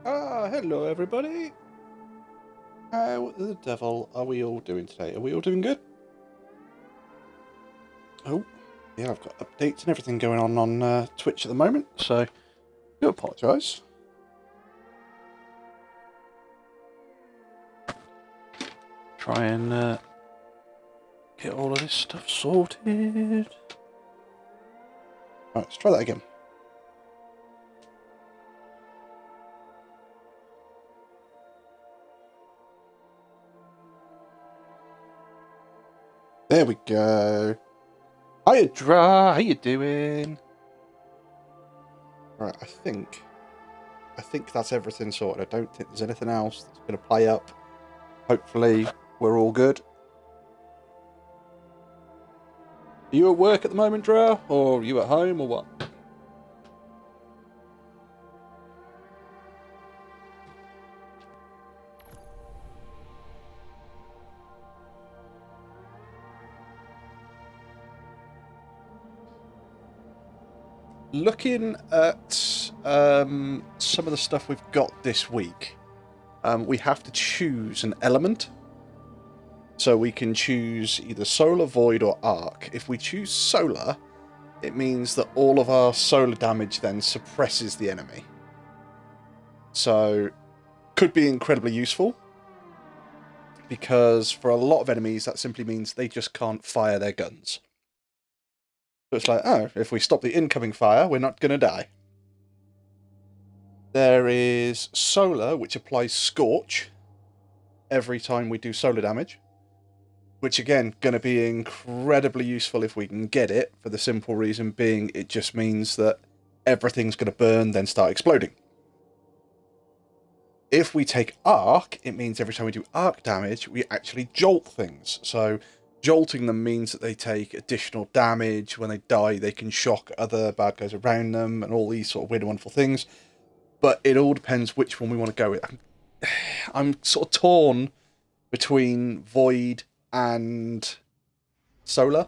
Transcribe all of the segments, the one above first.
Hello everybody. How the devil are we all doing today? Are we all doing good? Oh, yeah, I've got updates and everything going on Twitch at the moment, so I do apologise. Try and get all of this stuff sorted. Right, let's try that again. There we go. Hiya, Dra. How you doing? Right, I think that's everything sorted. I don't think there's anything else that's going to play up. Hopefully, we're all good. Are you at work at the moment, Dra? Or are you at home, or what? Looking at some of the stuff we've got this week, we have to choose an element. So we can choose either solar, void, or arc. If we choose solar, it means that all of our solar damage then suppresses the enemy. So, could be incredibly useful, because for a lot of enemies, that simply means they just can't fire their guns. So it's like, oh, if we stop the incoming fire, we're not going to die. There is solar, which applies scorch every time we do solar damage, which again, going to be incredibly useful if we can get it, for the simple reason being it just means that everything's going to burn, then start exploding. If we take arc, it means every time we do arc damage, we actually jolt things. So jolting them means that they take additional damage. When they die, they can shock other bad guys around them and all these sort of weird and wonderful things. But it all depends which one we want to go with. I'm sort of torn between void and solar,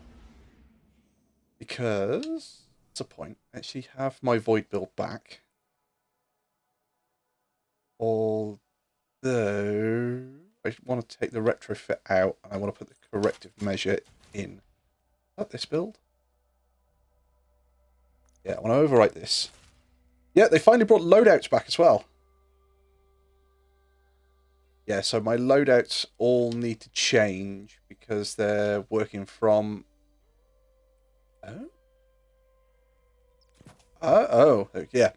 because what's the point? I actually have my void build back. Although I want to take the retrofit out and I want to put the corrective measure in. Is that this build? Yeah, I want to overwrite this. Yeah, they finally brought loadouts back as well. Yeah, so my loadouts all need to change because they're working from... Oh, yeah.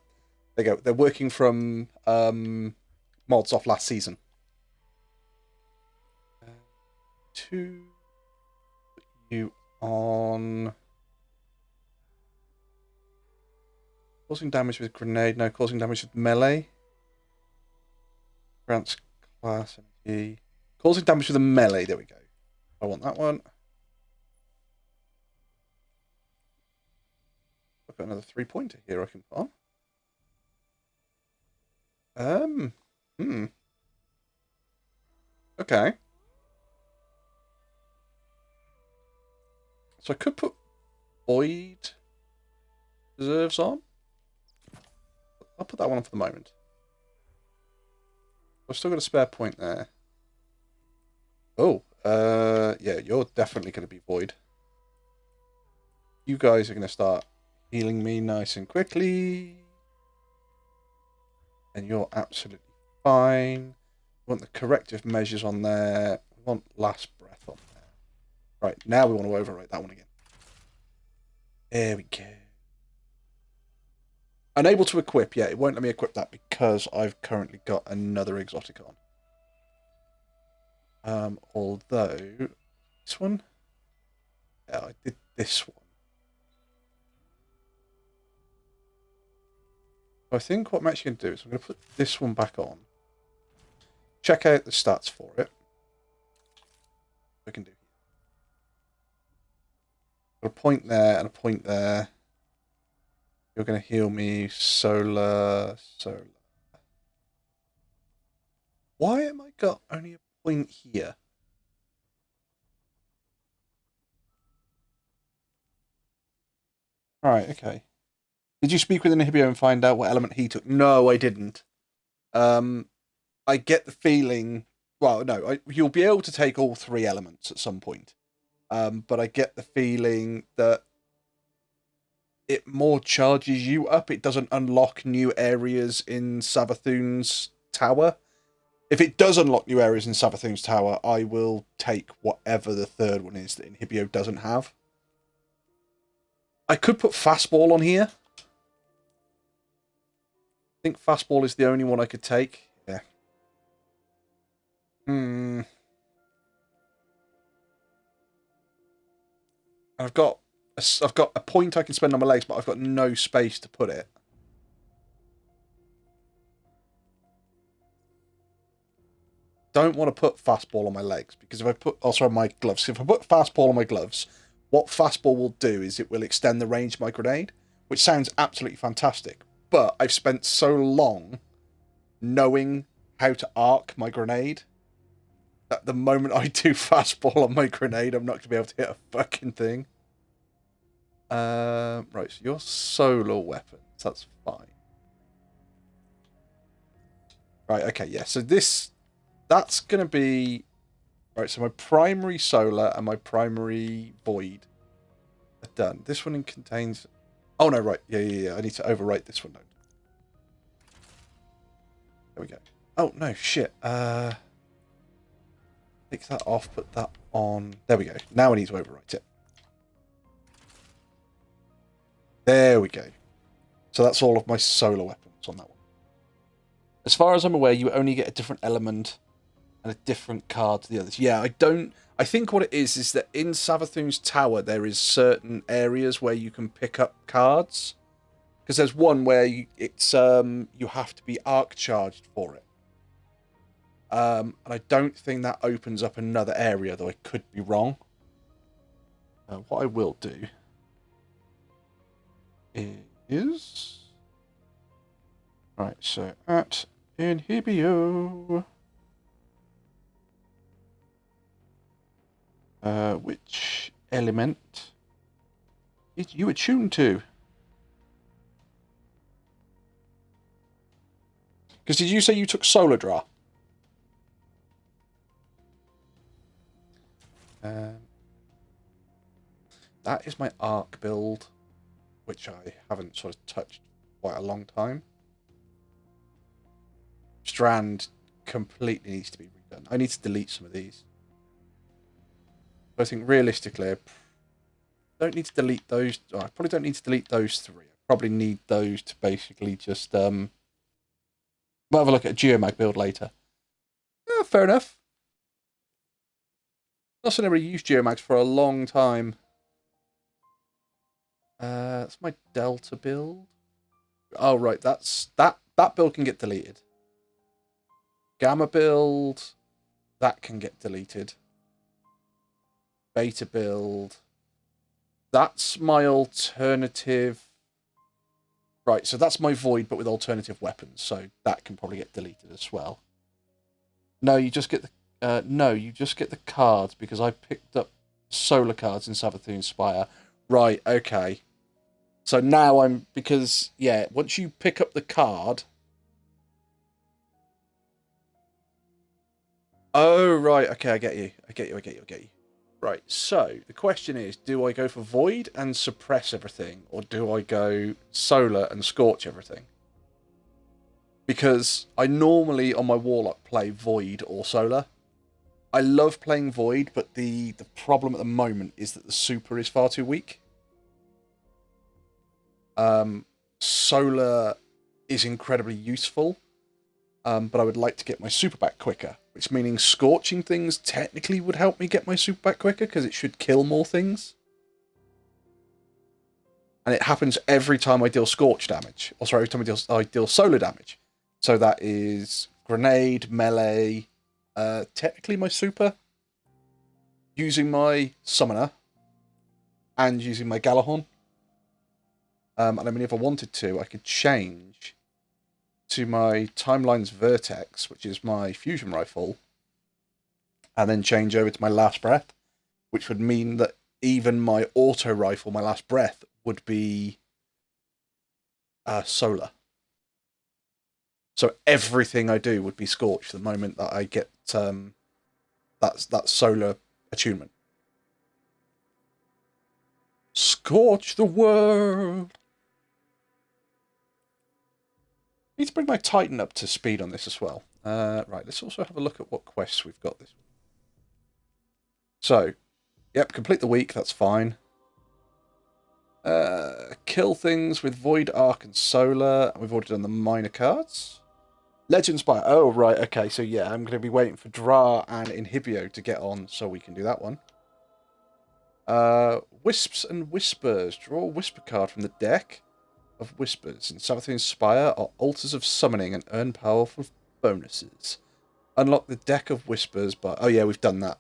There you go. They're working from mods off last season. To put you on... Causing damage with grenade. No, causing damage with melee. Grants class energy. Causing damage with a melee. There we go. I want that one. I've got another 3-pointer here I can put on. Okay. So I could put void reserves on. I'll put that one on for the moment. I've still got a spare point there. Oh, yeah, you're definitely going to be void. You guys are going to start healing me nice and quickly. And you're absolutely fine. We want the corrective measures on there. We want last breath on there. Right, now we want to overwrite that one again. There we go. Unable to equip. Yeah, it won't let me equip that because I've currently got another exotic on. Although, this one? Yeah, I did this one. I think what I'm actually going to do is I'm going to put this one back on. Check out the stats for it. We can do here. Got a point there and a point there. You're going to heal me solar. Why am I got only a point here? Alright, okay. Did you speak with an inhibitor and find out what element he took? No, I didn't. I get the feeling. Well, no, you'll be able to take all three elements at some point. But I get the feeling that it more charges you up. It doesn't unlock new areas in Savathun's tower. If it does unlock new areas in Savathun's tower, I will take whatever the third one is that Inhibio doesn't have. I could put Fastball on here. I think Fastball is the only one I could take. Yeah. I've got a point I can spend on my legs, but I've got no space to put it. Don't want to put Fastball on my legs, because if I put also on my gloves, if I put Fastball on my gloves, what Fastball will do is it will extend the range of my grenade, which sounds absolutely fantastic. But I've spent so long knowing how to arc my grenade that the moment I do Fastball on my grenade, I'm not going to be able to hit a fucking thing. Right, so your solar weapons, that's fine. Right, okay, yeah, so that's going to be... Right, so my primary solar and my primary void are done. This one contains... Oh, no, right, yeah, I need to overwrite this one. There we go. Oh, no, shit. Take that off, put that on. There we go. Now I need to overwrite it. There we go. So that's all of my solar weapons on that one. As far as I'm aware, you only get a different element and a different card to the others. Yeah, I think what it is that in Savathun's tower, there is certain areas where you can pick up cards. Because there's one where you have to be arc charged for it. And I don't think that opens up another area, though I could be wrong. What I will do is... Right, so at Inhibio... which element is you attuned to? Because did you say you took Solar Draw? That is my arc build, which I haven't sort of touched for quite a long time. Strand completely needs to be redone. I need to delete some of these. I think realistically, I don't need to delete those. Oh, I probably don't need to delete those three. I probably need those to basically just we'll have a look at a Geomag build later. Fair enough. I've never used Geomags for a long time. That's my Delta build. Oh right, that build can get deleted. Gamma build, that can get deleted. Beta build, that's my alternative. Right, so that's my void, but with alternative weapons, so that can probably get deleted as well. No, you just get the cards, because I picked up solar cards in Savathun Spire. Right, okay. So now because once you pick up the card. Oh right, okay, I get you. Right, so the question is, do I go for Void and suppress everything, or do I go Solar and scorch everything? Because I normally, on my Warlock, play Void or Solar. I love playing Void, but the problem at the moment is that the Super is far too weak. Solar is incredibly useful, but I would like to get my Super back quicker. Which meaning scorching things technically would help me get my super back quicker, because it should kill more things. And it happens every time I deal scorch damage. Or sorry, every time I deal solar damage. So that is grenade, melee, technically my super, using my summoner, and using my Galahorn. And I mean, if I wanted to, I could change to my Timeline's Vertex, which is my fusion rifle, and then change over to my Last Breath, which would mean that even my auto rifle, my Last Breath, would be solar. So everything I do would be scorched the moment that I get that solar attunement. Scorch the world. Need to bring my Titan up to speed on this as well. Right, let's also have a look at what quests we've got this week. So, yep, complete the week, that's fine. Kill things with Void, Arc, and Solar. We've already done the minor cards. Legend Spire. Oh, right, okay, so yeah, I'm going to be waiting for Dra and Inhibio to get on so we can do that one. Wisps and Whispers. Draw a Whisper card from the deck of Whispers. In Savathun's Spire are Altars of Summoning and earn powerful bonuses. Unlock the deck of Whispers by... Oh yeah, we've done that.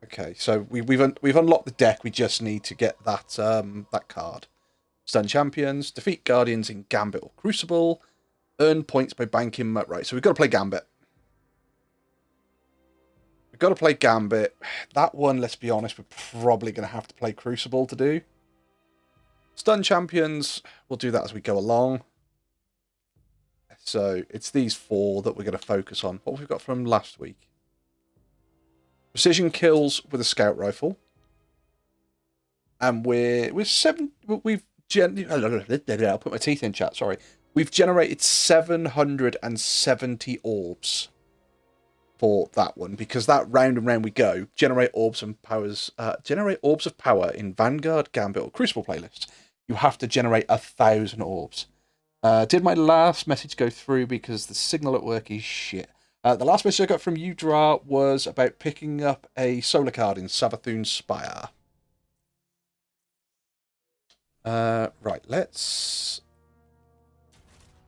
Okay, so we've unlocked the deck. We just need to get that that card. Stun champions, defeat guardians in Gambit or Crucible, earn points by banking. Right, so we've got to play Gambit. We've got to play Gambit. That one, let's be honest, we're probably going to have to play Crucible to do. Stun champions, we'll do that as we go along. So it's these four that we're going to focus on. What have we got from last week? Precision kills with a scout rifle. And we're seven. We've I'll put my teeth in, chat. Sorry, we've generated 770 orbs for that one because that round and round we go. Generate orbs and powers. Generate orbs of power in Vanguard, Gambit, or Crucible playlists. You have to generate 1,000 orbs. Did my last message go through because the signal at work is shit? The last message I got from you, Dra, was about picking up a solar card in Savathun's Spire. Right, let's...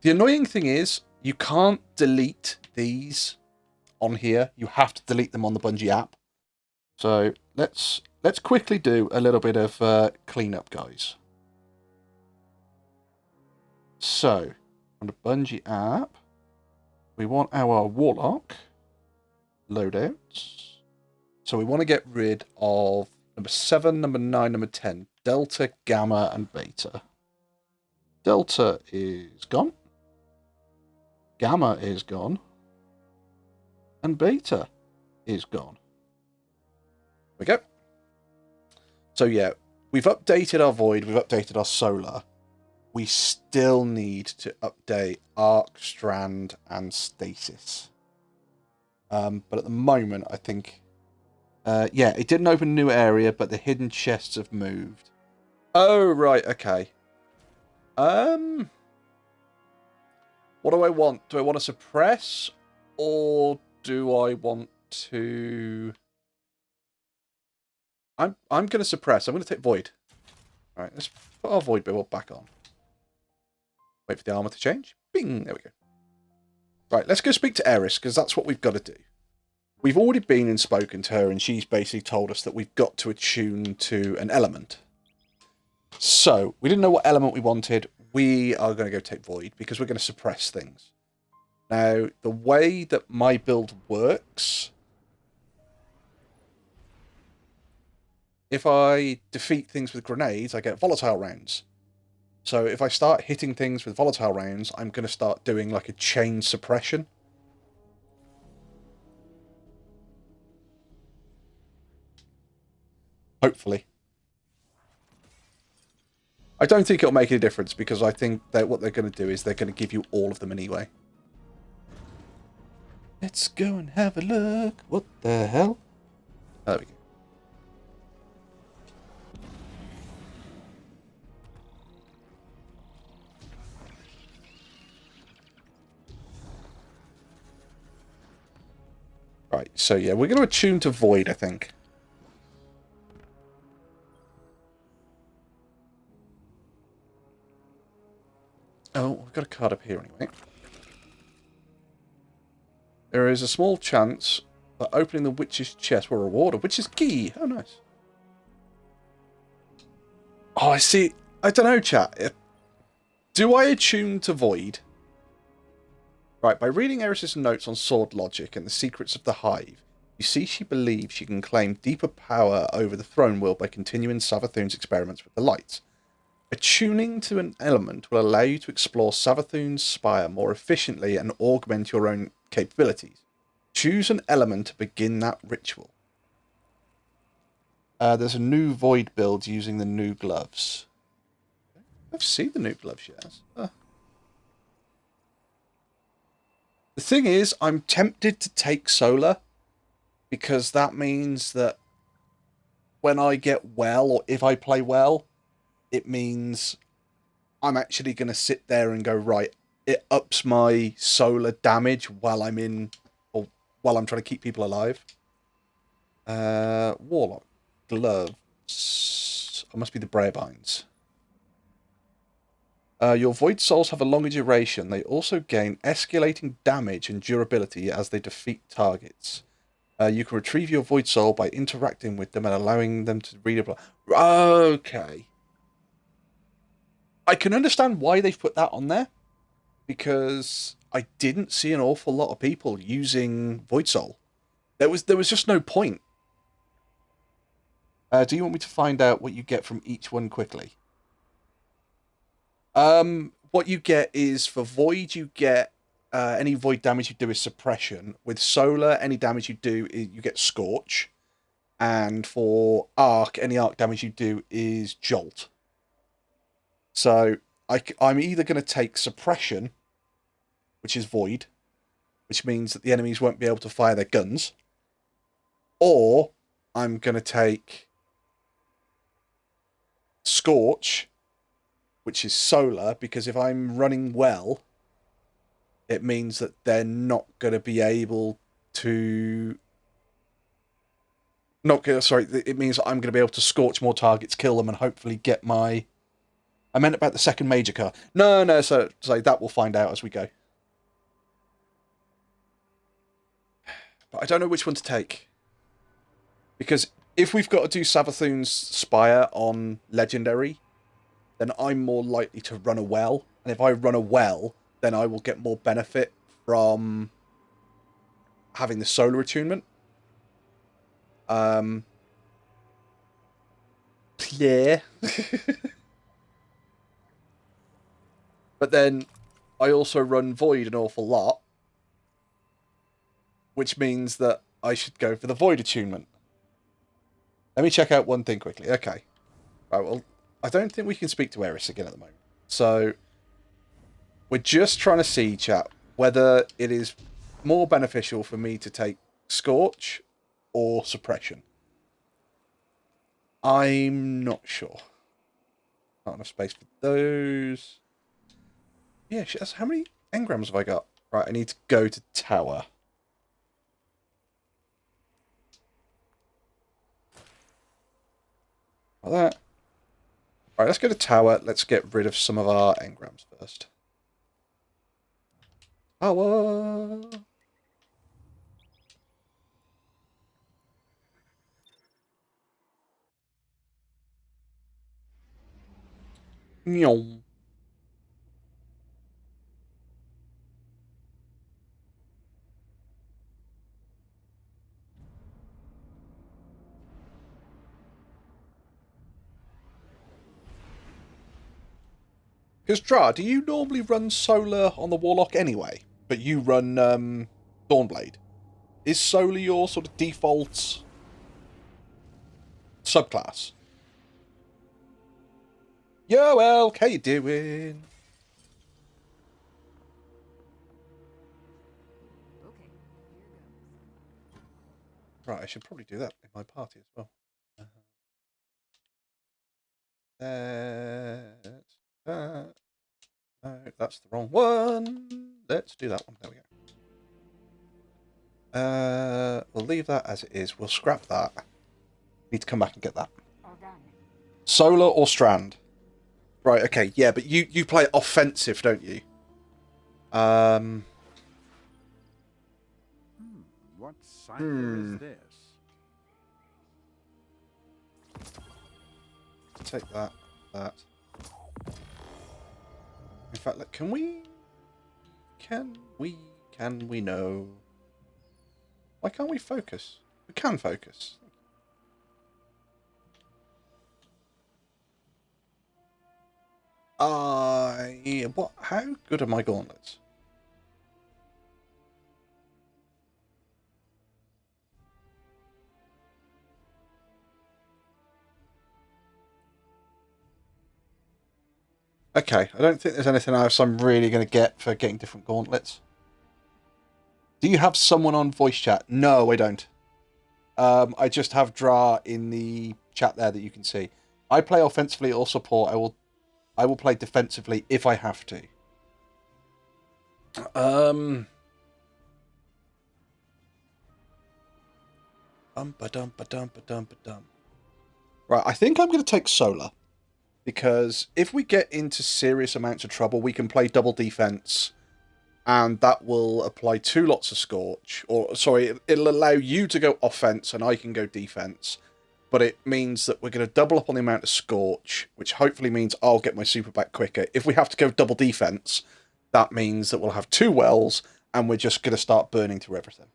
The annoying thing is, you can't delete these on here. You have to delete them on the Bungie app. So, let's quickly do a little bit of cleanup, guys. So, on the Bungie app, we want our Warlock loadouts. So we want to get rid of number 7, number 9, number 10. Delta, Gamma, and Beta. Delta is gone. Gamma is gone. And Beta is gone. There we go. So yeah, we've updated our Void, we've updated our Solar. We still need to update Arc, Strand, and Stasis. But at the moment, I think... yeah, it didn't open a new area, but the hidden chests have moved. Oh, right, okay. What do I want? Do I want to suppress? Or do I want to... I'm going to suppress. I'm going to take Void. Alright, let's put our Void Bill back on. Wait for the armor to change. Bing! There we go. Right, let's go speak to Eris, because that's what we've got to do. We've already been and spoken to her, and she's basically told us that we've got to attune to an element. So, we didn't know what element we wanted. We are going to go take Void, because we're going to suppress things. Now, the way that my build works... If I defeat things with grenades, I get volatile rounds. So if I start hitting things with volatile rounds, I'm going to start doing like a chain suppression. Hopefully. I don't think it'll make any difference because I think that what they're going to do is they're going to give you all of them anyway. Let's go and have a look. What the hell? There we go. Right, so yeah, we're going to attune to Void, I think. Oh, we've got a card up here anyway. There is a small chance that opening the Witch's chest will reward a Witch's key. Oh, nice. Oh, I see. I don't know, chat. Do I attune to Void? Right, by reading Eris's notes on sword logic and the secrets of the Hive, you see she believes she can claim deeper power over the throne world by continuing Savathun's experiments with the lights. Attuning to an element will allow you to explore Savathun's spire more efficiently and augment your own capabilities. Choose an element to begin that ritual. There's a new void build using the new gloves. I've seen the new gloves yet. The thing is, I'm tempted to take solar because that means that when I get well, or if I play well, it means I'm actually going to sit there and go, right, it ups my solar damage while I'm in, or while I'm trying to keep people alive. Warlock. Gloves. It must be the Bravines. Your Void Souls have a longer duration. They also gain escalating damage and durability as they defeat targets. You can retrieve your Void Soul by interacting with them and allowing them to read a... Okay. I can understand why they've put that on there, because I didn't see an awful lot of people using Void Soul. There was just no point. Do you want me to find out what you get from each one quickly? What you get is, for Void, you get any Void damage you do is suppression. With Solar, any damage you do, you get Scorch. And for Arc, any Arc damage you do is Jolt. So I'm either going to take Suppression, which is Void, which means that the enemies won't be able to fire their guns, or I'm going to take Scorch, which is Solar, because if I'm running well, it means that they're not going to be able to... it means that I'm going to be able to Scorch more targets, kill them, and hopefully get my... I meant about the second major card. No, so that we'll find out as we go. But I don't know which one to take. Because if we've got to do Savathun's Spire on Legendary, then I'm more likely to run a well. And if I run a well, then I will get more benefit from having the solar attunement. Yeah. But then I also run Void an awful lot, which means that I should go for the Void attunement. Let me check out one thing quickly. Okay. Right, well, I don't think we can speak to Eris again at the moment. So, we're just trying to see, chat, whether it is more beneficial for me to take Scorch or Suppression. I'm not sure. Not enough space for those. Yeah, how many engrams have I got? Right, I need to go to Tower. Like that. Right, let's go to Tower. Let's get rid of some of our engrams first. Tower! Meow. Because, Dra, do you normally run Solar on the Warlock anyway? But you run Dawnblade. Is Solar your sort of default subclass? Yo, Elk, how you doing? Okay, here goes. Right, I should probably do that in my party as well. No, that's the wrong one. Let's do that one. There we go. We'll leave that as it is. We'll scrap that. Need to come back and get that. All done. Solar or Strand? Right, okay, yeah, but you play offensive, don't you? What cipher is this? Take that. In fact, like, can we know? Why can't we focus? We can focus. What? How good are my gauntlets? Okay, I don't think there's anything else I'm really going to get for getting different gauntlets. Do you have someone on voice chat? No, I don't. I just have Dra in the chat there that you can see. I play offensively or support. I will play defensively if I have to. Right, I think I'm going to take Solar. Because if we get into serious amounts of trouble, we can play double defense, and that will apply 2 lots of Scorch. Or, sorry, it'll allow you to go offense, and I can go defense. But it means that we're going to double up on the amount of Scorch, which hopefully means I'll get my super back quicker. If we have to go double defense, that means that we'll have 2 wells, and we're just going to start burning through everything.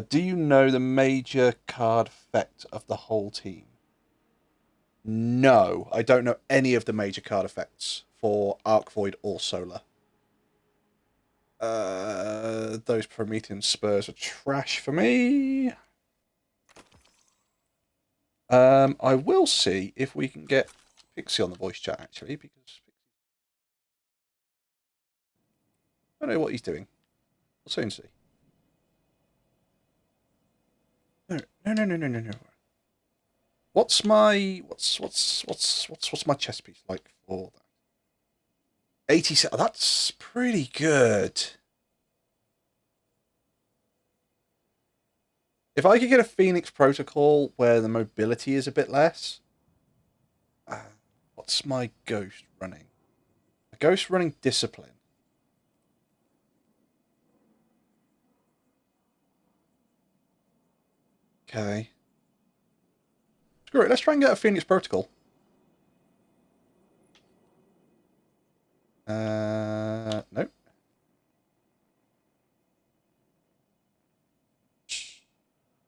Do you know the major card effect of the whole team? No, I don't know any of the major card effects for Arc Void or Solar. Those Promethean Spurs are trash for me. I will see if we can get Pixie on the voice chat, actually, because I don't know what he's doing. We'll soon see. No. What's my chess piece like for that? 87. That's pretty good. If I could get a Phoenix Protocol where the mobility is a bit less. What's my Ghost running? A Ghost running Discipline. Okay. Screw it, let's try and get a Phoenix Protocol. Nope.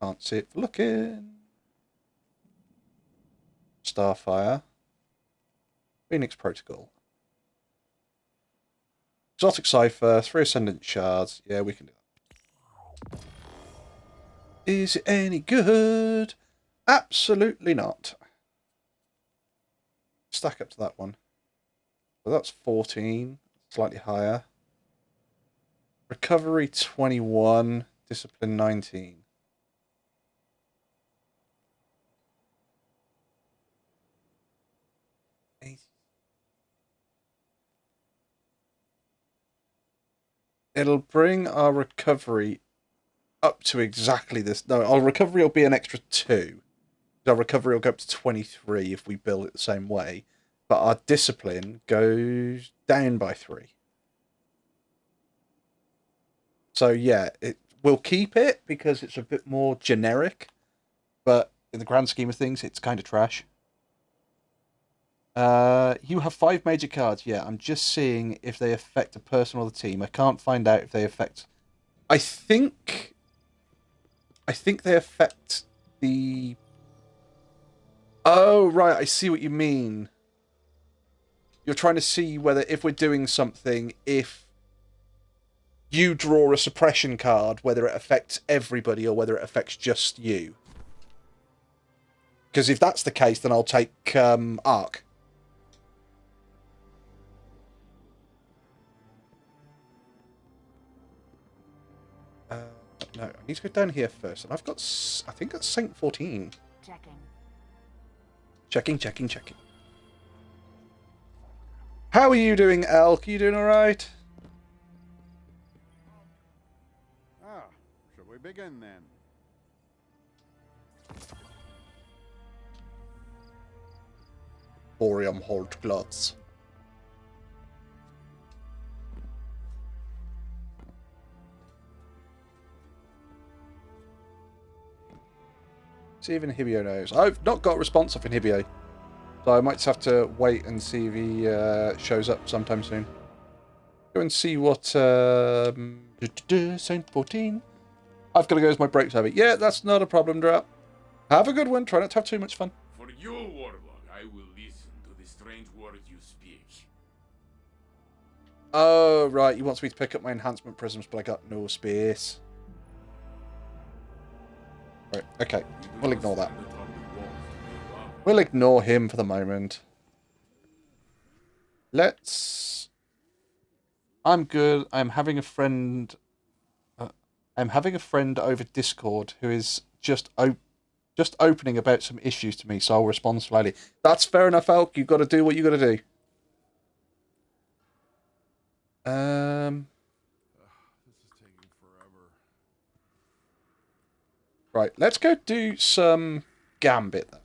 Can't see it for looking. Starfire. Phoenix Protocol. Exotic Cipher, 3 Ascendant Shards. Yeah, we can do that. Is it any good? Absolutely not. Stack up to that one. So that's 14, slightly higher. Recovery 21, Discipline 19. It'll bring our recovery up to exactly this. No, our recovery will be an extra 2. Our recovery will go up to 23 if we build it the same way. But our discipline goes down by 3. So yeah, we'll keep it because it's a bit more generic. But in the grand scheme of things, it's kind of trash. You have 5 major cards. Yeah, I'm just seeing if they affect a person or the team. I can't find out if they affect... I think they affect the... Oh, right, I see what you mean. You're trying to see whether, if we're doing something, if you draw a suppression card, whether it affects everybody or whether it affects just you. Because if that's the case, then I'll take Arc. No, I need to go down here first. And I've got... I think that's Saint 14. Checking. How are you doing, Elk? Are you doing alright? Shall we begin then? Thorium Hold Gloves. See if Inhibio knows. I've not got a response off Inhibio. So I might just have to wait and see if he shows up sometime soon. Go and see what... Saint 14. I've got to go as my break service. Yeah, that's not a problem, Drought. Have a good one. Try not to have too much fun. For you, Warlock, I will listen to the strange words you speak. Oh, right. He wants me to pick up my enhancement prisms, but I got no space. Right, okay. We'll ignore that. We'll ignore him for the moment. Let's... I'm good. I'm having a friend... I'm having a friend over Discord who is just opening about some issues to me, so I'll respond slowly. That's fair enough, Elk. You've got to do what you got to do. This is taking forever. Right, let's go do some Gambit then.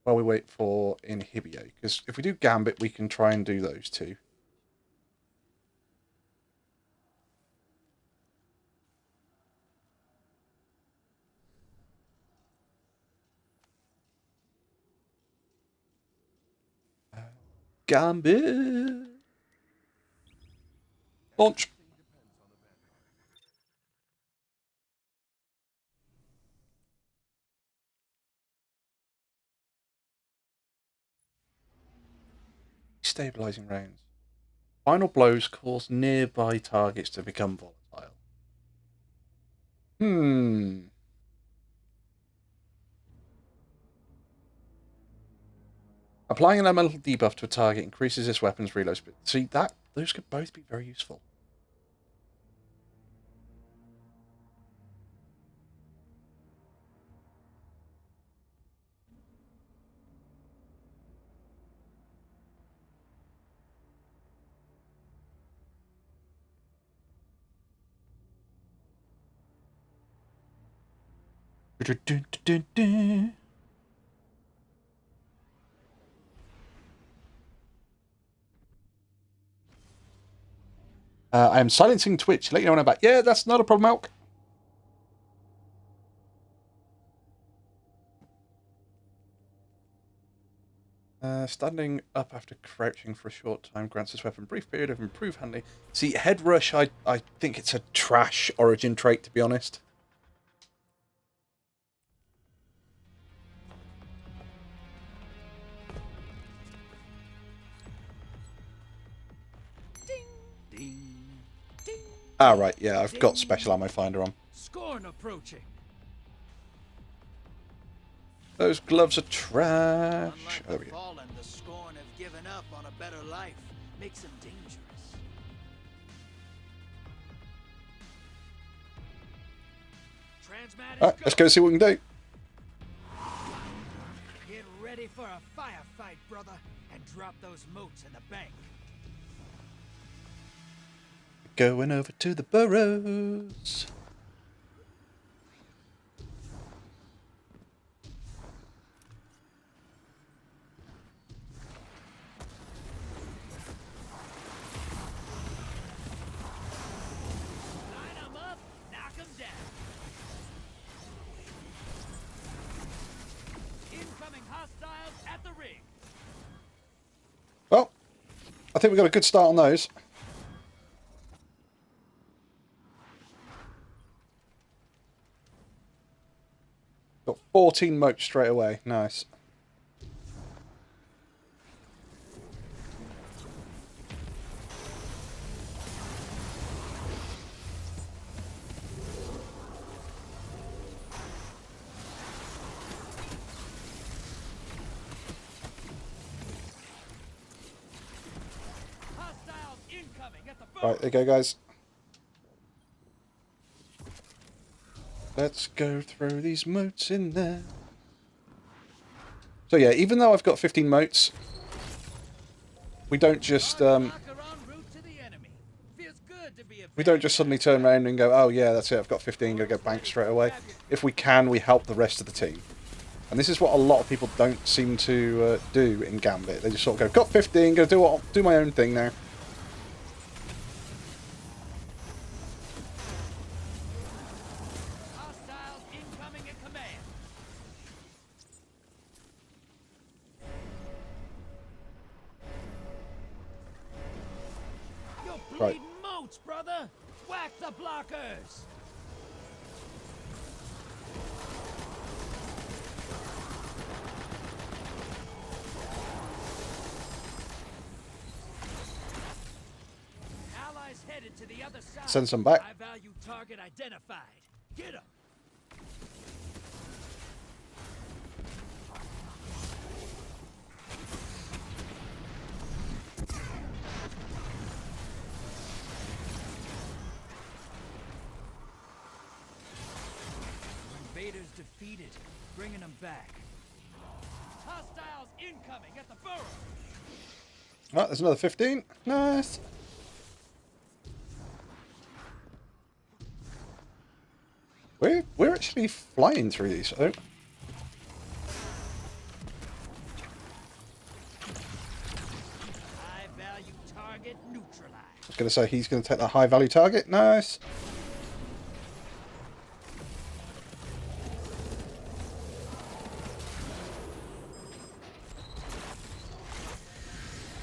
While we wait for Inhibio, because if we do Gambit, we can try and do those two. Gambit! Launch! Stabilizing rounds. Final blows cause nearby targets to become volatile. Applying an elemental debuff to a target increases this weapon's reload speed. See, those could both be very useful. I am silencing Twitch. Let you know when I'm back. Yeah, that's not a problem, Elk. Standing up after crouching for a short time grants this weapon a brief period of improved handling. See, head rush, I think it's a trash origin trait, to be honest. Ding. Ah, right, yeah, I've got special ammo finder on. Scorn approaching. Those gloves are trash. Unlike Oh, there the we go. fallen, the scorn have given up on a better life. Makes them dangerous. Transmat is Alright, let's go see what we can do. Get ready for a firefight, brother, and drop those moats in the bank. Going over to the burrows. Line 'em up, knock 'em down. Incoming hostiles at the ring. Well, I think we got a good start on those. Got 14 moats straight away. Nice. Hostiles incoming at the Right, there you go, guys. Let's go through these moats in there. So yeah, even though I've got 15 moats, we don't just we don't just suddenly turn around and go, oh yeah, that's it, I've got 15, gotta go bank straight away. If we can, we help the rest of the team. And this is what a lot of people don't seem to do in Gambit. They just sort of go, got 15, gotta do my own thing now. Hostiles incoming at command. You're bleeding moats, brother. Whack the blockers. to the other side. Send some back. High value target identified. Get him. Invaders defeated. Bringing them back. Hostiles incoming at the burrow. Right, there's another 15. Nice. We're actually flying through these. I don't... High value target neutralized. I was going to say he's going to take the high value target. Nice.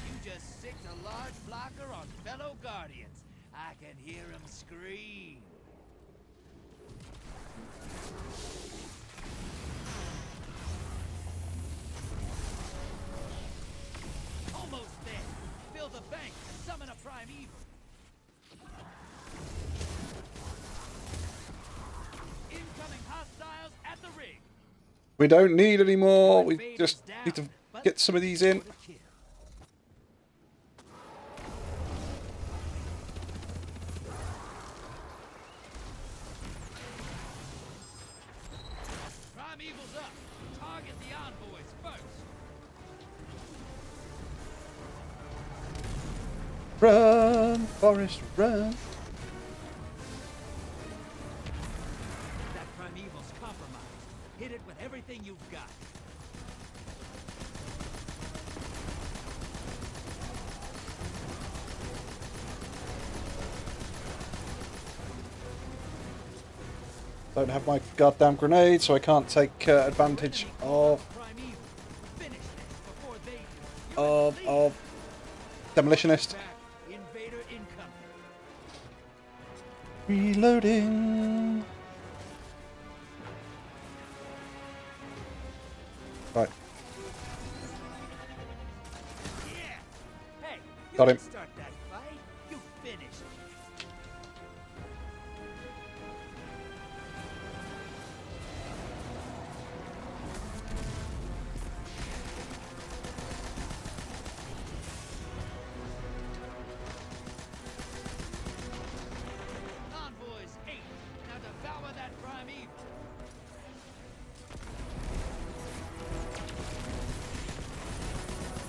You just sicked a large blocker on fellow guardians. I can hear him scream. Almost there. Fill the bank and summon a primeval. Incoming hostiles at the ring. We don't need any more. We just need to get some of these in. For the kill. Primeval's up. Target the envoys first. Run, Forest, run. That primeval's compromised. Hit it with everything you've got. Don't have my goddamn grenade, so I can't take advantage of Primeval. Finish this before they do. You're in the lead. of demolitionist. Back. Invader incoming. Reloading. Right, Yeah. Hey, you Got him. didn't start that fight. You finished it. Envoys 8. Now devour that primeval.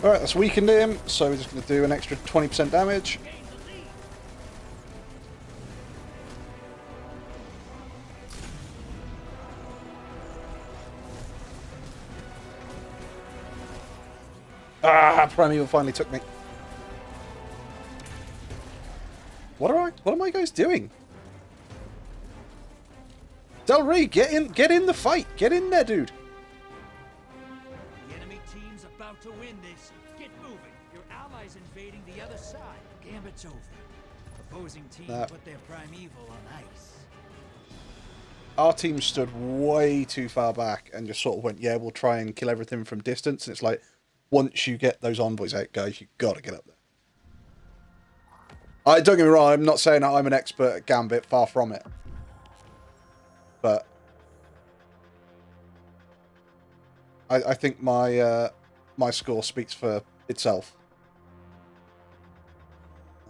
alright, that's weakened him, so we're just going to do an extra 20% damage. Gain the lead. Ah, Primeval finally took me. What am I guys doing? Del Rey, get in the fight. Get in there, dude. The enemy team's about to win this. Get moving. Your allies invading the other side. Gambit's over. Opposing team Nah. put their primeval on ice. Our team stood way too far back and just sort of went, yeah, we'll try and kill everything from distance. And it's like, once you get those envoys out, guys, you've got to get up there. Don't get me wrong, I'm not saying that I'm an expert at Gambit, far from it. But I think my my score speaks for itself.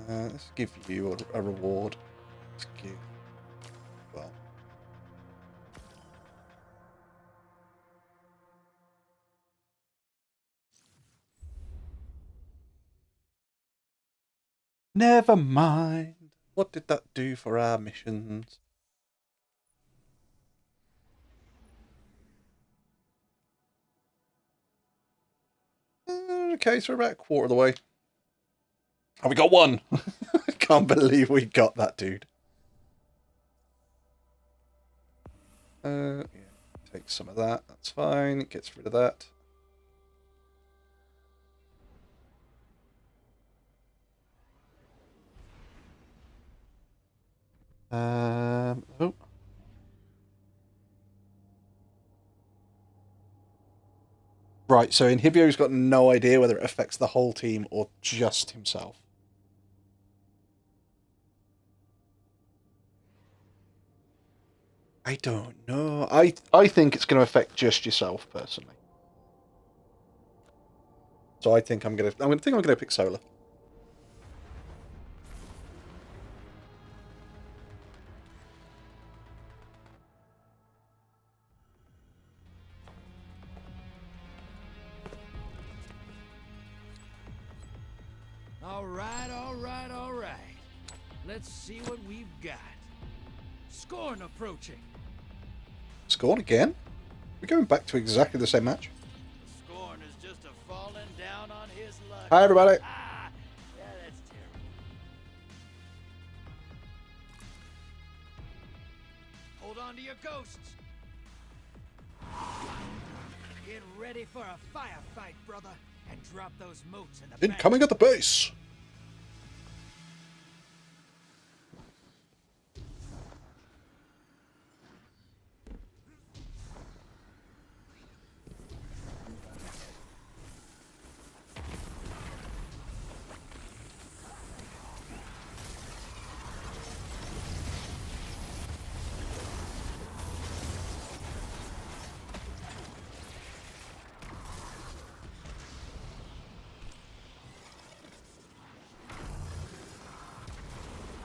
Let's give you a reward. Let's give... Well... Never mind. What did that do for our missions? Okay, so we're about a quarter of the way. Oh, we got one! I can't believe we got that, dude. Yeah, take some of that. That's fine. It gets rid of that. Oh. Right, so Inhibio's got no idea whether it affects the whole team or just himself. I don't know. I think it's going to affect just yourself personally. So I think I'm gonna pick solar. All right, all right, all right. Let's see what we've got. Scorn approaching. Scorn again? We're going back to exactly the same match. Scorn is just a falling down on his luck. Hi everybody. Ah, yeah, that's terrible. Hold on to your ghosts. Get ready for a firefight, brother, and drop those motes in the back. Incoming at the base.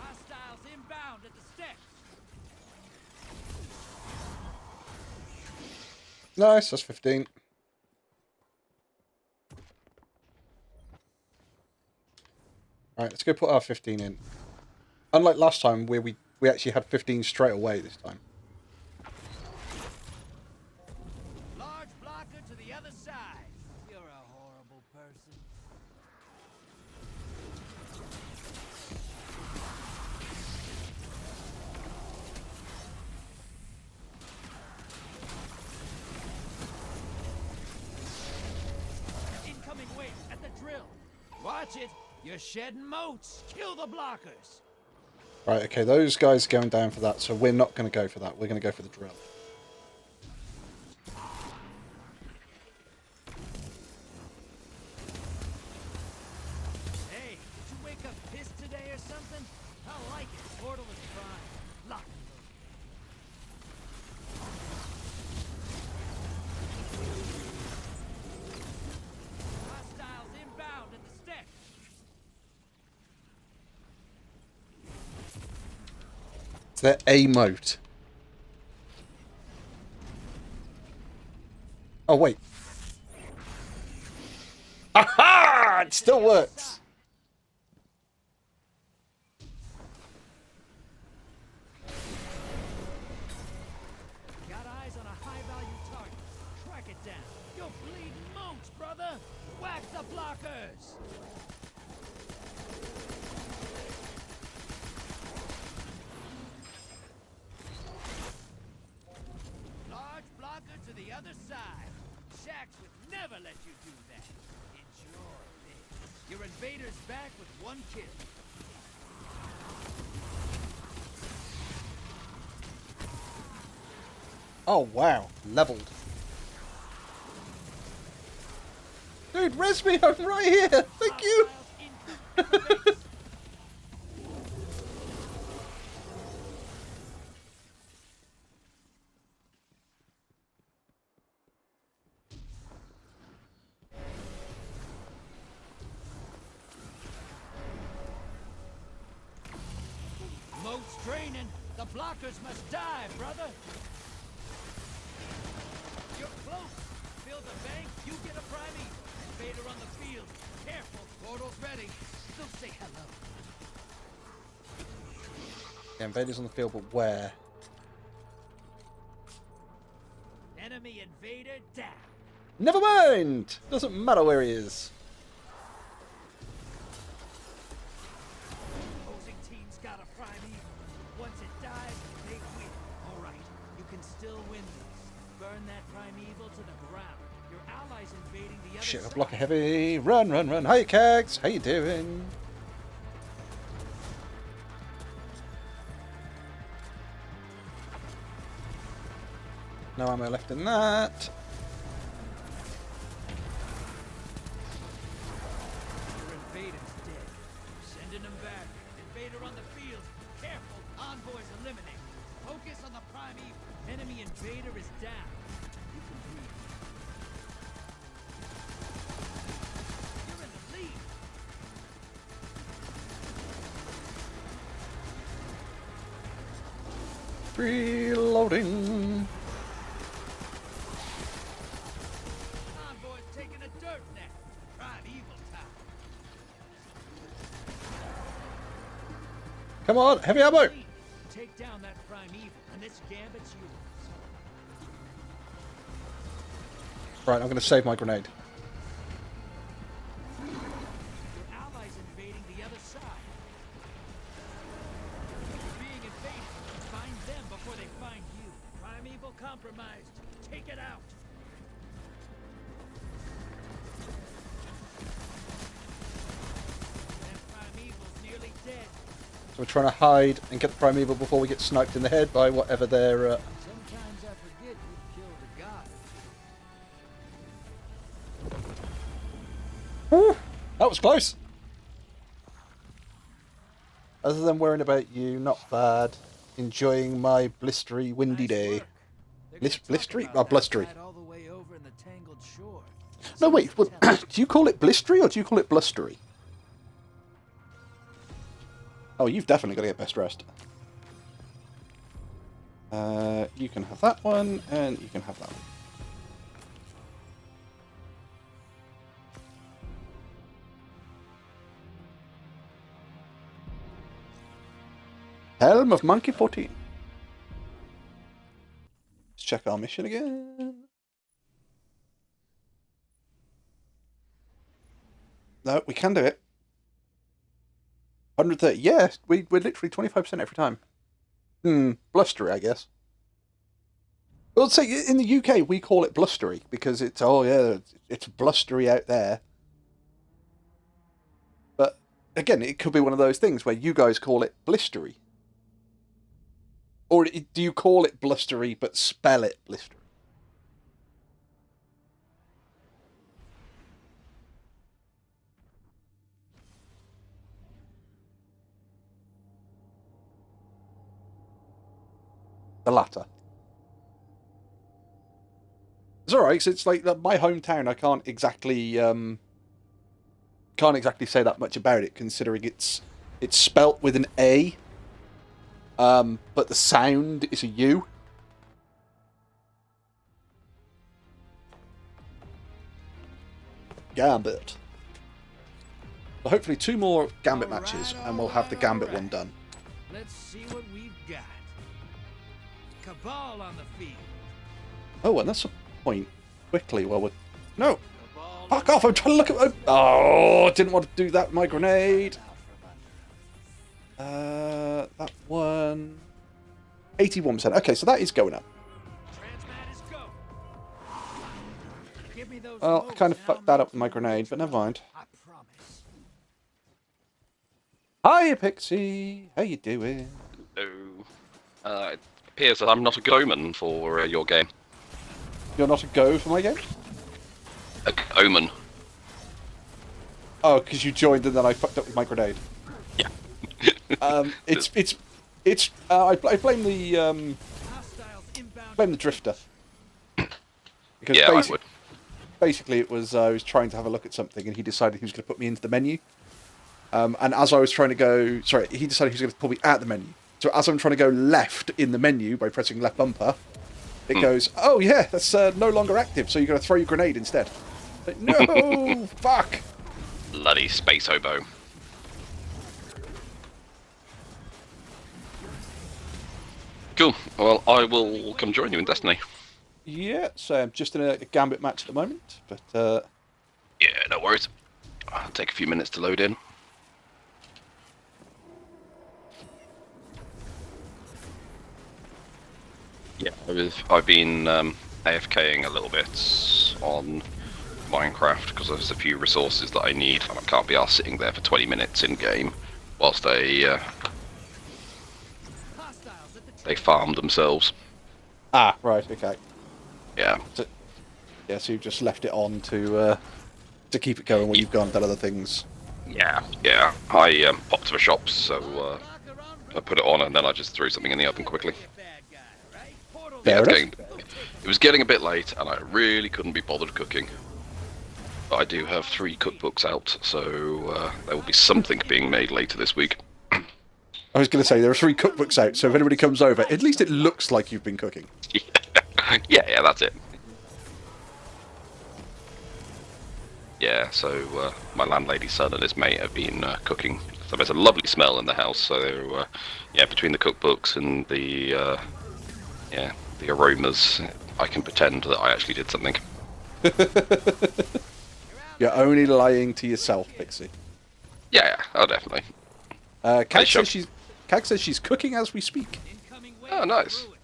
Hostiles inbound at the steps. Nice, that's 15. Alright, let's go put our 15 in. Unlike last time where we actually had 15 straight away this time. Large blocker to the other side. You're a horrible person. Incoming wave at the drill. Watch it. You're shedding motes. Kill the blockers. Right, okay, those guys are going down for that, so we're not going to go for that. We're going to go for the drill. Hey, did you wake up pissed today or something? I like it. Portal is fine. Lock and load. Hostiles inbound at the steps. It's their A moat. Oh, wait. Aha! It still works. Got eyes on a high-value target. Track it down. You're bleeding moats, brother. Whack the blockers. Large blocker to the other side. Shaxx would never let you do that. Enjoy this. Your invader's back with one kill. Oh, wow. Leveled. Dude, res me. I'm right here. Thank you. Hostiles incoming at the base. Moat's draining. The blockers must die, brother. You're close. Build a bank, you get a primate. Invader on the field. Careful, portal's ready. Still say hello. Yeah, invaders on the field, but where? Enemy invader down. Never mind! Doesn't matter where he is. Opposing team's got a primate. Once it dies, they win. All right, you can still win this. Burn that primeval to the ground. Your allies invading the other Shit, a side. block of heavy. Run, run, run. Hi, Cags. How you doing? No ammo left in that. Your invader's dead. Sending him back. Invader on the field. Careful, envoys eliminated. Focus on the primeval. Enemy invader is down. You can breathe. You're in the lead. Reloading. Convoy's taking a dirt nap. Primeval time. Come on, heavy ammo. Take down that primeval, and this gambit's yours. Right, I'm going to save my grenade. Your allies invading the other side. You're being invaded. Find them before they find you. Primeval compromised. Take it out. That primeval's nearly dead. So we're trying to hide and get the primeval before we get sniped in the head by whatever they're... Sometimes I forget you killed a god. Whew, that was close. Other than worrying about you, not bad. Enjoying my blistery, windy day. Nice work. They're gonna talk Blistery? about Oh, that blustery. fight all the way over in the tangled shore. No, wait. Well, do you call it blistery or do you call it blustery? Oh, you've definitely got to get best rest. You can have that one, and you can have that one. Helm of Monkey 14. Let's check our mission again. No, we can do it. 130. Yeah, we're literally 25% every time. Blustery, I guess. Well, say in the UK we call it blustery because it's it's blustery out there. But again, it could be one of those things where you guys call it blistery. Or do you call it blustery but spell it blistery? The latter. It's alright, 'cause it's like my hometown. I can't exactly say that much about it, considering it's spelt with an A, but the sound is a U. Gambit. So hopefully 2 more Gambit matches, and we'll have the Gambit one done. Let's see what we've got. Cabal on the field. Oh, and that's a point. Quickly, while we're... No! Cabal Fuck off! I'm trying to look at... Oh, didn't want to do that with my grenade. That one... 81%. Okay, so that is going up. Transmat is go. Give me those Well, I notes kind of and fucked I'll that make up with my you grenade, but never mind. I promise. Hiya, Pixie! How you doing? Hello. It appears that I'm not a good omen for your game. You're not a go for my game? A omen. Oh, because you joined and then I fucked up with my grenade. Yeah. I blame the Hostiles inbound. blame the drifter. Because Yeah, I would. basically it was I was trying to have a look at something and he decided he was going to put me into the menu. And as I was trying to go, sorry, he decided he was going to pull me out the menu. So as I'm trying to go left in the menu by pressing left bumper, it goes, oh yeah, that's no longer active, so you're going to throw your grenade instead. Like, no, fuck. Bloody space hobo. Cool. Well, I will come join you in Destiny. Yeah, so I'm just in a Gambit match at the moment, but Yeah, no worries. I'll take a few minutes to load in. Yeah, I've been AFKing a little bit on Minecraft because there's a few resources that I need, and I can't be arsed sitting there for 20 minutes in game whilst they Hostiles at the they farm themselves. right, okay. Yeah. So, yeah, so you've just left it on to keep it going while you've gone and done other things. Yeah. I popped to the shops, so I put it on and then I just threw something in the oven quickly. bad guy, right? Portal Fair Yeah, enough. it was getting a bit late, and I really couldn't be bothered cooking. But I do have 3 cookbooks out, so there will be something being made later this week. I was going to say, there are 3 cookbooks out, so if anybody comes over, at least it looks like you've been cooking. Yeah, that's it. Yeah, so my landlady's son and his mate have been cooking. So there's a lovely smell in the house. So yeah, between the cookbooks and the aromas, I can pretend that I actually did something. You're only lying to yourself, Pixie. Yeah, oh definitely. Kag says she's cooking as we speak. Incoming wave Oh, of nice. druids.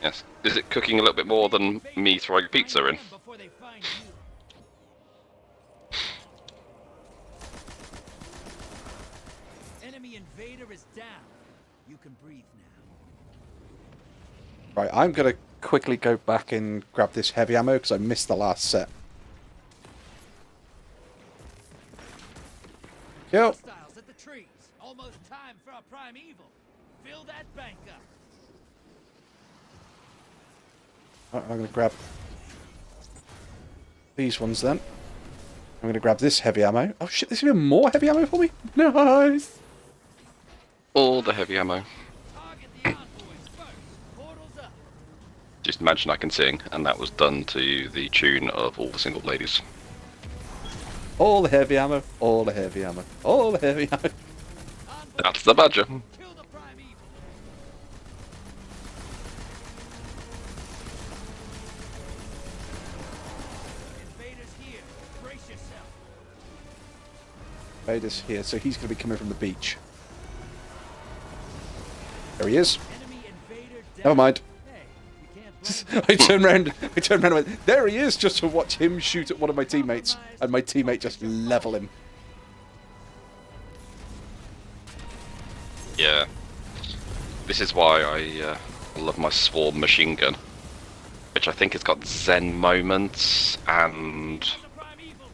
Yes, is it cooking a little bit more than me throwing pizza in? Before they find you. Enemy invader is down. You can breathe now. Right, I'm going to quickly go back and grab this heavy ammo because I missed the last set. Yo. Hostiles at the trees. Almost time for a primeval. Fill that bank up. Right, I'm going to grab these ones then. I'm going to grab this heavy ammo. Oh shit, there's even more heavy ammo for me? Nice! All the heavy ammo. Target the envoys first. Portals up. Just imagine I can sing, and that was done to the tune of All the Single Ladies. All the heavy ammo, all the heavy ammo, all the heavy ammo. That's the badger. Kill the primeval. Invaders here. Brace yourself. Vader's here, so he's going to be coming from the beach. There he is. Enemy invader down. Never mind. Hey, you can't blame I turned around and went, there he is, just to watch him shoot at one of my teammates, and my teammate just level him. Yeah. This is why I love my swarm machine gun, which I think has got Zen moments and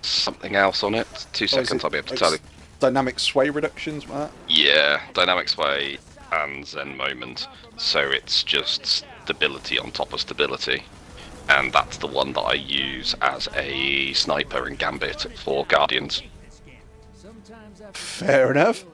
something else on it. 2 seconds, I'll be able to tell you. Dynamic sway reductions, like that. Yeah, dynamic sway and Zen moment, so it's just stability on top of stability. And that's the one that I use as a sniper in Gambit for Guardians. Sometimes after Fair enough.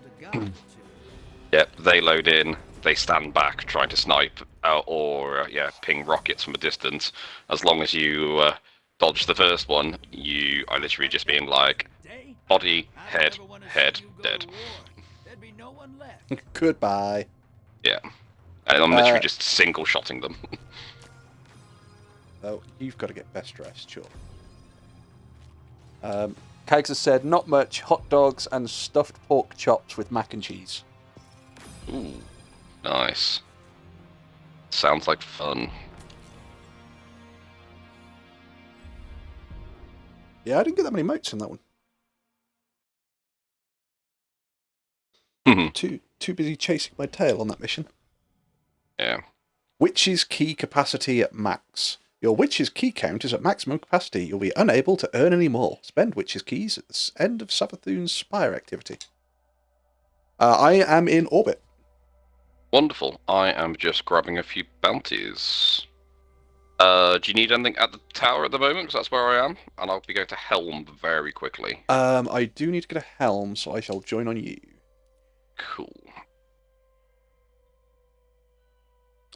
Yep, they load in, they stand back trying to snipe or ping rockets from a distance. As long as you dodge the first one, you are literally just being like, body, head, dead. There'd be no one left. Goodbye. Yeah. And I'm literally just single-shotting them. Oh, you've got to get best dressed, sure. Kags has said, not much, hot dogs and stuffed pork chops with mac and cheese. Ooh, nice. Sounds like fun. Yeah, I didn't get that many motes in that one. Too busy chasing my tail on that mission. Yeah. Witch's key capacity at max. Your witch's key count is at maximum capacity. You'll be unable to earn any more. Spend witch's keys at the end of Savathun's Spire activity. I am in orbit. Wonderful. I am just grabbing a few bounties. Do you need anything at the tower at the moment? Because that's where I am. And I'll be going to Helm very quickly. I do need to get a helm, so I shall join on you. Cool.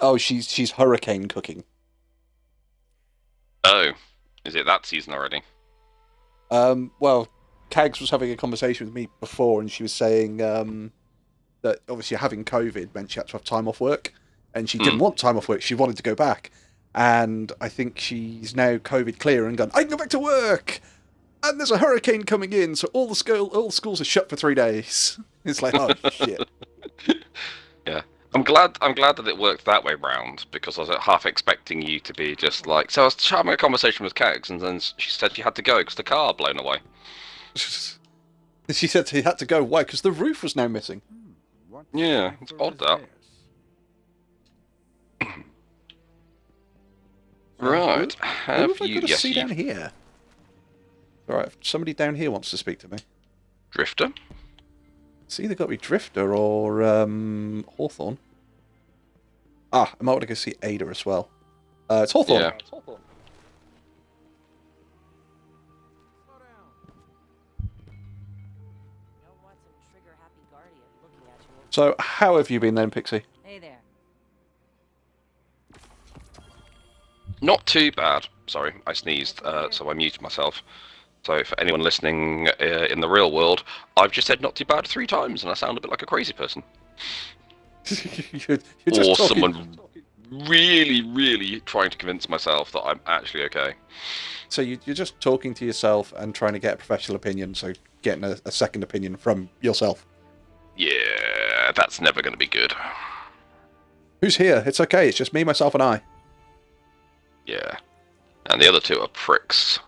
Oh, she's hurricane cooking. Oh, is it that season already? Well, Kags was having a conversation with me before, and she was saying that obviously having COVID meant she had to have time off work, and she didn't want time off work. She wanted to go back, and I think she's now COVID clear and gone, I can go back to work, and there's a hurricane coming in, so all the schools are shut for 3 days. It's like, oh shit. Yeah. I'm glad that it worked that way round, because I was half expecting you to be just like, so I was having a conversation with Kags, and then she said she had to go because the car had blown away. She said she had to go. Why? Because the roof was now missing. Yeah, it's odd that. Right, Who have have I you... got to Yes, see you... down here? Alright, somebody down here wants to speak to me. Drifter? It's either got to be Drifter or Hawthorne. Ah, I might want to go see Ada as well. It's Hawthorne. Yeah. You don't want some trigger-happy guardian looking at you. So, how have you been then, Pixie? Hey there. Not too bad. Sorry, I sneezed, so I muted myself. So for anyone listening in the real world, I've just said not too bad 3 times, and I sound a bit like a crazy person. you're just Or talking. someone really, really trying to convince myself that I'm actually okay. So you're just talking to yourself and trying to get a professional opinion, so getting a second opinion from yourself. Yeah, that's never going to be good. Who's here? It's okay, it's just me, myself, and I. Yeah. And the other 2 are pricks.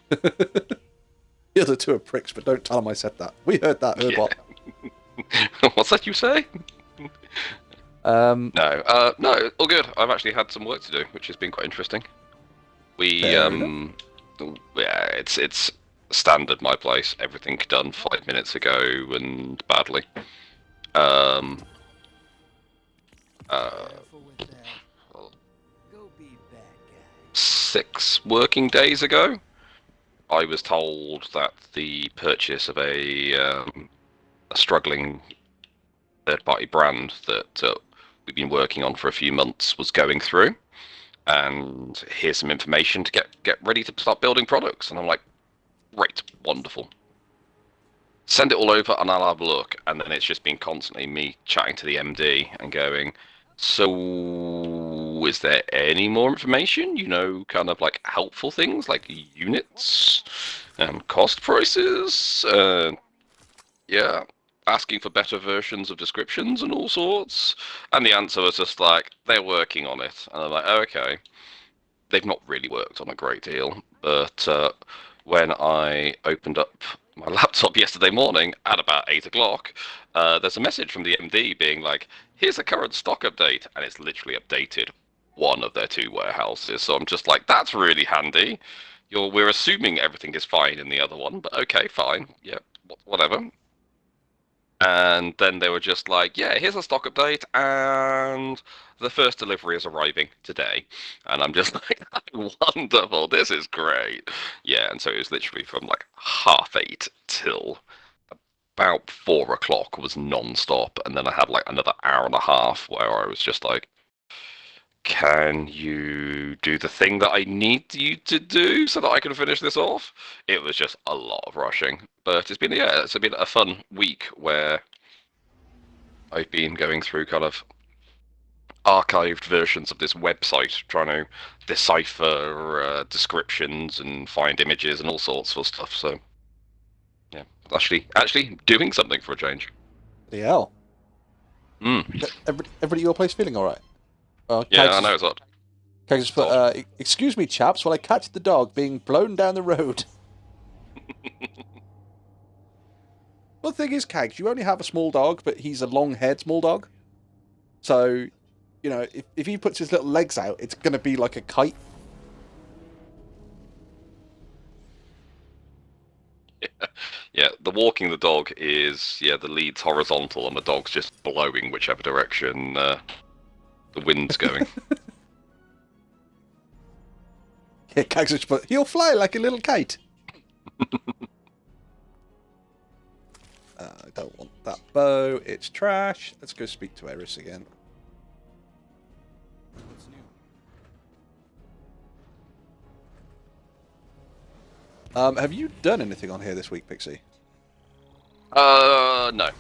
The other 2 are pricks, but don't tell them I said that. We heard that, Herbot. What's that you say? No. No, all good. I've actually had some work to do, which has been quite interesting. Fair Yeah, it's standard my place. Everything done 5 minutes ago and badly. Careful with that. Go be bad guy. 6 working days ago, I was told that the purchase of a struggling third-party brand that we've been working on for a few months was going through, and here's some information to get ready to start building products. And I'm like, great, wonderful. Send it all over and I'll have a look. And then it's just been constantly me chatting to the MD and going, so is there any more information? You know, kind of like helpful things like units and cost prices. Yeah, asking for better versions of descriptions and all sorts. And the answer was just like, they're working on it. And I'm like, oh, okay. They've not really worked on a great deal. But when I opened up my laptop yesterday morning at about 8 o'clock, there's a message from the MD being like, here's a current stock update. And it's literally updated one of their 2 warehouses. So I'm just like, that's really handy. We're assuming everything is fine in the other one, but okay, fine. Yeah, whatever. And then they were just like, yeah, here's a stock update, and the first delivery is arriving today. And I'm just like, wonderful, this is great. Yeah, and so it was literally from like 8:30 till about 4 o'clock was non-stop. And then I had like another hour and a half where I was just like, can you do the thing that I need you to do so that I can finish this off? It was just a lot of rushing. But it's been a fun week where I've been going through kind of archived versions of this website, trying to decipher descriptions and find images and all sorts of stuff. So yeah, actually doing something for a change. The hell. Mm. Everybody at your place feeling alright? Yeah, I know it's odd. Can I just put, excuse me, chaps, while I catch the dog being blown down the road. Well, the thing is, Kags, you only have a small dog, but he's a long-haired small dog. So, you know, if he puts his little legs out, it's going to be like a kite. Yeah, the walking the dog is, the lead's horizontal and the dog's just blowing whichever direction the wind's going. Yeah, Kags just put, he'll fly like a little kite. I don't want that bow. It's trash. Let's go speak to Eris again. What's new? Have you done anything on here this week, Pixie? No.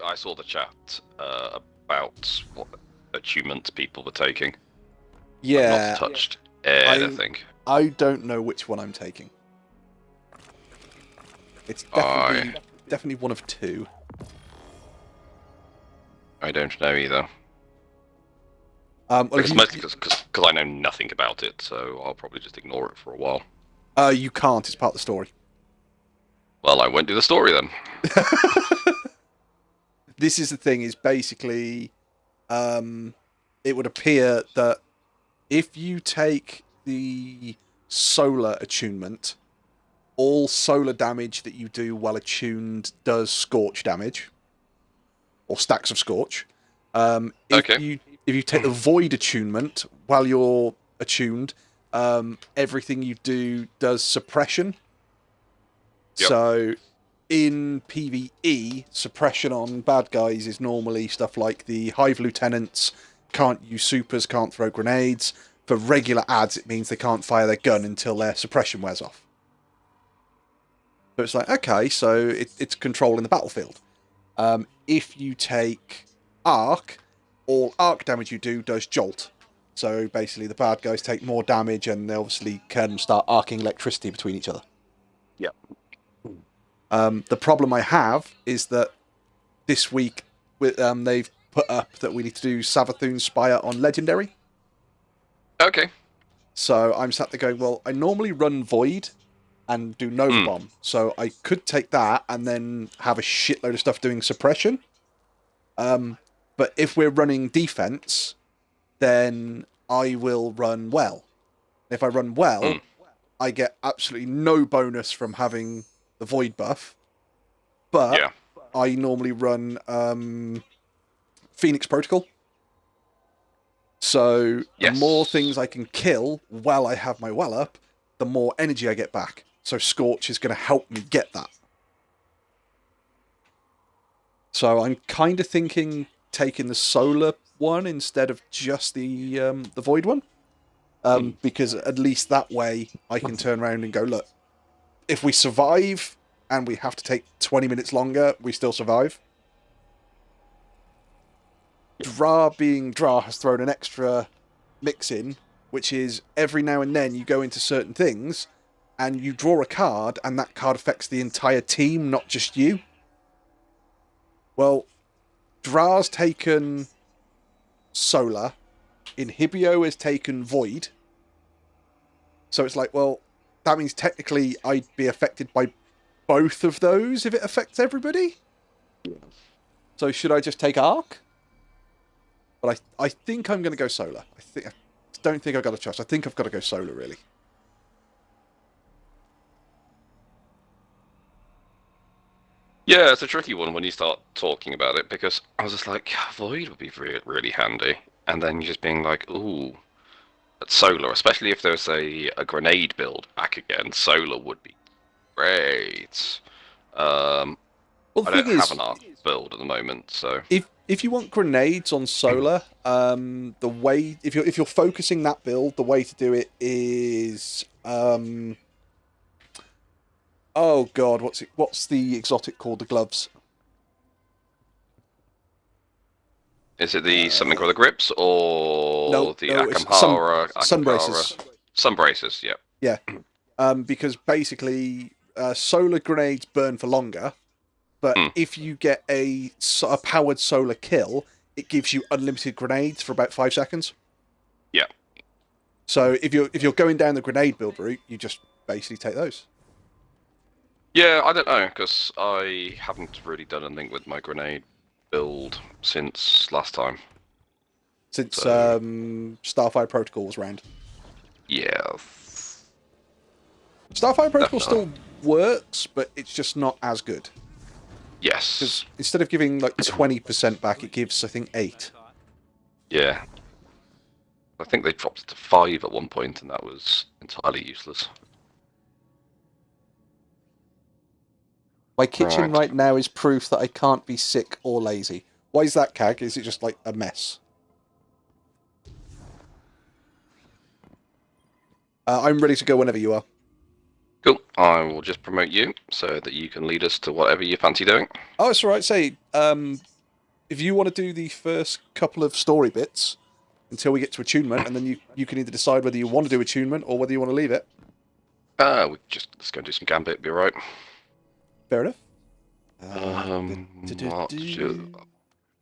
I saw the chat about what achievements people were taking. Yeah. I've not touched anything. I don't know which one I'm taking. It's definitely one of 2. I don't know either. Well, It's mostly because I know nothing about it, so I'll probably just ignore it for a while. you can't. It's part of the story. Well, I won't do the story then. This is the thing, is basically, it would appear that if you take the solar attunement, all solar damage that you do while attuned does scorch damage, or stacks of scorch. Okay. If you take the void attunement while you're attuned, everything you do does suppression. Yep. So in PvE, suppression on bad guys is normally stuff like the Hive Lieutenants can't use supers, can't throw grenades. For regular ads, it means they can't fire their gun until their suppression wears off. So it's like, okay, so it's controlling the battlefield. If you take arc, all arc damage you do does jolt. So basically the bad guys take more damage and they obviously can start arcing electricity between each other. Yep. The problem I have is that this week they've put up that we need to do Savathun's Spire on Legendary. Okay. So I'm sat there going, well, I normally run Void and do Nova Bomb. So I could take that and then have a shitload of stuff doing suppression. But if we're running defense, then I will run well. If I run well, I get absolutely no bonus from having the Void buff. But Yeah. I normally run Phoenix Protocol. So the Yes. more things I can kill while I have my well up, the more energy I get back. So Scorch is going to help me get that. So I'm kind of thinking taking the solar one instead of just the void one, because at least that way I can turn around and go, look, if we survive and we have to take 20 minutes longer, we still survive. Dra being Dra has thrown an extra mix in, which is every now and then you go into certain things and you draw a card and that card affects the entire team, not just you. Well, Dra's taken Solar, Inhibio has taken Void. So it's like, well, that means technically I'd be affected by both of those if it affects everybody. So should I just take Arc? But I think I'm going to go Solar. I don't think I've got a choice. I think I've got to go Solar, really. Yeah, it's a tricky one when you start talking about it, because I was just like, Void would be really, really handy. And then you're just being like, ooh, but Solar, especially if there's a grenade build back again, Solar would be great. Well, the I don't thing have is, an arc build at the moment, so if you want grenades on Solar, the way if you're focusing that build, the way to do it is oh god, what's the exotic called? The gloves. is it the something or the grips or No, the no, it's Akampara? sun braces. Sun braces, yeah. Yeah, because basically solar grenades burn for longer, but if you get a powered solar kill, it gives you unlimited grenades for about 5 seconds. Yeah. So if you're going down the grenade build route, you just basically take those. Yeah, I don't know, because I haven't really done anything with my grenade build since last time. Since So- Starfire Protocol was around. Yeah. Starfire Protocol Definitely. still works, but it's just not as good. Yes. Because instead of giving like 20% back, it gives, I think, 8. Yeah. I think they dropped it to 5 at one point, and that was entirely useless. My kitchen Right. right now is proof that I can't be sick or lazy. Why is that, Cag? Is it just like a mess? I'm ready to go whenever you are. Cool. I will just promote you so that you can lead us to whatever you fancy doing. Oh, it's all right. Say, if you want to do the first couple of story bits until we get to attunement, and then you can either decide whether you want to do attunement or whether you want to leave it. Let's go and do some Gambit, be alright. Fair enough.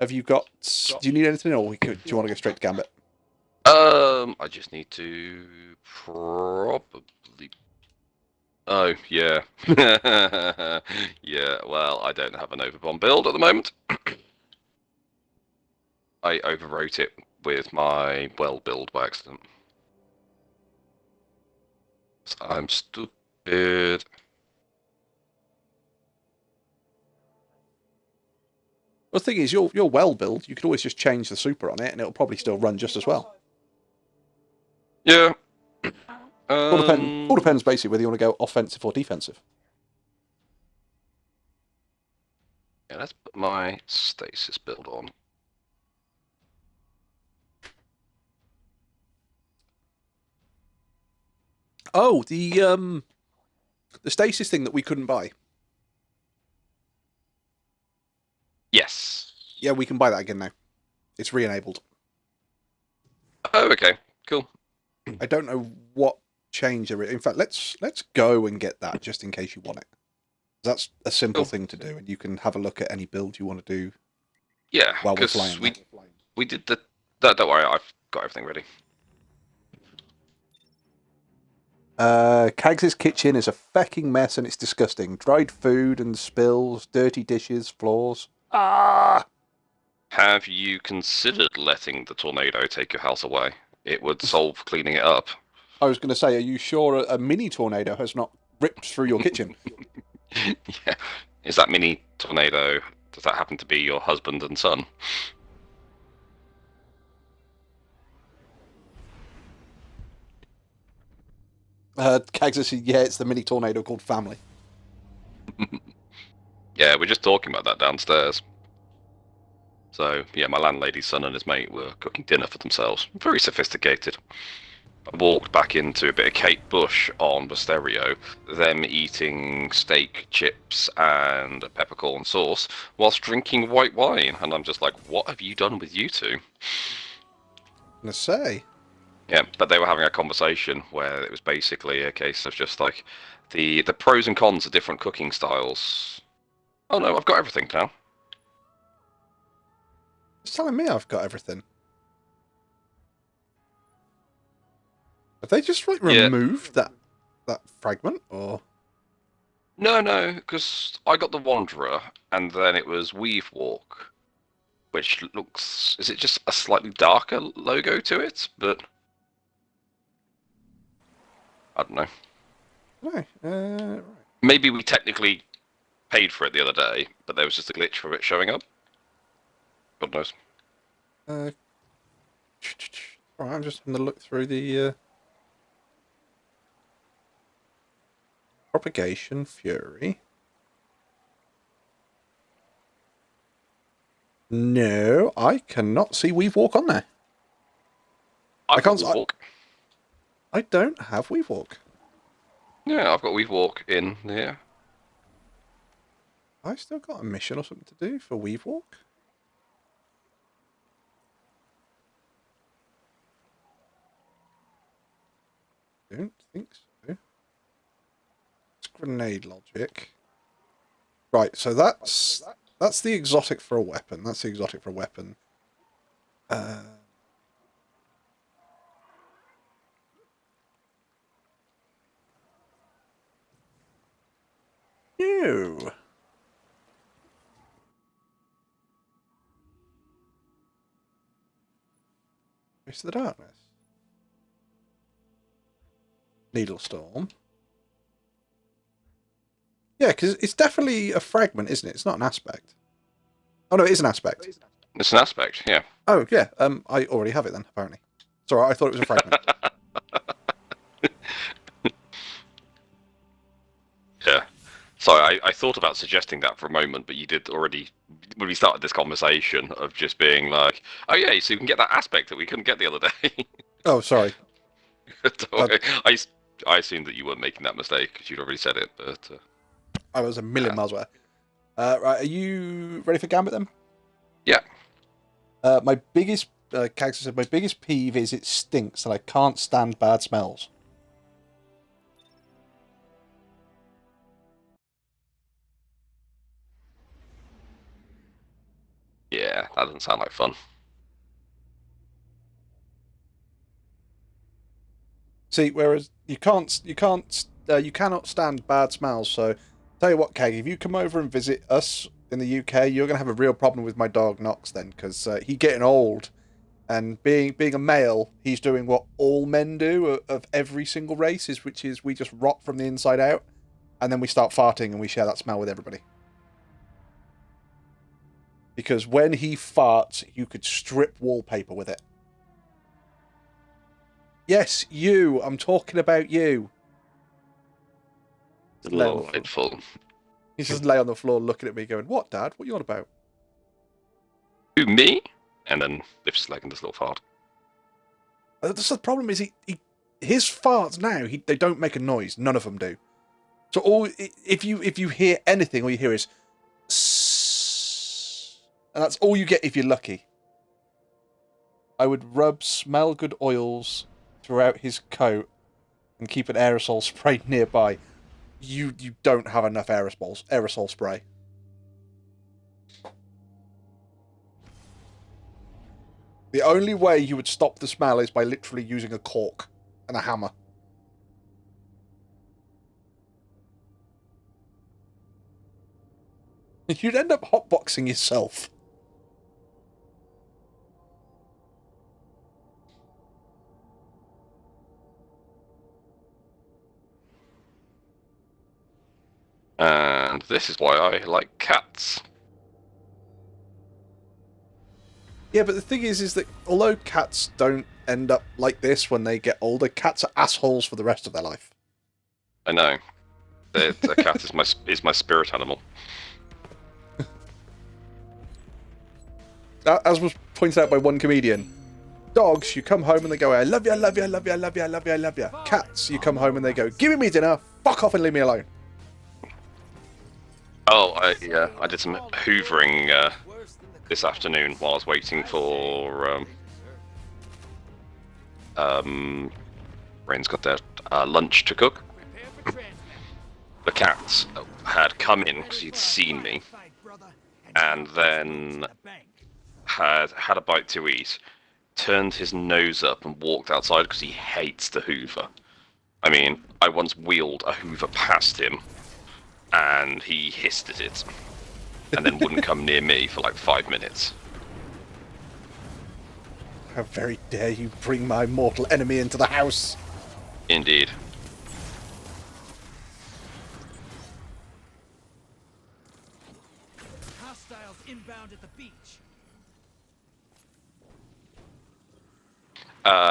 Have you got? Do you need anything, or do you want to go straight to Gambit? I just need to probably. Oh yeah, yeah. Well, I don't have an overbomb build at the moment. I overwrote it with my well build by accident. I'm stupid. Well, the thing is, your well build, you could always just change the super on it, and it'll probably still run just as well. Yeah. All depends basically whether you want to go offensive or defensive. Yeah, let's put my stasis build on. Oh, the stasis thing that we couldn't buy. Yes. Yeah, we can buy that again now. It's re-enabled. Oh, okay. Cool. I don't know what change there is. In fact, let's go and get that just in case you want it. That's a simple thing to do, and you can have a look at any build you want to do. Yeah, while we're because flying. we did the. Don't worry, I've got everything ready. Kags's kitchen is a fecking mess, and it's disgusting. Dried food and spills, dirty dishes, floors. Ah! Have you considered letting the tornado take your house away? It would solve cleaning it up. I was going to say, are you sure a mini tornado has not ripped through your kitchen? Yeah. Is that mini tornado, does that happen to be your husband and son? Kags said, yeah, it's the mini tornado called family. Yeah, we're just talking about that downstairs. So, yeah, my landlady's son and his mate were cooking dinner for themselves. Very sophisticated. I walked back into a bit of Kate Bush on the stereo, them eating steak, chips, and a peppercorn sauce, whilst drinking white wine. And I'm just like, what have you done with you two? I'm going to say. Yeah, but they were having a conversation where it was basically a case of just like the pros and cons of different cooking styles. Oh no, I've got everything now. It's telling me I've got everything. Have they just like removed that fragment, or? No, because I got the Wanderer, and then it was Weave Walk, which looks... Is it just a slightly darker logo to it? But... I don't know. No, right. Maybe we technically paid for it the other day, but there was just a glitch for it showing up. God knows. Alright, I'm just going to look through the... Propagation Fury. No, I cannot see Weave Walk on there. I can't- Weave Walk. I don't have Weave Walk. Yeah, I've got Weave Walk in here. I still got a mission or something to do for Weave Walk. Don't think so. It's grenade logic. Right, so that's the exotic for a weapon. That's the exotic for a weapon. No. Face of the Darkness. Needle Storm. Yeah, because it's definitely a fragment, isn't it? It's not an aspect. Oh no, it is an aspect. It's an aspect, yeah. Oh yeah, I already have it then, apparently. Sorry, I thought it was a fragment. Yeah. Sorry, I thought about suggesting that for a moment, but you did already, when we started this conversation, of just being like, oh yeah, so you can get that aspect that we couldn't get the other day. Oh, sorry. Don't worry. I assumed that you weren't making that mistake, because you'd already said it, but... I was a million miles away. Right, are you ready for Gambit then? Yeah. My biggest, Kags said, my biggest peeve is it stinks and I can't stand bad smells. Yeah, that doesn't sound like fun. See, whereas you cannot stand bad smells. So, tell you what, Kag, if you come over and visit us in the UK, you're gonna have a real problem with my dog Knox then, because he's getting old, and being a male, he's doing what all men do of every single race, which is we just rot from the inside out, and then we start farting and we share that smell with everybody. Because when he farts, you could strip wallpaper with it. Yes, you. I'm talking about you. Delightful. He's just lay on the floor looking at me going, what, Dad? What are you on about? Who, me? And then lifts his leg and does a little fart. That's the problem is his farts now, they don't make a noise. None of them do. So if you hear anything, all you hear is sss, and that's all you get if you're lucky. I would rub smell good oils throughout his coat and keep an aerosol spray nearby. You don't have enough aerosol spray. The only way you would stop the smell is by literally using a cork and a hammer. You'd end up hotboxing yourself. And this is why I like cats. Yeah, but the thing is that although cats don't end up like this when they get older, cats are assholes for the rest of their life. I know. The cat is my spirit animal. As was pointed out by one comedian, dogs, you come home and they go, I love you, I love you, I love you, I love you, I love you, I love you. Cats, you come home and they go, give me dinner, fuck off and leave me alone. Oh, I did some hoovering this afternoon while I was waiting for Rain's got their lunch to cook. The cats had come in because he'd seen me, and then had a bite to eat, turned his nose up and walked outside because he hates the Hoover. I mean, I once wheeled a Hoover past him, and he hissed at it, and then wouldn't come near me for like 5 minutes. How very dare you bring my mortal enemy into the house? Indeed. Hostiles inbound at the beach.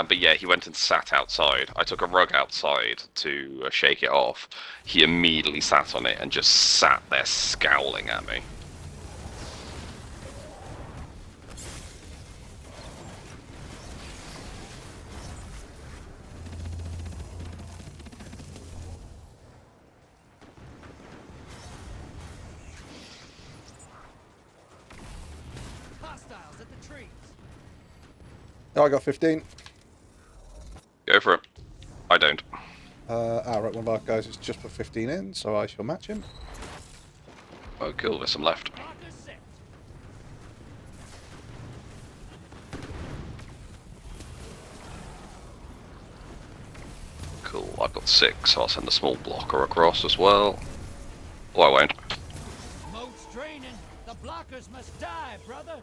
But yeah, he went and sat outside. I took a rug outside to shake it off. He immediately sat on it and just sat there scowling at me. Hostiles at the trees. Oh, I got 15. Go for it. I don't. Right, one of our guys has just put 15 in, so I shall match him. Oh, cool, there's some left. Marker set. Cool, I've got 6, so I'll send a small blocker across as well. Oh, I won't. Moat's draining. The blockers must die, brother.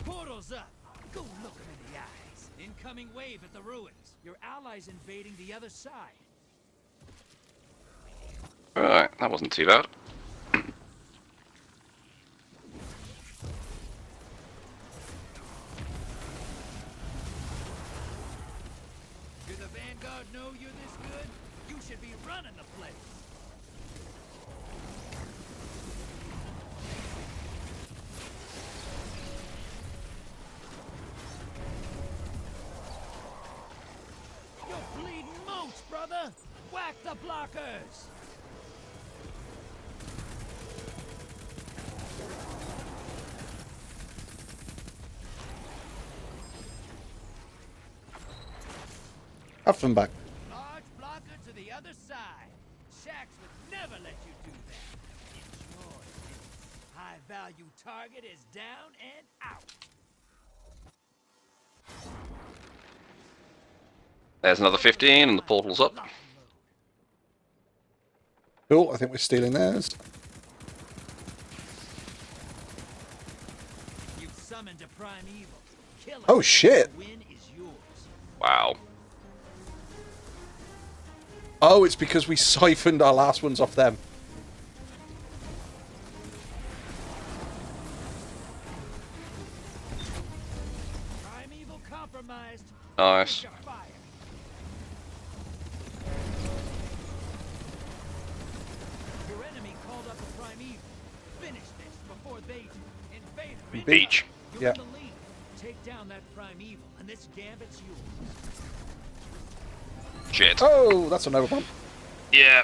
Portals up. Go look 'em in the eyes. Incoming wave at the ruins. Your allies invading the other side. Alright, that wasn't too bad. Did the Vanguard know you're this good? You should be running the place. You're bleeding moats, brother! Whack the blockers! Have them back. Large blocker to the other side. Shaxx would never let you do that. Enjoy this. High value target is down and out. There's another 15 and the portal's up. Lock and load. Cool, I think we're stealing theirs. You've summoned a prime evil. Kill it. Oh, shit. The win is yours. Wow. Oh, it's because we siphoned our last ones off them. Primeval compromised. Nice. Your fire. Your enemy called up a primeval. Finish this before they do. Invader. Beach. You're Yeah. in the lead. Take down that primeval, and this gambit's yours. Shit. Oh, that's another one. Yeah.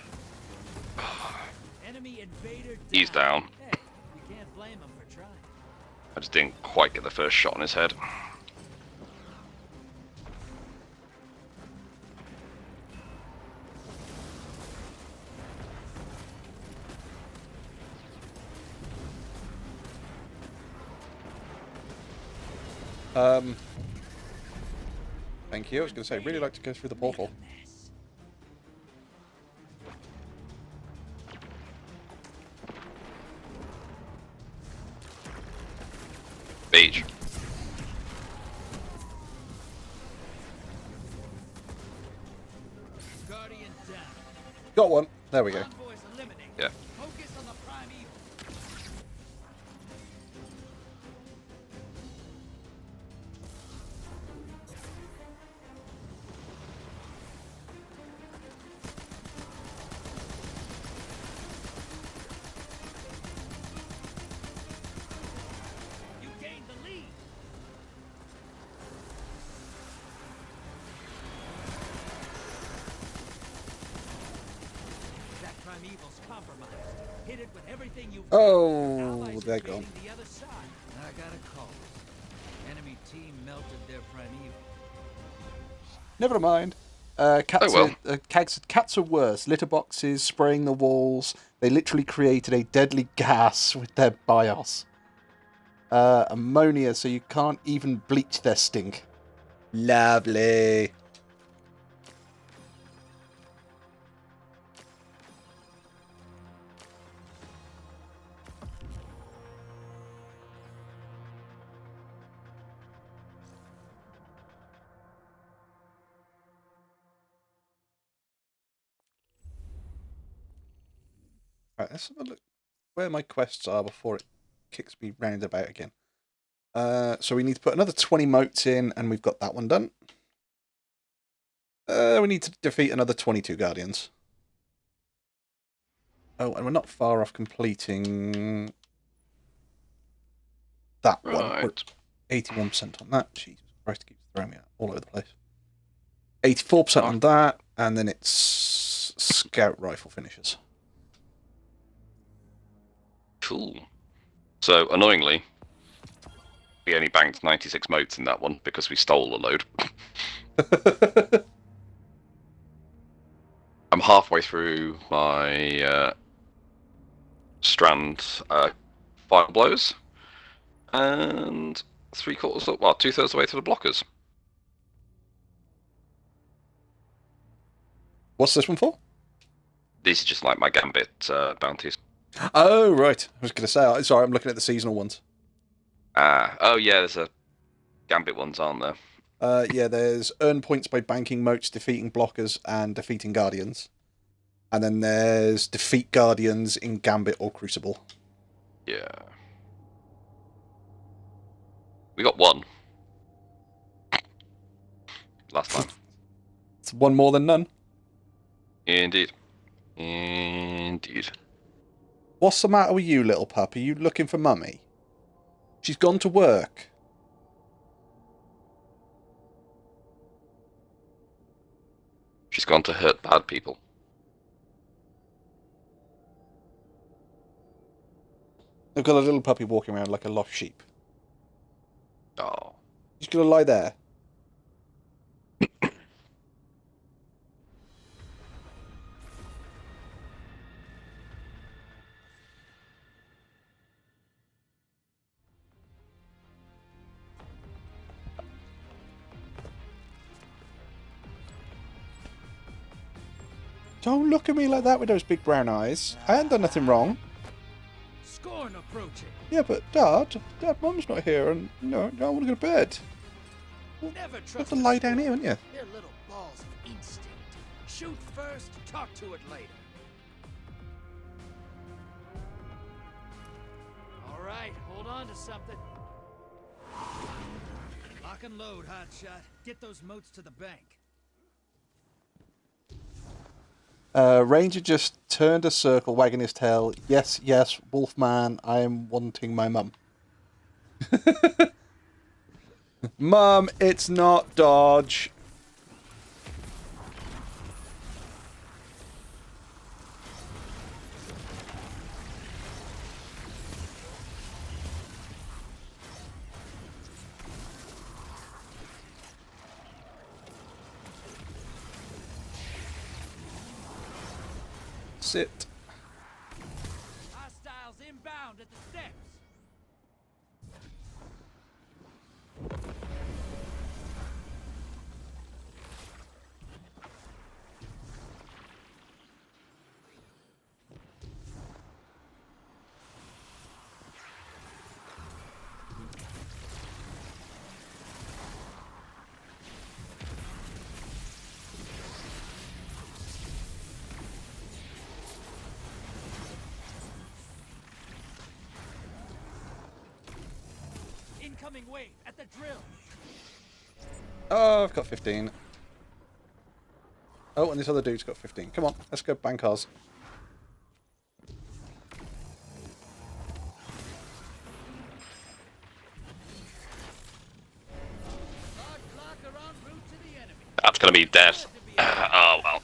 Enemy invader He's down. Hey, you can't blame him for trying. I just didn't quite get the first shot on his head. Thank you. I was going to say, I'd really like to go through the portal. Mess. Beach. Guardian down. Got one. There we go. Convoys eliminated. Yeah. Focus on the primeval. You gained the lead. That primeval's compromised. Hit it with everything you've got. Oh, Allies they're invading gone. the other side. I got a call. Enemy team melted their primeval. Never mind. Cats, Oh, well. cats are worse. Litter boxes, spraying the walls. They literally created a deadly gas with their BIOS. Ammonia, so you can't even bleach their stink. Lovely. Right, let's have a look where my quests are before it kicks me round about again. So we need to put another 20 motes in, and we've got that one done. We need to defeat another 22 guardians. Oh, and we're not far off completing that one. We're Right. 81% on that. Jesus Christ, it keeps throwing me out all over the place. 84% on that, and then it's scout rifle finishes. Cool. So, annoyingly, we only banked 96 motes in that one because we stole a load. I'm halfway through my strand fire blows, and 3/4, well, 2/3 of the way to the blockers. What's this one for? These are just like my gambit bounties. Oh, right. I was going to say, sorry, I'm looking at the seasonal ones. Oh yeah, there's a gambit ones, aren't there? Yeah, there's earn points by banking motes, defeating blockers, and defeating guardians. And then there's defeat guardians in Gambit or Crucible. Yeah. We got one. Last time. It's one more than none. Indeed. Indeed. What's the matter with you, little pup? Are you looking for Mummy? She's gone to work. She's gone to hurt bad people. I've got a little puppy walking around like a lost sheep. Oh. She's going to lie there. Don't look at me like that with those big brown eyes. I haven't done nothing wrong. Scorn approaching. Yeah, but Dad, Mum's not here, and I want to go to bed. Never You have trust to a lie down squirrel. here, wouldn't you? They're little balls of instinct. Shoot first, talk to it later. All right, hold on to something. Lock and load, hotshot. Get those moats to the bank. Ranger just turned a circle, wagging his tail. Yes, yes, Wolfman, I am wanting my mum. Mum, it's not dodge. Sit. Hostiles inbound at the steps. Incoming wave at the drill. Oh, I've got 15. Oh, and this other dude's got 15. Come on, let's go bank ours. Large blocker en route to the enemy. That's gonna be dead. Oh well.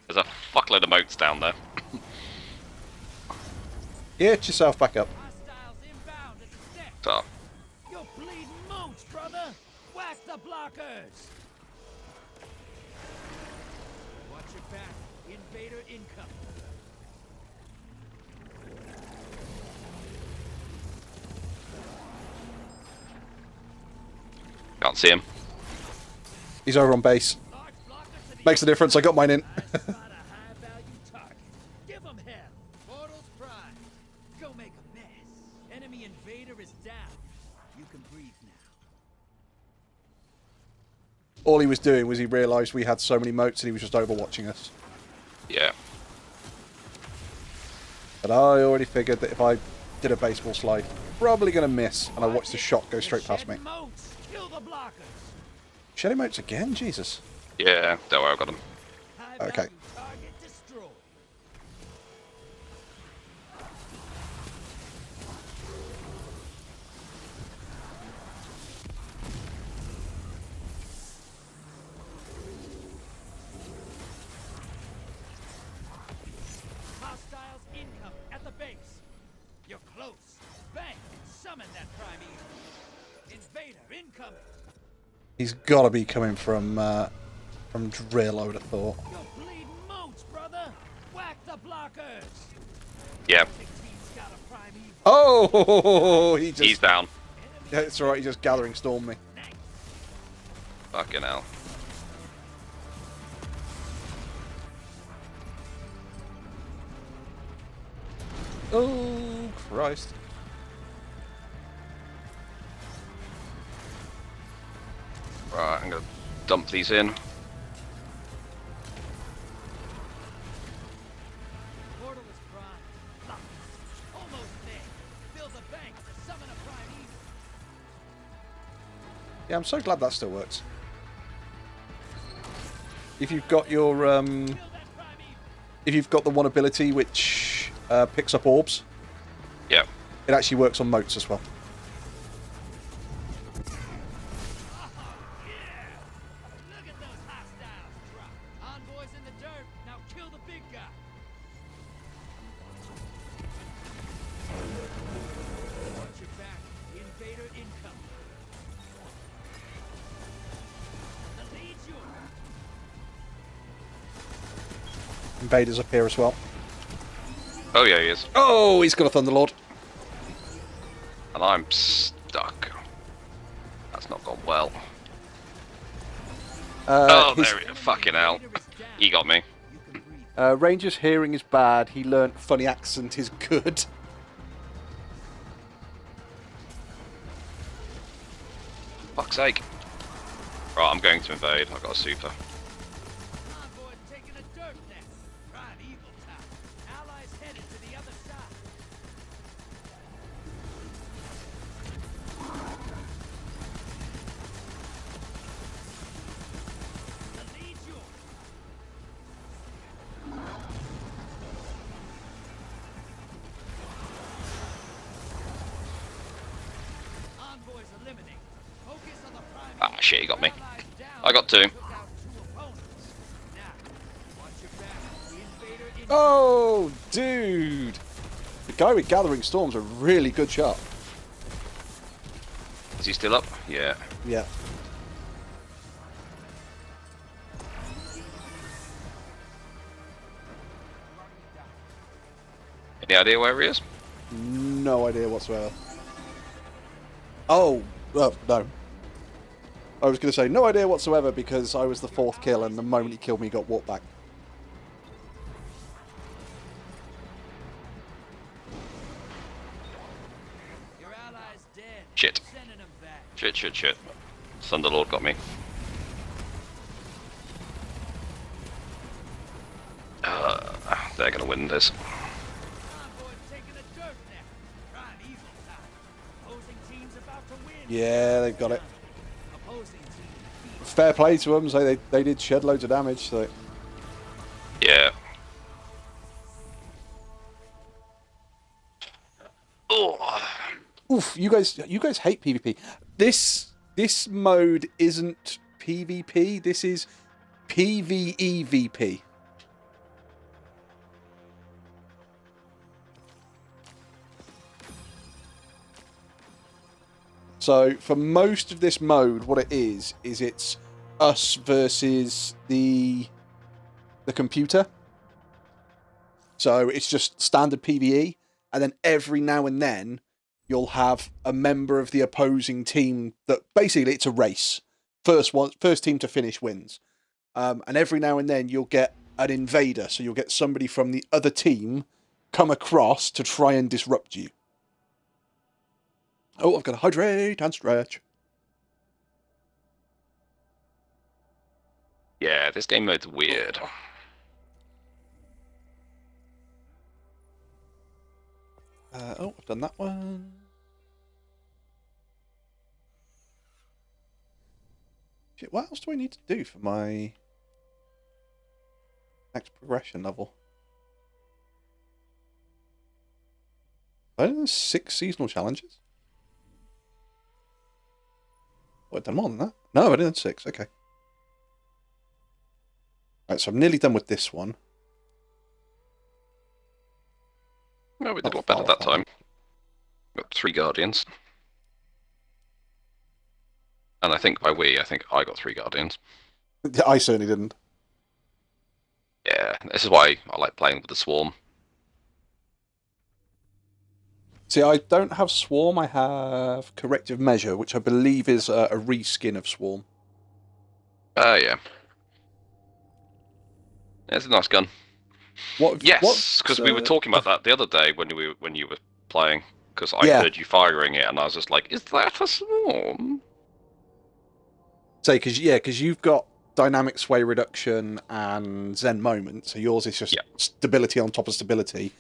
There's a fuckload of moats down there. Get yourself back up. Hostiles inbound at the steps. So, You're bleeding moats, brother. Whack the blockers. Watch your back. Invader incoming. can't see him. He's over on base. Large blocker to the Makes a difference, I got mine in. Spot a high-value target. Give him hell. Portals prime. Go make a mess. Enemy invader is down. You can breathe now. All he was doing was he realised we had so many moats and he was just overwatching us. Yeah. But I already figured that if I did a baseball slide, probably going to miss, and I watched the shot go straight past me. Moats. Kill the blockers. Shedding moats again? Jesus. Yeah, don't worry, I got him. High-value Okay. target destroyed. Hostiles incoming at the base. You're close. Bang! Summon that primeval. Invader incoming. He's got to be coming from drill, I would have thought. You're bleeding moats, brother. Whack the blockers. Yeah, Big team's got a primeval. Oh, he just... he's down. Yeah, it's alright, he's just gathering storm me. Fucking hell. Oh, Christ. Right, I'm gonna dump these in. Portal is prime. Lock. Almost there. Build a bank to summon a primeval. Yeah, I'm so glad that still works. If you've got your, Kill that primeval. if you've got the one ability which picks up orbs, Yeah. it actually works on moats as well. Look at those hostiles drop. Envoys in the dirt. Now kill the big guy. Watch your back. Invader incoming. The lead's yours. Invaders up here as well. Oh yeah, he is. Oh, he's got a Thunderlord. And I'm stuck. That's not gone well. Oh, his- there he is. Fucking hell. He got me. You can breathe. Ranger's hearing is bad. He learnt funny accent is good. Fuck's sake. Right, I'm going to invade. I've got a super. Convoy taking a dirt nap. Prime evil time. Allies headed to the other side. The lead's yours. Envoys eliminated. Focus on the prime. Ah, shit, he got me. Allies down. I got 2. Took out 2 opponents. Now, watch your back. The invader in. Oh, dude! The guy with Gathering Storm's a really good shot. Is he still up? Yeah. Yeah. Any idea where he is? No idea whatsoever. Oh, no. I was going to say no idea whatsoever because I was the 4th kill and the moment he killed me, he got walked back. Your allies dead. Shit. Sending them back. Shit. Thunderlord got me. They're gonna win this. Convoy taking a dirt nap. Prime evil time. Opposing team's about to win. Yeah, they've got it. Opposing team defeated. Fair play to them. So they did shed loads of damage. So Yeah. Oh. oof, you guys hate PvP. This mode isn't PvP. This is PvEVP. So for most of this mode, what it is it's us versus the computer. So it's just standard PvE, and then every now and then you'll have a member of the opposing team that basically it's a race. First team to finish wins. And every now and then you'll get an invader, so you'll get somebody from the other team come across to try and disrupt you. Oh, I've got to hydrate and stretch. Yeah, this game mode's weird. Oh, I've done that one. Shit, what else do I need to do for my next progression level? I don't know, 6 seasonal challenges? Oh, I've done more than that. No, I didn't 6, okay. Right, so I'm nearly done with this one. No, we did a lot better that time. Got 3 Guardians. And I think by we, I think I got 3 Guardians. I certainly didn't. Yeah, this is why I like playing with the Swarm. See, I don't have Swarm, I have Corrective Measure, which I believe is a reskin of Swarm. Yeah. It's a nice gun. Yes, because we were talking about that the other day when you were playing. Because I heard you firing it, and I was just like, "Is that a Swarm?" Say, because you've got dynamic sway reduction and Zen moment, so yours is just stability on top of stability,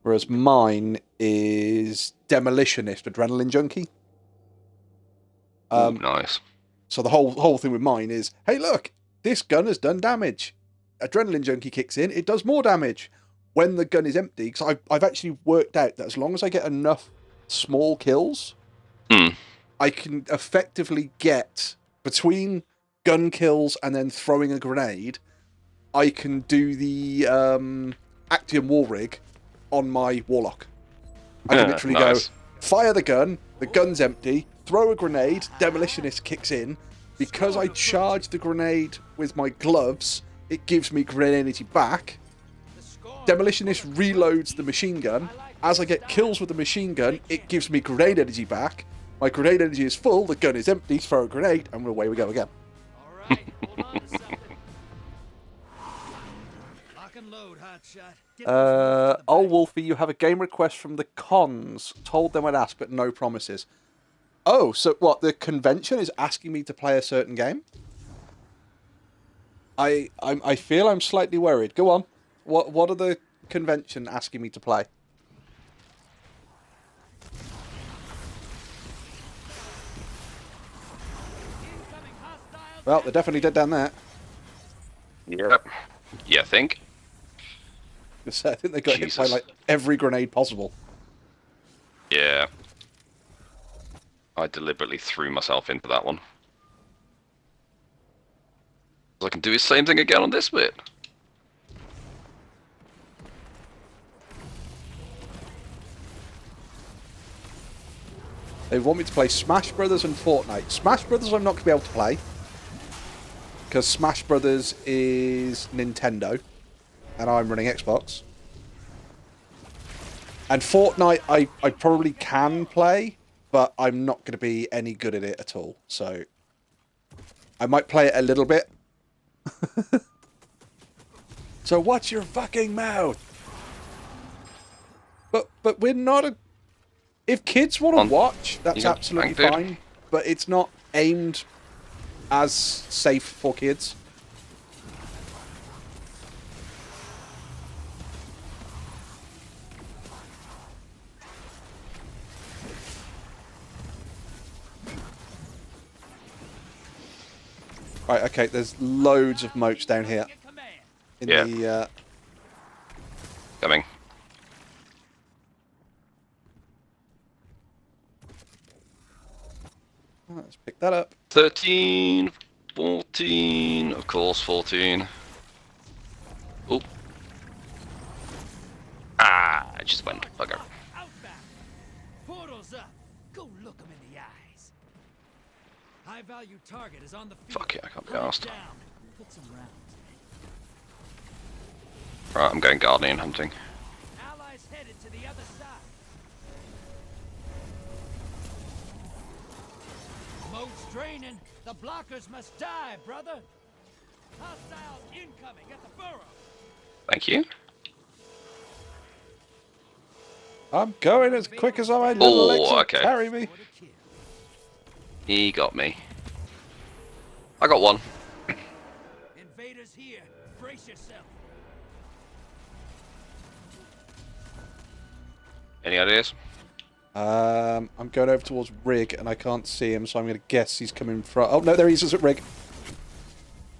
whereas mine is demolitionist, adrenaline junkie. Nice. So the whole thing with mine is, hey, look, this gun has done damage. Adrenaline junkie kicks in, it does more damage when the gun is empty. Because I've actually worked out that as long as I get enough small kills, I can effectively get between gun kills and then throwing a grenade. I can do the Actium wall rig on my warlock. I can literally go fire the gun's empty, throw a grenade, demolitionist kicks in. Because I charge the grenade with my gloves, it gives me grenade energy back. Demolitionist reloads the machine gun. As I get kills with the machine gun, it gives me grenade energy back. My grenade energy is full, the gun is empty, throw a grenade, and away we go again. Alright, hold on to something. Lock and load, hotshot. Get those Oh, Wolfie, you have a game request from the cons. Told them I'd ask, but no promises. Oh, so what, the convention is asking me to play a certain game? I feel I'm slightly worried. Go on. What are the convention asking me to play? Well, they're definitely dead down there. Yep. Yeah, I think. I think they got hit by Jesus. like every grenade possible. Yeah. I deliberately threw myself into that one. I can do the same thing again on this bit. They want me to play Smash Brothers and Fortnite. Smash Brothers I'm not going to be able to play. Because Smash Brothers is Nintendo. And I'm running Xbox. And Fortnite I probably can play. But I'm not going to be any good at it at all. So I might play it a little bit. So watch your fucking mouth. But we're not a... If kids want to watch, that's Yeah, absolutely dude. fine. But it's not aimed as safe for kids. Right, okay, there's loads of moats down here. In Yeah. the Coming. let's pick that up. 13, 14, of course 14. Oh. Ah, I just went. Bugger. Outback. Portals up. Go look 'em in the eyes. High value target is on the field. Fuck it, I can't be Hunt it arsed. down. Put some rounds. Right, I'm going guardian hunting. Allies headed to the other side. Moat's draining. The blockers must die, brother. Hostiles incoming at the burrow. Thank you. I'm going as quick as my little legs will okay. carry me. For the kill. He got me. I got one. Invaders here. Brace yourself. Any ideas? I'm going over towards Rig, and I can't see him, so I'm going to guess he's coming from... Oh, no, there he is at Rig.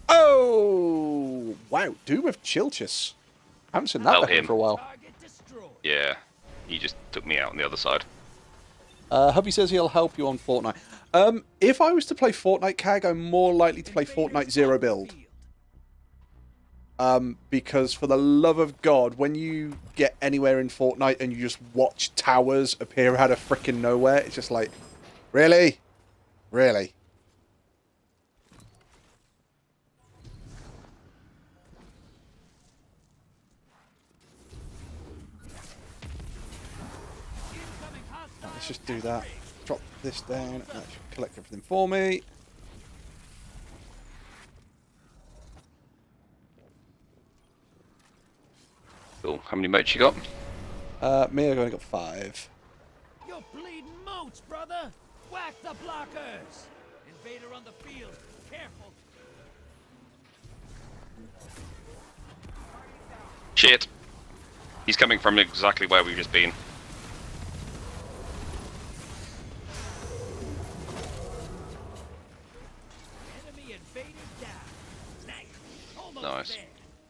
Oh! Wow, Doom of Chilchus. Haven't seen that Tell weapon him. for a while. Target destroyed. Yeah. He just took me out on the other side. Hubby says he'll help you on Fortnite. If I was to play Fortnite CAG, I'm more likely to play Fortnite Zero Build. Because for the love of God, when you get anywhere in Fortnite and you just watch towers appear out of frickin' nowhere, it's just like, really? Really? Incoming hostile. Let's just do that. Drop this down, and that should collect everything for me. Cool. How many moats you got? Me, I've only got 5. You're bleeding moats, brother. Whack the blockers. Invader on the field. Careful. Shit. He's coming from exactly where we've just been. Enemy invader down. Nice. Almost Nice. there.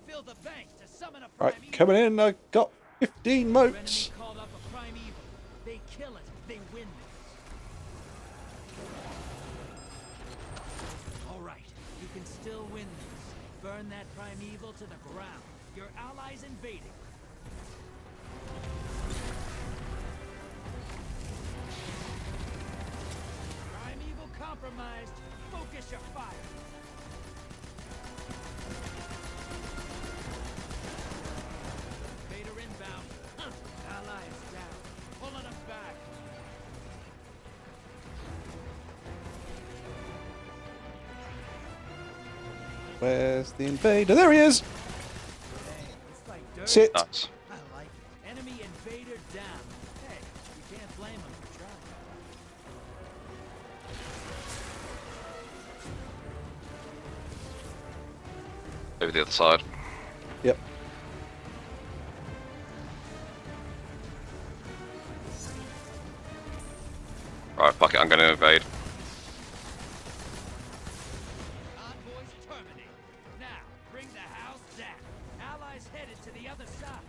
Fill the bank to summon a Right, prime coming in, I've got 15 evil. moats. Enemy called up a prime evil. They kill it. They win this. All right. You can still win this. Burn that prime evil to the ground. Your allies invading. Prime evil compromised. Focus your fire. Invader inbound. Allies down. Pulling them back. Where's the invader? There he is! It's like dirt. Sit! Nuts. I like it. Enemy invader down. Hey, you can't blame him for trying. over the other side. Yep. Right, fuck it, I'm going to invade. Convoys terminated. Now, bring the house down. Allies headed to the other side.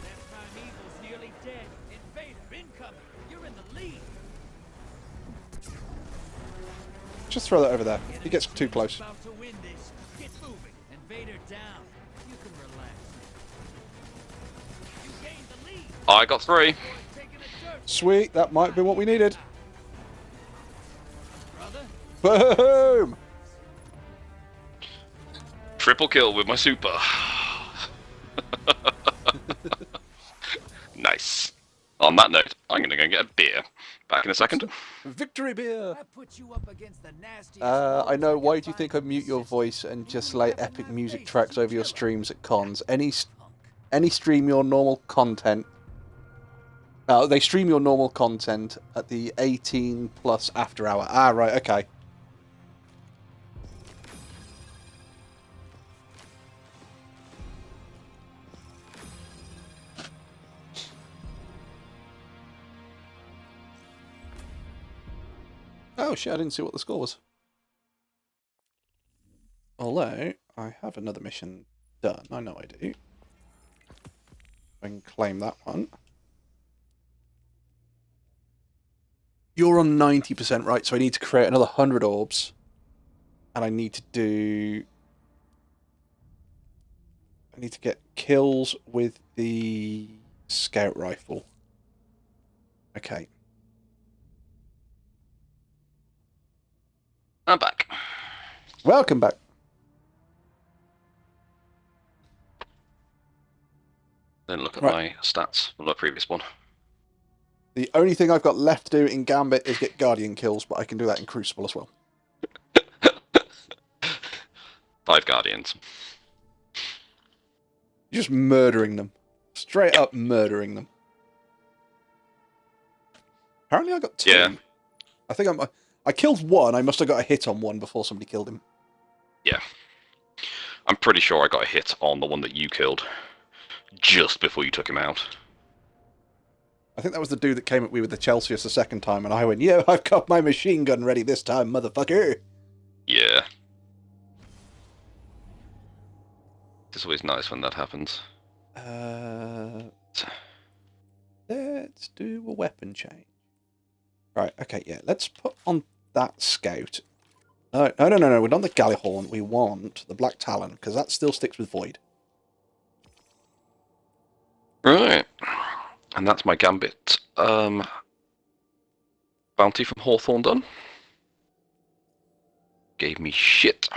That primeval's nearly dead. Invader incoming. You're in the lead. Just throw that over there. He gets too close. About to win this. Get moving. Invader down. You can relax. You gained the lead. I got 3. Boys taking a dirt. Sweet, that might be what we needed. Brother, Boom! Triple kill with my super. Nice. On that note, I'm going to go and get a beer. Back in a second. Victory beer! I put you up against the nastiest I know, wolves why can do you find think I in mute your existence. voice and just lay You have epic enough music faces, tracks you over your kill 'em. streams at cons? Any stream your normal content... they stream your normal content at the 18 plus after hour. Ah, right, okay. Oh shit, I didn't see what the score was. Although, I have another mission done. I know I do. I can claim that one. You're on 90%, right? So I need to create another 100 orbs. And I need to do... I need to get kills with the scout rifle. Okay. I'm back. Welcome back. Then look at Right. my stats from the previous one. The only thing I've got left to do in Gambit is get Guardian kills, but I can do that in Crucible as well. 5 Guardians. Just murdering them. Straight up murdering them. Apparently I got 2. Yeah. I think I killed 1. I must have got a hit on 1 before somebody killed him. Yeah. I'm pretty sure I got a hit on the one that you killed. Just before you took him out. I think that was the dude that came at me with the Celsius the second time, and I went, yeah, I've got my machine gun ready this time, motherfucker. Yeah. It's always nice when that happens. Let's do a weapon change. Right, okay, yeah, let's put on that scout. No, we're not the Gallihorn, we want the Black Talon, because that still sticks with Void. Right. And that's my Gambit. Bounty from Hawthorne done. Gave me shit.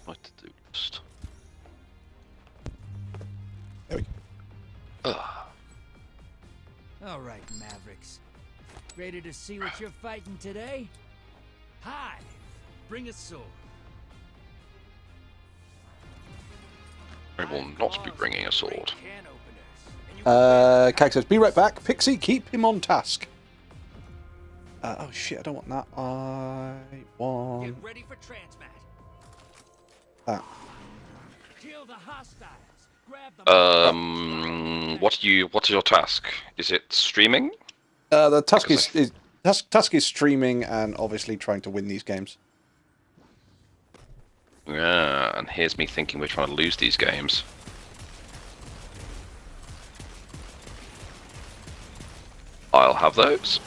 What to do list. There we go. All right, Mavericks. Ready to see what you're fighting today? Hi. Bring a sword. I will not be bringing a sword. Can openers, and you Kag says, be right back. Pixie, keep him on task. Oh shit, I don't want that. I want get ready for transmat. that. Kill the hostiles. Grab the What is your task? Is it streaming? The task Because is task is streaming and obviously trying to win these games. Yeah, and here's me thinking we're trying to lose these games. I'll have those.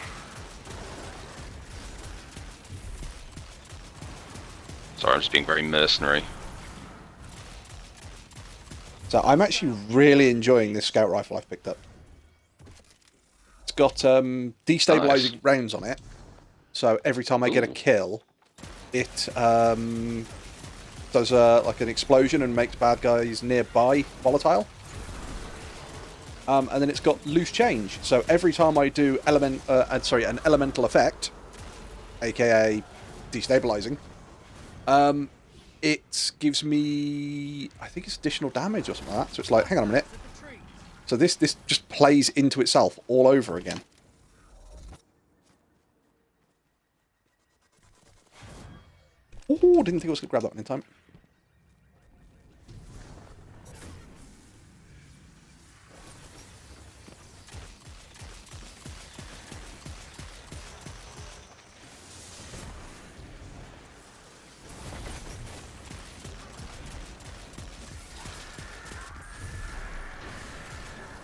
Sorry, I'm just being very mercenary. So I'm actually really enjoying this scout rifle I've picked up. It's got destabilizing Nice. rounds on it, so every time I get a Ooh. kill, it does like an explosion and makes bad guys nearby volatile. So it's actually really enjoying this scout rifle I've picked up. It's got destabilizing rounds on it, so every time I get a kill, it does like an explosion and makes bad guys nearby volatile. So and then it's got loose change. So every time I do an elemental effect, aka destabilizing, it gives me, I think it's additional damage or something like that. So it's like, hang on a minute. So this just plays into itself all over again. Oh, didn't think I was going to grab that one in time.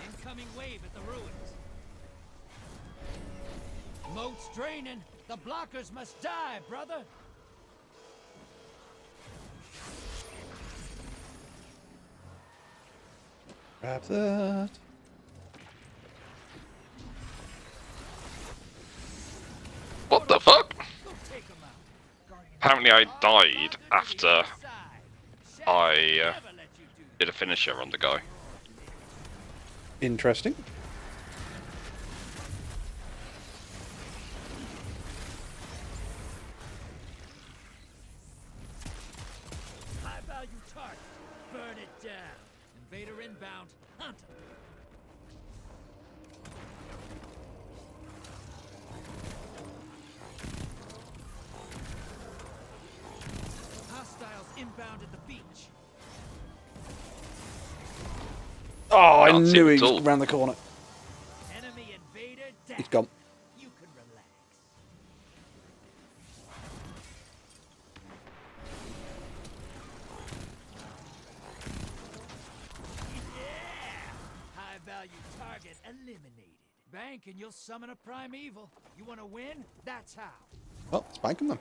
Incoming wave at the ruins. Moat's draining. The blockers must die, brother. Grab that. What the fuck? Go take 'em out. Guardian, Apparently I died after inside. Shadows I never let you do did a finisher on the guy. Interesting. high value target. Burn it down. Invader inbound. Hunt 'em. Hostiles inbound at the beach. Oh, I Can't see knew him he at all. was around the corner. Enemy invader down. He's gone. You can relax. Yeah! High value target eliminated. Bank and you'll summon a primeval. You want to win? That's how. Well, it's banking them.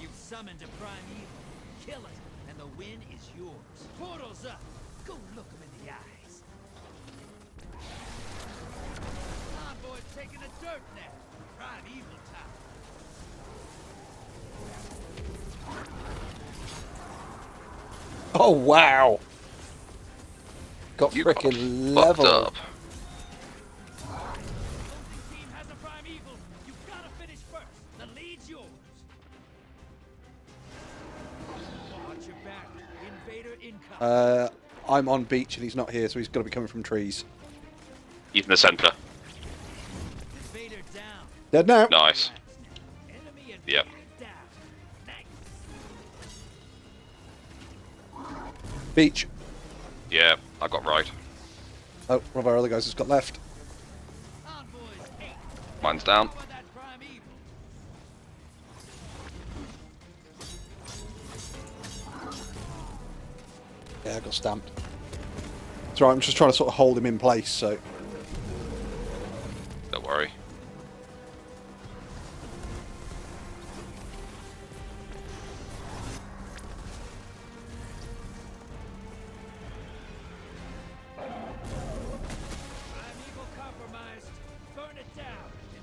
You've summoned a primeval. Kill it, and the win is yours. Portal's up. Go look him in the eyes. Convoy's taking a dirt nap. Primeval time. Oh, wow. Got You got frickin' fucked level. up. Opposing team has a primeval. You've got to finish first. The lead's yours. Watch your back. Invader incoming. I'm on beach and he's not here, so he's got to be coming from trees. He's in the centre. Invader down. Dead now. Nice. Enemy invader Yep. down. Nice. Beach. Yeah, I got right. Oh, one of our other guys has got left. Convoys eight. Mine's down. Cover that primeval. Yeah, I got stamped. It's right, I'm just trying to sort of hold him in place, so... Don't worry. Primeval compromised. Burn it down.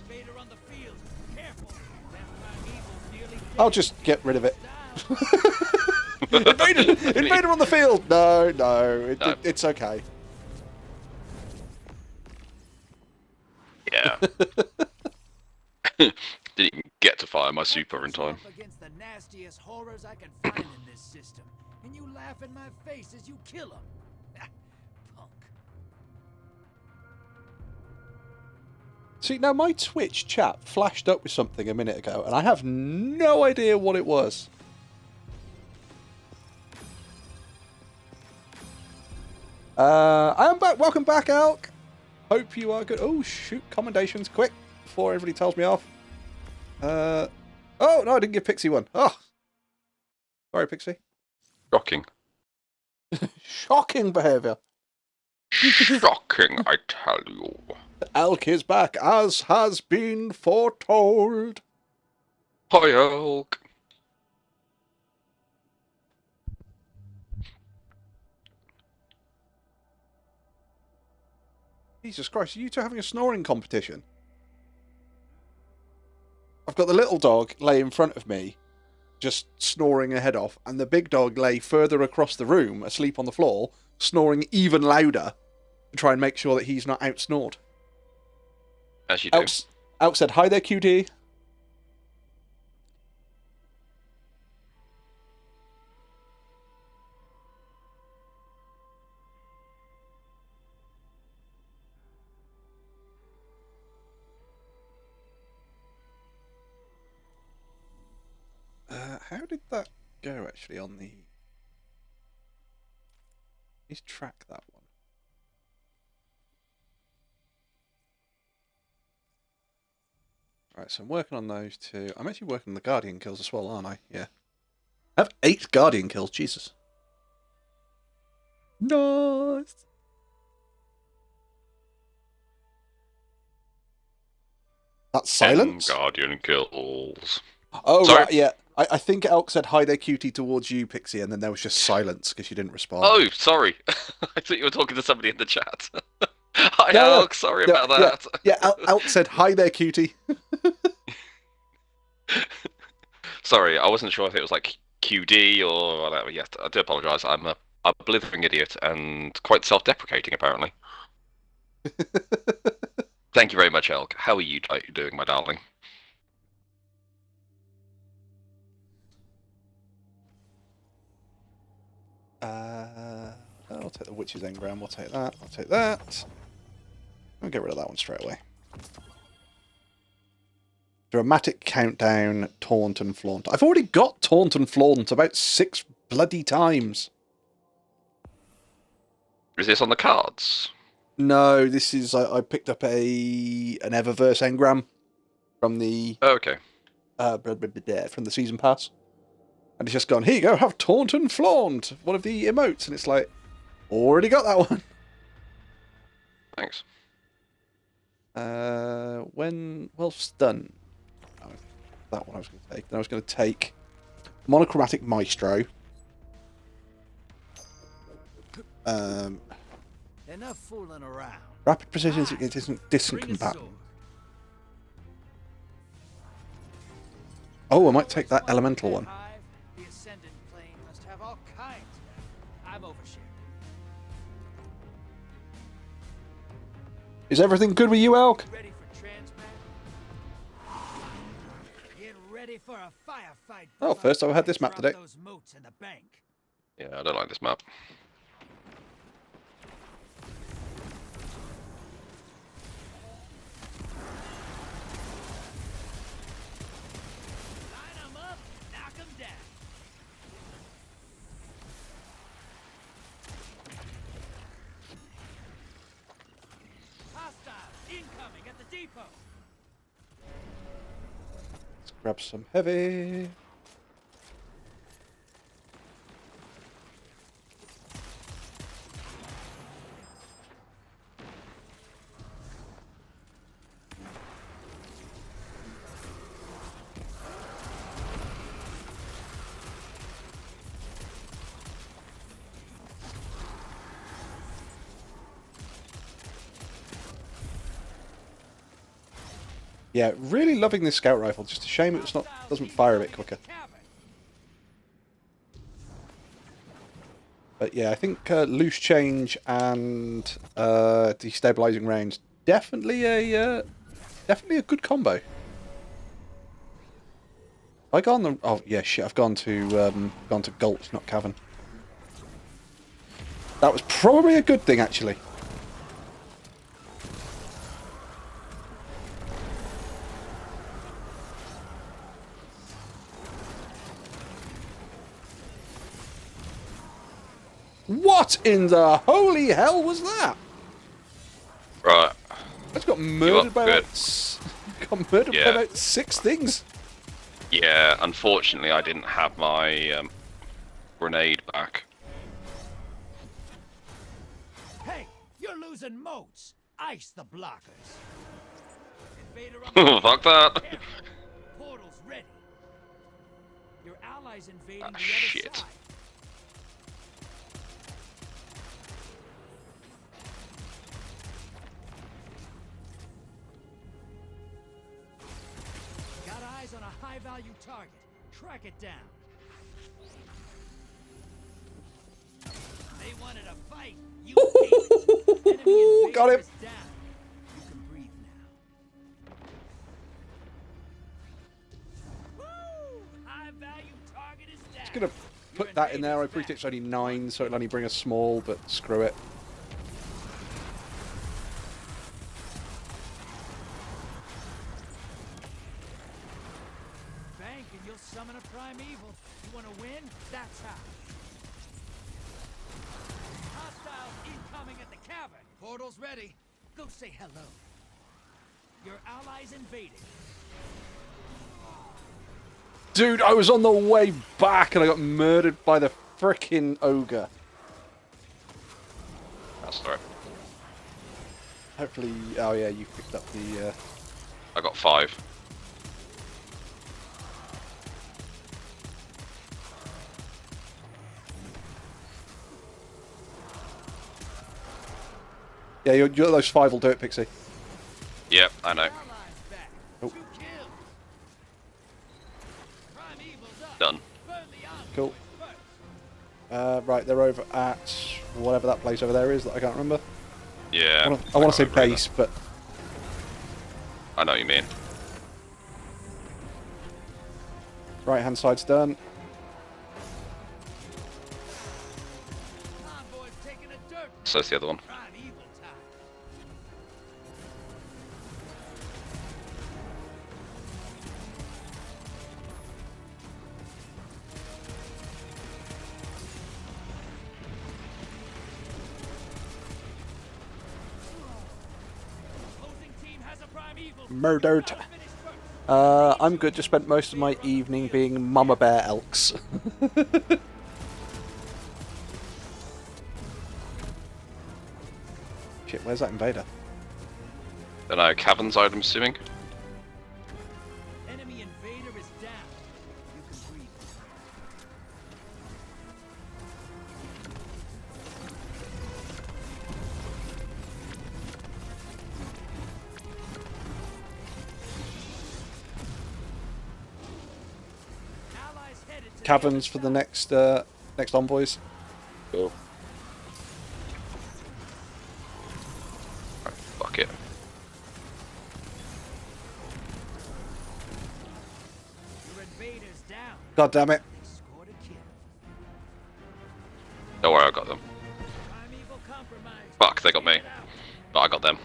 Invader on the field. Careful. That primeval's nearly dead. I'll just get rid of it. Style. Invader on the field! No, no, No. it's okay. Yeah. Didn't even get to fire my super in time. Up against the nastiest horrors I can find in this system, and you laugh in my face as you kill them. Punk. See, now my Twitch chat flashed up with something a minute ago, and I have no idea what it was. I am back. Welcome back, Elk. Hope you are good. Oh, shoot. Commendations, quick, before everybody tells me off. Oh, no, I didn't give Pixie one. Oh. Sorry, Pixie. Shocking. Shocking behaviour. Shocking, I tell you. Elk is back, as has been foretold. Hi, Elk. Jesus Christ, are you two having a snoring competition? I've got the little dog lay in front of me, just snoring her head off, and the big dog lay further across the room, asleep on the floor, snoring even louder to try and make sure that he's not outsnored. As you do. Elk said, "Hi there, QD." How did that go, actually, on the... Let's track that one. Right, so I'm working on those two. I'm actually working on the Guardian kills as well, aren't I? Yeah. I have 8 Guardian kills, Jesus. Nice! That's silence? 10 Guardian kills. Oh, Sorry? right, yeah. I think Elk said, "Hi there, cutie," towards you, Pixie, and then there was just silence because you didn't respond. Oh, sorry. I thought you were talking to somebody in the chat. Hi, No, Alec. Sorry about that. Yeah, Elk said, "Hi there, cutie." Sorry, I wasn't sure if it was like QD or whatever. Yes, I do apologise. I'm a blithering idiot and quite self-deprecating, apparently. Thank you very much, Elk. How are you doing, my darling? I'll take the Witch's Engram. We'll take that. I'll take that. I'll get rid of that one straight away. Dramatic countdown, taunt and flaunt. I've already got taunt and flaunt about 6 bloody times. Is this on the cards? No, this is... I picked up an Eververse engram from the... Oh, okay. From the season pass. And it's just gone, "Here you go, have taunt and flaunt, one of the emotes." And it's like, already got that one. Thanks. Well, stun. Oh, that one I was going to take. Then I was going to take Monochromatic Maestro. Enough fooling around. Rapid Precision is distant combatant. Oh, I might take that elemental one. The ascendant plane must have all kinds. I'm oversharing. Is everything good with you, Elk? Ready for transplant? Get ready for a firefight. Oh, first I've had this map Drop today. those moats in the bank. Yeah, I don't like this map. Line 'em up, knock 'em down. Hostile incoming at the depot. Let's grab some heavy. Yeah, really loving this scout rifle. Just a shame it's not doesn't fire a bit quicker. But yeah, I think loose change and destabilizing range definitely a good combo. Have I gone the... Oh yeah, shit! I've gone to Gulch, not Cavern. That was probably a good thing, actually. What in the holy hell was that? Right. I just got murdered by good. by about 6 things. Yeah, unfortunately I didn't have my grenade back. Hey, you're losing moats. Ice the blockers. Invader on Fuck that. the portal's ready. Your allies invading the other Shit. side. Got eyes on a high-value target. Track it down. They wanted a fight. You hate it. Enemy Got him. invader is down. You can breathe now. Woo! High value target is down. Just gonna put that in there. I appreciate it's only 9, so it'll only bring a small, but screw it. Bank and you'll summon a primeval. You want to win? That's how. Hostiles incoming at the cavern. Portal's ready. Go say hello. Your allies invading. Dude, I was on the way back and I got murdered by the frickin' ogre. That's alright. Hopefully, oh yeah, you picked up the. I got 5. Yeah, those 5 will do it, Pixie. Yep, I know. Allies back. Oh. 2 kills. Primeval's up. Done. Burn the envoys Cool. first. Right, they're over at whatever that place over there is that I can't remember. Yeah. I want to say can't remember base, but either. I know what you mean. right hand side's done. Envoys taking a dirt. So's the other one. Primeval time. Opposing team has a primeval. Murdered. Gotta finish first. I'm good. Just spent most of my evening being Mama Bear Elks. Shit, where's that invader? Then I caverns, I'm assuming. Enemy invader is down. You can breathe. Allies headed to the Caverns other for the side. next envoys. Cool. Right, fuck it. Your invaders down. God damn it! They scored a kill. Don't worry, I got them. Primeval compromised. Fuck, they got me. Get out. But I got them.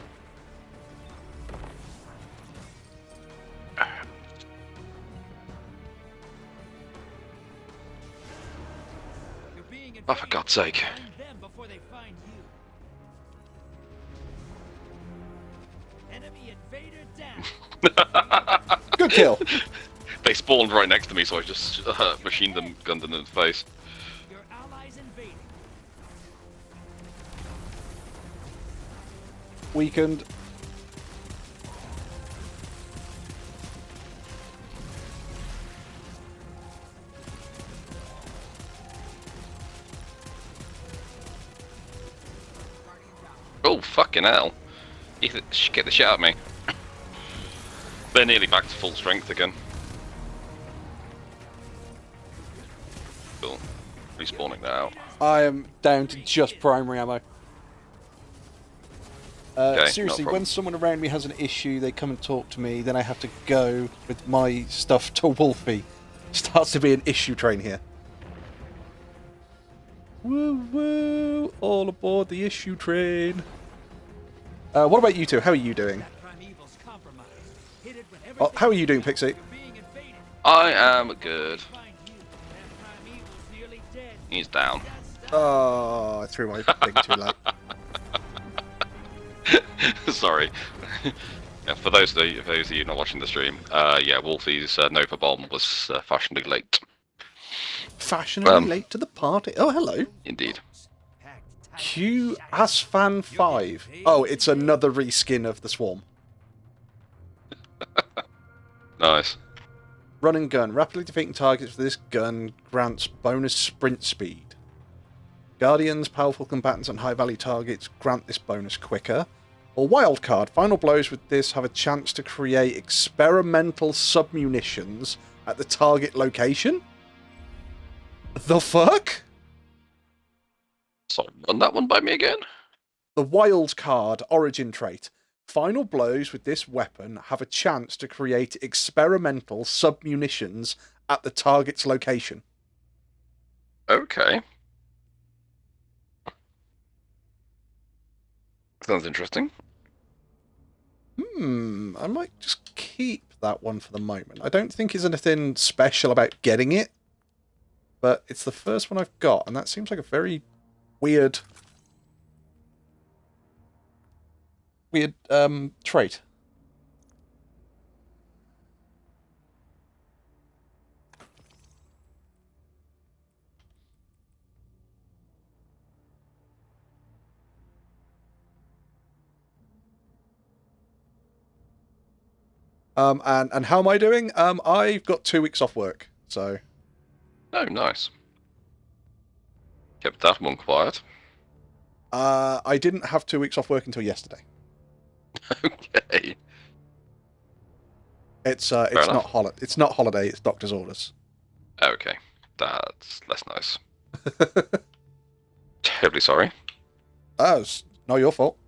You're being Oh, for God's sake. Find them before they find you. Enemy invader down. Good kill. They spawned right next to me, so I just machined them, gunned them in the face. Your allies invading. Weakened. Oh, fucking hell. You get the shit out of me. They're nearly back to full strength again. Cool. Respawning now. I am down to just primary ammo. Okay, Seriously, no problem. when someone around me has an issue, they come and talk to me, then I have to go with my stuff to Wolfie. Starts to be an issue train here. Woo woo! All aboard the issue train. What about you two? How are you doing? Primeval's compromised. Hit it with Oh, everything. how are you doing, Pixie? You're being invaded. I am good. Find you. That primeval's nearly dead. He's down. That's done. Oh, I threw my thing too late. Sorry. Yeah, for those of you not watching the stream, yeah, Wolfie's Nova Bomb was fashionably late. Fashionably late to the party. Oh, hello. Indeed. Packed tight. Q Asfan 5. Oh, it's another reskin of the Swarm. Nice. Run and gun. Rapidly defeating targets with this gun grants bonus sprint speed. Guardians, powerful combatants, and high value targets grant this bonus quicker. Or wildcard. Final blows with this have a chance to create experimental submunitions at the target location? The fuck? Sorry, run that one by me again. The wild card origin trait. Final blows with this weapon have a chance to create experimental submunitions at the target's location. Okay. Sounds interesting. I might just keep that one for the moment. I don't think there's anything special about getting it, but it's the first one I've got, and that seems like a very weird trait. And how am I doing? I've got 2 weeks off work, so Oh, nice. Kept that one quiet. I didn't have 2 weeks off work until yesterday. Okay. It's enough. It's not holiday. It's doctor's orders. Okay. That's less nice. Terribly sorry. Oh, it's not your fault.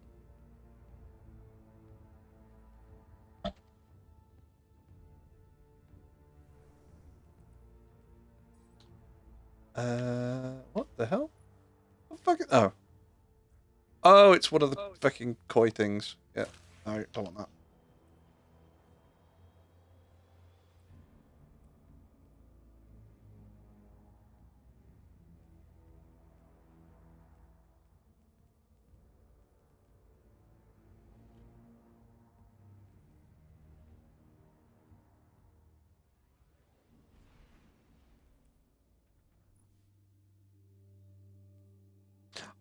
What the hell? What fucking... Oh. Oh, it's one of the fucking koi things. Yeah. No, don't want that.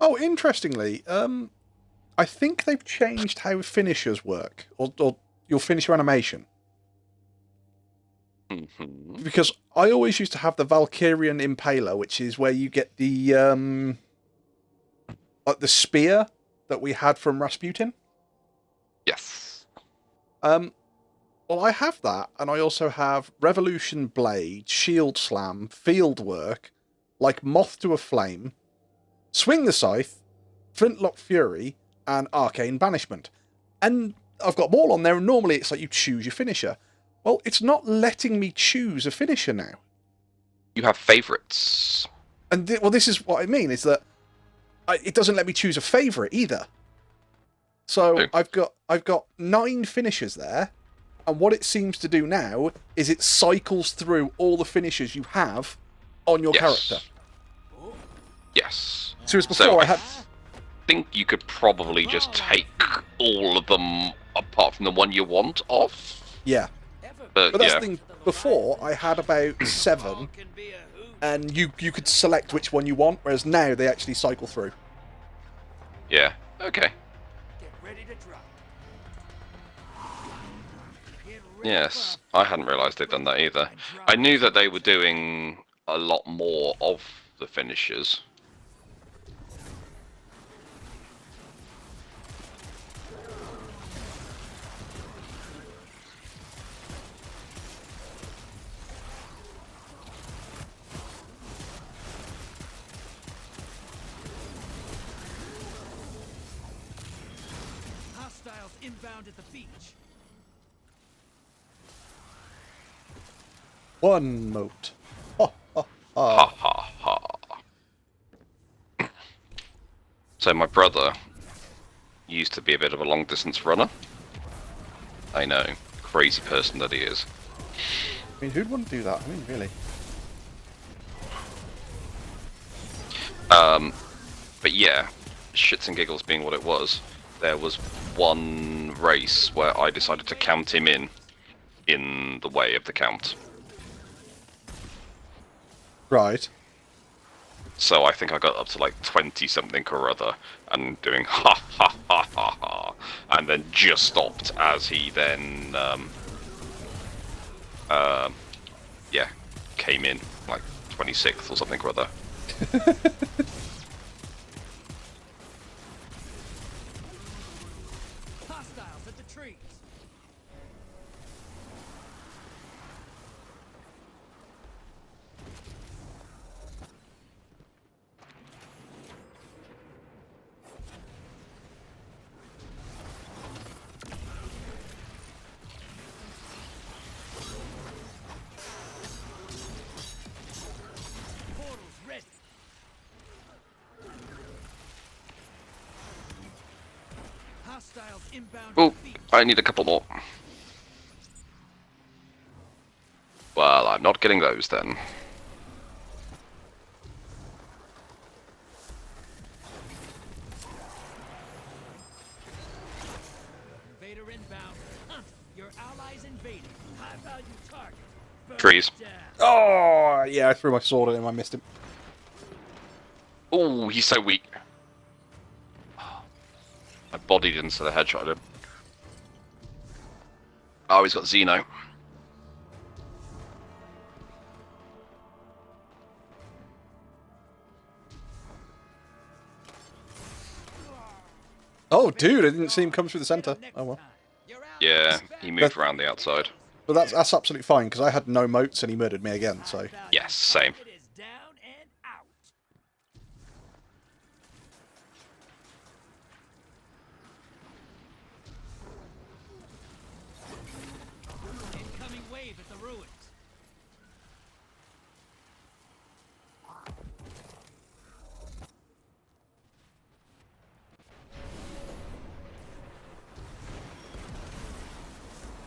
Oh, interestingly, I think they've changed how finishers work, or you'll finish your animation. Mm-hmm. Because I always used to have the Valkyrian Impaler, which is where you get the like the spear that we had from Rasputin. Yes. Well, I have that, and I also have Revolution Blade, Shield Slam, Field Work, like Moth to a Flame, Swing the Scythe, Flintlock Fury, and Arcane Banishment. And I've got them all on there, and normally it's like you choose your finisher. Well, it's not letting me choose a finisher now. You have favourites. And well, this is what I mean, is that it doesn't let me choose a favourite either. So Oh. I've got 9 finishers there, and what it seems to do now is it cycles through all the finishers you have on your character. Yes. So as before, I had... think you could probably just take all of them apart from the one you want off. Yeah. But But that's yeah. the thing, before I had about 7, and you could select which one you want, whereas now they actually cycle through. Yeah. Okay. Get ready to drop. Yes. I hadn't realised they'd done that either. I knew that they were doing a lot more of the finishers. Hostiles inbound at the beach. One moat. Ha ha ha. So my brother used to be a bit of a long distance runner. I know, crazy person that he is. I mean, who'd want to do that? I mean, really. But yeah, shits and giggles being what it was, there was one race where I decided to count him in the way of the count. Right. So I think I got up to like 20 something or other, and doing ha ha ha ha ha, and then just stopped as he then, yeah, came in like 26th or something or other. Hostiles at the trees. inbound Oh, feet. I need a couple more. Well, I'm not getting those then. Invader inbound. Hunt. Your allies invading. High value target. Burn Trees. it down. Oh, yeah, I threw my sword at him. I missed him. Oh, he's so weak. I bodied into the headshot. Him. Oh, he's got Xeno. Oh, dude, I didn't see him come through the center. Oh, well. Yeah, he moved around the outside. But that's absolutely fine, because I had no motes and he murdered me again, so... Yes, same. It is down and out. Incoming wave at the ruins.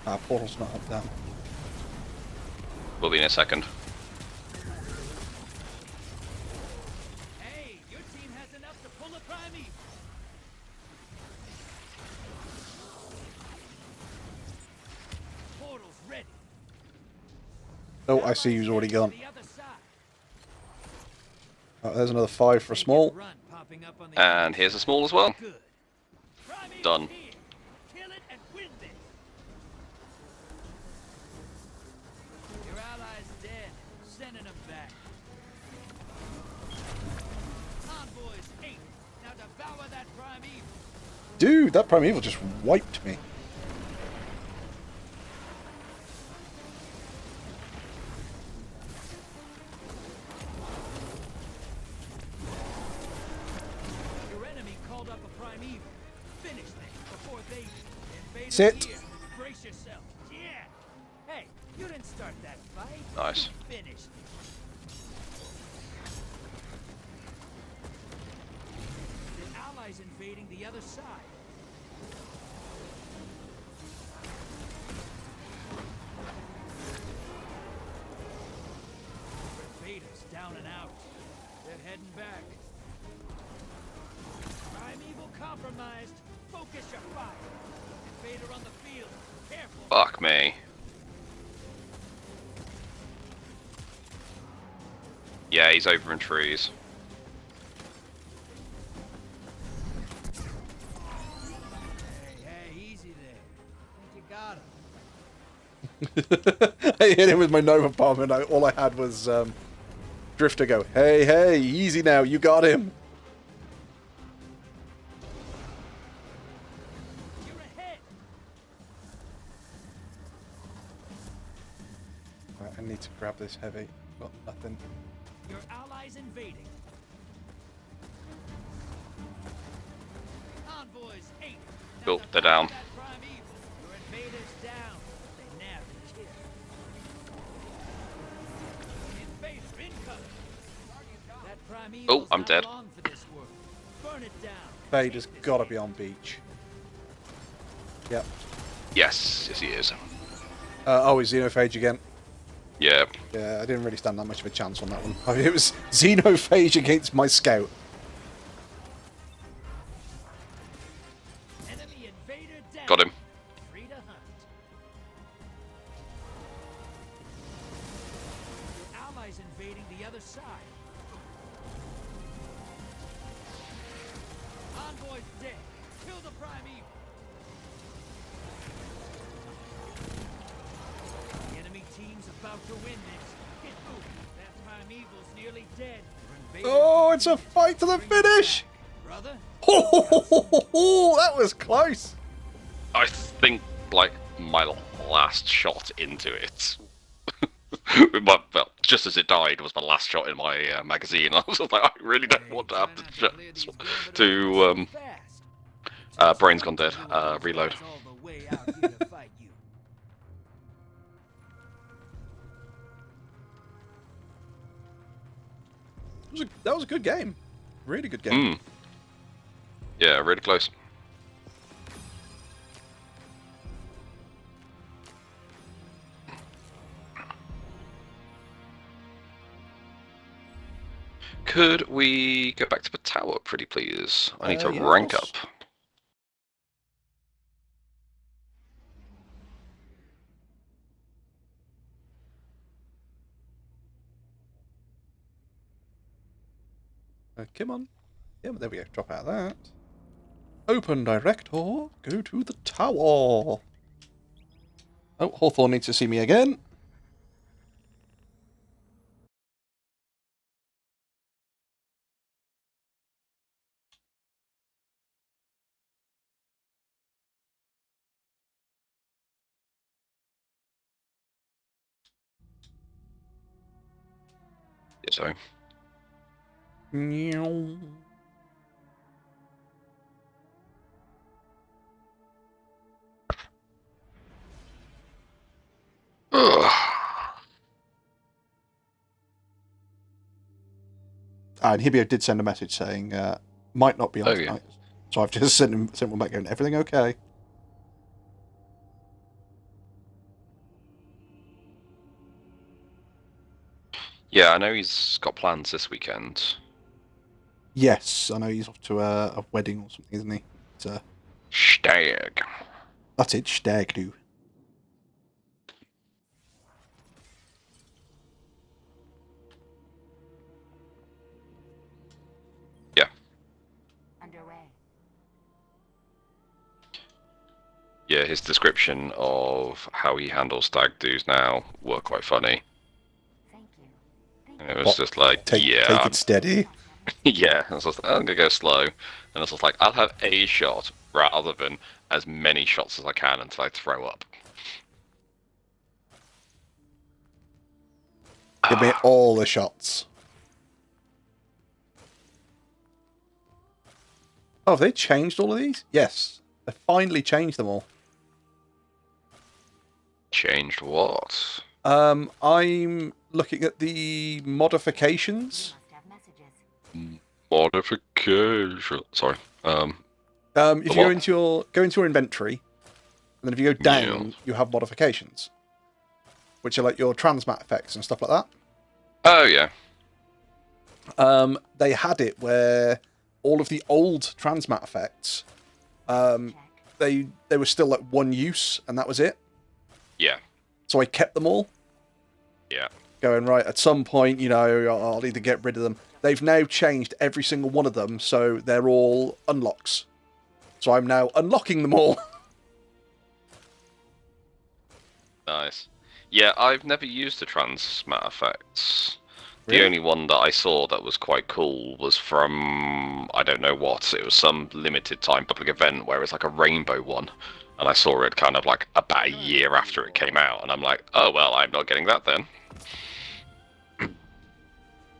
Ah, portal's not up down. We'll be in a second. Hey, your team has enough to pull a primeval. Portal's ready. Oh, I see who's already gone. The other side. Oh, there's another 5 for a small. Run popping up on the And here's a small as well. good. Primeval Done. here. Kill it and win this. Your ally's dead. Sending them back. Convoys 8. Now devour that primeval. Dude, that primeval just wiped me. Your enemy called up a primeval. Finish them before they invade. Sit. Here. Brace yourself. Yeah. Hey, you didn't start that fight. Nice. Finished. The allies invading the other side. Invaders down and out. They're heading back. Primeval compromised. Focus your fire. Invader on the field. Careful. Fuck me. Yeah, he's over in trees. Hey, easy there. I think you got him. I hit him with my Nova Bomb and all I had was Drifter go, hey, hey, easy now, you got him. You're ahead. Right, I need to grab this heavy. Got nothing. Your allies invading. Convoys 8. Now Oh, they're down. devour that primeval. Your invaders down. They nabbed the kill. Invader incoming. That primeval's Oh, I'm not dead. long for this world. Burn it down. Vader's gotta be on beach. Yep. Yes, yes he is. Oh, he's Xenophage again. Yeah. Yeah, I didn't really stand that much of a chance on that one. I mean, it was Xenophage against my scout. Enemy invader down. Got him. Free to hunt. Your allies invading the other side. Envoy's dead. Kill the primeval. The enemy team's about to win this. Get moving. That primeval's nearly dead. Your invaders Oh, it's a defeated. fight to the Bring it finish! back, brother. That was close. I think, like, my last shot into it. Well, just as it died was my last shot in my magazine. I was like, I really don't want to have to Brain's Gone Dead, reload. That was a good game. Really good game. Mm. Yeah, really close. Could we go back to the tower, pretty please? I need to Yeah, rank up. Come on. Yeah, there we go. Drop out of that. Open director. Go to the tower. Oh, Hawthorne needs to see me again. Yeah, sorry. Meow. Ugh. And Hibio did send a message saying, might not be on Oh, yeah. tonight. So I've just sent one back going, everything okay? Yeah, I know he's got plans this weekend. Yes, I know he's off to a wedding or something, isn't he? It's, Stag. that's it, stag do. Yeah. Underway. Yeah, his description of how he handles stag do's now were quite funny. Thank you. And it was What? just like, Take yeah, it steady. yeah. I was just like, I'm gonna go slow, and it's just like I'll have a shot rather than as many shots as I can until I throw up. Give me all the shots. Oh, have they changed all of these? Yes. They finally changed them all. Changed what? I'm looking at the modifications. Must have messages. Modification. Sorry. If you What? go into your inventory, and then if you go down, you have modifications, which are like your transmat effects and stuff like that. Oh yeah. They had it where all of the old transmat effects, Check. they were still like one use, and that was it. Yeah. So I kept them all. Yeah. Going right at some point, you know, I'll need to get rid of them. They've now changed every single one of them, so they're all unlocks. So I'm now unlocking them all. Nice. Yeah, I've never used the transmat effects. The Really? only one that I saw that was quite cool was from I don't know what. It was some limited time public event where it's like a rainbow one, and I saw it kind of like about a year after it came out, and I'm like, oh well, I'm not getting that then.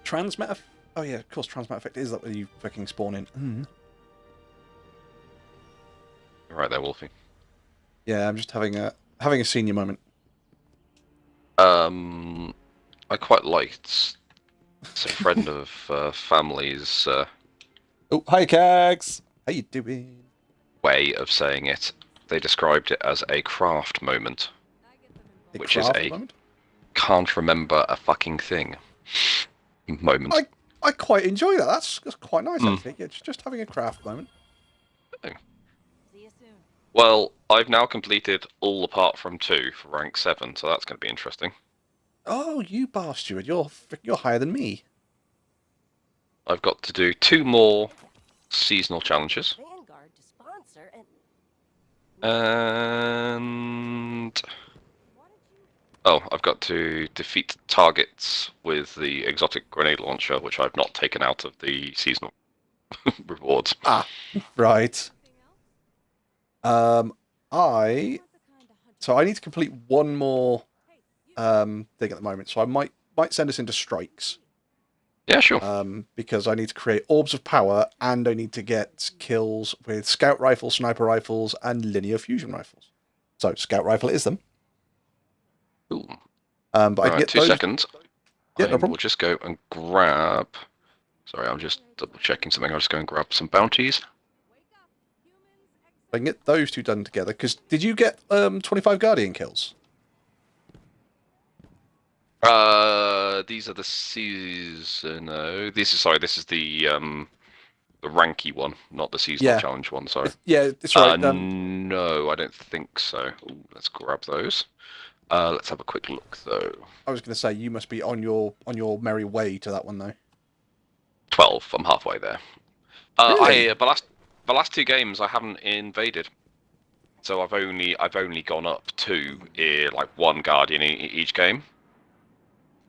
Transmat. Oh yeah, of course. Transmat effect is that where you fucking spawn in. Right there, Wolfie. Yeah, I'm just having a senior moment. I quite liked. It's a friend of family's Oh, hi, Cags. How you doing? way of saying it. They described it as a craft moment, A which is craft a moment? can't remember a fucking thing moment. I quite enjoy that. That's quite nice Mm. actually. Yeah, just having a craft moment. See you soon. Well, I've now completed all apart from 2 for rank 7, so that's going to be interesting. Oh, you bastard! You're higher than me. I've got to do 2 more seasonal challenges, Vanguard to sponsor and and oh, I've got to defeat targets with the exotic grenade launcher, which I've not taken out of the seasonal rewards. Ah, right. So I need to complete one more thing at the moment. So I might send us into strikes. Yeah, sure. Because I need to create orbs of power and I need to get kills with scout rifles, sniper rifles, and linear fusion rifles. So scout rifle is them. Ooh. But I can Right, get 2 those. seconds. Yeah, I no problem. will just go and grab. Sorry, I'm just double checking something. I'll just go and grab some bounties. I can get those two done together. Because did you get 25 Guardian kills? These are the season. This is the ranky one, not the seasonal Yeah. challenge one. Sorry. Yeah, it's right. No, I don't think so. Ooh, let's grab those. Let's have a quick look though. I was going to say you must be on your merry way to that one though. 12. I'm halfway there. Really? The last two games I haven't invaded, so I've only gone up to like one guardian each game.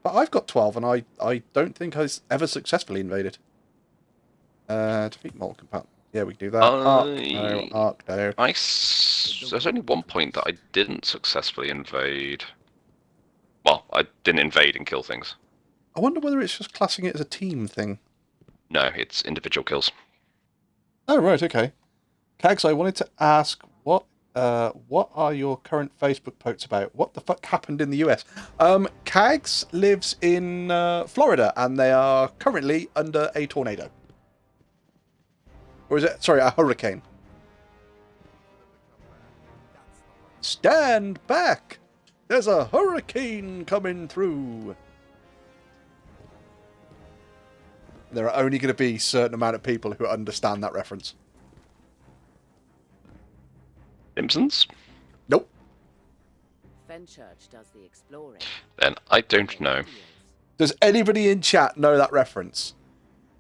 But I've got 12, and I don't think I ever successfully invaded. Defeat multiple combat. Yeah, we can do that. Arc no. There's only one point that I didn't successfully invade. Well, I didn't invade and kill things. I wonder whether it's just classing it as a team thing. No, it's individual kills. Oh, right, okay. Kags, I wanted to ask, what are your current Facebook posts about? What the fuck happened in the US? Kags lives in Florida, and they are currently under a tornado. Or is it, sorry, a hurricane. Stand back! There's a hurricane coming through. There are only going to be a certain amount of people who understand that reference. Simpsons? Nope. Fenchurch does the exploring. Then I don't know. Does anybody in chat know that reference?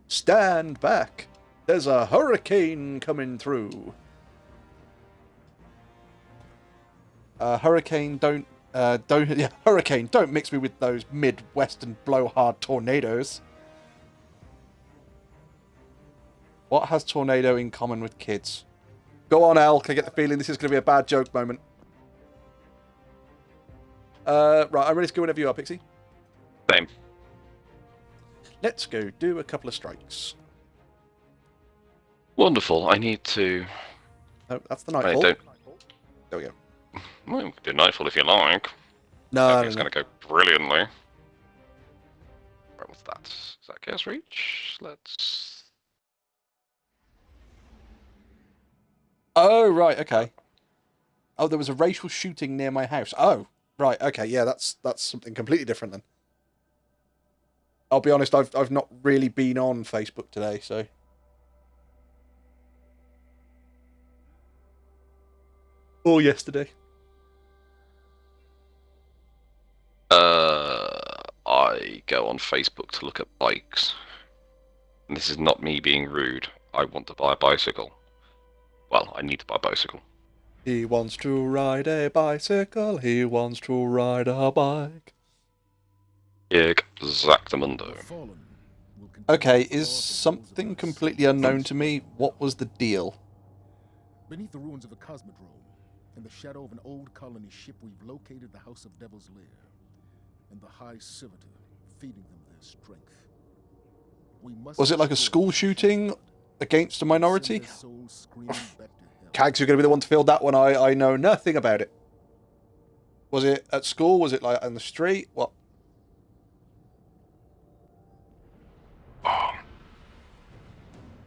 Stand back. There's a hurricane coming through. Hurricane, don't mix me with those Midwestern blowhard tornadoes. What has tornado in common with kids? Go on, Al. Can I get the feeling this is going to be a bad joke moment? Right, I'm ready to go whenever you are, Pixie. Same. Let's go do a couple of strikes. Wonderful. I need to. No, that's the I nightfall. don't. There we go. Well, you can do Nightfall if you like. No, I no, think it's no. going to go brilliantly. Right, what's that? Is that Chaos Reach? Let's. Oh, right, okay. Oh, there was a racial shooting near my house. Oh, right, okay, yeah, that's something completely different then. I'll be honest, I've not really been on Facebook today, so. Or yesterday. I go on Facebook to look at bikes. And this is not me being rude. I want to buy a bicycle. Well, I need to buy a bicycle. He wants to ride a bicycle. He wants to ride a bike. Exactamundo. Okay, is something completely unknown to me? What was the deal? Beneath the ruins of the Cosmodrome, in the shadow of an old colony ship, we've located the House of Devil's Lair, and the High Servitor, feeding them their strength. We must Was it like a school shooting against a minority? Kags, you're going to be the one to field that one. I know nothing about it. Was it at school? Was it like on the street? What?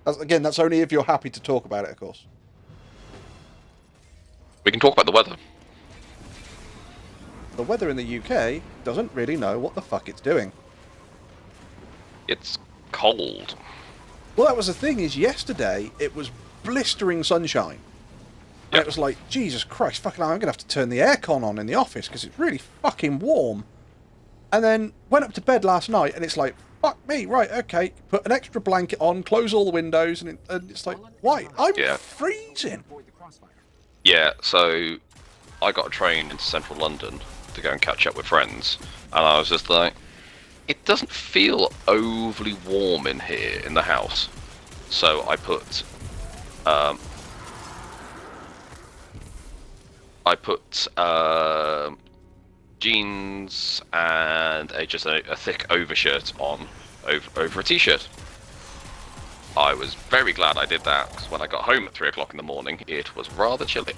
Again, that's only if you're happy to talk about it, of course. We can talk about the weather. The weather in the UK doesn't really know what the fuck it's doing. It's cold. Well, that was the thing, is yesterday it was blistering sunshine. And Yep. it was like, Jesus Christ, fucking hell, I'm going to have to turn the aircon on in the office because it's really fucking warm. And then went up to bed last night and it's like, fuck me, right, okay, put an extra blanket on, close all the windows, and it's like, why? I'm Yeah. freezing. Yeah, so I got a train into central London to go and catch up with friends, and I was just like, it doesn't feel overly warm in here in the house. So I put jeans and just a thick overshirt on over a t-shirt. I was very glad I did that, because when I got home at 3 o'clock in the morning, it was rather chilly.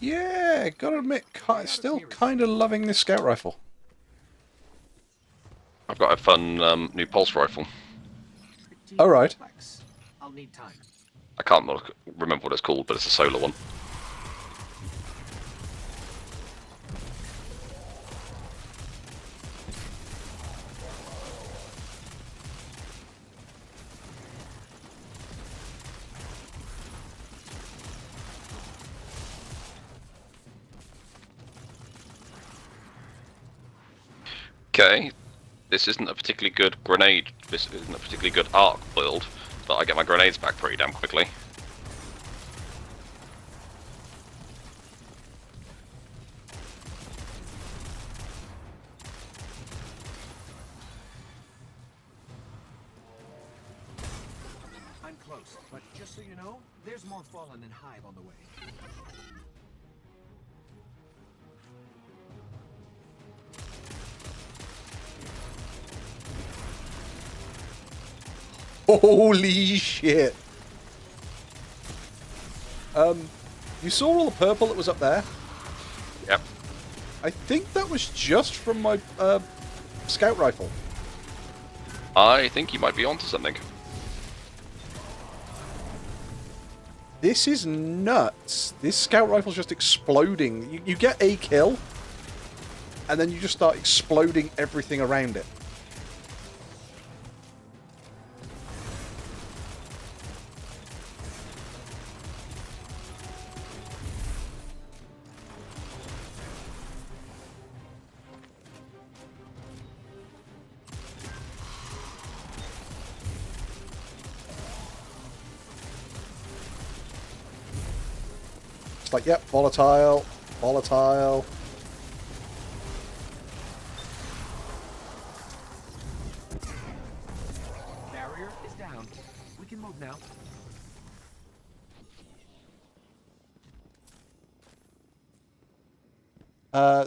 Yeah, gotta admit, still kind of loving this scout rifle. I've got a fun new pulse rifle. All right. I'll need time. I can't remember what it's called, but it's a solar one. Okay, this isn't a particularly good grenade. This isn't a particularly good arc build, but I get my grenades back pretty damn quickly. I'm close, but just so you know, there's more Fallen and Hive on the way. Holy shit! You saw all the purple that was up there? Yep. I think that was just from my scout rifle. I think you might be onto something. This is nuts. This scout rifle's just exploding. You get a kill, and then you just start exploding everything around it. Like, yep, volatile, volatile. Barrier is down. We can move now.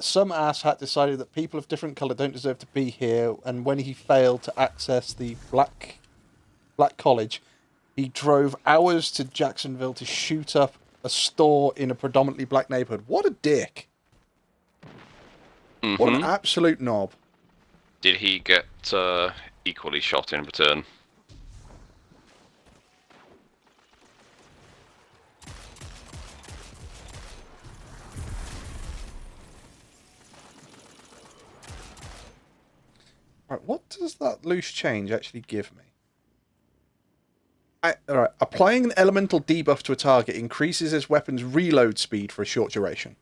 Some asshat decided that people of different colour don't deserve to be here, and when he failed to access the Black College, he drove hours to Jacksonville to shoot up a store in a predominantly black neighborhood. What a dick. What an absolute knob. Did he get equally shot in return? Right, what does that loose change actually give me? Alright, applying an elemental debuff to a target increases his weapon's reload speed for a short duration.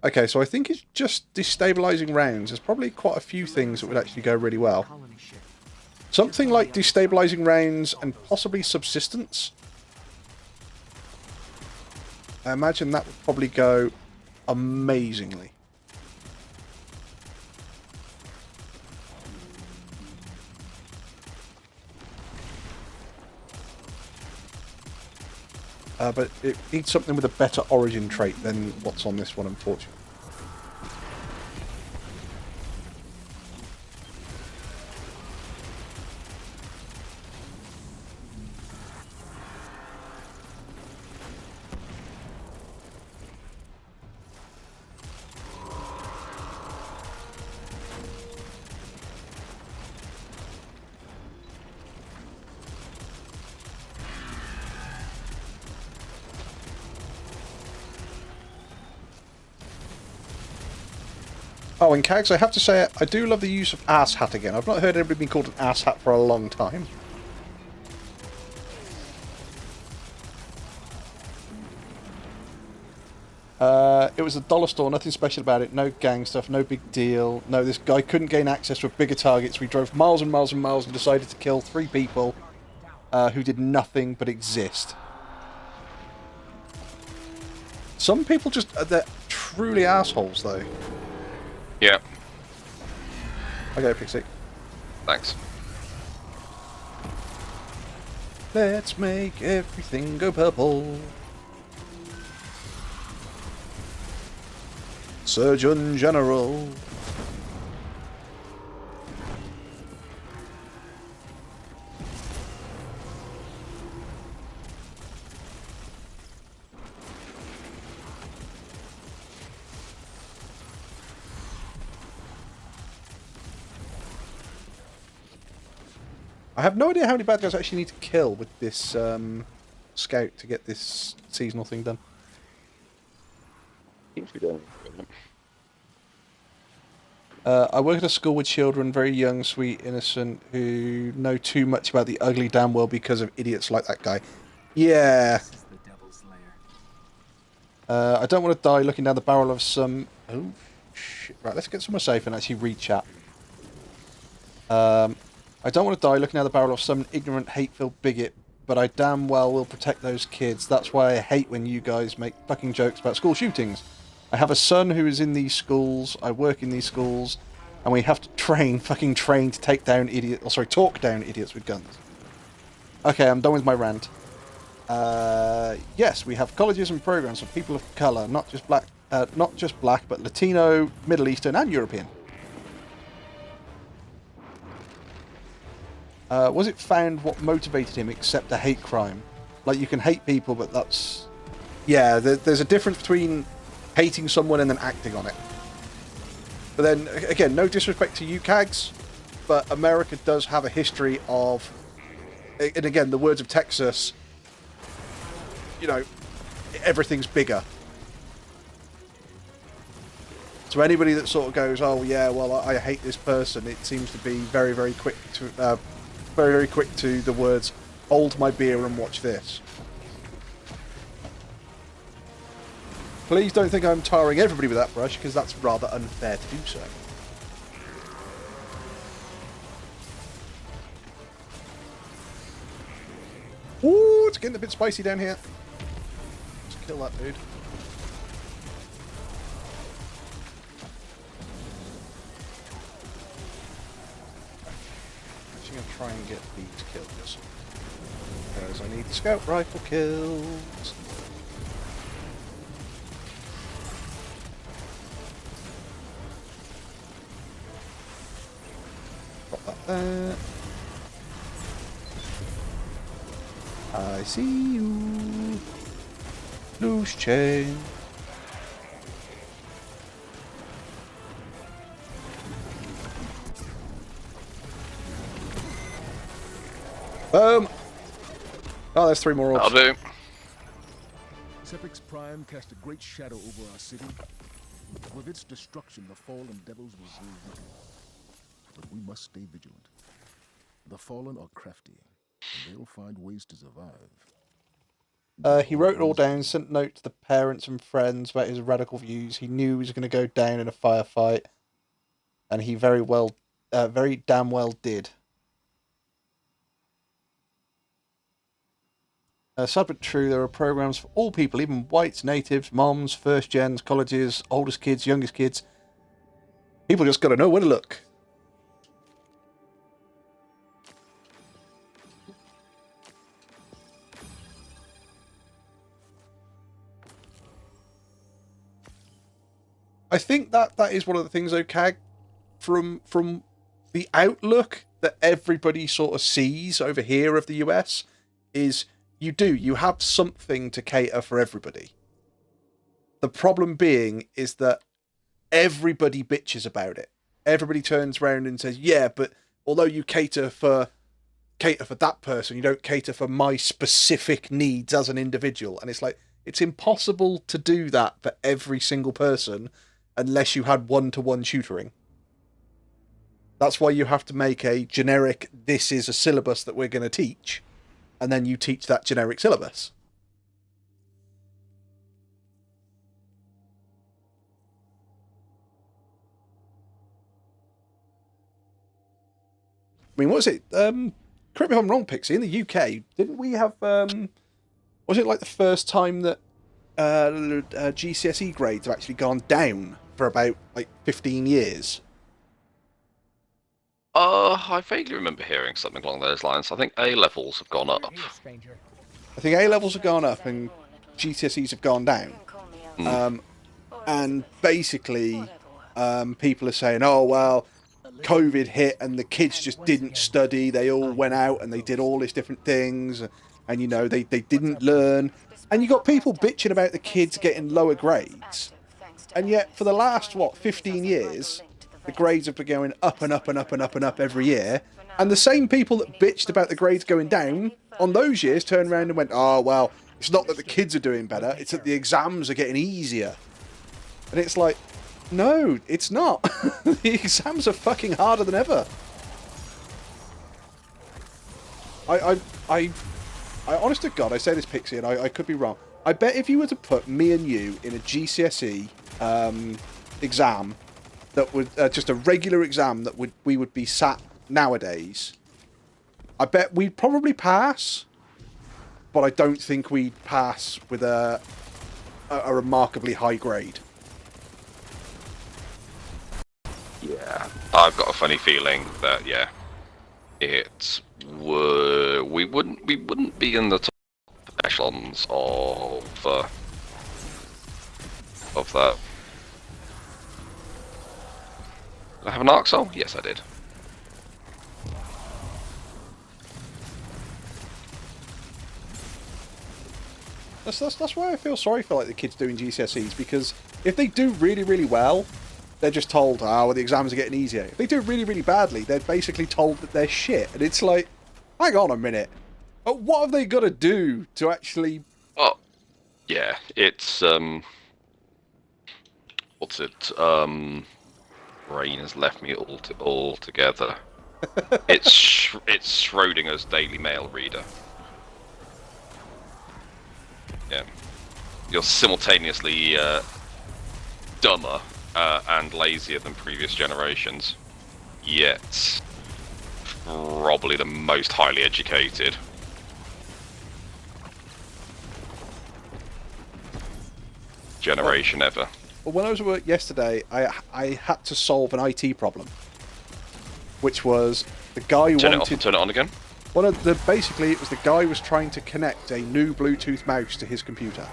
Okay, so I think it's just destabilizing rounds. There's probably quite a few things that would actually go really well. Something like destabilizing rounds and possibly subsistence. I imagine that would probably go amazingly. But it needs something with a better origin trait than what's on this one, unfortunately. Oh, and Cags, I have to say, I do love the use of asshat again. I've not heard anybody being called an asshat for a long time. It was a dollar store, nothing special about it, no gang stuff, no big deal. No, this guy couldn't gain access to bigger targets. We drove miles and miles and miles and decided to kill 3 people who did nothing but exist. Some people just, they're truly assholes, though. Yeah. Okay, Pixie. Thanks. Let's make everything go purple. Surgeon General. I have no idea how many bad guys I actually need to kill with this scout to get this seasonal thing done. Seems to be doing. I work at a school with children, very young, sweet, innocent, who know too much about the ugly damn world because of idiots like that guy. Yeah. This is the devil's lair. I don't want to die looking down the barrel of some... Oh, shit. Right, let's get somewhere safe and actually read chat. I don't want to die looking down the barrel of some ignorant, hate-filled bigot, but I damn well will protect those kids. That's why I hate when you guys make fucking jokes about school shootings. I have a son who is in these schools, I work in these schools, and we have to fucking train to take down idiots, or sorry, talk down idiots with guns. Okay, I'm done with my rant. Yes, we have colleges and programs for people of colour, not just black, but Latino, Middle Eastern, and European. Was it found what motivated him except a hate crime? Like, you can hate people, but that's... Yeah, there's a difference between hating someone and then acting on it. But then, again, no disrespect to you, Cags, but America does have a history of... And again, the words of Texas, you know, everything's bigger. So anybody that sort of goes, oh yeah, well, I hate this person, it seems to be very, very quick to... very, very quick to the words, hold my beer and watch this. Please don't think I'm tarring everybody with that brush, because that's rather unfair to do so. Ooh, it's getting a bit spicy down here. Let's kill that dude. Actually, I'm going to try and get these kills. Because I need scout rifle kills. Pop that there. I see you. Loose chain. Boom. Oh, there's 3 more orbs. I'll do. Sepix Prime cast a great shadow over our city. With its destruction, the fallen devils will grow weaker. But we must stay vigilant. The fallen are crafty, and they'll find ways to survive. He wrote it all down, sent a note to the parents and friends about his radical views. He knew he was going to go down in a firefight, and he very damn well did. Sad but true, there are programs for all people, even whites, natives, moms, first gens, colleges, oldest kids, youngest kids. People just got to know where to look. I think that is one of the things, okay, from the outlook that everybody sort of sees over here of the US, is you have something to cater for everybody. The problem being is that everybody bitches about it. Everybody turns around and says, yeah, but although you cater for that person, you don't cater for my specific needs as an individual. And it's like, it's impossible to do that for every single person unless you had one-to-one tutoring. That's why you have to make a generic, this is a syllabus that we're going to teach, and then you teach that generic syllabus. I mean, what was it? Correct me if I'm wrong, Pixie. In the UK, didn't we have... was it like the first time that GCSE grades have actually gone down for about, like, 15 years? I vaguely remember hearing something along those lines. I think A levels have gone up. I think A levels have gone up and GCSEs have gone down. And basically, people are saying, oh, well, COVID hit and the kids just didn't study. They all went out and they did all these different things. And, you know, they didn't learn. And you got people bitching about the kids getting lower grades. And yet, for the last, 15 years, the grades have been going up and up and up and up and up every year. And the same people that bitched about the grades going down on those years turned around and went, oh, well, it's not that the kids are doing better, it's that the exams are getting easier. And it's like, no, it's not. The exams are fucking harder than ever. I honest to God, I say this, Pixie, and I could be wrong. I bet if you were to put me and you in a GCSE exam, that would just a regular exam that we would be sat nowadays, I bet we'd probably pass, but I don't think we'd pass with a remarkably high grade. Yeah, I've got a funny feeling that we wouldn't be in the top echelons of that. Did I have an arc soul? Yes, I did. That's why I feel sorry for like the kids doing GCSEs, because if they do really, really well, they're just told, well, the exams are getting easier. If they do really, really badly, they're basically told that they're shit. And it's like, hang on a minute. What have they got to do to actually... Oh, yeah, it's, what's it, brain has left me altogether. It's Schrodinger's Daily Mail reader. Yeah, you're simultaneously dumber and lazier than previous generations, yet probably the most highly educated. Generation ever. Well, when I was at work yesterday, I had to solve an IT problem, which was the guy Turn it wanted... off and turn it on again? Basically, it was the guy was trying to connect a new Bluetooth mouse to his computer.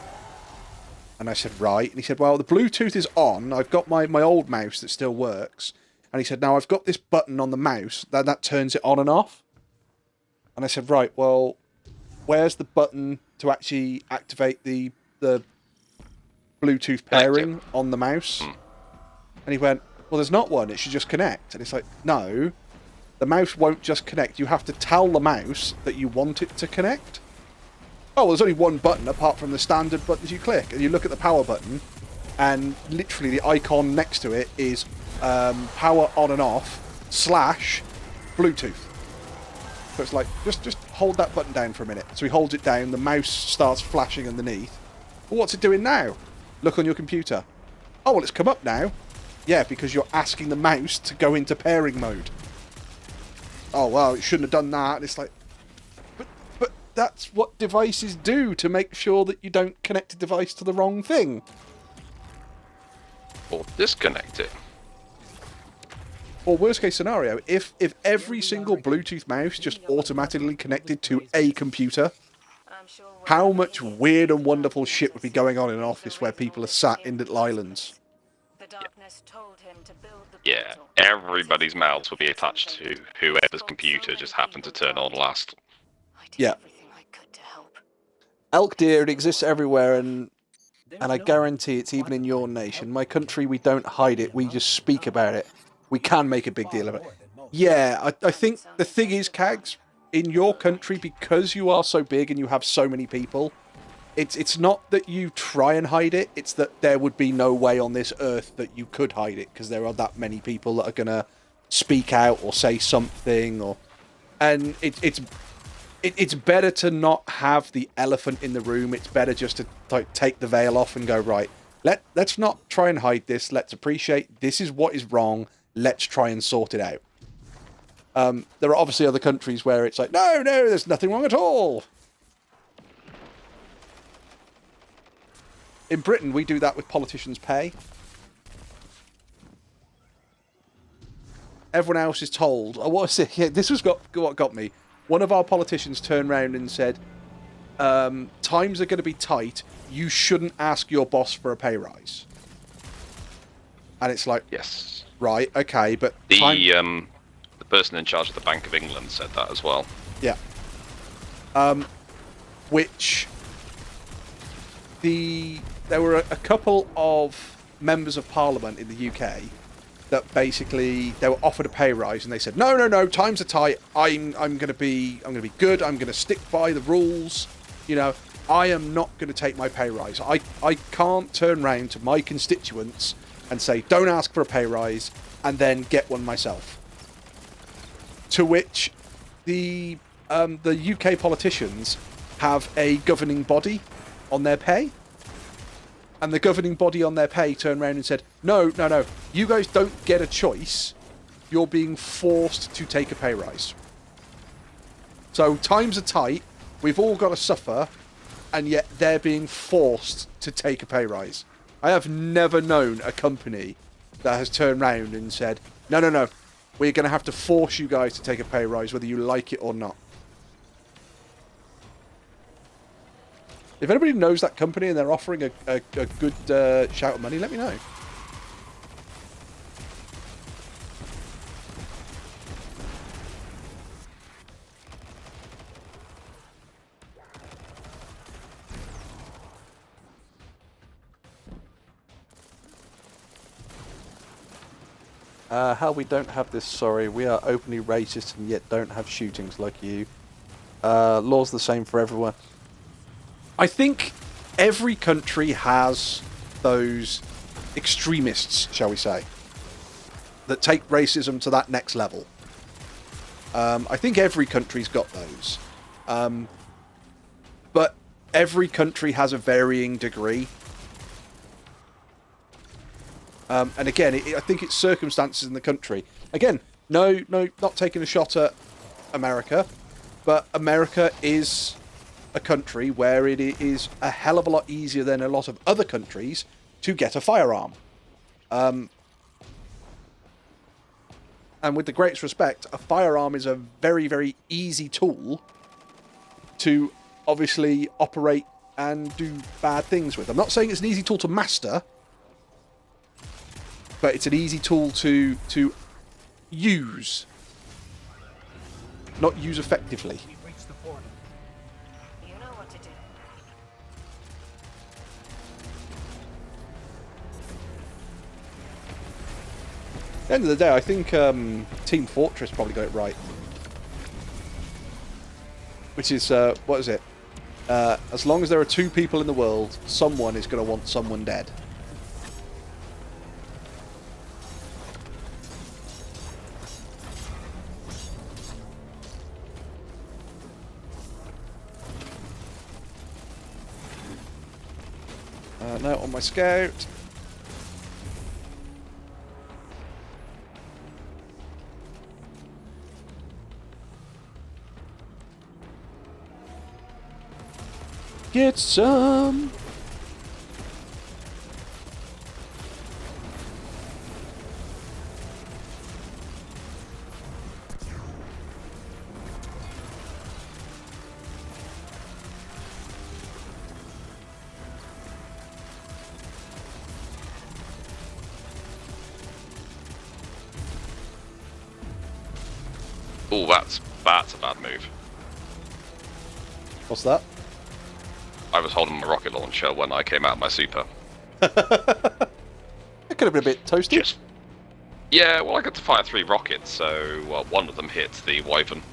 And I said, right. And he said, well, the Bluetooth is on. I've got my old mouse that still works. And he said, now I've got this button on the mouse that turns it on and off. And I said, right, well, where's the button to actually activate the Bluetooth pairing on the mouse? And he went, well, there's not one. It should just connect. And it's like, no. The mouse won't just connect. You have to tell the mouse that you want it to connect. Oh, well, there's only one button apart from the standard buttons you click. And you look at the power button, and literally the icon next to it is power on and off / Bluetooth. So it's like, just hold that button down for a minute. So he holds it down, the mouse starts flashing underneath. Well, what's it doing now? Look on your computer. Oh, well, it's come up now. Yeah, because you're asking the mouse to go into pairing mode. Oh, well, it shouldn't have done that. And it's like, but that's what devices do to make sure that you don't connect a device to the wrong thing. Or disconnect it. Or worst case scenario, if every single Bluetooth mouse just automatically connected to a computer, how much weird and wonderful shit would be going on in an office where people are sat in little islands? Yeah, everybody's mouths will be attached to whoever's computer just happened to turn on last. Yeah. Elk deer, it exists everywhere, and I guarantee it's even in your nation. My country, we don't hide it, we just speak about it. We can make a big deal of it. Yeah, I think the thing is, Cags, in your country, because you are so big and you have so many people, it's not that you try and hide it, it's that there would be no way on this earth that you could hide it, because there are that many people that are going to speak out or say something, and it's better to not have the elephant in the room. It's better just to take the veil off and go, right, let's not try and hide this, let's appreciate this is what is wrong, let's try and sort it out. There are obviously other countries where it's like, no, there's nothing wrong at all. In Britain, we do that with politicians' pay. Everyone else is told... Oh, what was it? Yeah, this was what got me. One of our politicians turned around and said, times are going to be tight. You shouldn't ask your boss for a pay rise. And it's like... Yes. Right, okay, but... The person in charge of the Bank of England said that as well. Yeah. Which... There were a couple of members of Parliament in the UK that basically they were offered a pay rise and they said, no, times are tight. I'm gonna be good. I'm gonna stick by the rules. You know, I am not gonna take my pay rise. I can't turn round to my constituents and say, don't ask for a pay rise, and then get one myself. To which the UK politicians have a governing body on their pay. And the governing body on their pay turned around and said, no, you guys don't get a choice. You're being forced to take a pay rise. So times are tight. We've all got to suffer. And yet they're being forced to take a pay rise. I have never known a company that has turned around and said, no, we're going to have to force you guys to take a pay rise, whether you like it or not. If anybody knows that company and they're offering a good shout of money, let me know. How we don't have this, sorry. We are openly racist and yet don't have shootings like you. Law's the same for everyone. I think every country has those extremists, shall we say, that take racism to that next level. I think every country's got those. But every country has a varying degree. And again, I think it's circumstances in the country. Again, no, not taking a shot at America, but America is a country where it is a hell of a lot easier than a lot of other countries to get a firearm. And with the greatest respect, a firearm is a very, very easy tool to obviously operate and do bad things with. I'm not saying it's an easy tool to master, but it's an easy tool to use. Not use effectively. We've reached the portal. You know what to do. At the end of the day, I think Team Fortress probably got it right. Which is, what is it? As long as there are two people in the world, someone is going to want someone dead. No, on my scout. Get some. Oh, that's a bad move. What's that? I was holding my rocket launcher when I came out of my super. It could have been a bit toasty. Just, yeah, well, I got to fire 3 rockets, so one of them hit the Wyvern.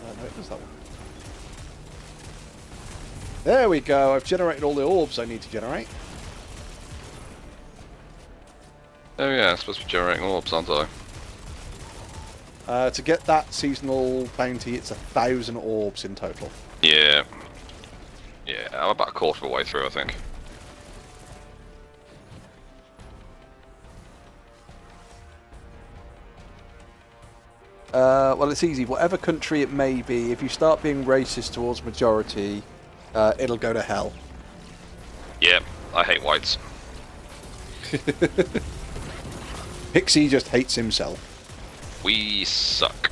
No, it does that one. There we go. I've generated all the orbs I need to generate. Oh yeah, I'm supposed to be generating orbs, aren't I? To get that seasonal bounty, it's 1,000 orbs in total. Yeah. Yeah, I'm about a quarter of the way through, I think. Well, it's easy. Whatever country it may be, if you start being racist towards majority, it'll go to hell. Yeah, I hate whites. Pixie just hates himself. We suck.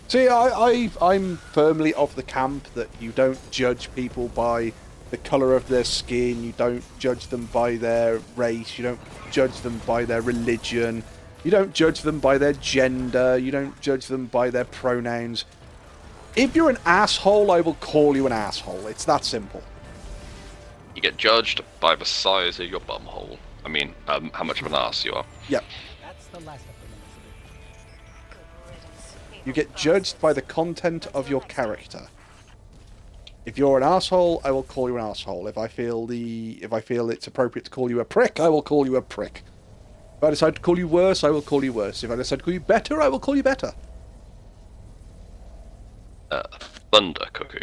See, I'm firmly of the camp that you don't judge people by the colour of their skin, you don't judge them by their race, you don't judge them by their religion, You don't judge them by their gender. You don't judge them by their pronouns. If you're an asshole, I will call you an asshole. It's that simple. You get judged by the size of your bumhole. I mean, how much of an ass you are. Yep. That's the last of the You get judged by the content of your character. If you're an asshole, I will call you an asshole. If I feel it's appropriate to call you a prick, I will call you a prick. If I decide to call you worse, I will call you worse. If I decide to call you better, I will call you better. Thunder cuckoo.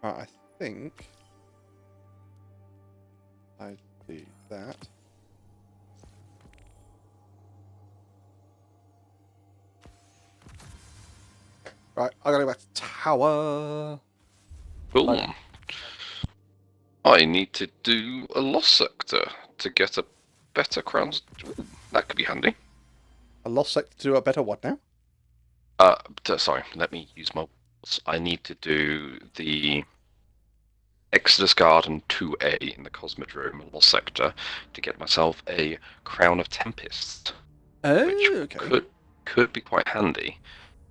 Right, I think I do that. Right, I gotta go back to tower. Cool. I need to do a lost sector to get a better crown. Ooh, that could be handy. A lost sector to do a better what now? Sorry, let me use my. I need to do the Exodus Garden 2A in the Cosmodrome, a lost sector, to get myself a Crown of Tempest. Oh, which okay. could be quite handy,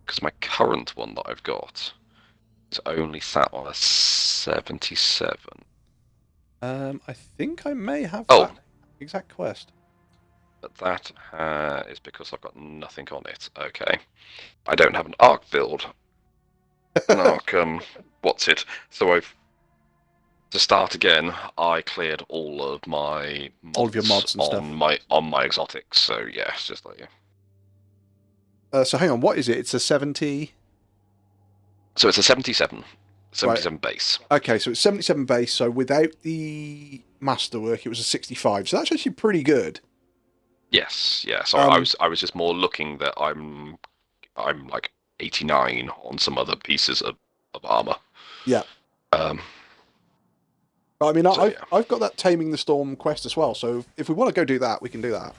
because my current one that I've got is only sat on a 77. I think I may have Oh. that exact quest. But that is because I've got nothing on it. Okay. I don't have an arc build. An arc, what's it? So to start again, I cleared all of my mods All of your mods and stuff. on my exotics. So yeah, it's just like So hang on, what is it? It's a 70... So it's a 77. 77 base. Okay, so it's 77 base, so without the masterwork it was a 65. So that's actually pretty good. Yes, yeah. So I was just more looking that I'm like 89 on some other pieces of armor. Yeah. Um, I mean, So, yeah. I've got that Taming the Storm quest as well, so if we want to go do that, we can do that.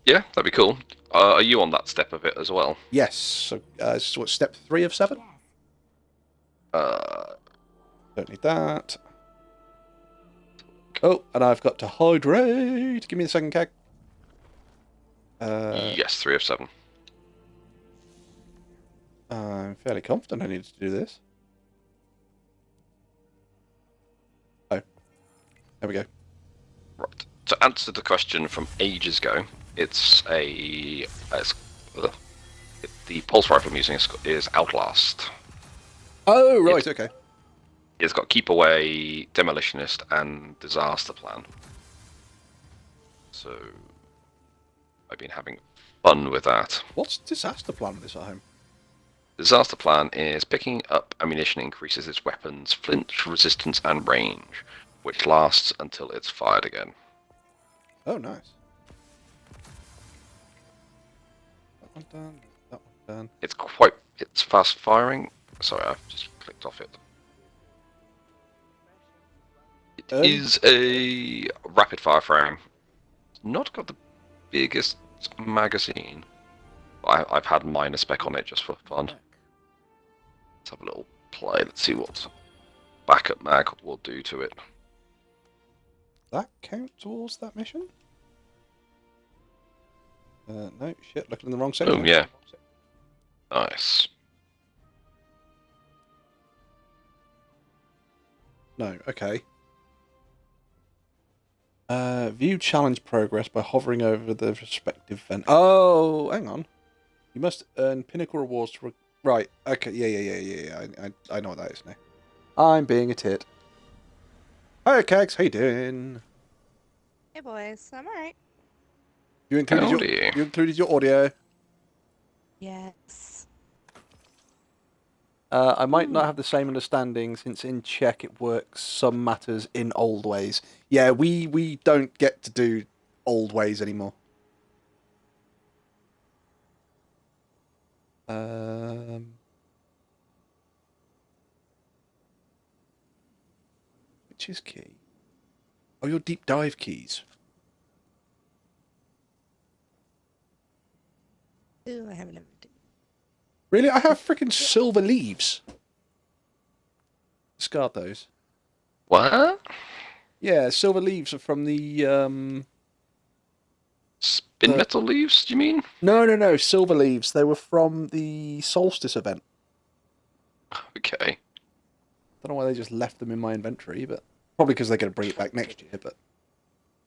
yeah, that'd be cool. Are you on that step of it as well? Yes. So, what, step 3 of 7? Don't need that. Oh, and I've got to hydrate. Give me a second, Keg. Yes, 3 of 7. I'm fairly confident I need to do this. Oh. There we go. Right. To answer the question from ages ago, it's the pulse rifle I'm using is Outlast. Oh, right, okay. It's got Keep Away, Demolitionist, and Disaster Plan. So I've been having fun with that. What's disaster plan with this at home? Disaster Plan is picking up ammunition increases its weapons, flinch, resistance, and range, which lasts until it's fired again. Oh, nice. That one done. That one done. It's fast firing. Sorry, I've just clicked off it. It is a rapid fire frame. It's not got the biggest magazine. I've had minor spec on it just for fun. Let's have a little play. Let's see what backup mag will do to it. That count towards that mission? No, shit, looking in the wrong section. Oh, yeah. Nice. No, okay. View challenge progress by hovering over the respective vent. Oh, hang on. You must earn pinnacle rewards to... Right, okay, yeah. I know what that is now. I'm being a tit. Hi, Kegs, how you doing? Hey boys, I'm alright. You included your audio. Yes. I might not have the same understanding since in Czech it works some matters in old ways. Yeah, we don't get to do old ways anymore. Which is key? Oh, your deep dive keys. Ooh, I have an inventory. Really? I have freaking silver leaves. Discard those. What? Yeah, silver leaves are from the Spin metal leaves, do you mean? No, silver leaves. They were from the solstice event. Okay. Don't know why they just left them in my inventory, but probably because they're going to bring it back next year. But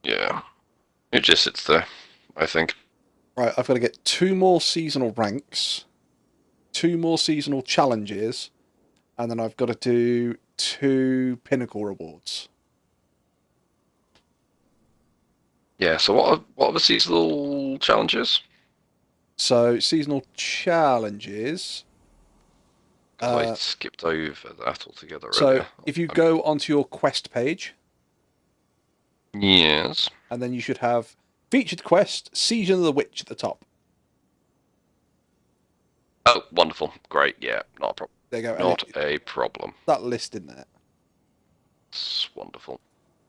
Yeah. It just sits there, I think. right, I've got to get 2 more seasonal ranks, 2 more seasonal challenges, and then I've got to do 2 pinnacle rewards. Yeah, so what are the seasonal challenges? So seasonal challenges. 'Cause I skipped over that altogether So earlier. if you go onto your quest page, Yes. and then you should have featured quest, Season of the Witch at the top. Oh, wonderful. Great, yeah, not a problem. There you go. Not a problem. That list in there. It's wonderful.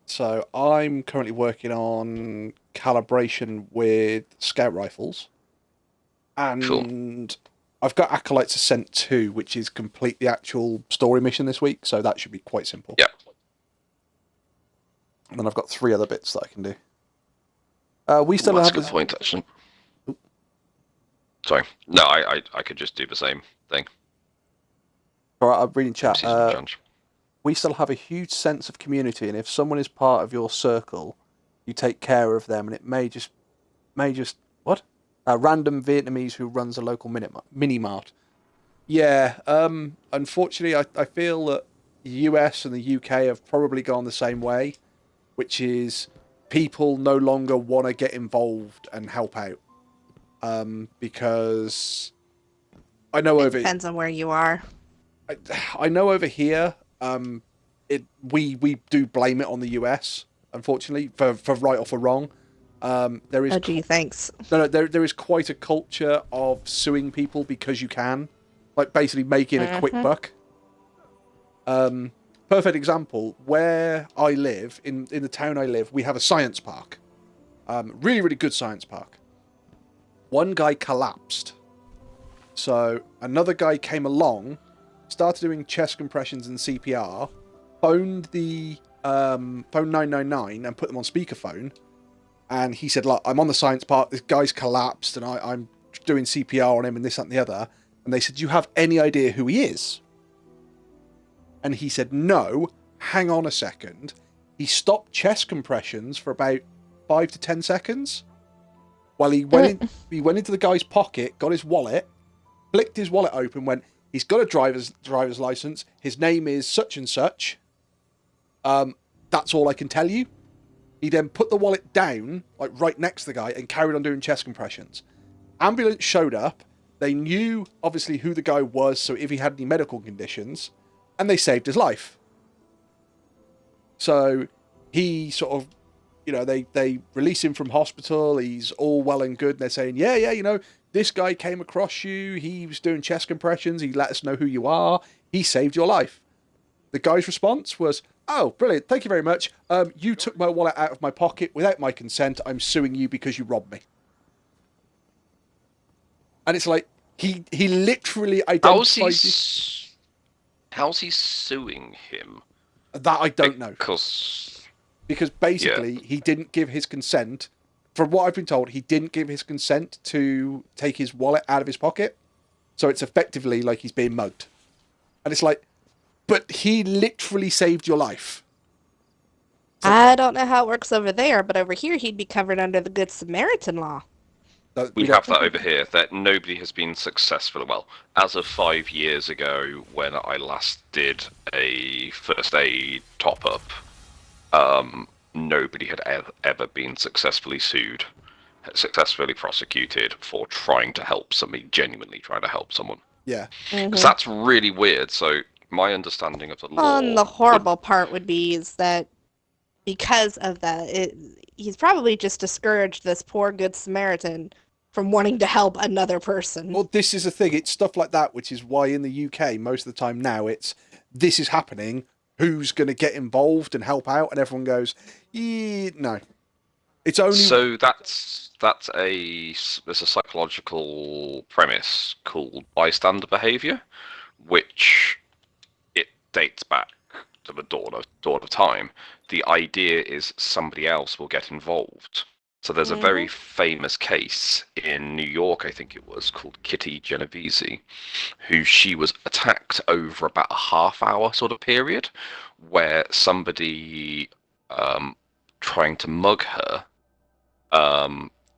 So I'm currently working on calibration with scout rifles. And Cool. I've got Acolytes Ascent 2, which is complete the actual story mission this week, so that should be quite simple. Yeah. And then I've got 3 other bits that I can do. We still That's have a good point, actually. Sorry. No, I could just do the same thing. Alright, I'm reading chat. Seasonal challenge. We still have a huge sense of community, and if someone is part of your circle, you take care of them, and it may just what? A random Vietnamese who runs a local mini mart. Yeah, unfortunately, I feel that the US and the UK have probably gone the same way, which is people no longer want to get involved and help out. Because I know It over depends on where you are. I know over here, we do blame it on the US, unfortunately, for right or for wrong. There is Oh, gee, thanks. there is quite a culture of suing people because you can, like basically making a quick buck. Perfect example, where I live, in the town I live, we have a science park. Really, really good science park. One guy collapsed. So another guy came along, started doing chest compressions and CPR, phoned the phone 999 and put them on speakerphone. And he said, look, I'm on the science park, this guy's collapsed, and I'm doing CPR on him and this, that, and the other. And they said, do you have any idea who he is? And he said, no, hang on a second. He stopped chest compressions for about 5 to 10 seconds. While he went into the guy's pocket, got his wallet, flicked his wallet open, went, he's got a driver's license, his name is such and such. That's all I can tell you. He then put the wallet down, like right next to the guy, and carried on doing chest compressions. Ambulance showed up. They knew, obviously, who the guy was, so if he had any medical conditions, and they saved his life. So he sort of, they release him from hospital. He's all well and good. And they're saying, yeah, this guy came across you. He was doing chest compressions. He let us know who you are. He saved your life. The guy's response was, oh, brilliant. Thank you very much. You took my wallet out of my pocket without my consent. I'm suing you because you robbed me. And it's like, he literally identified How's he suing him? That I don't know. Because basically, he didn't give his consent. From what I've been told, he didn't give his consent to take his wallet out of his pocket. So it's effectively like he's being mugged. And it's like, but he literally saved your life. So, I don't know how it works over there, but over here he'd be covered under the Good Samaritan law. We have that over here, that nobody has been successful. Well, as of 5 years ago, when I last did a first aid top-up, nobody had ever been successfully prosecuted for trying to help somebody, genuinely trying to help someone. Yeah. Because that's really weird. So my understanding of the law... And the horrible part would be is that because of that, he's probably just discouraged this poor Good Samaritan from wanting to help another person. Well, this is the thing. It's stuff like that, which is why in the UK, most of the time now, this is happening. Who's going to get involved and help out? And everyone goes, no. It's only So there's a psychological premise called bystander behavior, which it dates back to the dawn of time. The idea is somebody else will get involved. So there's a very famous case in New York, I think it was, called Kitty Genovese, who she was attacked over about a half-hour sort of period, where somebody trying to mug her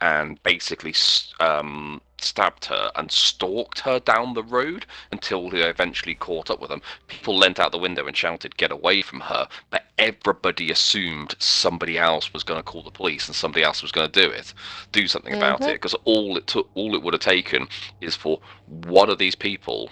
and basically stabbed her and stalked her down the road until they eventually caught up with them. People leant out the window and shouted, "Get away from her!" But everybody assumed somebody else was going to call the police and somebody else was going to do something about it. Because all it would have taken is for one of these people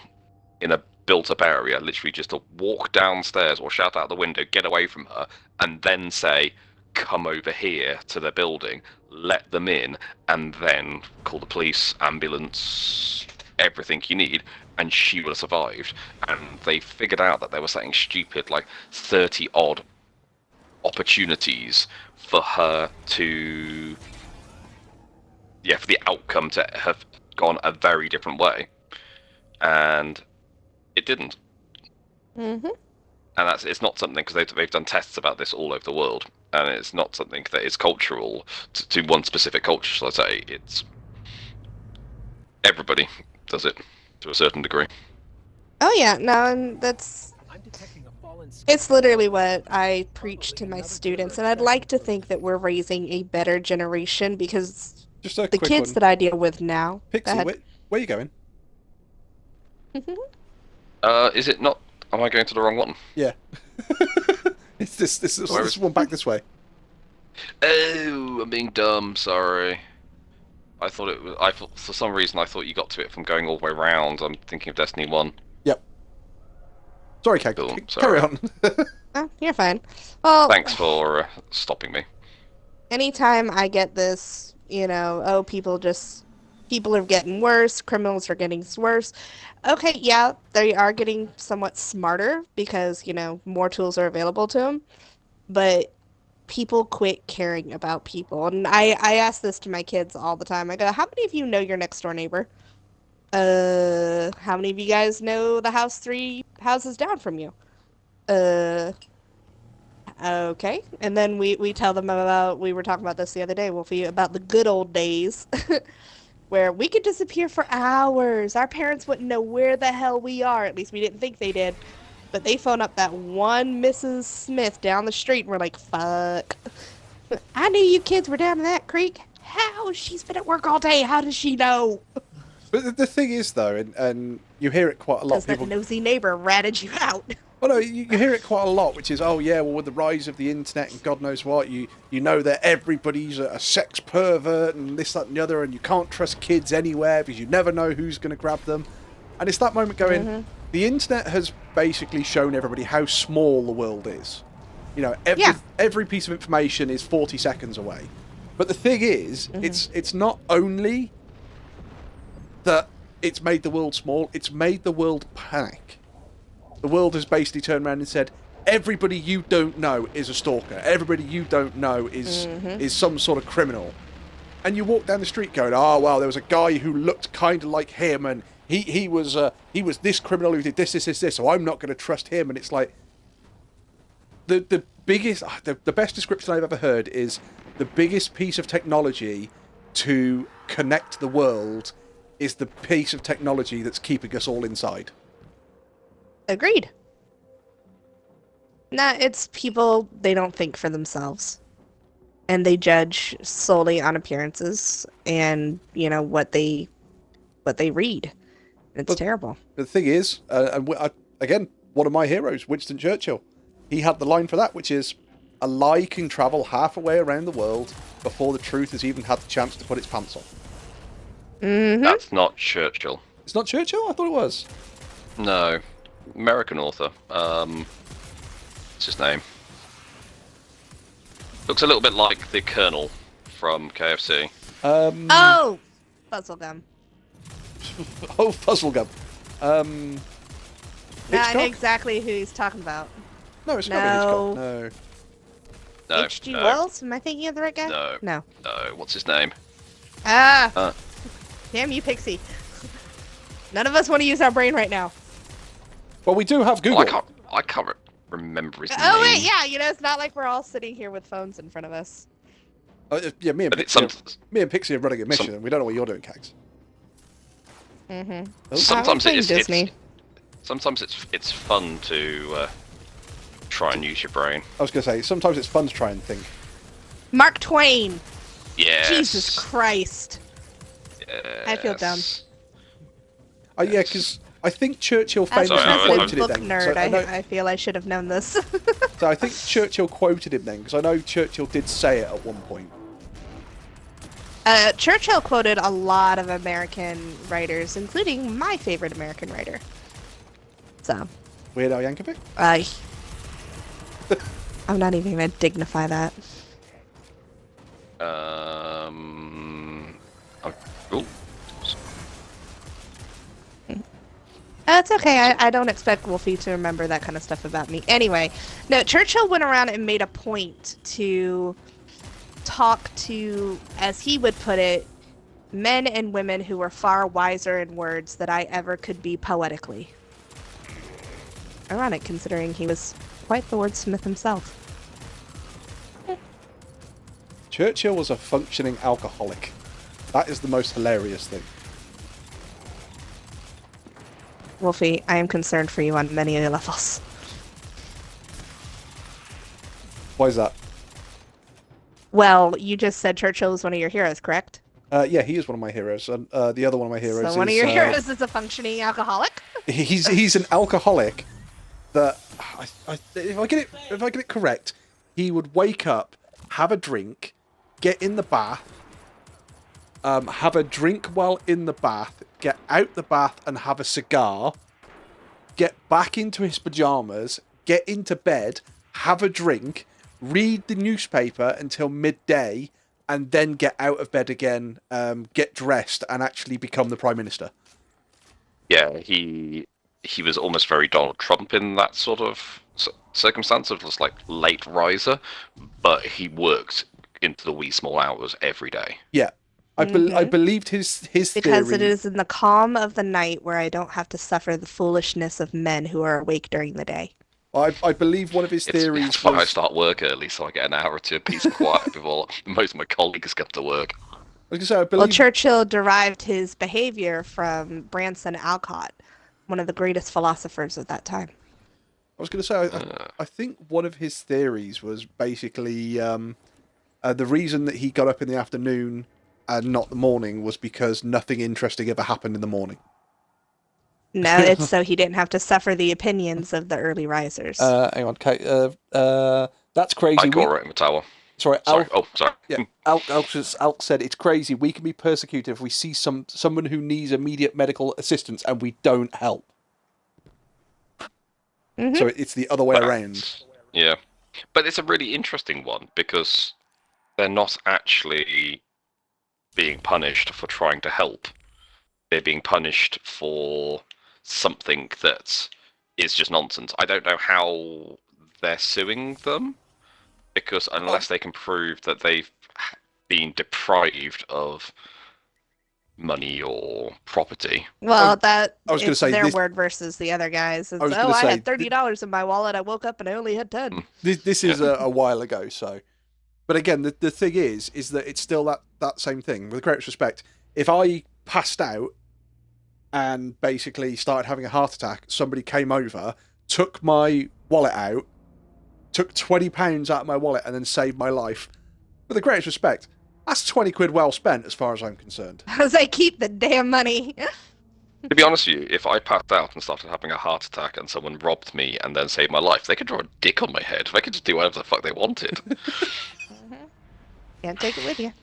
in a built-up area, literally just to walk downstairs or shout out the window, "Get away from her," and then say, "Come over here to the building," let them in, and then call the police, ambulance, everything you need, and she would have survived. And they figured out that there was something stupid like 30 odd opportunities for her to, for the outcome to have gone a very different way, and it didn't. And it's not something, because they've done tests about this all over the world, and it's not something that is cultural to one specific culture, shall I say. It's everybody does it to a certain degree. Oh yeah, no, and that's I'm detecting a fallen it's literally what I preach to my students, and I'd like to think that we're raising a better generation because just a the quick kids one. that I deal with now. Pixie, where are you going? Is it not? Am I going to the wrong one? Yeah. It's this one back this way. Oh, I'm being dumb. Sorry. I thought it was. For some reason I thought you got to it from going all the way around. I'm thinking of Destiny 1. Yep. Sorry, Kate. Cool, Carry sorry. on. Oh, you're fine. Well, Thanks for stopping me. anytime I get this, people are getting worse, criminals are getting worse. Okay, yeah, they are getting somewhat smarter because, more tools are available to them, but people quit caring about people. And I ask this to my kids all the time. I go, how many of you know your next door neighbor? How many of you guys know the house 3 houses down from you? Okay. And then we tell them about, we were talking about this the other day, Wolfie, about the good old days where we could disappear for hours. Our parents wouldn't know where the hell we are. At least we didn't think they did. But they phone up that one Mrs. Smith down the street and we're like, fuck. I knew you kids were down in that creek. How? She's been at work all day. How does she know? But the thing is, though, and you hear it quite a lot. Because that nosy neighbor ratted you out. Well, no, you hear it quite a lot, which is, oh yeah, well, with the rise of the internet and God knows what, you know that everybody's a sex pervert and this, that, and the other, and you can't trust kids anywhere because you never know who's going to grab them. And it's that moment going, the internet has basically shown everybody how small the world is. Every piece of information is 40 seconds away. But the thing is, it's not only that it's made the world small, it's made the world panic. The world has basically turned around and said, everybody you don't know is a stalker. Everybody you don't know is some sort of criminal. And you walk down the street going, oh, well, there was a guy who looked kind of like him, and he was this criminal who did this, so I'm not going to trust him. And it's like, the best description I've ever heard is the biggest piece of technology to connect the world is the piece of technology that's keeping us all inside. Agreed. Nah, it's people, they don't think for themselves. And they judge solely on appearances and, what they read. It's terrible. The thing is, again, one of my heroes, Winston Churchill, he had the line for that, which is, a lie can travel half a way around the world before the truth has even had the chance to put its pants on. That's not Churchill. It's not Churchill? I thought it was. No. American author. What's his name? Looks a little bit like the Colonel from KFC. Oh! Puzzlegum. Oh, Fuzzlegum. No, I know exactly who he's talking about. No, it's not Hitchcock. No. No. H.G. no, Wells? Am I thinking of the right guy? No. No. No. What's his name? Ah! Damn you, Pixie. None of us want to use our brain right now. Well, we do have Google. Well, I can't remember his name. Oh, wait, yeah, it's not like we're all sitting here with phones in front of us. Yeah, me and But it's Pixie are running a mission, and we don't know what you're doing, Cags. Mm-hmm. Sometimes playing it's Disney. sometimes it's fun to try and use your brain. I was going to say, sometimes it's fun to try and think. Mark Twain! Yes. Jesus Christ. I feel dumb. Yeah, because I think Churchill As famously a quoted book it then. nerd, So I feel I should have known this. so I think Churchill quoted him then, because I know Churchill did say it at one point. Churchill quoted a lot of American writers, including my favorite American writer. So. Weird Al Yankovic? I'm not even gonna dignify that. Cool. It's okay. I don't expect Wolfie to remember that kind of stuff about me. Anyway, no, Churchill went around and made a point to talk to, as he would put it, men and women who were far wiser in words than I ever could be poetically. Ironic, considering he was quite the wordsmith himself. Churchill was a functioning alcoholic. That is the most hilarious thing. Wolfie, I am concerned for you on many levels. Why is that? Well, you just said Churchill was one of your heroes, correct? Yeah, he is one of my heroes, and the other one of my heroes is... So one of your heroes is a functioning alcoholic? He's an alcoholic that, if I get it correct, he would wake up, have a drink, get in the bath, have a drink while in the bath, get out the bath and have a cigar, get back into his pajamas, get into bed, have a drink, read the newspaper until midday, and then get out of bed again, get dressed, and actually become the Prime Minister. Yeah, he was almost very Donald Trump in that sort of circumstance of just like late riser, but he worked into the wee small hours every day. Yeah. I believed his because theory. It is in the calm of the night where I don't have to suffer the foolishness of men who are awake during the day. I believe one of his theories That's why I was... start work early, so I get an hour or two of peace and quiet before most of my colleagues come to work. I was gonna say, I believe... Well, Churchill derived his behavior from Branson Alcott, one of the greatest philosophers of that time. I was going to say, I think one of his theories was basically the reason that he got up in the afternoon and not the morning was because nothing interesting ever happened in the morning. No, it's so he didn't have to suffer the opinions of the early risers. Hang on, Kate. That's crazy. I got right in the tower. Sorry, Sorry. Oh, sorry. Yeah, Alk said it's crazy. We can be persecuted if we see someone who needs immediate medical assistance and we don't help. Mm-hmm. So it's the other way around. Yeah, but it's a really interesting one because they're not actually being punished for trying to help. They're being punished for something that is just nonsense. I don't know how they're suing them, because unless they can prove that they've been deprived of money or property. Well, that I was gonna is say their this- word versus the other guys. It's, I was gonna I say, had $30 in my wallet. I woke up and I only had 10. This is a while ago, so... But again, the thing is that it's still that same thing. With greatest respect, if I passed out and basically started having a heart attack, somebody came over, took my wallet out, took £20 out of my wallet and then saved my life, with the greatest respect, that's 20 quid well spent as far as I'm concerned. As I keep the damn money. To be honest with you, if I passed out and started having a heart attack and someone robbed me and then saved my life, they could draw a dick on my head. They could just do whatever the fuck they wanted. Can't take it with you.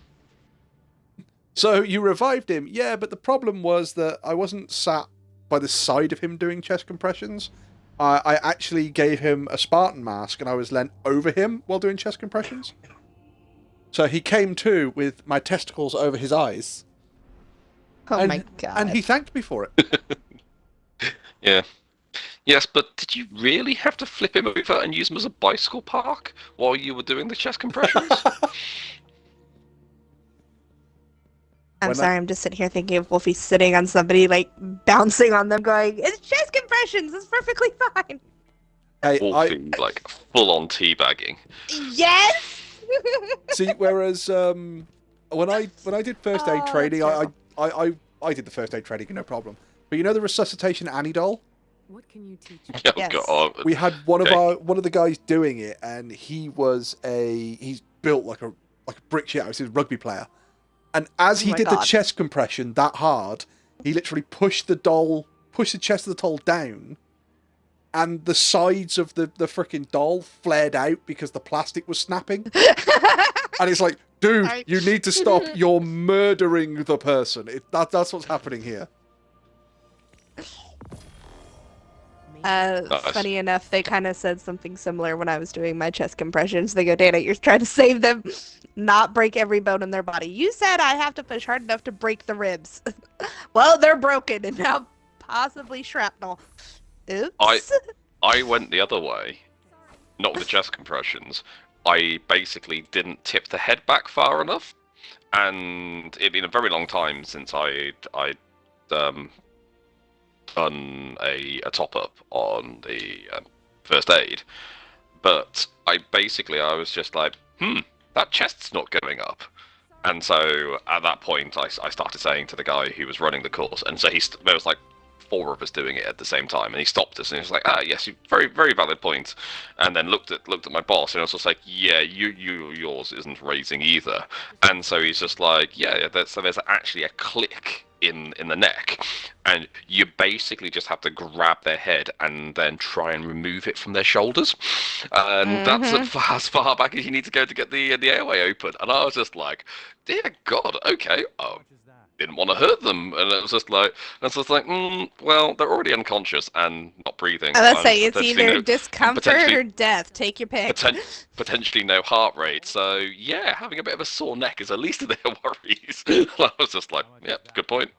So you revived him, yeah, but the problem was that I wasn't sat by the side of him doing chest compressions. I actually gave him a Spartan mask and I was leant over him while doing chest compressions. So he came to with my testicles over his eyes. Oh and, my god. And he thanked me for it. Yeah, Yes, but did you really have to flip him over and use him as a bicycle park while you were doing the chest compressions? I'm When sorry, I'm just sitting here thinking of Wolfie sitting on somebody, like, bouncing on them, going, it's chest compressions, it's perfectly fine. Hey, Wolfie, like, full-on teabagging. Yes! see. Whereas when I did first aid Oh, that's training, terrible. I did the first aid training, no problem. But you know the resuscitation Annie doll? What can you teach Oh, Yes. God. We had one Okay. of the guys doing it, and he's built like a brick shit house. He's a rugby player, and as Oh he my did the God. chest compression that hard, he literally pushed the chest of the doll down, and the sides of the frickin' doll flared out because the plastic was snapping. And it's like, dude, Sorry. you need to stop. You're murdering the person. That's what's happening here. Nice. Funny enough, they kind of said something similar when I was doing my chest compressions. They go, Dana, you're trying to save them, not break every bone in their body. You said I have to push hard enough to break the ribs. Well, they're broken and now possibly shrapnel. Oops. I went the other way. Not with the chest compressions. I basically didn't tip the head back far enough, and it'd been a very long time since I'd done a top up on the first aid. But I was just like, that chest's not going up. And so at that point, I started saying to the guy who was running the course, and so there was like 4 of us doing it at the same time, and he stopped us and he was like, yes, very, very valid point. And then looked at my boss, and I was just like, yeah, yours isn't raising either. And so he's just like, yeah, so there's actually a click in the neck, and you basically just have to grab their head and then try and remove it from their shoulders, and that's as far back as you need to go to get the airway open. And I was just like, dear God, okay, didn't want to hurt them, and it was just like, well, they're already unconscious and not breathing. I was and say it's potentially either no- discomfort potentially- or death. Take your pick. potentially no heart rate. So yeah, having a bit of a sore neck is the least of their worries. I was just like, yeah, good point.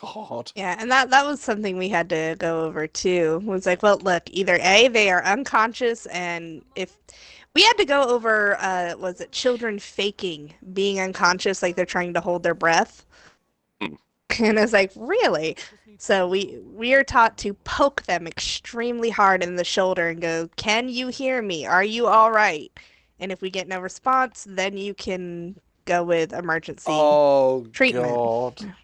God. Yeah, and that was something we had to go over too. Was like, well, look, either A, they are unconscious, and if we had to go over, was it children faking being unconscious, like they're trying to hold their breath? And I was like, really? So we are taught to poke them extremely hard in the shoulder and go, can you hear me? Are you all right? And if we get no response, then you can go with emergency Oh, treatment. God.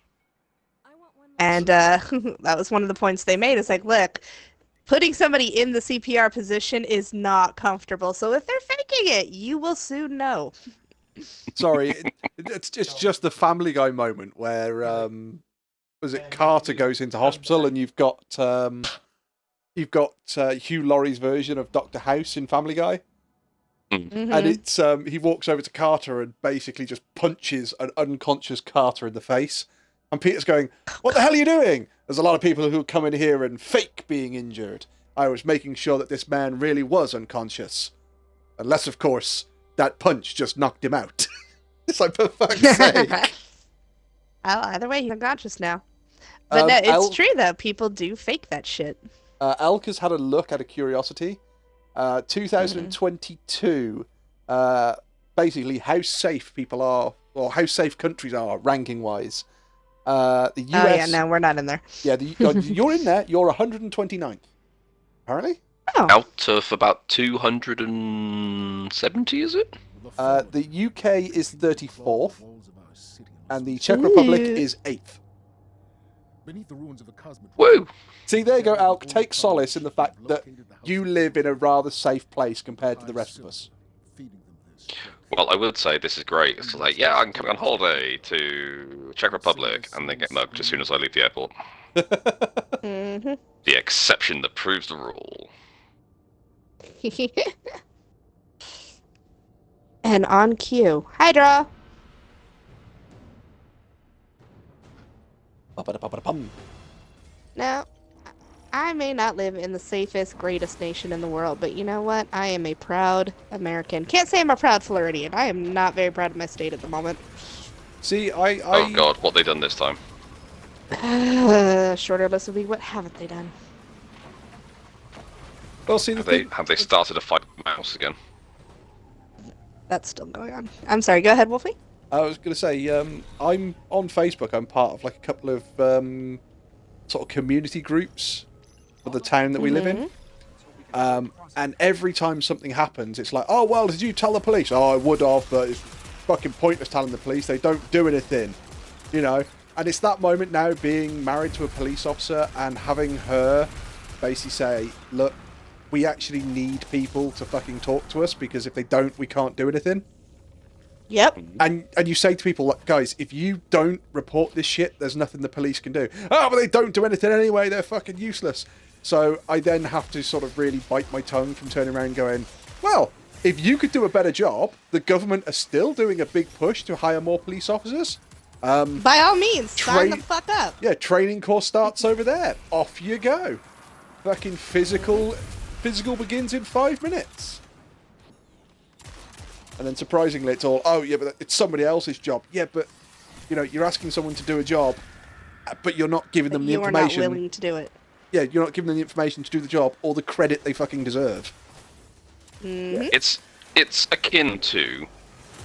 And that was one of the points they made. It's like, look, putting somebody in the CPR position is not comfortable. So if they're faking it, you will soon know. Sorry, it's just the Family Guy moment where was it Carter goes into hospital, and you've got Hugh Laurie's version of Dr. House in Family Guy. And it's he walks over to Carter and basically just punches an unconscious Carter in the face. And Peter's going, what the hell are you doing? There's a lot of people who come in here and fake being injured. I was making sure that this man really was unconscious. Unless, of course, that punch just knocked him out. It's like, for fuck's sake. Well, either way, he's unconscious now. But no, it's true, though. People do fake that shit. Elk has had a look out of curiosity. 2022, basically how safe people are, or how safe countries are, ranking-wise. The US, Oh, yeah, no, we're not in there. Yeah, you're in there. You're 129th, apparently. Oh. Out of about 270, is it? The UK is 34th, and the Czech Republic is 8th. Beneath the ruins of the Cosmodrome. Woo! See, there you go, Alk. Take solace in the fact that you live in a rather safe place compared to the rest of us. Well, I would say this is great. It's like, yeah, I'm coming on holiday to Czech Republic, and then get mugged as soon as I leave the airport. The exception that proves the rule. And on cue, Hydra. Now, I may not live in the safest, greatest nation in the world, but you know what? I am a proud American. Can't say I'm a proud Floridian. I am not very proud of my state at the moment. See, Oh god, what they done this time? Shorter list would be, what haven't they done? Well, see, the thing, Have they started a fight with Mouse again? That's still going on. I'm sorry. Go ahead, Wolfie. I was going to say, I'm on Facebook. I'm part of like a couple of sort of community groups for the town that we live in. And every time something happens, it's like, oh, well, did you tell the police? Oh, I would have, but it's fucking pointless telling the police. They don't do anything, you know? And it's that moment now, being married to a police officer and having her basically say, look, we actually need people to fucking talk to us, because if they don't, we can't do anything. Yep. And you say to people, like, guys, if you don't report this shit, there's nothing the police can do. Oh, but they don't do anything anyway. They're fucking useless. So I then have to sort of really bite my tongue from turning around going, well, if you could do a better job, the government are still doing a big push to hire more police officers. By all means, sign the fuck up. Yeah, training course starts over there. Off you go. Fucking physical begins in 5 minutes. And then surprisingly, it's all, oh yeah, but it's somebody else's job. Yeah, but you know, you're asking someone to do a job, but you're not giving them the information. You're not willing to do it. Yeah, you're not giving them the information to do the job or the credit they fucking deserve. Mm-hmm. It's akin to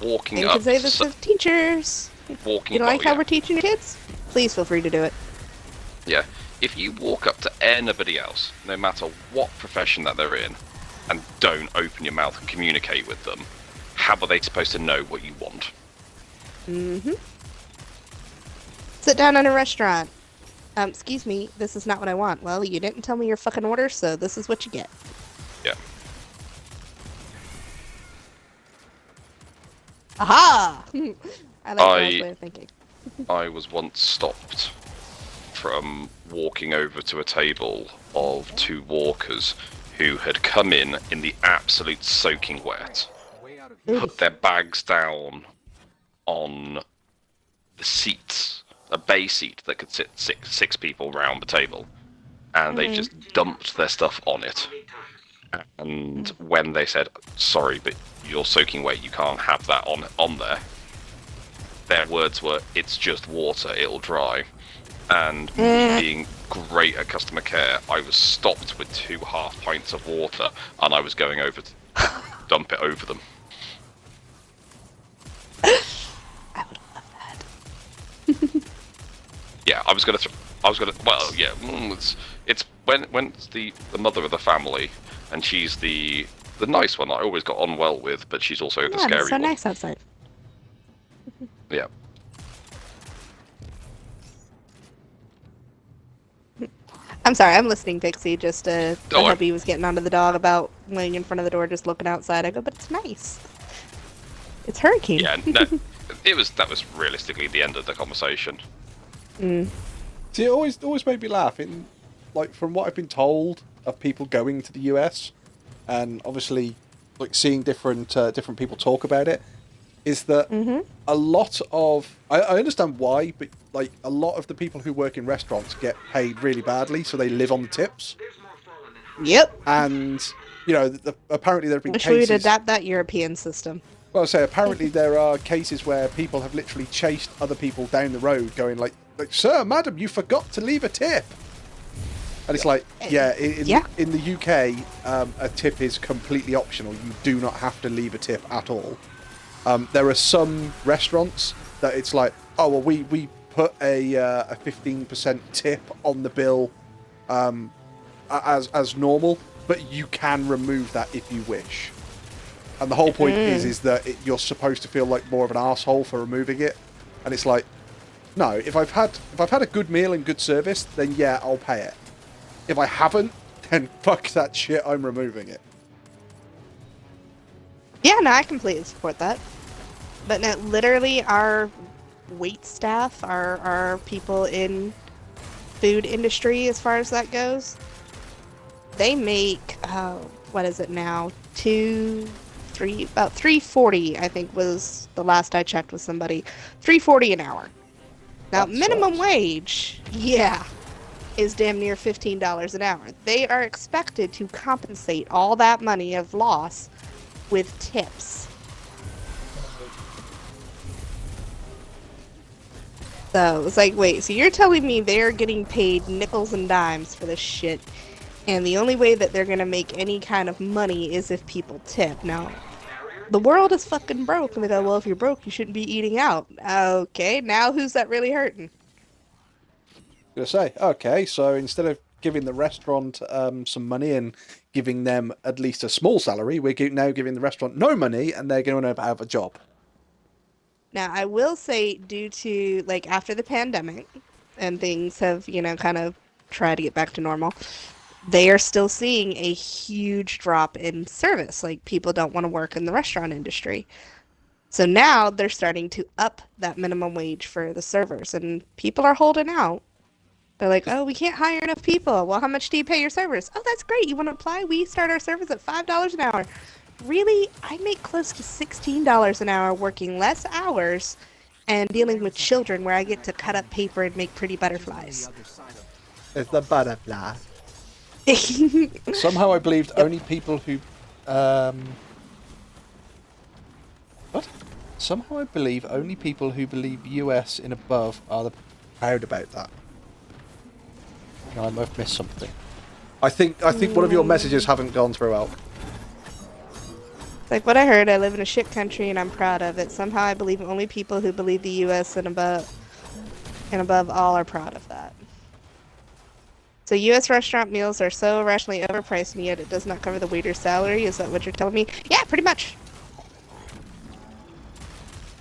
walking And you up. can say this to teachers. Walking. You don't like how yeah. we're teaching your kids? Please feel free to do it. Yeah. If you walk up to anybody else, no matter what profession that they're in, and don't open your mouth and communicate with them, how are they supposed to know what you want? Mm-hmm. Sit down in a restaurant. Excuse me, this is not what I want. Well, you didn't tell me your fucking order, so this is what you get. Yeah. Aha! I like that way of thinking. I was once stopped from walking over to a table of 2 walkers who had come in the absolute soaking wet, put their bags down on the seats, a bay seat that could sit six people round the table, and they just dumped their stuff on it. And when they said, sorry, but you're soaking wet, you can't have that on there, their words were, it's just water, it'll dry. And me being great at customer care, I was stopped with 2 half pints of water, and I was going over to dump it over them. I would love that. Yeah, I was gonna. Well, yeah. It's when it's the mother of the family, and she's the nice one that I always got on well with, but she's also the scary it's so one. nice outside. Yeah. I'm sorry, I'm listening, Pixie. Just Oh, hubby was getting onto the dog about laying in front of the door, just looking outside. I go, but it's nice. It's hurricane. Yeah. No, that was realistically the end of the conversation. See, it always made me laugh. Like, from what I've been told of people going to the US, and obviously, like, seeing different people talk about it, is that a lot of I understand why, but like a lot of the people who work in restaurants get paid really badly, so they live on the tips. Yep. And you know, apparently there have been Wish cases. we'd adapt that European system. Well, I say apparently there are cases where people have literally chased other people down the road, going like, "Sir, madam, you forgot to leave a tip." And it's like, yeah, in the UK, a tip is completely optional. You do not have to leave a tip at all. There are some restaurants that it's like, oh well, we put a 15% tip on the bill as normal, but you can remove that if you wish. And the whole point is that you're supposed to feel like more of an arsehole for removing it. And it's like, no, if I've had a good meal and good service, then yeah, I'll pay it. If I haven't, then fuck that shit, I'm removing it. Yeah, no, I completely support that. But no, literally, our wait staff, our people in food industry, as far as that goes, they make what is it now? About $3.40, I think was the last I checked with somebody. $3.40 an hour. Now, That minimum sucks. wage, yeah, is damn near $15 an hour. They are expected to compensate all that money of loss with tips. So it's like, wait, so you're telling me they're getting paid nickels and dimes for this shit, And the only way that they're gonna make any kind of money is if people tip. Now, the world is fucking broke, and they go, well, if you're broke, you shouldn't be eating out. Okay, now who's that really hurting? Gonna say, okay, so instead of giving the restaurant some money and giving them at least a small salary, we're now giving the restaurant no money, and they're going to have a job. Now, I will say, due to, like, after the pandemic, and things have, kind of tried to get back to normal, they are still seeing a huge drop in service. Like, people don't want to work in the restaurant industry. So now they're starting to up that minimum wage for the servers, and people are holding out. They're like, oh, we can't hire enough people. Well, how much do you pay your servers? Oh, that's great. You want to apply? We start our service at $5 an hour. Really? I make close to $16 an hour working less hours and dealing with children where I get to cut up paper and make pretty butterflies. It's the butterfly. Somehow I believed only people who... What? Somehow I believe only people who believe US in above are proud about that. No, I might have missed something. I think one of your messages haven't gone through well. It's like what I heard. I live in a shit country and I'm proud of it. Somehow I believe only people who believe the US and above all are proud of that. So US restaurant meals are so irrationally overpriced and yet it does not cover the waiter's salary? Is that what you're telling me? Yeah, pretty much.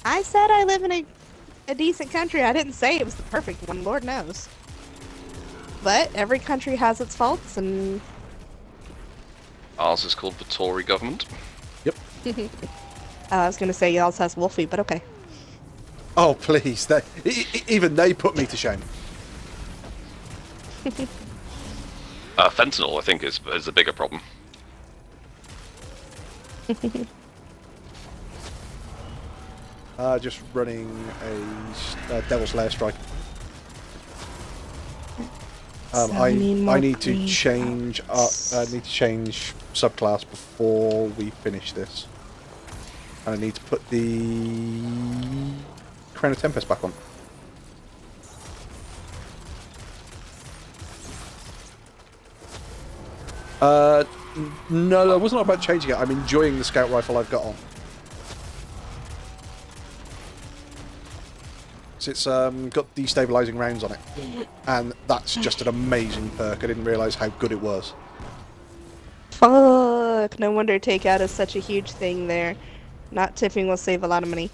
I said I live in a decent country. I didn't say it was the perfect one, Lord knows. But every country has its faults, and... Ours is called the Tory government. Yep. I was going to say y'all's has Wolfie, but okay. Oh, please. Even they put me to shame. Fentanyl, I think, is a bigger problem. Just running a Devil's Lair strike. I need to change subclass before we finish this, and I need to put the Crown of Tempest back on. No, it wasn't about changing it. I'm enjoying the scout rifle I've got on. It's got destabilizing rounds on it, and that's just an amazing perk. I didn't realise how good it was. Fuck! No wonder takeout is such a huge thing there. Not tipping will save a lot of money.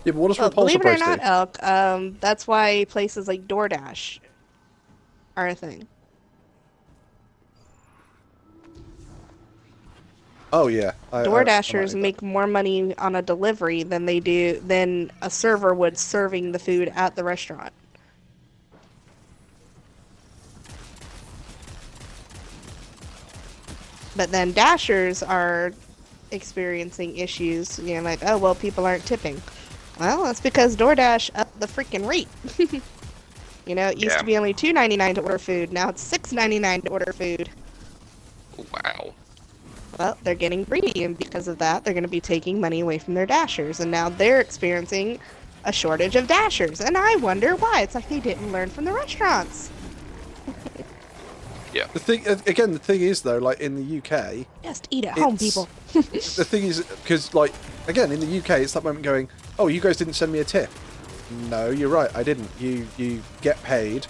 Yeah, but what does Repulsor Believe it or Price not, do? Elk, that's why places like DoorDash are a thing. Oh yeah, DoorDashers make more money on a delivery than a server would serving the food at the restaurant. But then Dashers are experiencing issues, like, oh well, people aren't tipping. Well, that's because DoorDash upped the freaking rate. It used to be only $2.99 to order food. Now it's $6.99 to order food. Wow. Well, they're getting greedy, and because of that, they're going to be taking money away from their Dashers, and now they're experiencing a shortage of Dashers, and I wonder why. It's like they didn't learn from the restaurants. Yeah. The thing is though, like in the UK, just eat at home, people. The thing is, because like again in the UK, it's that moment going, oh, you guys didn't send me a tip. No, you're right, I didn't. You get paid,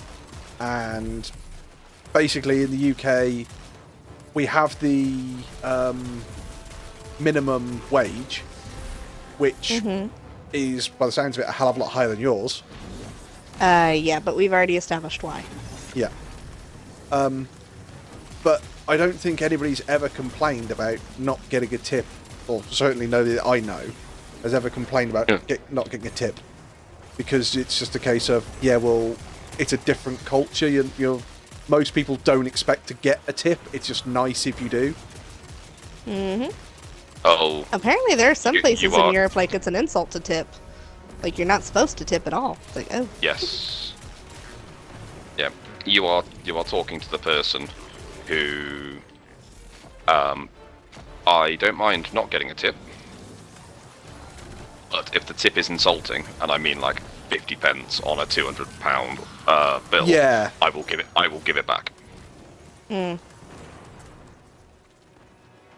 and basically in the UK, we have the minimum wage, which is, by the sounds of it, a hell of a lot higher than yours. Yeah, but we've already established why. Yeah. But I don't think anybody's ever complained about not getting a tip, or certainly nobody that I know has ever complained about not getting a tip, because it's just a case of, yeah, well, it's a different culture. Most people don't expect to get a tip. It's just nice if you do. Oh. Apparently there are some places in Europe like it's an insult to tip. Like you're not supposed to tip at all. It's like, oh. Yes. Yeah. You are talking to the person who I don't mind not getting a tip. But if the tip is insulting, and I mean like 50 pence on a £200 bill, Yeah. I will give it back. Mm.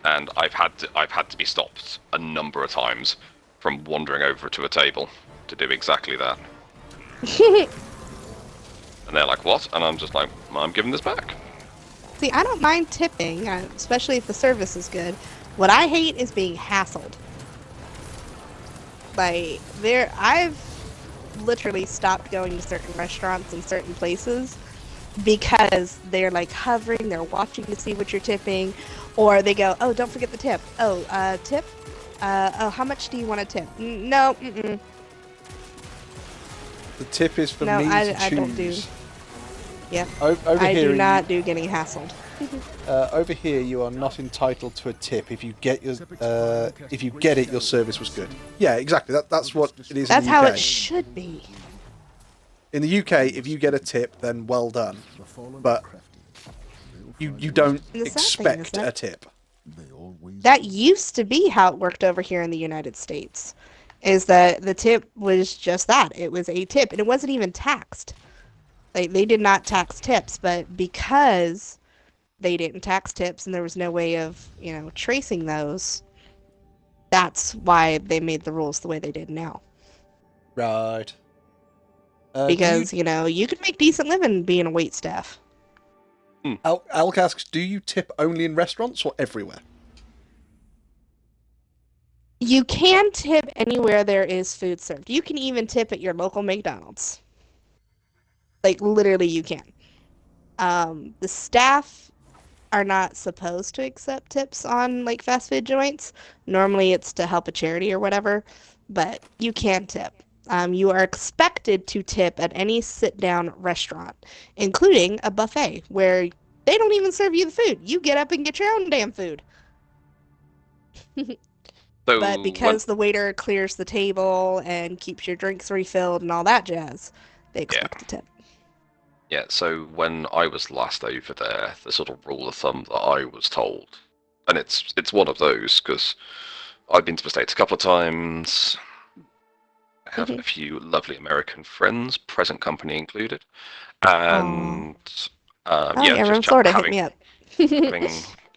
And I've had to be stopped a number of times from wandering over to a table to do exactly that. And they're like, "What?" And I'm just like, "I'm giving this back." See, I don't mind tipping, especially if the service is good. What I hate is being hassled. Like, I've literally stopped going to certain restaurants and certain places because they're like hovering, they're watching to see what you're tipping, or they go, "Oh, don't forget the tip. Oh, tip? Oh, how much do you want to tip?" No, mm-mm. The tip is for No, me to I don't do. choose. Yeah, Over I here, do not do getting hassled. over here, you are not entitled to a tip if you get it. Your service was good. Yeah, exactly. That's what it is. That's in the how UK. it should be. In the UK, if you get a tip, then well done. But you don't And the sad thing is expect that- a tip. That used to be how it worked over here in the United States. Is that the tip was just that. It was a tip, and it wasn't even taxed. Like, they did not tax tips, but because they didn't tax tips and there was no way of, tracing those, that's why they made the rules the way they did now. Right. Because, you could make decent living being a wait staff. Alec asks, do you tip only in restaurants or everywhere? You can tip anywhere there is food served. You can even tip at your local McDonald's. Like, literally, you can. The staff are not supposed to accept tips on, like, fast food joints. Normally, it's to help a charity or whatever, but you can tip. You are expected to tip at any sit-down restaurant, including a buffet, where they don't even serve you the food. You get up and get your own damn food. So But because the waiter clears the table and keeps your drinks refilled and all that jazz, they expect a tip. Yeah, so when I was last over there, the sort of rule of thumb that I was told, and it's one of those, because I've been to the States a couple of times, I have a few lovely American friends, present company included, and You're in Florida, hit me up.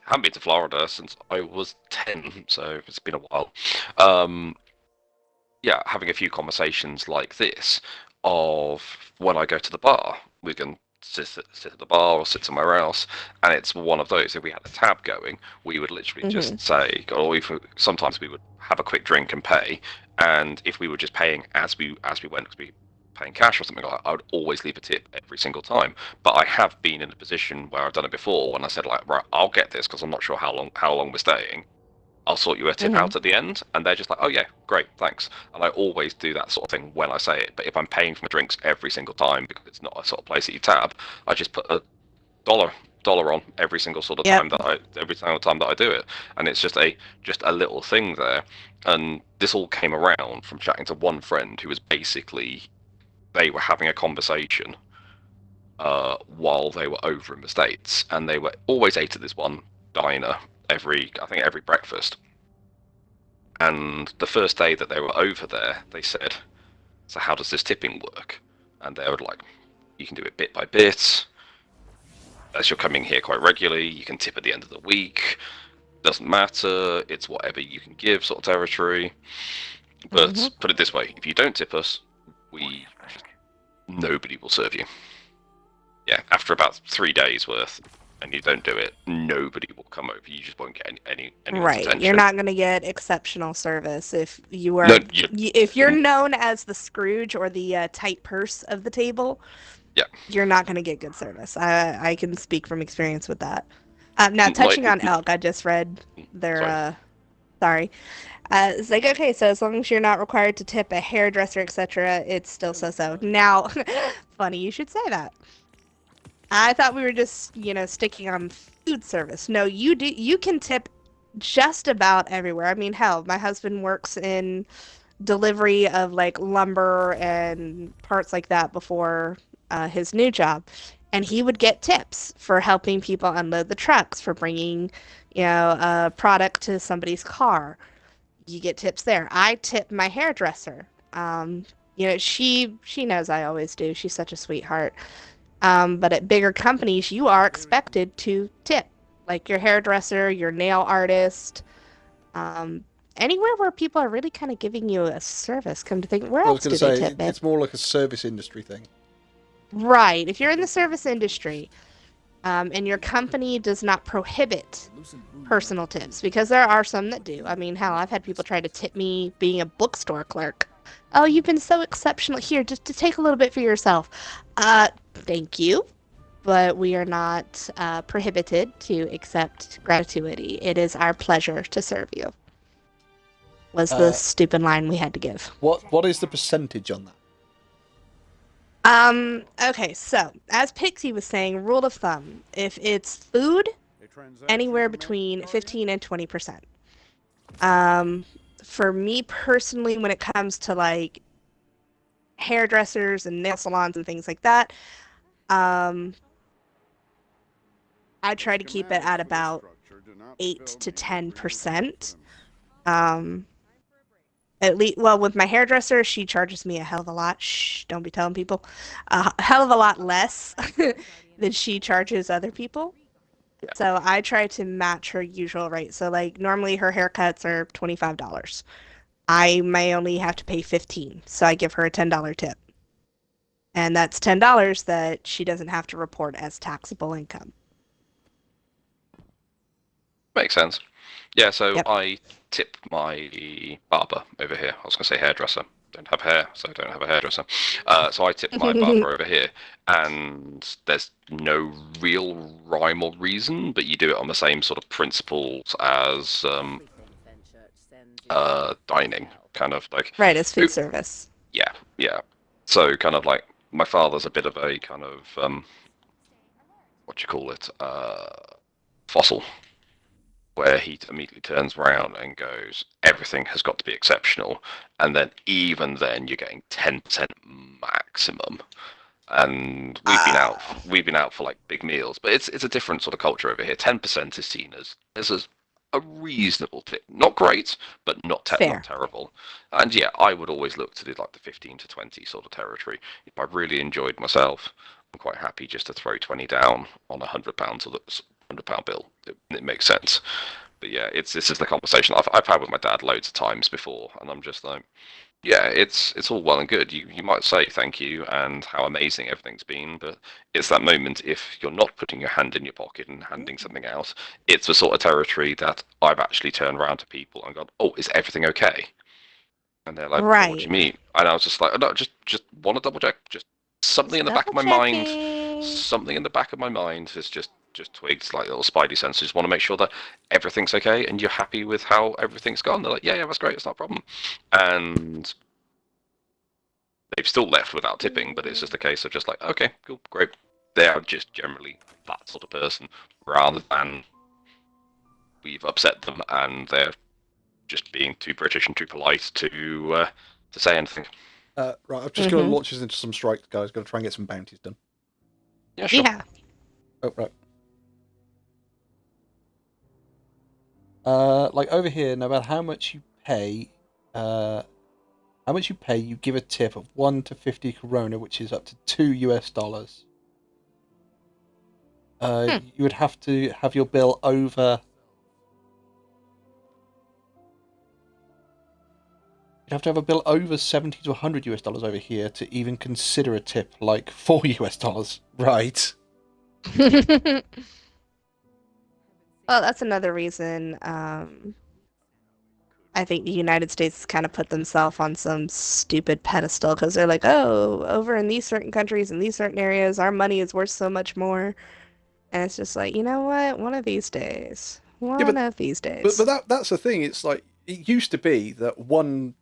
Haven't been to Florida since I was 10, so it's been a while. Having a few conversations like this of when I go to the bar, we can sit at the bar or sit somewhere else, and it's one of those. If we had a tab going, we would literally just say, or sometimes we would have a quick drink and pay, and if we were just paying as we went, because we paying cash or something like that, I would always leave a tip every single time. But I have been in a position where I've done it before, when I said, like, right, I'll get this because I'm not sure how long we're staying. I'll sort you a tip out at the end, and they're just like, "Oh yeah, great, thanks." And I always do that sort of thing when I say it. But if I'm paying for my drinks every single time because it's not a sort of place that you tab, I just put a dollar on every single sort of time that I do it, and it's just a little thing there. And this all came around from chatting to one friend who was basically, they were having a conversation while they were over in the States, and they were always ate at this one diner every breakfast. And the first day that they were over there, they said, "So how does this tipping work?" And they were like, "You can do it bit by bit. As you're coming here quite regularly, you can tip at the end of the week. Doesn't matter. It's whatever you can give sort of territory. But put it this way, if you don't tip us, nobody will serve you." Yeah, after about 3 days worth, and you don't do it, nobody will come over. You just won't get anyone's attention. You're not going to get exceptional service if you are if you're known as the Scrooge or the tight purse of the table. Yeah, you're not going to get good service. I can speak from experience with that. Now, touching on Elk, I just read their sorry. It's like, okay, so as long as you're not required to tip a hairdresser, etc., it's still so. Now, funny you should say that. I thought we were just, sticking on food service. No, you can tip just about everywhere. I mean, hell, my husband works in delivery of, like, lumber and parts like that before his new job. And he would get tips for helping people unload the trucks, for bringing, a product to somebody's car. You get tips there. I tip my hairdresser. You know, she knows I always do. She's such a sweetheart. But at bigger companies, you are expected to tip, like your hairdresser, your nail artist, um, anywhere where people are really kind of giving you a service. Come to think, where I was else going do to they say tip, babe? it's more like a service industry thing. Right. If you're in the service industry, and your company does not prohibit personal tips, because there are some that do. I mean, hell, I've had people try to tip me being a bookstore clerk. Oh, you've been so exceptional. Here, just to take a little bit for yourself. Thank you, but we are not prohibited to accept gratuity. It is our pleasure to serve you. Was the Uh, stupid line we had to give. what is the percentage on that? Okay, so as Pixie was saying, rule of thumb, if it's food, A transaction anywhere to make, between Guardian? 15 and 20%. Um, for me personally, when it comes to like hairdressers and nail salons and things like that, um, I try to keep it Schematics at for this about structure do not 8 spell to geometry or 10%. distance. Um, at least, well, with my hairdresser, she charges me a hell of a lot. Shh, don't be telling people. A hell of a lot less than she charges other people. So I try to match her usual rate. So like normally her haircuts are $25. I may only have to pay 15, so I give her a $10 tip. And that's $10 that she doesn't have to report as taxable income. Makes sense. Yeah, so Yep. I tip my barber over here. I was going to say hairdresser. Don't have hair, so I don't have a hairdresser. So I tip my barber over here, and there's no real rhyme or reason, but you do it on the same sort of principles as dining, kind of like. Right, it's food service. Yeah, yeah. So kind of like my father's a bit of a kind of what do you call it, fossil, where he immediately turns around and goes, everything has got to be exceptional, and then even then you're getting 10% maximum. And we've been out for like big meals, but it's a different sort of culture over here. 10% is seen as a reasonable tip, not great, but not Fair. terrible. And yeah, I would always look to do like the 15 to 20 sort of territory. If I really enjoyed myself, I'm quite happy just to throw 20 down on £100 or that's £100 bill. It makes sense. But yeah, this is the conversation I've had with my dad loads of times before, and I'm just like, yeah, it's all well and good. You might say thank you and how amazing everything's been, but it's that moment if you're not putting your hand in your pocket and handing something out, it's the sort of territory that I've actually turned around to people and gone, "Oh, is everything okay?" And they're like, "Well, what do Right. you mean?" And I was just like, "Oh, no, just want to double check. Just something Just in the back double of my mind, checking. something in the back of my mind has just twigged like little spidey senses. Just want to make sure that everything's okay and you're happy with how everything's gone." They're like, "Yeah, yeah, that's great. It's not a problem." And they've still left without tipping, but it's just a case of just like, okay, cool, great. They are just generally that sort of person, rather than we've upset them and they're just being too British and too polite to say anything. Right, I'm just going to launch us into some strikes, guys. Got to try and get some bounties done. Yeah, sure. Yeah. Oh, right. Like over here, no matter how much you pay, you give a tip of 1 to 50 corona, which is up to $2. You would have to have your bill over. You'd have to have a bill over 70 to $100 over here to even consider a tip like $4. Right. Well, that's another reason I think the United States kind of put themselves on some stupid pedestal because they're like, oh, over in these certain countries and these certain areas, our money is worth so much more. And it's just like, you know what? One of these days. Yeah, One of these days. but that's the thing. It's like it used to be that £1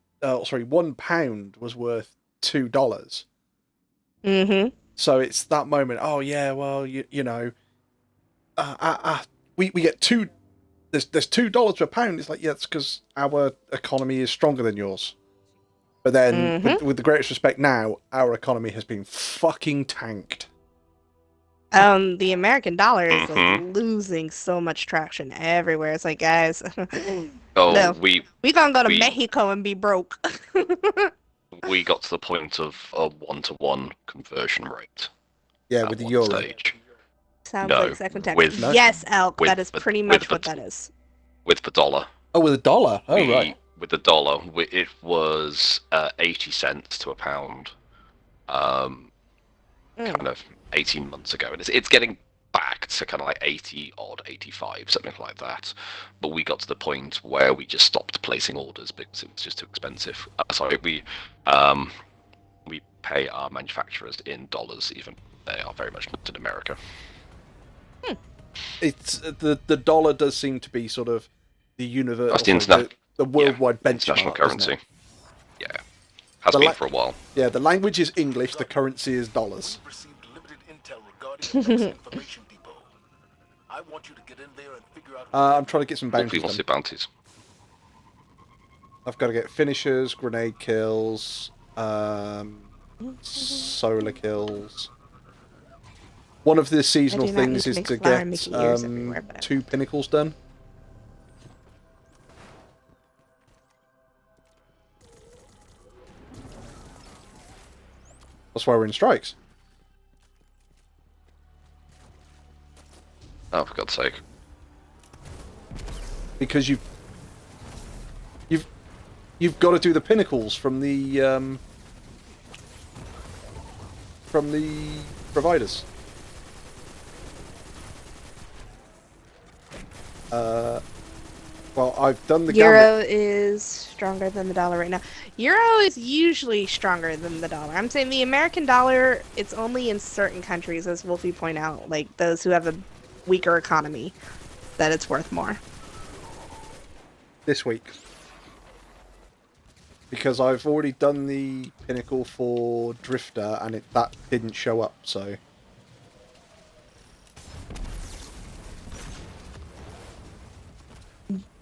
was worth $2. Mm-hmm. So it's that moment. Oh yeah, well you know, we get two. There's $2 per pound. It's like, yeah, it's because our economy is stronger than yours. But then, with the greatest respect, now our economy has been fucking tanked. The American dollar is like losing so much traction everywhere. It's like, guys, Oh, no, we gonna go to Mexico and be broke. we got to the point of a 1-to-1 conversion rate. Yeah, at with the one euro. stage. Sounds No, like second tax. with- No? Yes, Elk. with That is the- pretty with much the- what that is. With the dollar. Oh, with a dollar. Oh, we- right. With the dollar, it was 80 cents to a pound. Kind of 18 months ago, and it's getting back to kind of like 80 odd, 85, something like that. But we got to the point where we just stopped placing orders because it was just too expensive. Sorry, we pay our manufacturers in dollars, even they are very much not in America. It's the dollar does seem to be sort of the universal, That's the internet- the worldwide international benchmark, currency. isn't it? Yeah, has The been la- for a while. Yeah, the language is English, the currency is dollars. Received limited intel regarding the next information depot. I want you to get in there and figure out. I'm trying to get some All bounties people done. see bounties. I've got to get finishers, grenade kills, solar kills. One of the seasonal I do not things need to is make to flour get and Mickey ears everywhere, but- 2 pinnacles done. That's why we're in strikes. Oh, for God's sake. Because you've got to do the pinnacles from the providers. Well, I've done the Euro is stronger than the dollar right now. Euro is usually stronger than the dollar. I'm saying the American dollar, it's only in certain countries, as Wolfie point out, like those who have a weaker economy, that it's worth more. this week. Because I've already done the pinnacle for Drifter and that didn't show up, so...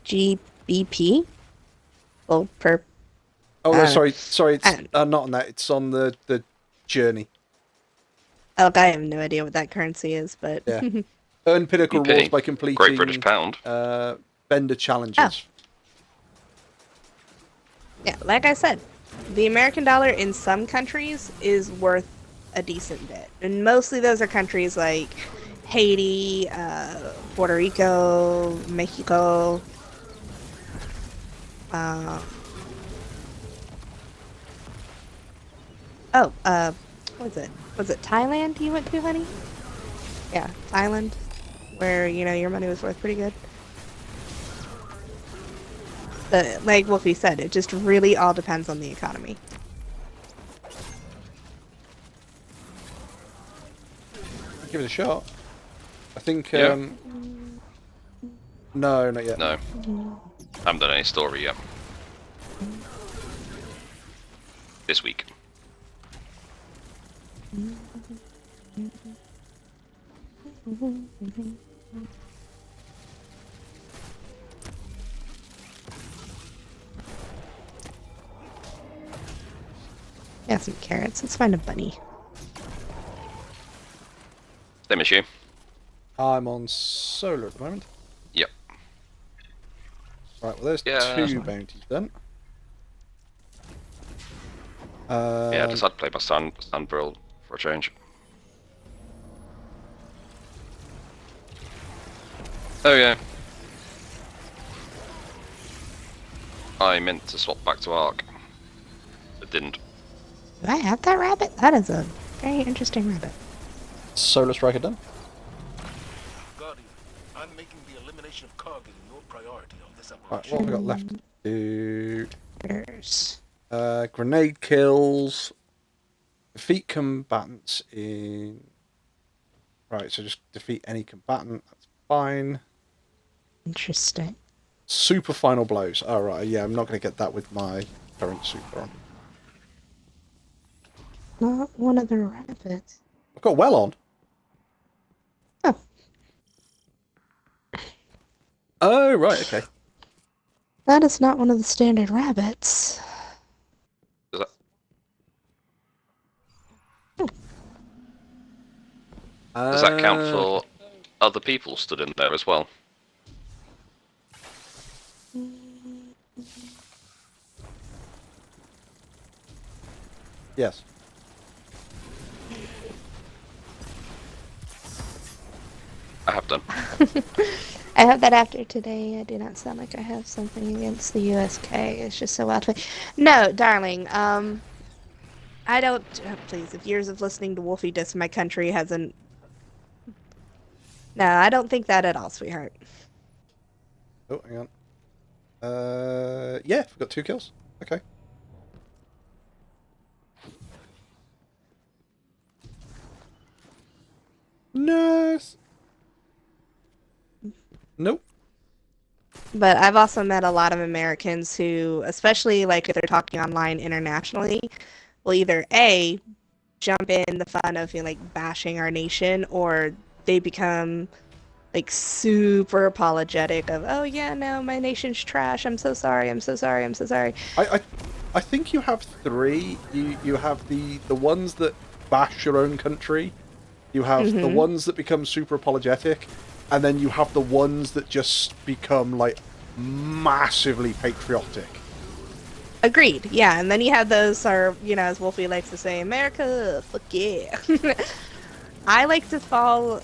GBP? Well, per... Oh, no, Uh, sorry, it's and- not on that, it's on the journey. Look, I have no idea what that currency is, but... Yeah. Earn pinnacle BP. rewards by completing Great British Pound. vendor challenges. Yeah, like I said, the American dollar in some countries is worth a decent bit. And mostly those are countries like Haiti, Puerto Rico, Mexico. What was it? Was it Thailand you went to, honey? Yeah, Thailand, where, you know, your money was worth pretty good. But like Wolfie said, it just really all depends on the economy. Give it a shot. I think, Yeah. No, not yet. No. Haven't done any story yet. This week. Yeah, some carrots. Let's find a bunny. Same as you. I'm on solar at the moment. Yep. Right, well there's Yeah, that's 2 fine. bounties done. Yeah, I decided to play my stand drill for a change. Oh yeah. I meant to swap back to Ark. But didn't. Do I have that rabbit? That is a very interesting rabbit. Solar striker done. Guardian, I'm making the elimination of Cargill your priority on this Right, operation. what have we got left to do? There's... Grenade kills. Defeat combatants in... Right, so just defeat any combatant. That's fine. Interesting. Super final blows. Oh, right, yeah, I'm not going to get that with my current super on. Not one of the rabbits. I've got well on. Oh. Oh, right, okay. That is not one of the standard rabbits. Does that... Does that count for other people stood in there as well? Yes. I have done. I have that after today. I do not sound like I have something against the USK. It's just so wild to me. No, darling. I don't. Please, if years of listening to Wolfie diss my country hasn't. No, I don't think that at all, sweetheart. Oh, hang on. Yeah, we've got 2 kills. Okay. Nice. Nope. But I've also met a lot of Americans who, especially like if they're talking online internationally, will either A, jump in the fun of like bashing our nation, or they become like super apologetic of, oh yeah, no, my nation's trash. I'm so sorry. I'm so sorry. I'm so sorry. I think you have 3. You have the ones that bash your own country. You have the ones that become super apologetic, and then you have the ones that just become like massively patriotic. Agreed. Yeah, and then you have those are, as Wolfie likes to say, America, fuck yeah. I like to fall.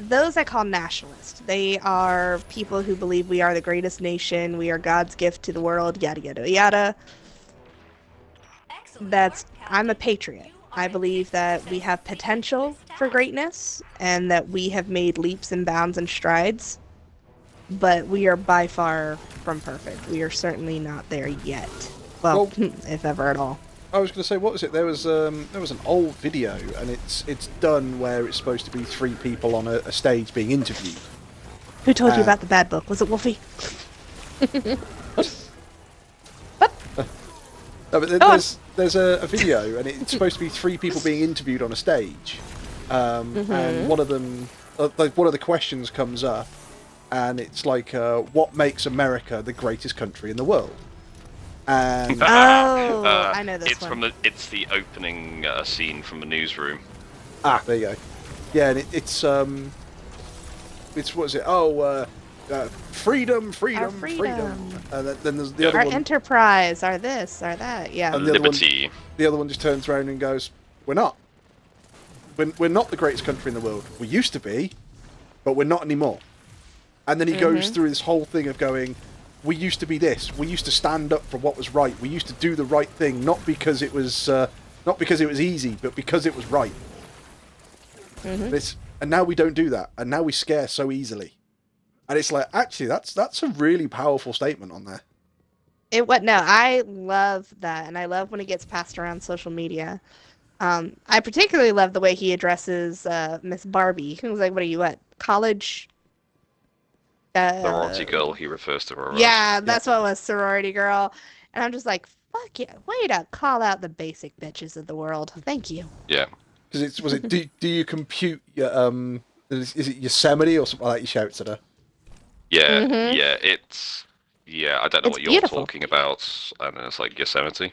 Those I call nationalists. They are people who believe we are the greatest nation, we are God's gift to the world, yada yada yada. I'm a patriot. I believe that we have potential for greatness and that we have made leaps and bounds and strides, but we are by far from perfect. We are certainly not there yet. Well, if ever at all. I was going to say, what was it? There was an old video, and it's done where it's supposed to be 3 people on a stage being interviewed. Who told you about the bad book? Was it Wolfie? No, but there's a video, and it's supposed to be 3 people being interviewed on a stage, and one of them, like one of the questions comes up, and it's like, what makes America the greatest country in the world? And I know this one. It's the opening scene from the newsroom. There you go. Yeah, and it's what is it? Oh, freedom. And then there's the other our one. Enterprise, our this, our that. Yeah. And Liberty. The other one just turns around and goes, "We're not. We're not the greatest country in the world. We used to be, but we're not anymore." And then he goes through this whole thing of going, "We used to be this. We used to stand up for what was right. We used to do the right thing, not because it was easy, but because it was right." And now we don't do that, and now we scare so easily. And it's like, actually, that's a really powerful statement on there. I love that, and I love when it gets passed around social media. I particularly love the way he addresses Miss Barbie. He was like, "What are you at college?" Sorority girl, he refers to her as. Yeah, that's what it was, sorority girl. And I'm just like, fuck yeah, way to call out the basic bitches of the world. Thank you. Yeah. Because do you compute your is it Yosemite or something like that? You shouts at her. Yeah, I don't know It's what you're beautiful. talking about, and then it's like Yosemite.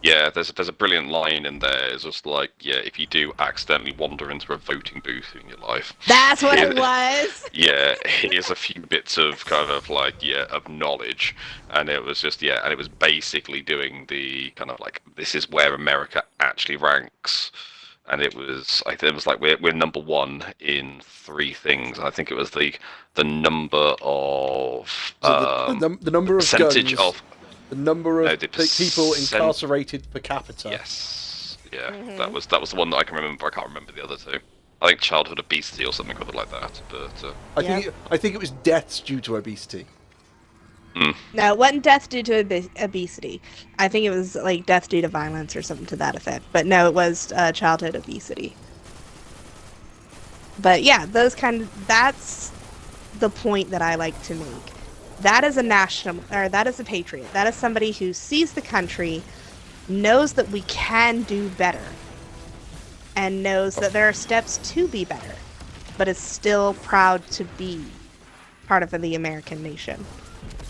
Yeah, there's a brilliant line in there. It's just like, yeah, if you do accidentally wander into a voting booth in your life, That's what it was. yeah, here's a few bits of kind of like, of knowledge, and it was just, and it was basically doing the kind of like, this is where America actually ranks, and it was like we're number 1 in 3 things. I think it was the number of the number of percentage guns, of. the number of the people incarcerated per capita. Yes, that was the one that I can remember. I can't remember the other 2. I think childhood obesity or something like that. But I think it was deaths due to obesity. No, it wasn't death due to obesity. I think it was like death due to violence or something to that effect. But no, it was childhood obesity. But yeah, that's the point that I like to make. That is that is a patriot. That is somebody who sees the country, knows that we can do better, and knows that there are steps to be better, but is still proud to be part of the American nation.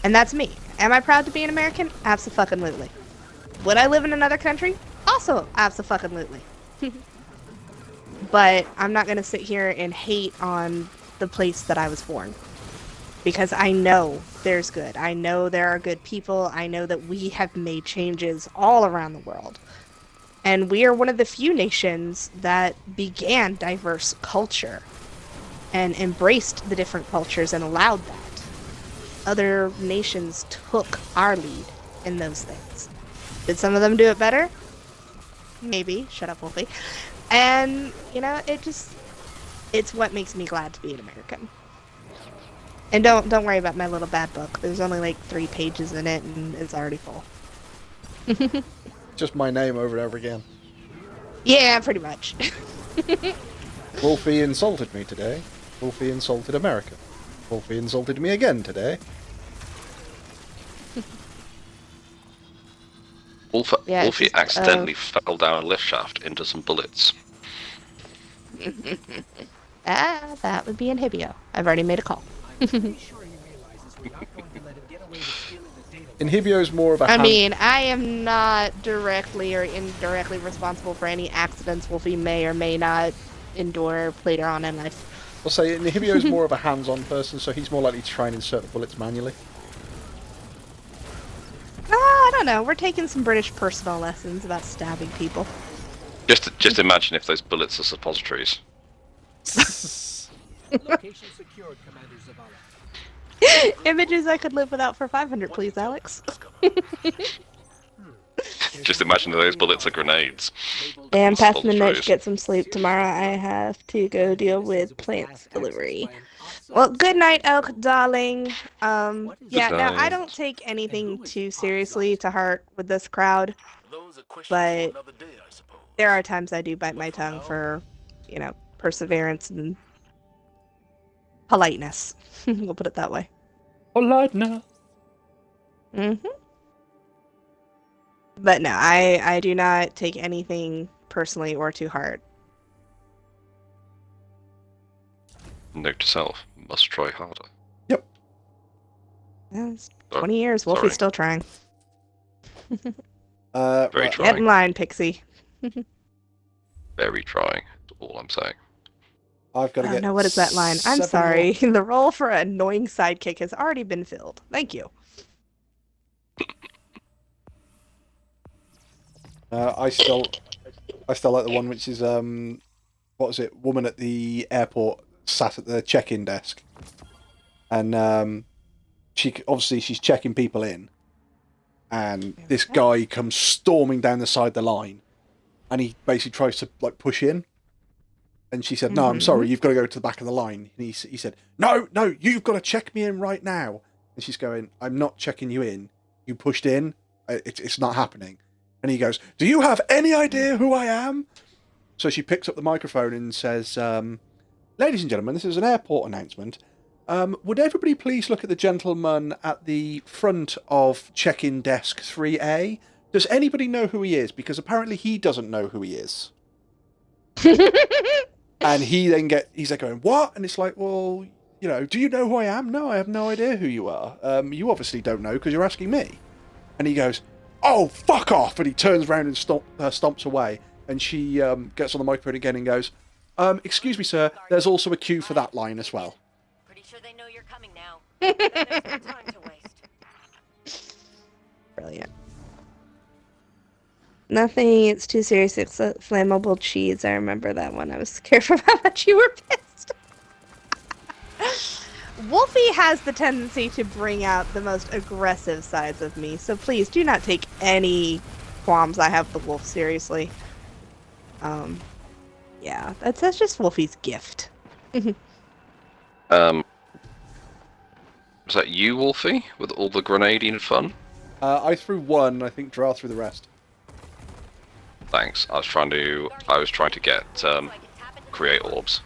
And that's me. Am I proud to be an American? Abso-fucking-lutely. Would I live in another country? Also, abso-fucking-lutely. But I'm not going to sit here and hate on the place that I was born. because I know there's good. I know there are good people. I know that we have made changes all around the world. And we are one of the few nations that began diverse culture and embraced the different cultures and allowed that. Other nations took our lead in those things. Did some of them do it better? Maybe. Shut up, Wolfie. And, you know, it's what makes me glad to be an American. And don't worry about my little bad book. There's only like 3 pages in it and it's already full. Just my name over and over again. Yeah, pretty much. Wolfie insulted me today. Wolfie insulted America. Wolfie insulted me again today. Wolfie accidentally fell down a lift shaft into some bullets. That would be Inhibio. I've already made a call. I'm pretty sure he realizes we're not going to let him get away with stealing the data. Inhibio's more of a I mean, I am not directly or indirectly responsible for any accidents Wolfie may or may not endure later on in life. I'll say Inhibio's more of a hands-on person, so he's more likely to try and insert the bullets manually. I don't know. We're taking some British personal lessons about stabbing people. Just imagine if those bullets are suppositories. Location secured, Commander Zavala. Images I could live without for 500, please, Alex. Just imagine that those bullets are grenades. And pass the night to Suppositories. get some sleep. Tomorrow I have to go deal with plants delivery. Well, good night, Elk, darling. Yeah, no, I night. don't take anything too seriously to heart with this crowd, but there are times I do bite my tongue for, you know, perseverance and politeness. We'll put it that way. Politeness. Mm-hmm. But no, I do not take anything personally or to heart. Note to self: must try harder. Yep. Yeah, it's 20 years. Wolfie's sorry. still trying. Very Right. Get in trying. line, Pixie. Very trying. That's all I'm saying. I've got to Oh get. no, what is that line? I'm 7 sorry. The role for an annoying sidekick has already been filled. Thank you. I still like the one which is what was it? Woman at the airport sat at the check-in desk, and she's checking people in, and this guy comes storming down the side of the line, and he basically tries to like push in, and she said, "No, I'm sorry, you've got to go to the back of the line." And he said, "No, you've got to check me in right now." And she's going, "I'm not checking you in. You pushed in. It's not happening." And he goes, "Do you have any idea who I am?" So she picks up the microphone and says, "Ladies and gentlemen, this is an airport announcement. Would everybody please look at the gentleman at the front of check-in desk 3A? Does anybody know who he is? Because apparently he doesn't know who he is." And he's like going, "What?" And it's like, "Well, you know, do you know who I am?" "No, I have no idea who you are. You obviously don't know because you're asking me." And he goes, "Oh, fuck off!" And he turns around and stomps away. And she gets on the microphone again and goes, "Excuse me, sir, there's also a queue for that line as well." Pretty sure they know you're coming now. Then there's no time to waste. Brilliant. Nothing. It's too serious except flammable cheese. I remember that one. I was scared from how much you were pissed. Wolfie has the tendency to bring out the most aggressive sides of me, so please do not take any qualms I have with Wolf seriously. Yeah, that's just Wolfie's gift. Was that you, Wolfie, with all the grenading fun? I threw one. I think Dra threw the rest. Thanks. I was trying to get create orbs.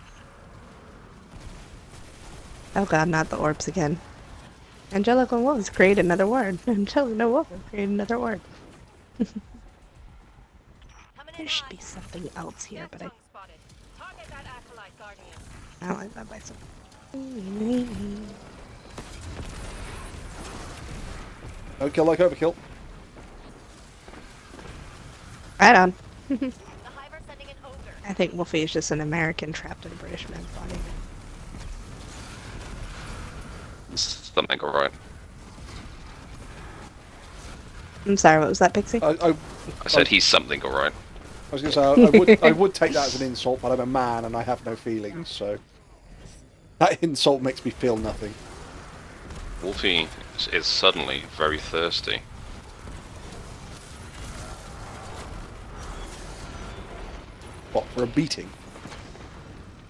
Oh god, not the orbs again. Angelical wolves create another word. Angelical wolves create another word. There should be something else here, but I don't like that by some. Don't kill like overkill. Right on. I think Wolfie is just an American trapped in a British man's body. something alright. I'm sorry, what was that, Pixie? I I said he's something alright. was going to say I would take that as an insult, but I'm a man and I have no feelings, so that insult makes me feel nothing. Wolfie is suddenly very thirsty. What, for a beating?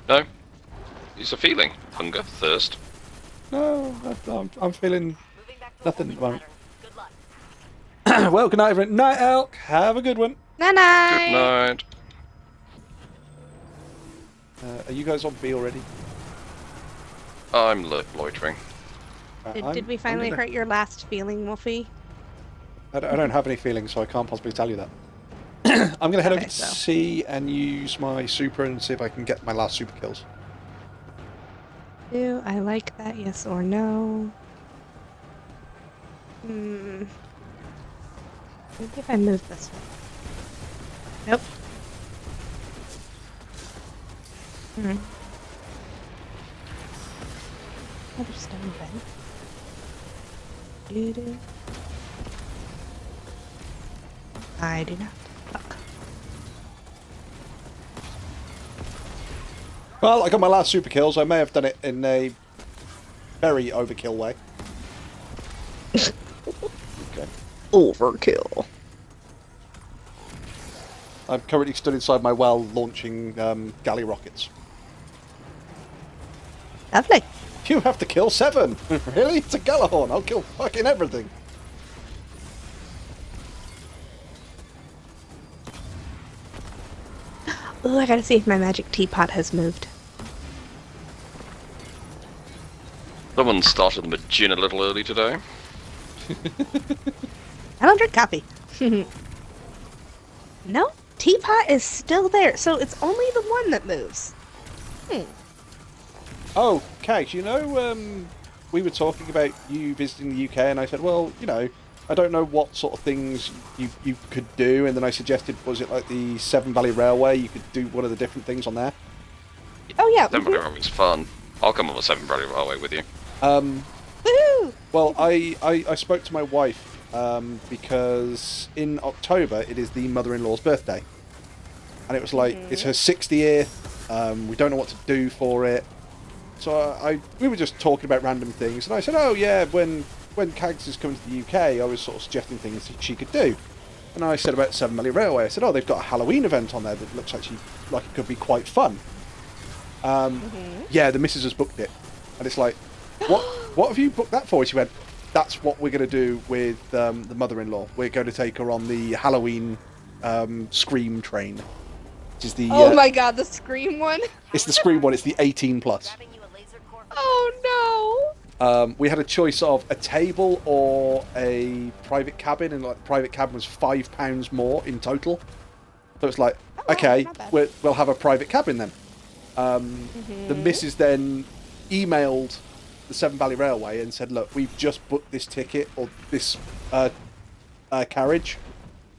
No, it's a feeling. Hunger, thirst. No, I'm feeling Moving back to a nothing at the holding moment. pattern. Good luck. Well, good night, everyone. Night, Elk. Have a good one. Night Good night. night. Are you guys on B already? I'm loitering. Did we finally hurt your last feeling, Wolfie? I don't have any feelings, so I can't possibly tell you that. I'm going to head over Okay, to so. C and use my super and see if I can get my last super kills. Do I like that, yes or no? Maybe if I move this way. Nope. Another stone bed. Doo-doo. I do not. Fuck. Well, I got my last super kills. I may have done it in a very overkill way. Okay. Overkill. I'm currently stood inside my well launching galley rockets. Lovely. You have to kill 7! Really? It's a Galahorn. I'll kill fucking everything. Oh, I gotta see if my magic teapot has moved. Someone started the gin a little early today. I don't drink coffee. No, teapot is still there, so it's only the one that moves. Oh, Kags, you know, we were talking about you visiting the UK, and I said, well, you know, I don't know what sort of things you could do, and then I suggested, was it like the Severn Valley Railway? You could do one of the different things on there. Oh yeah. Severn Valley Railway's fun. I'll come on the Severn Valley Railway with you. Woohoo! Well, I spoke to my wife because in October it is the mother-in-law's birthday, and it was like it's her 60th. We don't know what to do for it, so we were just talking about random things, and I said, oh yeah, when Kags is coming to the UK, I was sort of suggesting things that she could do, and I said about Severn Valley Railway. I said, oh, they've got a Halloween event on there that looks like it could be quite fun. Yeah, the missus has booked it, and it's like, what have you booked that for? She went, that's what we're going to do with the mother-in-law. We're going to take her on the Halloween Scream train, which is the Oh my god, the Scream one? it's the Scream one. It's the 18 plus. Grabbing you a laser core from Oh We had a choice of a table or a private cabin, and like the private cabin was £5 more in total. So it's like, okay, not bad. we'll have a private cabin then. The missus then emailed the Severn Valley Railway and said, look, we've just booked this ticket or this carriage.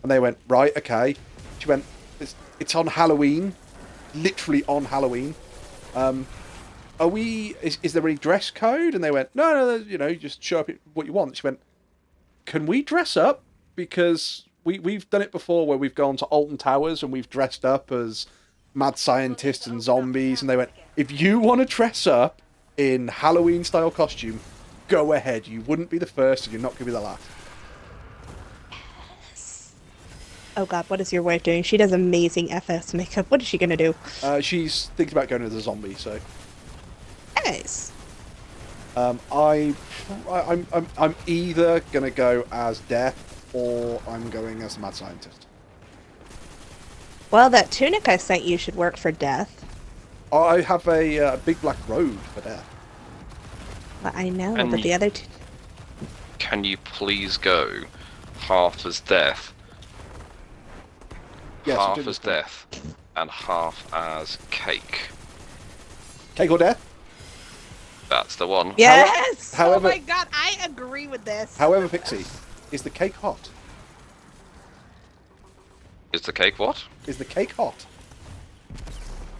And they went, right, okay. She went, it's on Halloween, literally on Halloween. Is there any dress code? And they went, no, you know, just show up what you want. She went, can we dress up? Because we've done it before where we've gone to Alton Towers and we've dressed up as mad scientists and zombies. And they went, if you want to dress up in Halloween style costume, go ahead. You wouldn't be the first and you're not going to be the last. Oh god, what is your wife doing? She does amazing FS makeup. What is she gonna do? She's thinking about going as a zombie, so Nice. I'm either gonna go as Death or I'm going as a mad scientist. Well, that tunic I sent you should work for Death. I have a big black robe for Death. Well, I know, And but the other two... Can you please go half as Death, Yes, I'm half doing as this one. Death, and half as Cake? Cake or Death? That's the one. Yes! however- Oh my god, I agree with this. However, Pixie, is the cake hot? Is the cake what? Is the cake hot?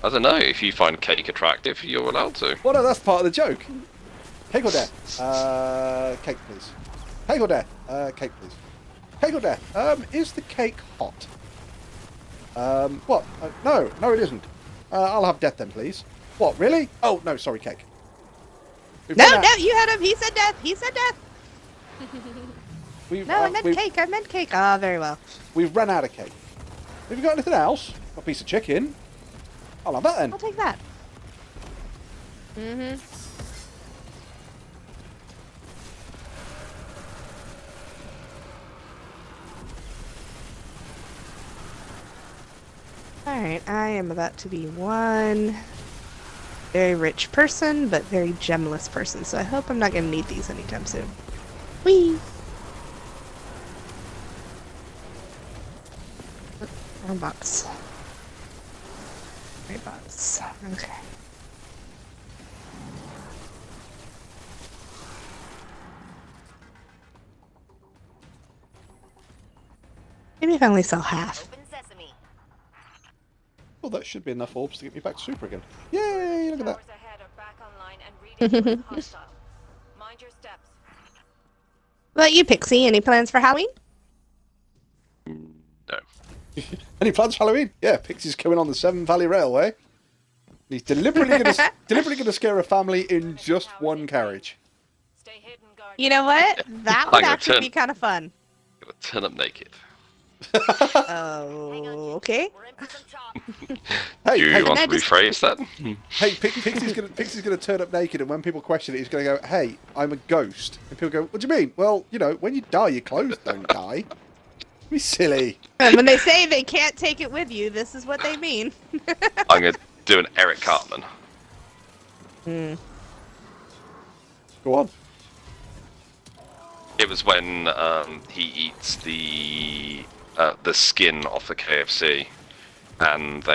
I don't know. If you find Cake attractive, you're allowed to. Well, no, that's part of the joke. Cake or death? Cake, please. Cake or death? Cake, please. Cake or death? Is the cake hot? What? No, it isn't. I'll have death then, please. What, really? Oh, no, sorry, cake. No, you had him. He said death. He said death. No, I meant cake. I meant cake. Ah, very well. We've run out of cake. Have you got anything else? A piece of chicken? I'll have that then. I'll take that. Mm-hmm. Alright, I am about to be one very rich person, but very gemless person, so I hope I'm not going to need these anytime soon. Whee! Wrong box. Right box. Okay. Maybe if I only sell half. Open sesame. Well, that should be enough orbs to get me back to super again. Yay, look at that. Towers ahead are back online and reading towards hostile. Mind your steps. What about you, Pixie? Any plans for Halloween? No. Any plans for Halloween? Yeah, Pixie's coming on the Seven Valley Railway. He's deliberately gonna scare a family in just one carriage. Stay hidden, guard. You know what? That would actually be kind of fun. Gonna turn up naked. Oh, okay. We're in for some chop. Hey, Do you hey, want to just- rephrase that? hey, Pixie's gonna turn up naked, and when people question it, he's gonna go, "Hey, I'm a ghost," and people go, "What do you mean?" Well, you know, when you die, your clothes don't die. Be silly. And when they say they can't take it with you, this is what they mean. I'm gonna do an Eric Cartman. Go on. It was when he eats the skin off the KFC, and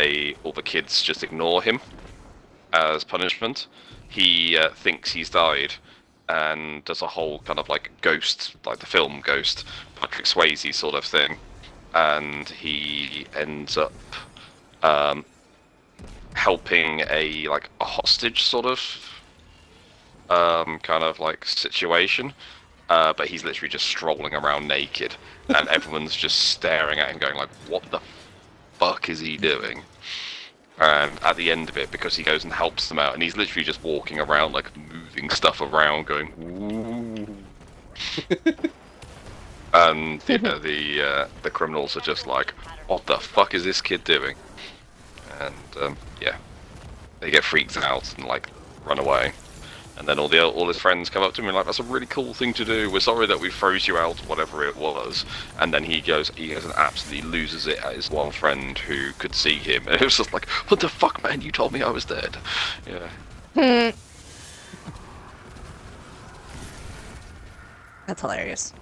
all the kids just ignore him as punishment. He thinks he's died, and does a whole kind of like Ghost, like the film Ghost, Patrick Swayze sort of thing, and he ends up helping a hostage sort of kind of like situation. But he's literally just strolling around naked, and everyone's just staring at him going like, what the fuck is he doing? And at the end of it, because he goes and helps them out, and he's literally just walking around, like, moving stuff around, going, ooh. And the criminals are just like, what the fuck is this kid doing? And, yeah. They get freaked out and, like, run away. And then all his friends come up to him and like, that's a really cool thing to do. We're sorry that we froze you out, whatever it was. And then he goes and absolutely loses it at his one friend who could see him. And it was just like, what the fuck, man? You told me I was dead. Yeah. That's hilarious.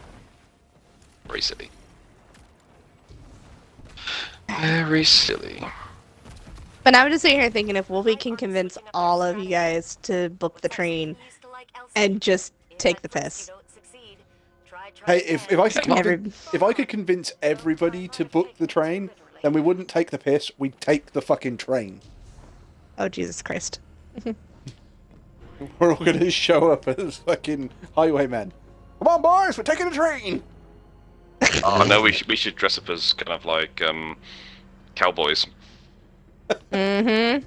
Very silly. Very silly. But I was just sitting here thinking if Wolfie can convince all of you guys to book the train and just take the piss. Hey, if I could convince everybody to book the train, then we wouldn't take the piss. We'd take the fucking train. Oh, Jesus Christ. We're all gonna show up as fucking highwaymen. Come on, boys, we're taking a train. Oh no, we should dress up as kind of like cowboys. Mm-hmm.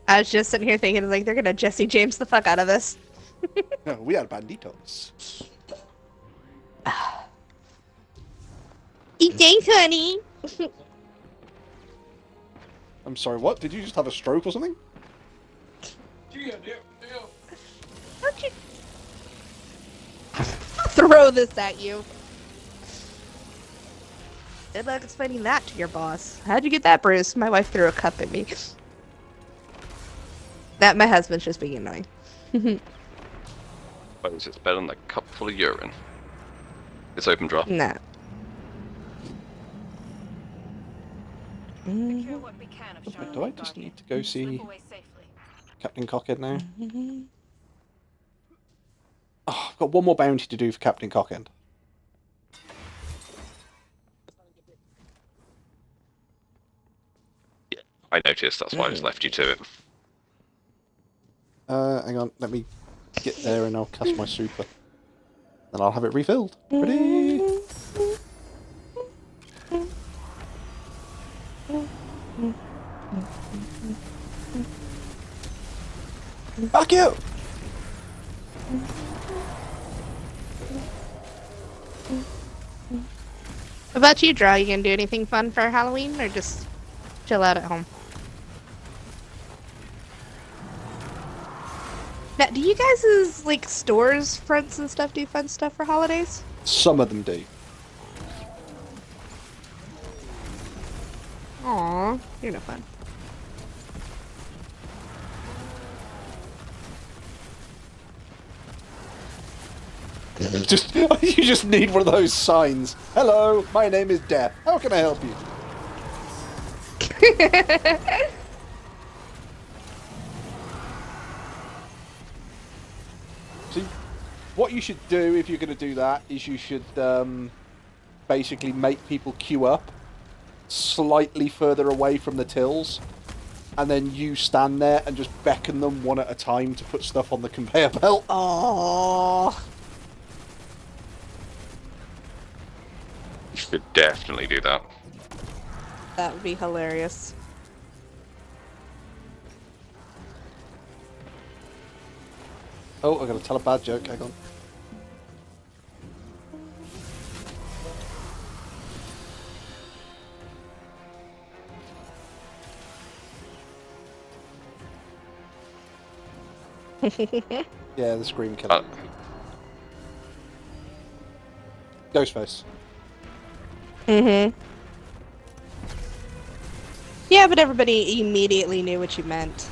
I was just sitting here thinking, like, they're gonna Jesse James the fuck out of this. No, we are banditos. Eat thanks, honey. I'm sorry, what? Did you just have a stroke or something? Don't you... I'll throw this at you. Good luck explaining that to your boss. How'd you get that bruise? My wife threw a cup at me. That my husband's just being annoying. Suppose it's better than a cup full of urine. It's open draft. Nah. Secure what we can of Charlotte, Do I just Guardian. need to go see Slip away safely. Captain Cockhead now? Oh, I've got one more bounty to do for Captain Cockhead. I noticed, that's why I just left you to it. Hang on, let me get there and I'll cast my super. Then I'll have it refilled. Ready? Fuck you! What about you, Draw? You gonna do anything fun for Halloween, or just chill out at home? Now, do you guys' like stores, fronts, and stuff do fun stuff for holidays? Some of them do. Aw, you're no fun. You just need one of those signs. Hello, my name is Death. How can I help you? See, what you should do if you're going to do that is you should basically make people queue up slightly further away from the tills, and then you stand there and just beckon them one at a time to put stuff on the conveyor belt. Oh, Should definitely do that. that would be hilarious. Oh, I gotta tell a bad joke. Hang on. Yeah, the scream killer. Ghostface. Yeah, but everybody immediately knew what you meant.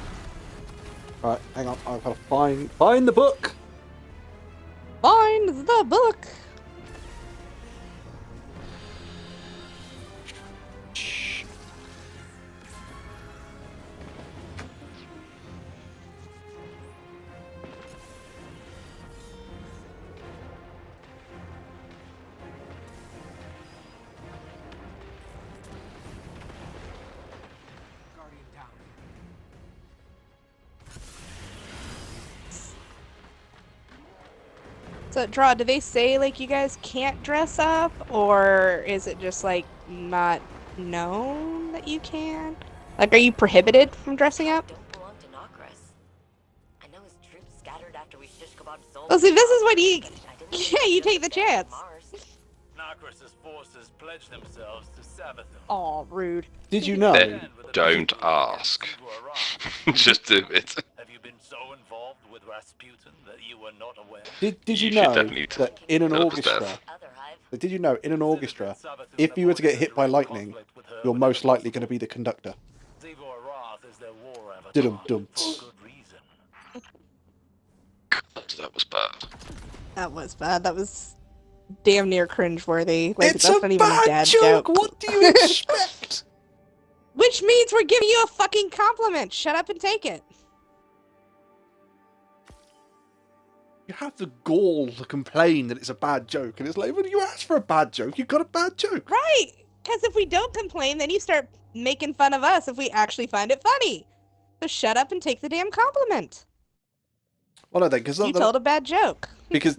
Right, hang on. I've got to find the book. Find the book. Shh. Guardian down. So, Draw, do they say, like, you guys can't dress up? Or is it just, like, not known that you can? Like, are you prohibited from dressing up? Don't belong to Nokris. I know his troops scattered after we shish kebabbed souls. Oh, see, this is what you... I didn't Yeah, you know take the they were chance. Mars. Nokris' forces pledged themselves to Sabbath. Aw, rude. Did you know? Then don't ask. Just do it. Have you been so involved with Rasputin that you were not aware? Did you You should know definitely that in an tell us orchestra? death. Other hive. Did you know in an orchestra, if you were to get hit by lightning, you're most likely going to be the conductor? Zivor Arath is their war avatar. Dum-dum. For good reason. God, that was bad. That was bad. That was damn near cringeworthy. Like, It's that's a not even a bad dad joke. joke. What do you expect? Which means we're giving you a fucking compliment. Shut up and take it. You have the gall to complain that it's a bad joke, and it's like, when you ask for a bad joke, you got a bad joke. Right. Because if we don't complain, then you start making fun of us if we actually find it funny. So shut up and take the damn compliment. Well, no, then, because You told a bad joke. because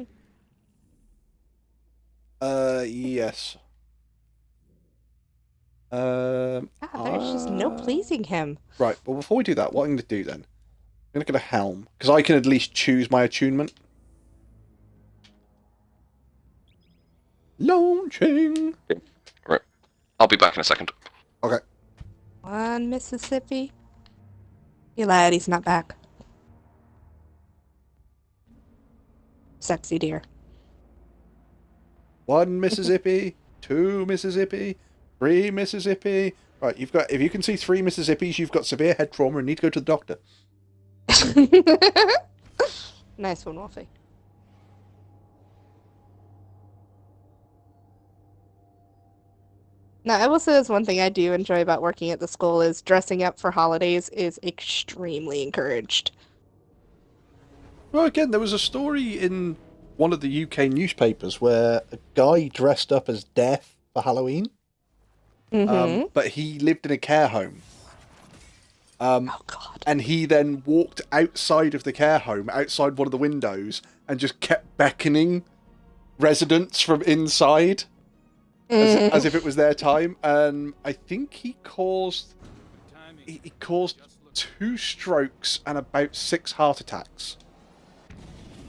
yes. God, there's just no pleasing him. Right, well, before we do that, what I'm going to do then, I'm going to get a helm, because I can at least choose my attunement. Launching! Right. I'll be back in a second. Okay. One Mississippi. He lied, he's not back. Sexy deer. 1 Mississippi, 2 Mississippi, 3 Mississippi. Right, you've got, if you can see 3 Mississippis, you've got severe head trauma and need to go to the doctor. Nice one, Wolfie. Now, I will say there's one thing I do enjoy about working at the school is dressing up for holidays is extremely encouraged. Well, again, there was a story in one of the UK newspapers where a guy dressed up as Death for Halloween, Mm-hmm. but he lived in a care home. Oh God. And he then walked outside of the care home, outside one of the windows, and just kept beckoning residents from inside as if it was their time. And I think he caused 2 strokes and about 6 heart attacks.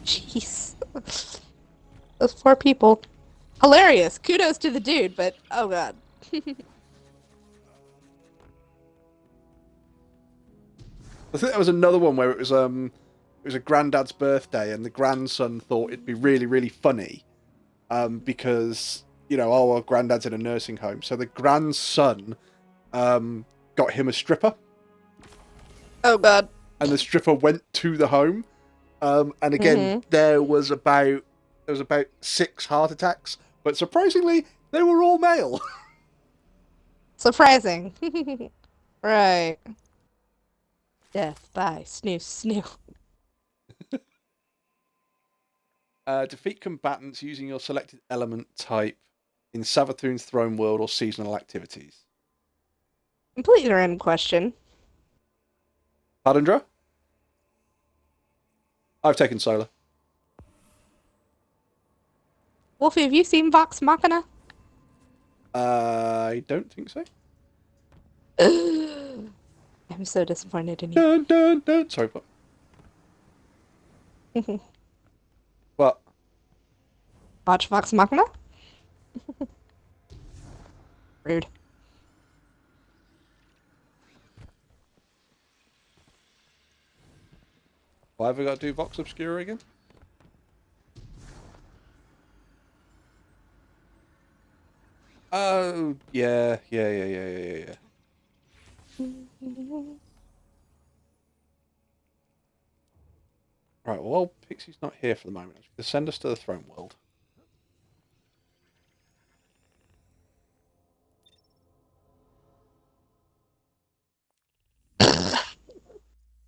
Jeez. Those poor people. Hilarious. Kudos to the dude, but oh God. I think there was another one where it was a granddad's birthday, and the grandson thought it'd be really, really funny, because our granddad's in a nursing home, so the grandson got him a stripper, Oh God. and the stripper went to the home, and again there was about 6 heart attacks, but surprisingly they were all male. Surprising. Right. Death by snoo. Defeat combatants using your selected element type in Savathun's Throne World or seasonal activities. Completely random question. Padandra? I've taken Solar. Wolfie, have you seen Vox Machina? I don't think so. I'm so disappointed in you. Dun, dun, dun. Sorry, what? What? Watch Vox Machina? Rude. Why have we got to do Vox Obscura again? Oh, yeah. Right, well, Pixie's not here for the moment. Just send us to the Throne World.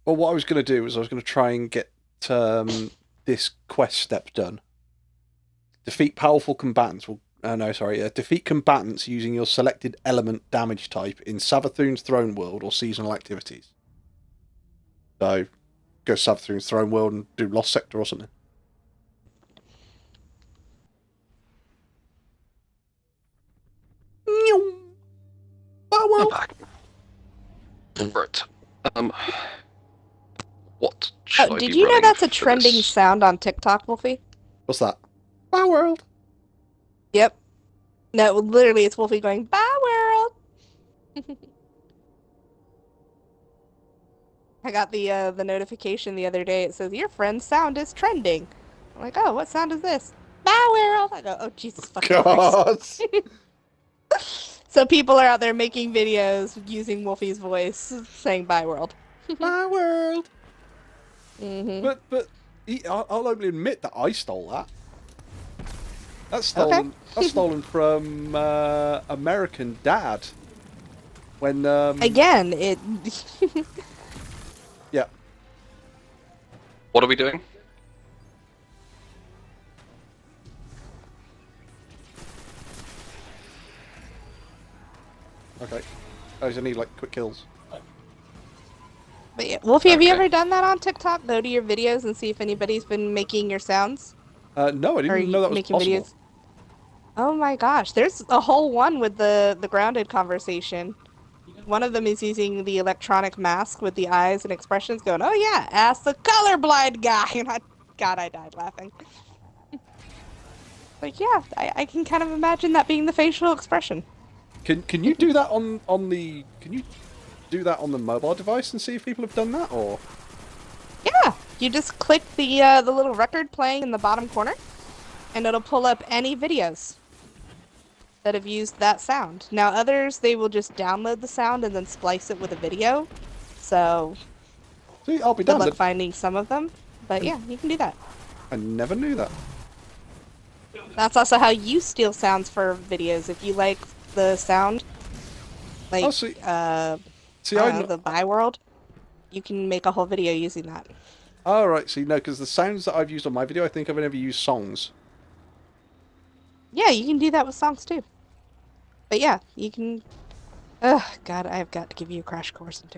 Well, what I was going to do was I was going to try and get this quest step done. Defeat powerful combatants. Defeat combatants using your selected element damage type in Savathun's Throne World or seasonal activities. So, go to Savathun's Throne World and do Lost Sector or something. I'm back. Right. What should I Did be you know running that's a for trending this? sound on TikTok, Wolfie? What's that? My World. Yep. No, literally, it's Wolfie going, "Bye, world." I got the notification the other day. It says your friend's sound is trending. I'm like, oh, what sound is this? Bye, world. I go, oh Jesus fucking Christ. God. So people are out there making videos using Wolfie's voice, saying "Bye, world." My World. Mm-hmm. But I'll only admit that I stole that. That's stolen. Okay. That's stolen from American Dad. When Again, it. yeah. What are we doing? Okay. I just need like quick kills. But yeah, Wolfie, have you Okay. ever done that on TikTok? Go to your videos and see if anybody's been making your sounds. No, I didn't Or even know that was making possible. videos. Oh my gosh, there's a whole one with the grounded conversation. One of them is using the electronic mask with the eyes and expressions going, "Oh yeah, ask the colorblind guy." And I died laughing. Like, yeah, I can kind of imagine that being the facial expression. Can you do that on the mobile device and see if people have done that, or? Yeah, you just click the little record playing in the bottom corner, and it'll pull up any videos that have used that sound. Now others, they will just download the sound and then splice it with a video. So See, I'll be good damned. luck finding some of them. But yeah, you can do that. I never knew that. That's also how you steal sounds for videos. If you like the sound, like Oh, see, I see, don't I know, know. the Bye World, you can make a whole video using that. All right, see, no, because the sounds that I've used on my video, I think I've never used songs. Yeah, you can do that with songs too. But yeah, you can. Ugh, God, I've got to give you a crash course in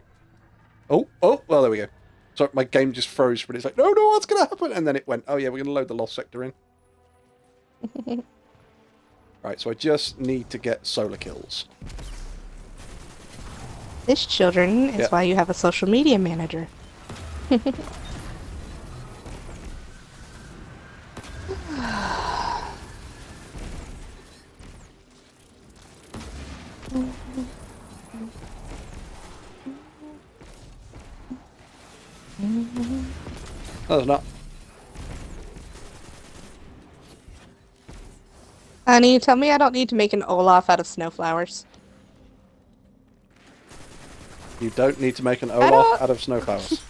Oh, well, there we go. So my game just froze, but it's like, no, what's going to happen? And then it went, oh yeah, we're going to load the lost sector in. Right, so I just need to get solar kills. This, children, is Yep. why you have a social media manager. No, there's not. Honey, tell me I don't need to make an Olaf out of snowflowers. You don't need to make an I Olaf don't- out of snowflowers.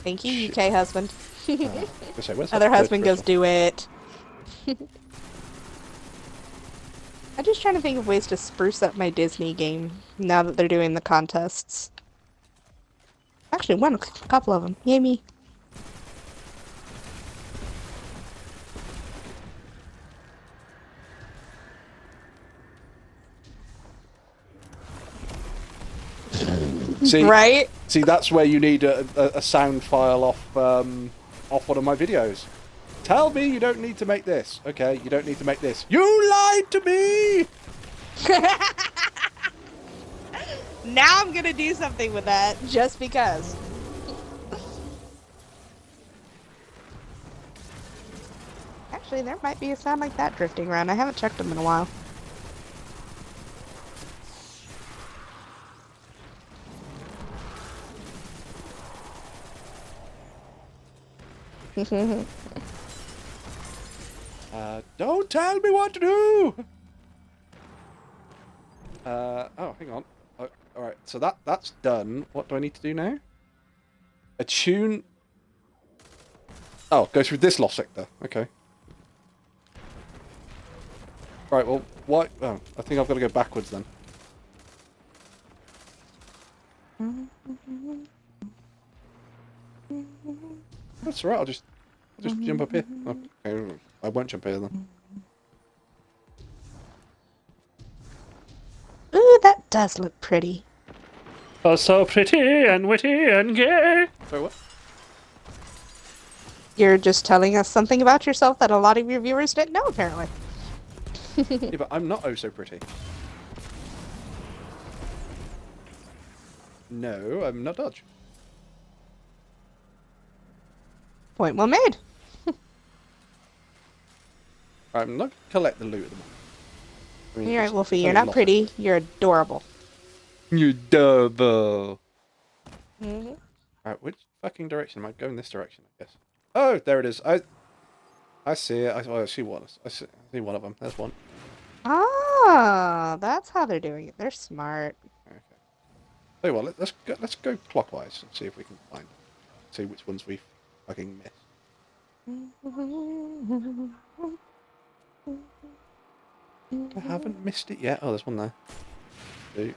Thank you, Shit. UK husband. Where's that Other third husband goes, crystal? do it. I'm just trying to think of ways to spruce up my Disney game now that they're doing the contests. Actually, won a couple of them. Yay me. See, Right? see, that's where you need a sound file off one of my videos. Tell me you don't need to make this. Okay, you don't need to make this. You lied to me! Now I'm gonna do something with that, just because. Actually, there might be a sound like that drifting around. I haven't checked them in a while. Don't tell me what to do! Oh, hang on. Oh, alright, so that's done. What do I need to do now? Attune... Oh, go through this lost sector. Okay. Right, well, what... Oh, I think I've got to go backwards then. That's alright, I'll just jump up here. Okay, I won't jump here then. Ooh, that does look pretty. Oh, so pretty and witty and gay. Sorry, what? You're just telling us something about yourself that a lot of your viewers didn't know, apparently. Yeah, but I'm not oh so pretty. No, I'm not Dodge. Point well made. I'm not gonna collect the loot at the moment. I mean, You're right, it's- Wolfie. it's You're only not lost pretty. You're adorable. You double. Mm-hmm. Alright, which fucking direction am I going? This direction, I guess. Oh, there it is. I see it. I see one. I see one of them. There's one. Ah, that's how they're doing it. They're smart. Okay. Tell you what, let's go clockwise and see if we can find them. See which ones we fucking missed. I haven't missed it yet. Oh, there's one there. Two.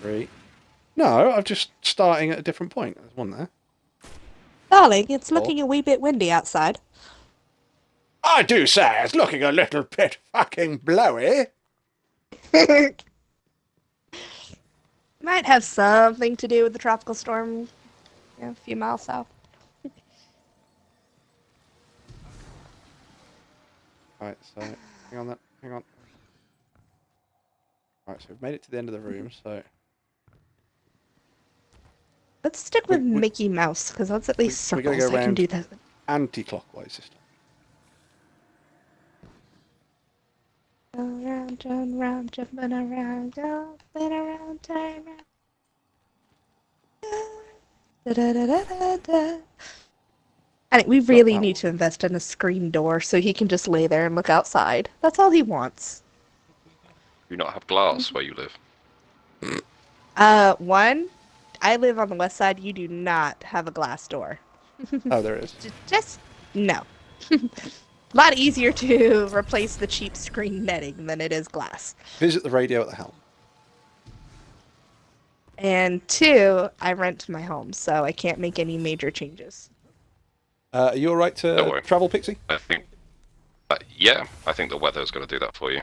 Three. No, I'm just starting at a different point. There's one there. Darling, it's looking a wee bit windy outside. I do say it's looking a little bit fucking blowy. Might have something to do with the tropical storm, a few miles south. Right, so hang on. Right, so we've made it to the end of the room, so Let's stick with We- Mickey Mouse, because that's at least we're gonna circles. go I can around. do that. anti-clockwise this time. Around, turn round, jumping around, jumping around, turn round. Da-da-da-da-da-da. And we really that need to invest in a screen door so he can just lay there and look outside. That's all he wants. Do you not have glass where you live? One, I live on the west side. You do not have a glass door. Oh, there it is. Just no. A lot easier to replace the cheap screen netting than it is glass. Visit the radio at the helm. And two, I rent my home, so I can't make any major changes. Are you alright Don't to worry. travel, Pixie? I think. Yeah, I think the weather's going to do that for you.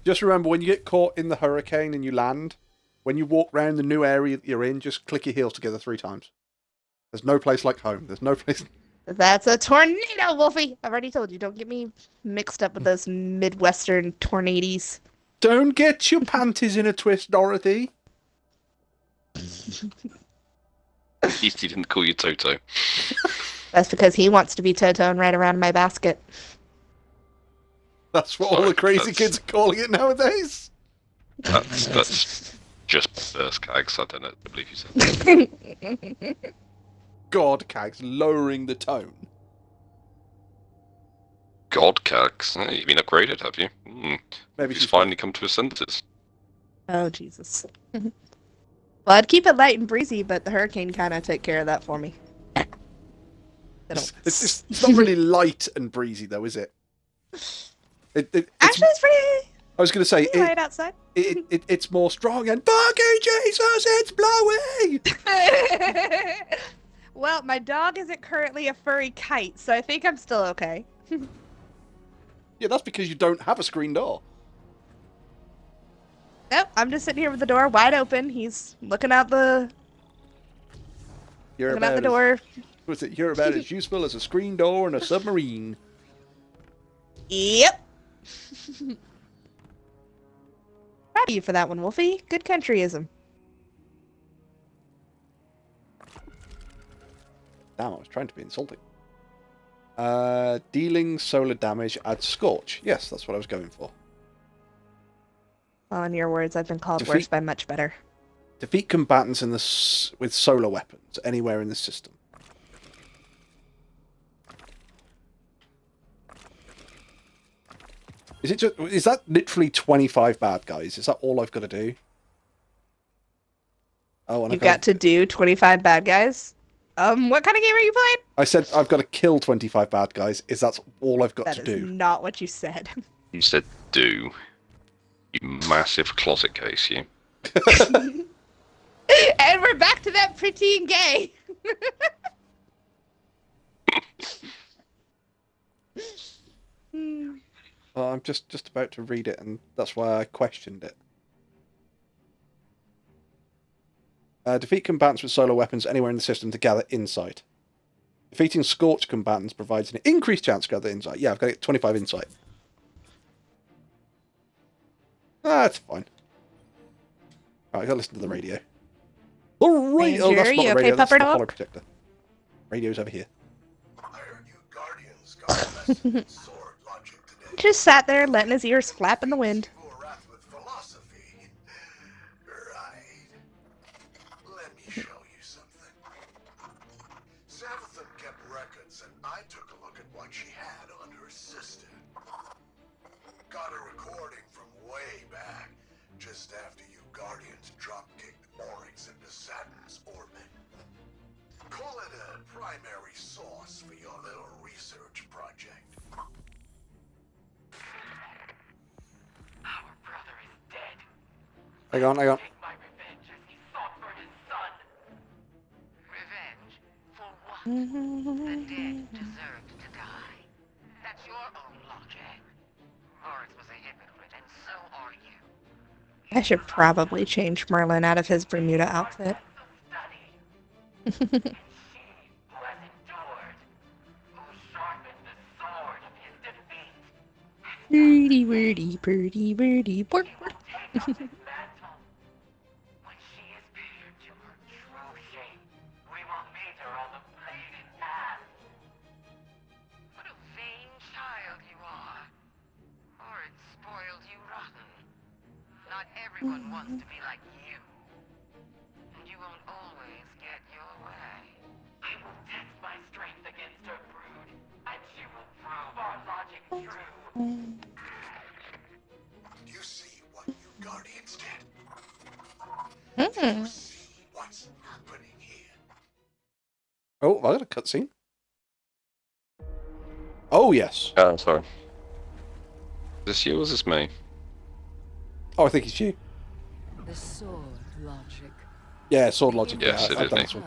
Just remember, when you get caught in the hurricane and you land, when you walk around the new area that you're in, just click your heels together 3 times. There's no place like home. There's no place... That's a tornado, Wolfie. I've already told you. Don't get me mixed up with those Midwestern tornadoes. Don't get your panties in a twist, Dorothy. At least he didn't call you Toto. That's because he wants to be Toto and ride around in my basket. That's what all the crazy kids are calling it nowadays. That's just burst cags. I don't know. I believe you said. God, Cags, lowering the tone. God, cags. You've been upgraded, have you? Maybe he's finally come to his senses. Oh, Jesus. Well, I'd keep it light and breezy, but the hurricane kind of took care of that for me. It's not really light and breezy, though, is it? Actually, it's pretty. I was going to say light outside. It's more strong and fucking Jesus, it's blowing. Well, my dog isn't currently a furry kite, so I think I'm still okay. Yeah, that's because you don't have a screen door. Nope, I'm just sitting here with the door wide open. He's looking out the. You're looking out the door. What's it? You're about as useful as a screen door and a submarine. Yep. Proud of you for that one, Wolfie. Good countryism. Damn, I was trying to be insulting. Dealing solar damage adds Scorch. Yes, that's what I was going for. Well, in your words, I've been called worse by much better. Defeat combatants with solar weapons anywhere in the system. Is that literally 25 bad guys? Is that all I've got to do? Oh, and You've got to do 25 bad guys? What kind of game are you playing? I said I've got to kill 25 bad guys. That's all I've got to do? That is not what you said. You said do. You massive closet case, you. And we're back to that pretty and gay. Well, I'm just about to read it, and that's why I questioned it. Defeat combatants with solar weapons anywhere in the system to gather insight. Defeating Scorch combatants provides an increased chance to gather insight. Yeah, I've got 25 insight. That's fine. Right, I gotta listen to the radio. The radio! Oh, that's not the radio, that's the Apollo Protector. Radio's over here. I heard you Guardians got a lesson in sword logic today. Just sat there letting his ears flap in the wind. Philosophy. Right. Let me show you something. Savathun kept records, and I took a look at what she had on her system. Got a recording from way back, just after you Guardians drop-kicked Oryx into Saturn's orbit. Call it a primary source for your little research project. Our brother is dead. Hang on. Take my revenge as he sought for his son. Revenge? For what? The dead deserved to die. That's your own logic. Oryx was a hypocrite, and so are you. I should probably change Merlin out of his Bermuda outfit. Who has endured, who sharpened the sword of his defeat. Birdie, birdie, birdie, birdie, bork, bork. Take up his mantle. When she is paired to her true shape, we will meet her on the bladed path. What a vain child you are. Or it spoiled you rotten. Not everyone wants to be like you. And you won't always get your way. I will test my strength against her brood, and she will prove our logic true. Do you see what you Guardians did? Do you see what's happening here? Oh, I got a cutscene. Oh, yes. Oh, sorry. Is this you or is this me? Oh, I think it's you. The sword logic. Yeah, sword logic. Yes, yeah, it I've is done me. this one.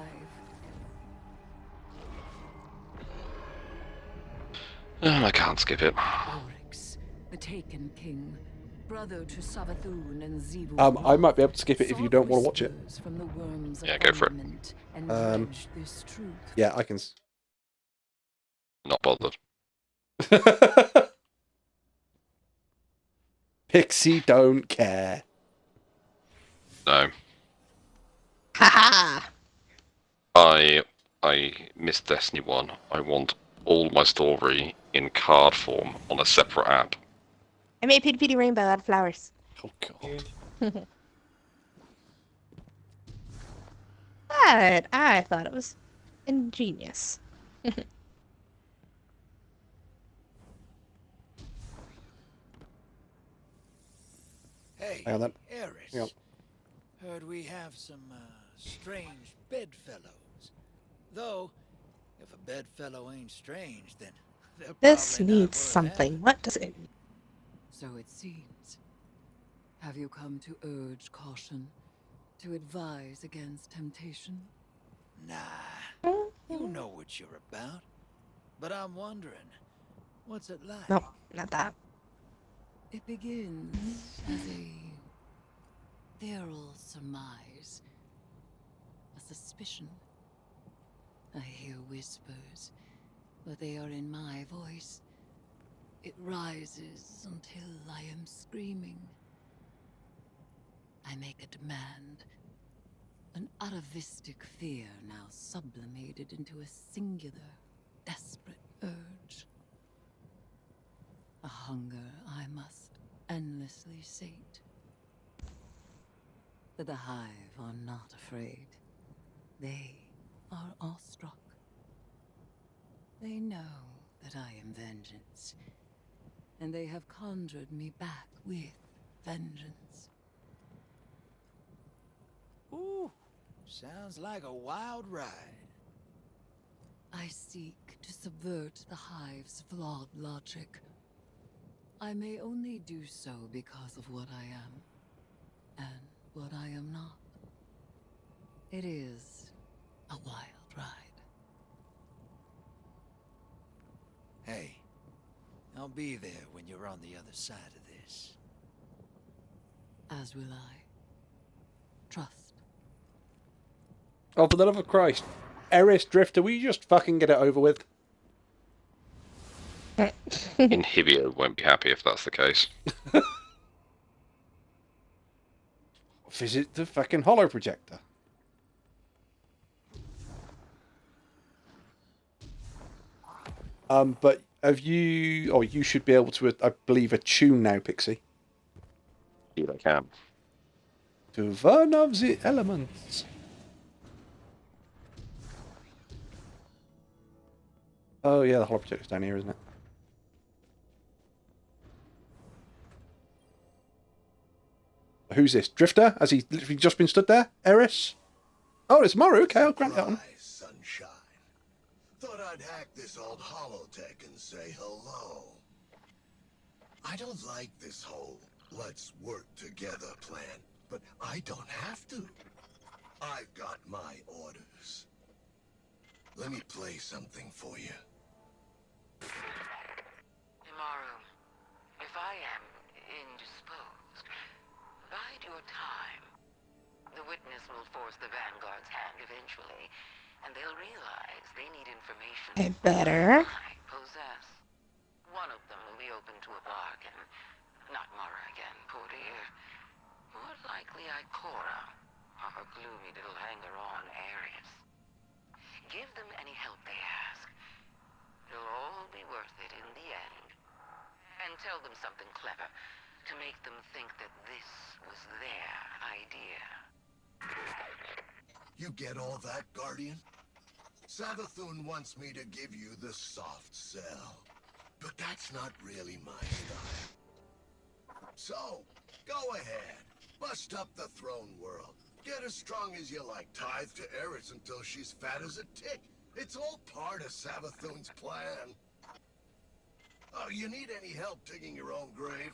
I can't skip it. Oryx, the Taken King, brother to Savathun and Zebu. I might be able to skip it if you don't want to watch it. From the worms Yeah, of go for it. ornament and dredge this truth. Yeah, I can. Not bothered. Pixie don't care. No. Ha I missed Destiny 1. I want all my story in card form on a separate app. I made Petey Petey Rainbow out of flowers. Oh god. But I thought it was ingenious. Hey, Hang on then. Eris. Hang on. Heard we have some strange bedfellows. Though, if a bedfellow ain't strange, then they're This probably not needs worth something. having. What does it need? So it seems. Have you come to urge caution? To advise against temptation? Nah, you know what you're about. But I'm wondering, what's it like? No, not that. It begins as a feral surmise, a suspicion. I hear whispers, but they are in my voice. It rises until I am screaming. I make a demand. An atavistic fear now sublimated into a singular, desperate urge. A hunger I must endlessly sate. But the Hive are not afraid. They are awestruck. They know that I am vengeance, and they have conjured me back with vengeance. Ooh, sounds like a wild ride. I seek to subvert the Hive's flawed logic. I may only do so because of what I am, and what I am not. It is a wild ride. Hey, I'll be there when you're on the other side of this. As will I. Trust. Oh, for the love of Christ. Eris Drifter, will you just fucking get it over with? Inhibio won't be happy if that's the case. Visit the fucking holo projector. But have you... Oh, you should be able to, I believe, attune now, Pixie. Indeed, I can. To one of the elements. Oh, yeah, the holo projector's down here, isn't it? Who's this? Drifter? Has he literally just been stood there? Eris? Oh, it's Maru. Okay, I'll grant that one. Sunshine. Thought I'd hack this old holotech and say hello. I don't like this whole let's work together plan, but I don't have to. I've got my orders. Let me play something for you. Imaru, if I am indisposed, bide your time. The witness will force the Vanguard's hand eventually, and they'll realize they need information I better. I possess. One of them will be open to a bargain. Not Mara again, poor dear. More likely Ikora, or her gloomy little hanger-on Ares. Give them any help they ask. It'll all be worth it in the end. And tell them something clever to make them think that this was their idea. You get all that, Guardian? Savathun wants me to give you the soft sell. But that's not really my style. So, go ahead. Bust up the throne world. Get as strong as you like. Tithe to Eris until she's fat as a tick. It's all part of Savathun's plan. Oh, you need any help digging your own grave?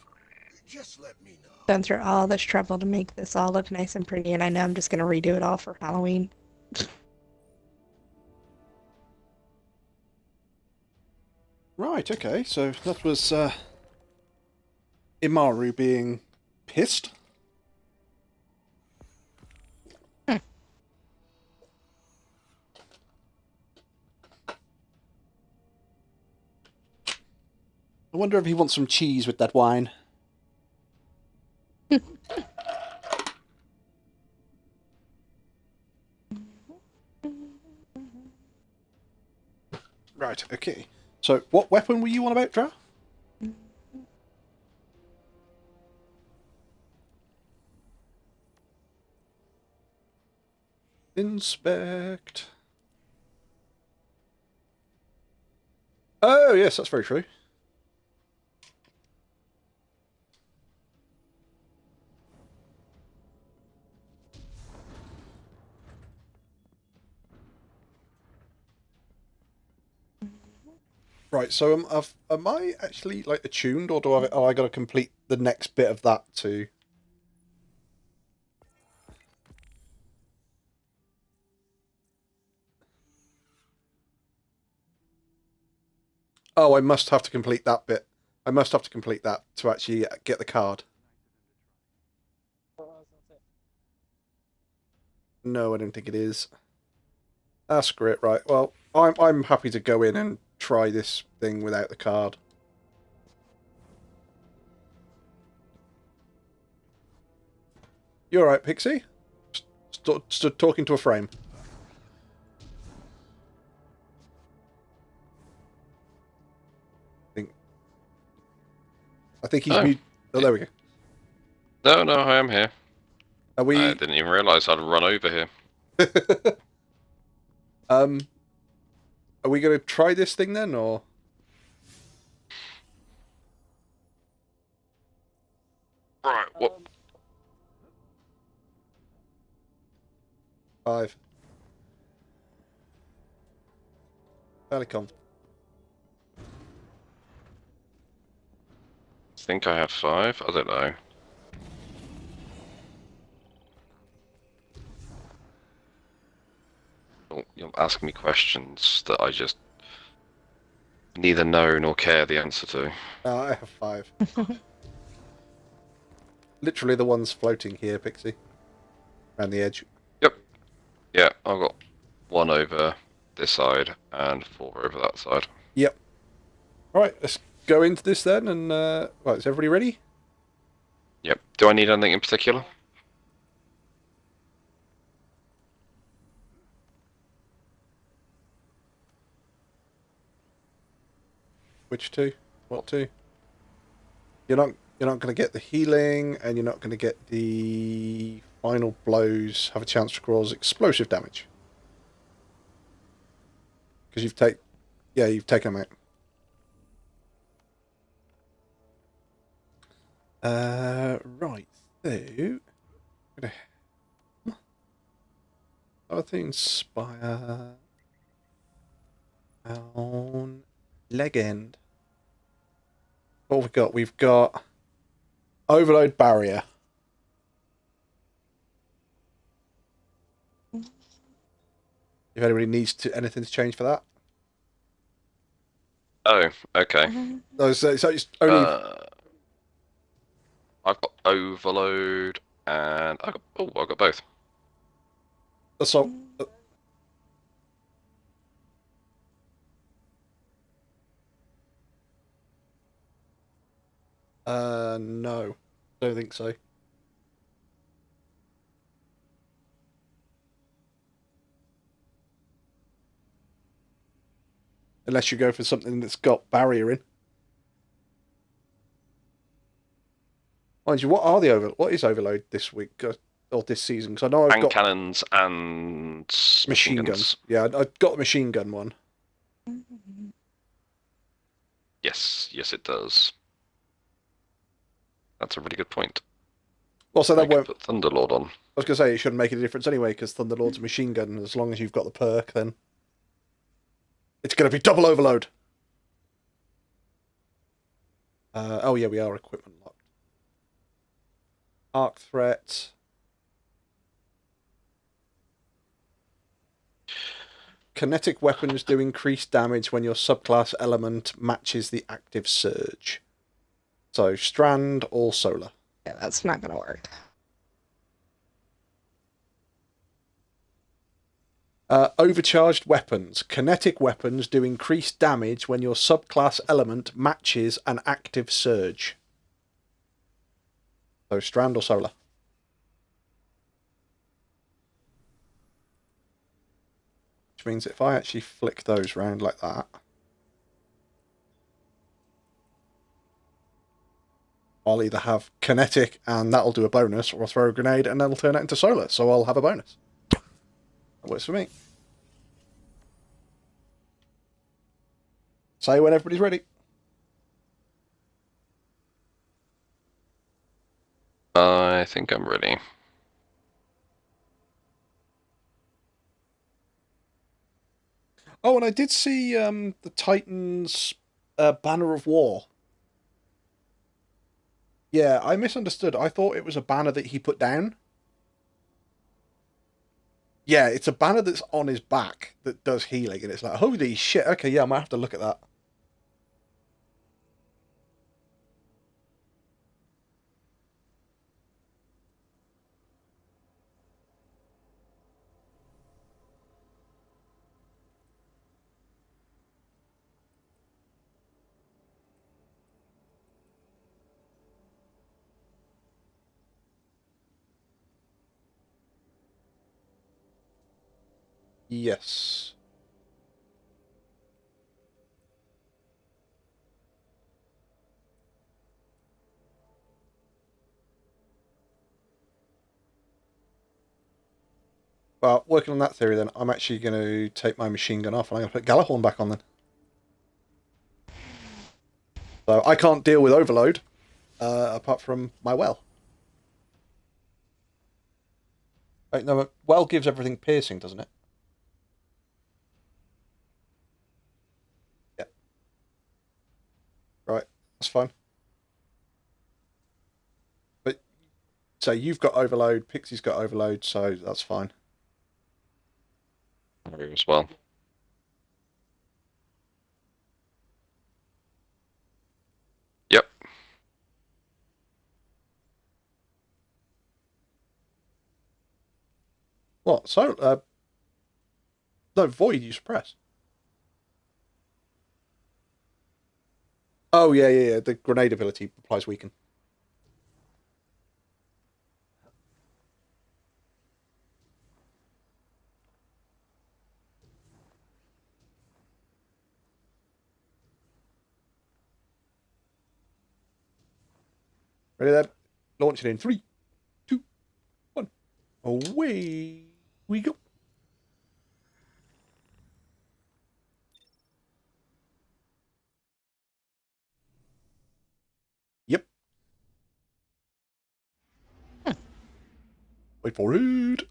Just let me know. Been through all this trouble to make this all look nice and pretty, and I know I'm just gonna redo it all for Halloween. Right, okay, so that was Imaru being pissed. I wonder if he wants some cheese with that wine. Right, okay. So, what weapon were you on about, Dra? Inspect. Oh, yes, that's very true. Right, so am I actually like attuned, or do I got to complete the next bit of that too? Oh, I must have to complete that bit. I must have to complete that to actually get the card. No, I don't think it is. Ah, screw it. Right. Well, I'm happy to go in and try this thing without the card. You all right, Pixie? Stood talking to a frame. I think he's mute. Oh, there we go. No, I am here. Are we? I didn't even realise I'd run over here. Are we going to try this thing then, or? Right. What? 5. Fairly confident. I think I have 5. I don't know. You're asking me questions that I just neither know nor care the answer to. I have 5. Literally the ones floating here, Pixie. Around the edge. Yep. Yeah, I've got 1 over this side and 4 over that side. Yep. Alright, let's go into this then, and, right, is everybody ready? Yep. Do I need anything in particular? Which two? What two? You're not going to get the healing, and you're not going to get the final blows have a chance to cause explosive damage. Because you've taken them out. Right, so I think inspire on leg end. What have we got? We've got overload barrier. If anybody needs anything to change for that. Oh, okay. So it's only. I've got overload and I've got both. Assault. No, don't think so. Unless you go for something that's got barrier in. Mind you, what is overload this week or this season? Because I know I've got cannons and machine guns. Yeah, I've got the machine gun one. Yes, it does. That's a really good point. Also, that won't put Thunderlord on. I was going to say it shouldn't make any difference anyway, because Thunderlord's a machine gun. As long as you've got the perk, then it's going to be double overload. Oh yeah, we are equipment locked. Arc threat. Kinetic weapons do increased damage when your subclass element matches the active surge. So strand or solar. Yeah, that's not gonna work. Overcharged weapons. Kinetic weapons do increased damage when your subclass element matches an active surge. So strand or solar? Which means if I actually flick those round like that, I'll either have kinetic and that'll do a bonus, or I'll throw a grenade and that'll turn it into solar, so I'll have a bonus. That works for me. Say when everybody's ready. I think I'm ready. Oh, and I did see the Titans Banner of War. Yeah, I misunderstood. I thought it was a banner that he put down. Yeah, it's a banner that's on his back that does healing, and it's like, holy shit, okay, yeah, I might have to look at that. Yes. Well, working on that theory, then, I'm actually going to take my machine gun off, and I'm going to put Galahorn back on, then. So I can't deal with overload, apart from my well. Wait, no, well gives everything piercing, doesn't it? Yeah. Right, that's fine. But, so you've got overload, Pixie's got overload, so that's fine. As well. Yep. What? So, no, void you suppress. Oh, yeah, yeah, yeah. The grenade ability applies weaken. Ready then? Launch it in 3, 2, 1. Away we go. Yep. Wait for it.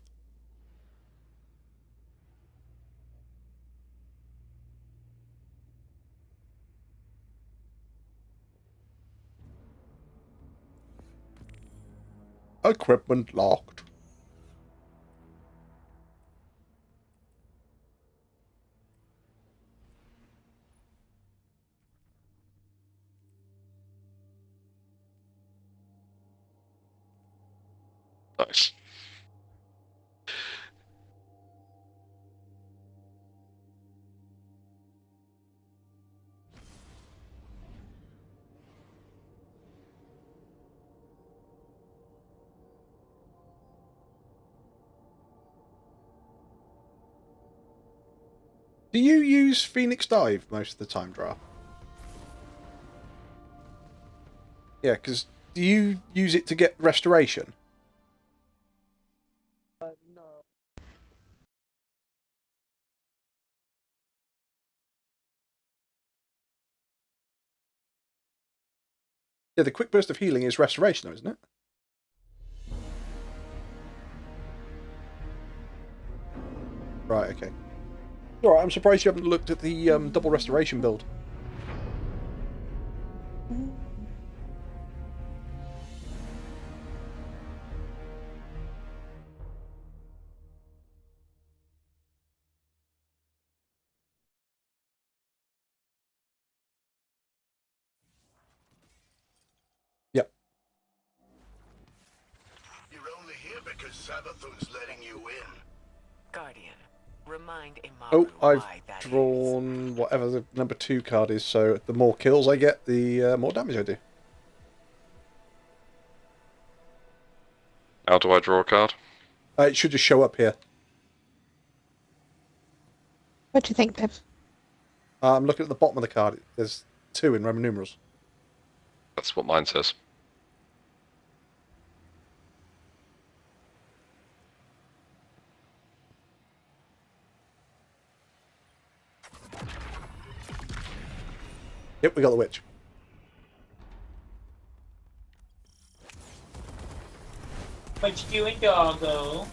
Equipment locked. Nice. Do you use Phoenix Dive most of the time, Dra? Yeah, because do you use it to get restoration? No. Yeah, the quick burst of healing is restoration, though, isn't it? Right, okay. Alright, I'm surprised you haven't looked at the double restoration build. Yep. because Savathun's letting you in. Guardian, remind Oh, Imaru I've why that is. drawn whatever the number 2 card is, so the more kills I get, the more damage I do. How do I draw a card? It should just show up here. What do you think, Pip? I'm looking at the bottom of the card. There's 2 in Roman numerals. That's what mine says. Yep, we got the witch. What you doing, doggo?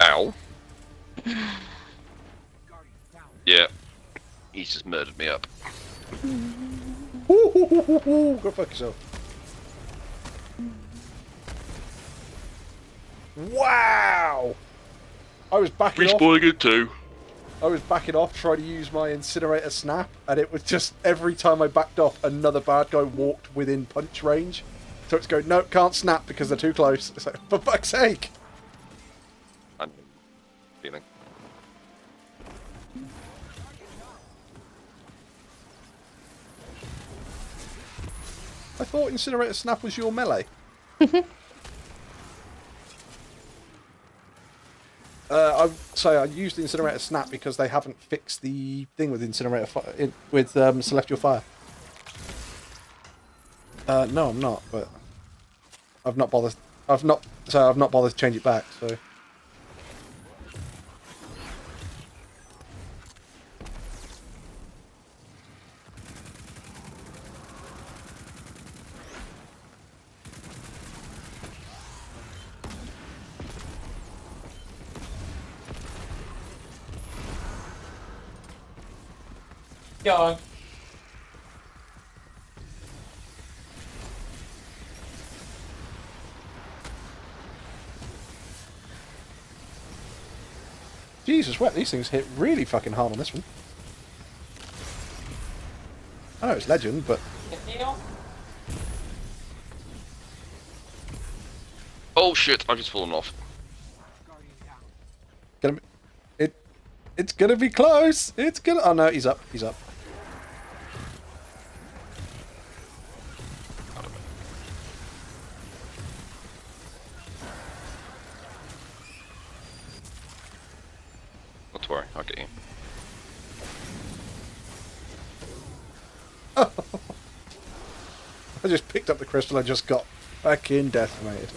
Ow. Yeah. He's just murdered me up. Go fuck yourself. Wow! I was backing off. Respawning it too. I was backing off trying to use my incinerator snap, and it was just every time I backed off, another bad guy walked within punch range. So it's going, no, can't snap because they're too close. It's like, for fuck's sake! I'm feeling. I thought incinerator snap was your melee. I used the incinerator snap because they haven't fixed the thing with incinerator with celestial fire. No, I'm not, but I've not bothered. I've not bothered to change it back. So. Dog. Jesus, what these things hit really fucking hard on this one. I know it's legend, but Oh shit! I've just fallen off. it's gonna be close. It's gonna. Oh no, he's up. He's up. Not to worry, I'll get you. I just picked up the crystal and just got fucking decimated.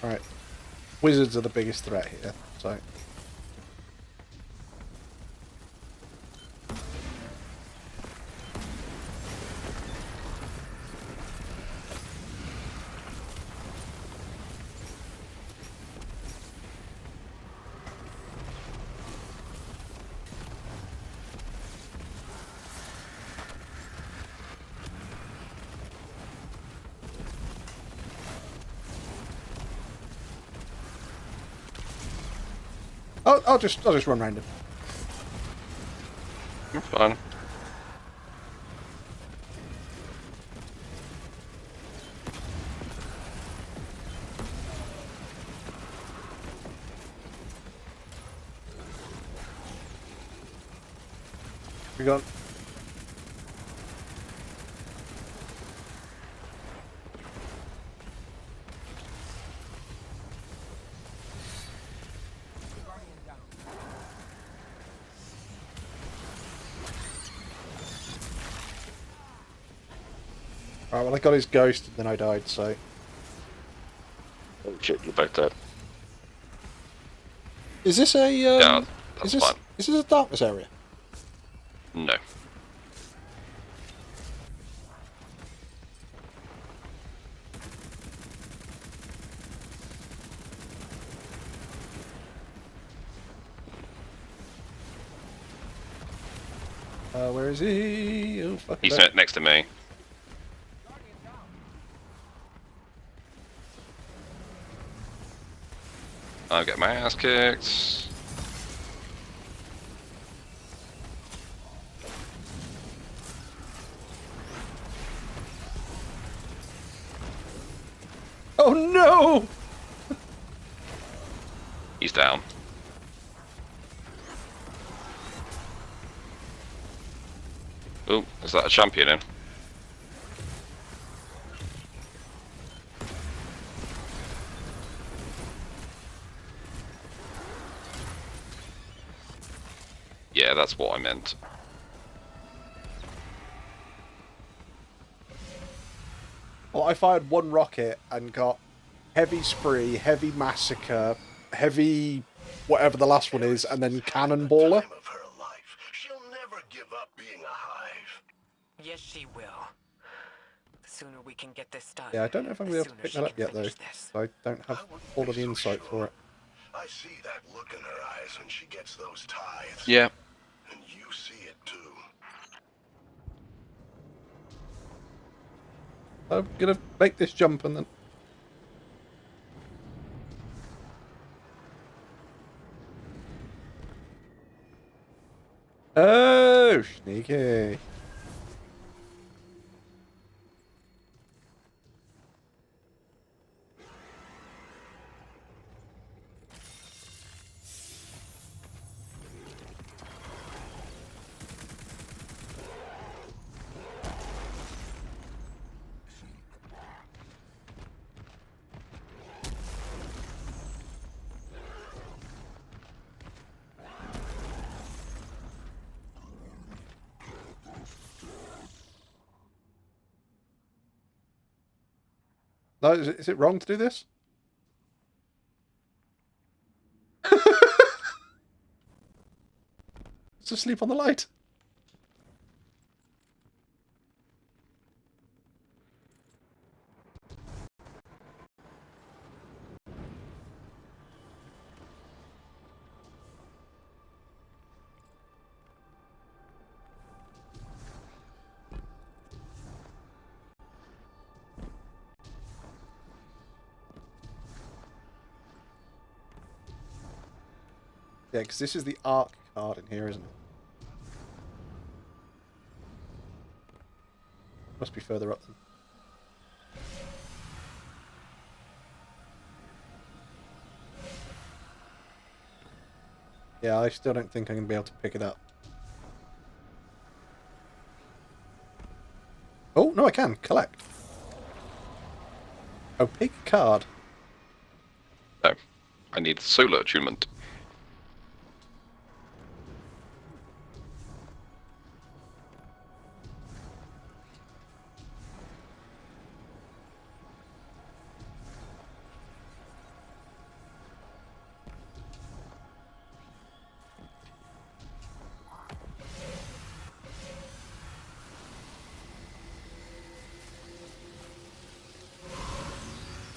Alright. Wizards are the biggest threat here, so... I'll just run round him. You're fine. We got. Alright, well I got his ghost and then I died, so... Oh shit, you're both dead. Is this a, Yeah, that's fine. Is this a darkness area? No. Where is he? Oh, fuck He's that. next to me. I'll get my ass kicked. Oh no! He's down. Oh, is that a champion in? Yeah, that's what I meant. Well, I fired one rocket and got heavy spree, heavy massacre, heavy whatever the last one is, and then cannonballer. She'll never give up being a hive. Yes, she will. The sooner we can get this done. Yeah, I don't know if I'm the going to be able to sooner pick she that up can yet, though. finish this. So I don't have all of the insight for it. I see that look in her eyes when she gets those tithes. Yeah. And you see it too. I'm going to make this jump and then... Oh, sneaky. No, is it wrong to do this? It's asleep on the light. Yeah, because this is the Arc card in here, isn't it? Must be further up then. Yeah, I still don't think I'm going to be able to pick it up. Oh, no, I can. Collect. Oh, pick a card. No. I need solar attunement.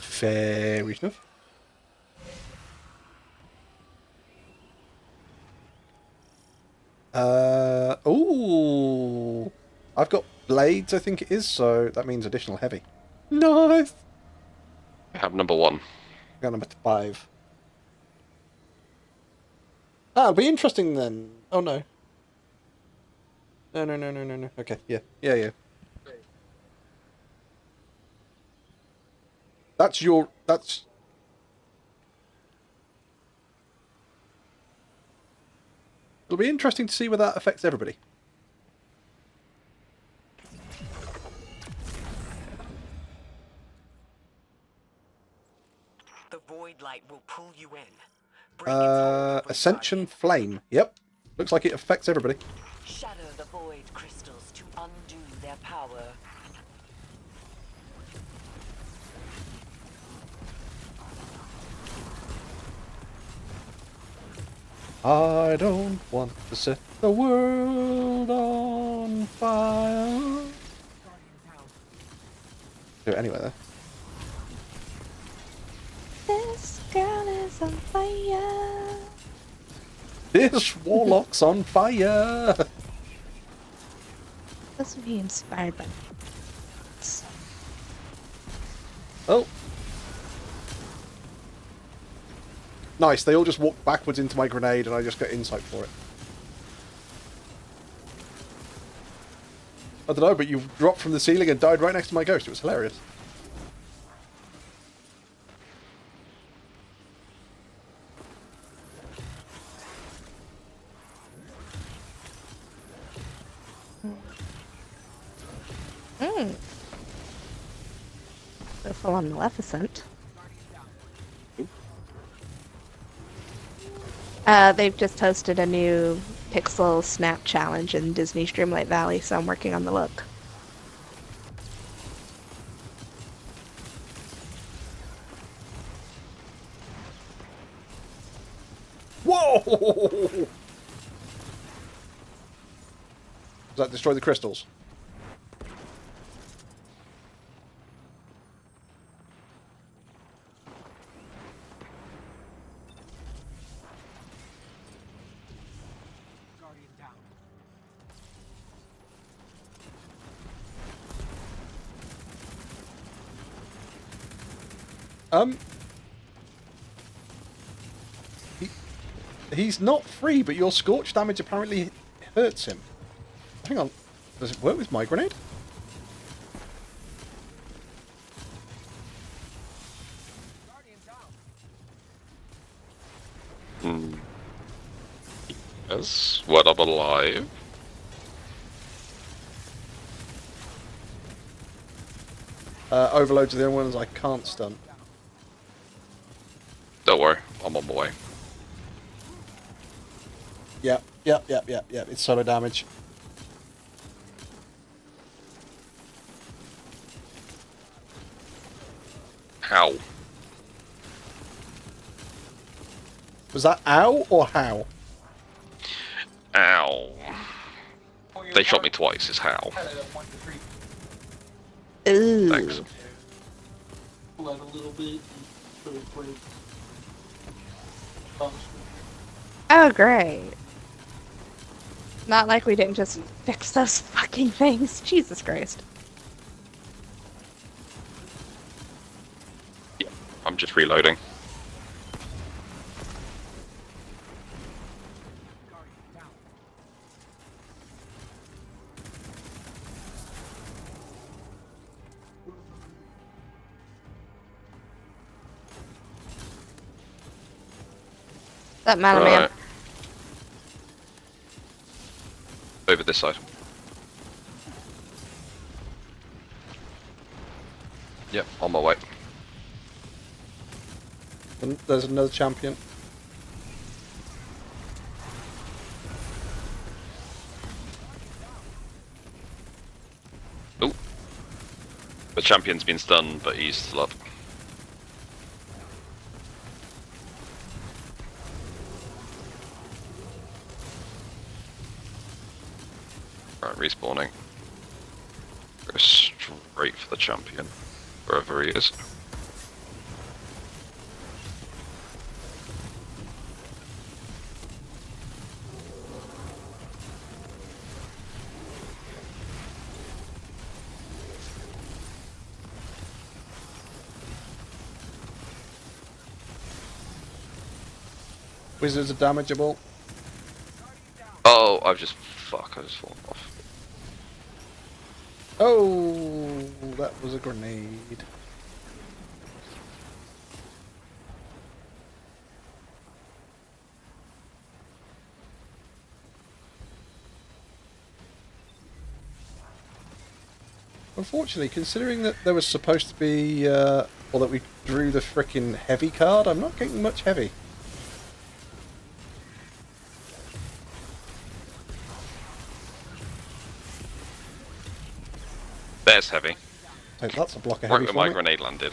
Fair enough. Ooh. I've got blades, I think it is, so that means additional heavy. Nice! I have number 1. I got number 5. Ah, it'll be interesting then. Oh, no. No. Okay, yeah. That's... It'll be interesting to see whether that affects everybody. The void light will pull you in. Ascension Flame. Yep. Looks like it affects everybody. Shatter the void crystals to undo their power. I don't want to set the world on fire. Do it anyway, though. This girl is on fire. This warlock's on fire. This would be inspired by. Oh. Nice, they all just walked backwards into my grenade and I just got insight for it. I don't know, but you dropped from the ceiling and died right next to my ghost. It was hilarious. So full on Maleficent. They've just hosted a new Pixel Snap Challenge in Disney's Dreamlight Valley, so I'm working on the look. Whoa! Does that destroy the crystals? He's not free, but your scorch damage apparently hurts him. Hang on, does it work with my grenade? Yes, what I'm alive. Overloads are the only ones I can't stun. Don't worry, I'm on my way. Yep. It's solo damage. How? Was that ow or how? Ow. They shot me twice, is how. Ooh. Thanks. Blood a little bit. Really quick. Oh, great. Not like we didn't just fix those fucking things. Jesus Christ. Yeah, I'm just reloading. That matter, man. Over this side. Yep, on my way. And there's another champion. Ooh. The champion's been stunned, but he's still up. Right, respawning. Go straight for the champion, wherever he is. Wizards are damageable. Oh, I just fallen off. Oh, that was a grenade. Unfortunately, considering that there was supposed to be, or that we drew the frickin' heavy card, I'm not getting much heavy. There's heavy. So that's a block of Right heavy where for my me. grenade landed.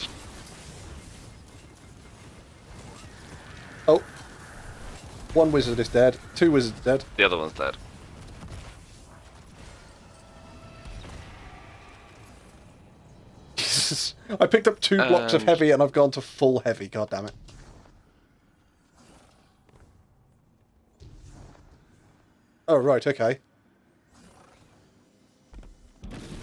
Oh. One wizard is dead. Two wizards dead. The other one's dead. I picked up 2 blocks of heavy and I've gone to full heavy, god damn it. Oh, right, okay.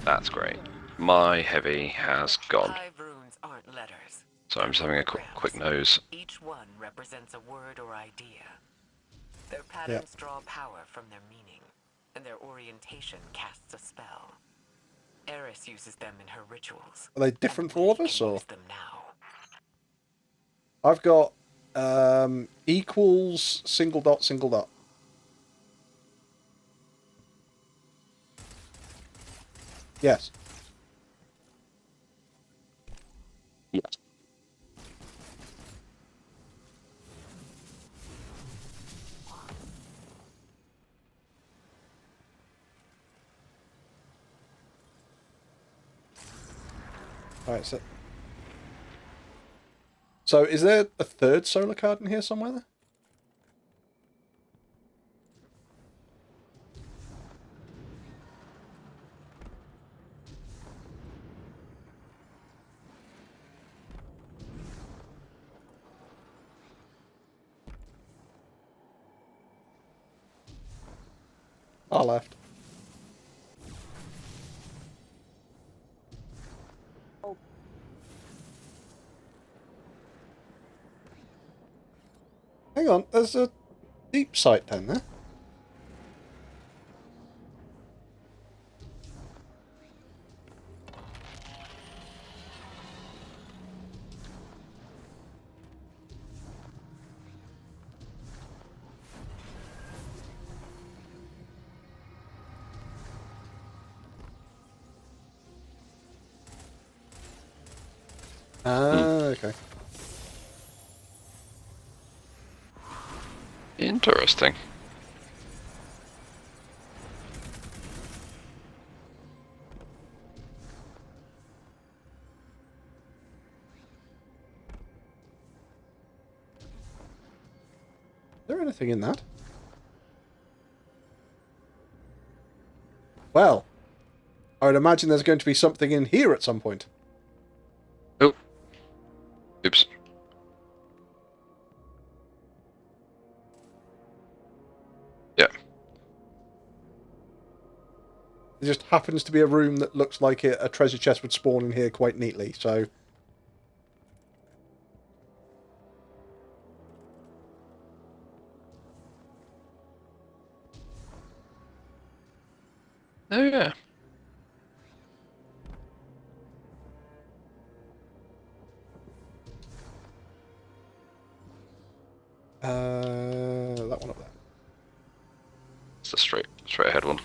That's great. My heavy has gone. 5 runes aren't letters. So I'm just having a quick nose. Each one represents a word or idea. Their patterns draw power from their meaning, and their orientation casts a spell. Eris uses them in her rituals. Are they different for all of us, or? Use them now. I've got equals single dot single dot. Yes. Yes. Alright, so is there a third solar card in here somewhere there? I left. Hang on, there's a deep sight down there. Ah, okay. Interesting. Is there anything in that? Well, I would imagine there's going to be something in here at some point. Oh. Oops. Yeah. There just happens to be a room that looks like a treasure chest would spawn in here quite neatly, so... Oh, yeah. That one up there. It's a straight ahead one.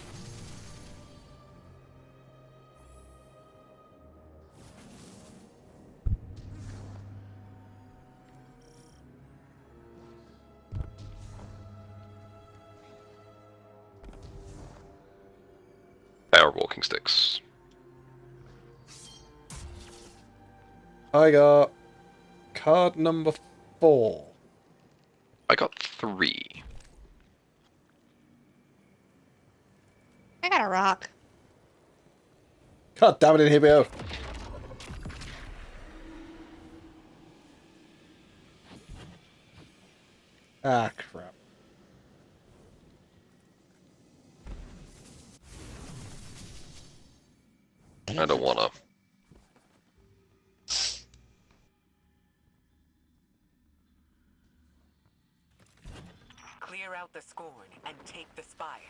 Power walking sticks. I got card number 4. I got 3. I got a rock. God damn it, Inhibio. Ah, crap. I don't wanna. Clear out the scorn and take the spire.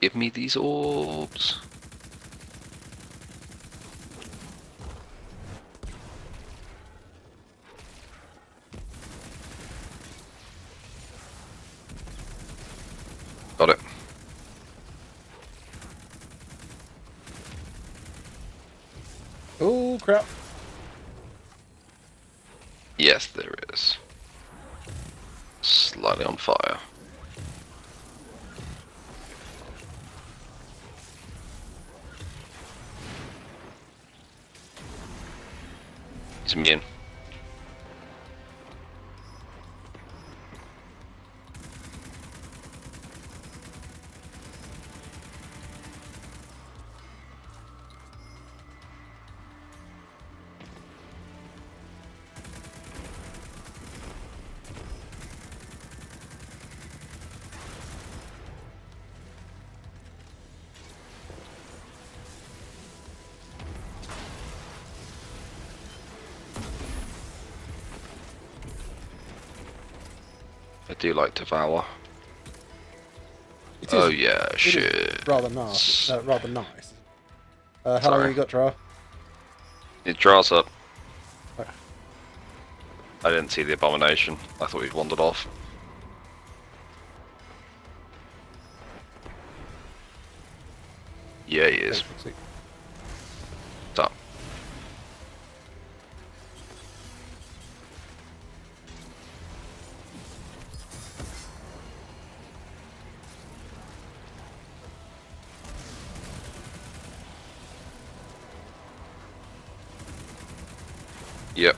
Give me these orbs. Got it. Oh crap! Yes, there is. Slightly on fire. He's immune. I do like Devour. It Oh is- yeah, it is shit. rather nice. Rather nice. How long Sorry. have you got, Draw? It draws up. Okay. I didn't see the abomination. I thought he'd wandered off. Yeah, he is. Okay, Stop. Yep.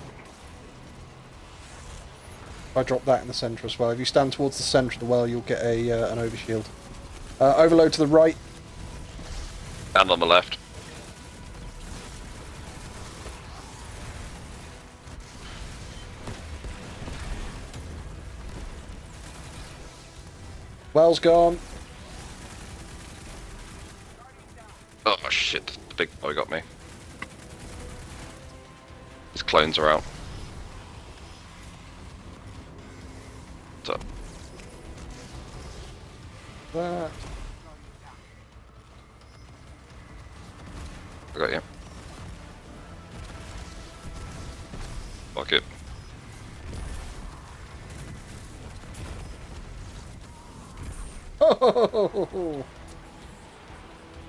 I drop that in the centre as well. If you stand towards the centre of the well, you'll get a an overshield. Overload to the right. And on the left. Well's gone. Oh shit, the big boy got me. His clones are out. So, That. I got you. Fuck it.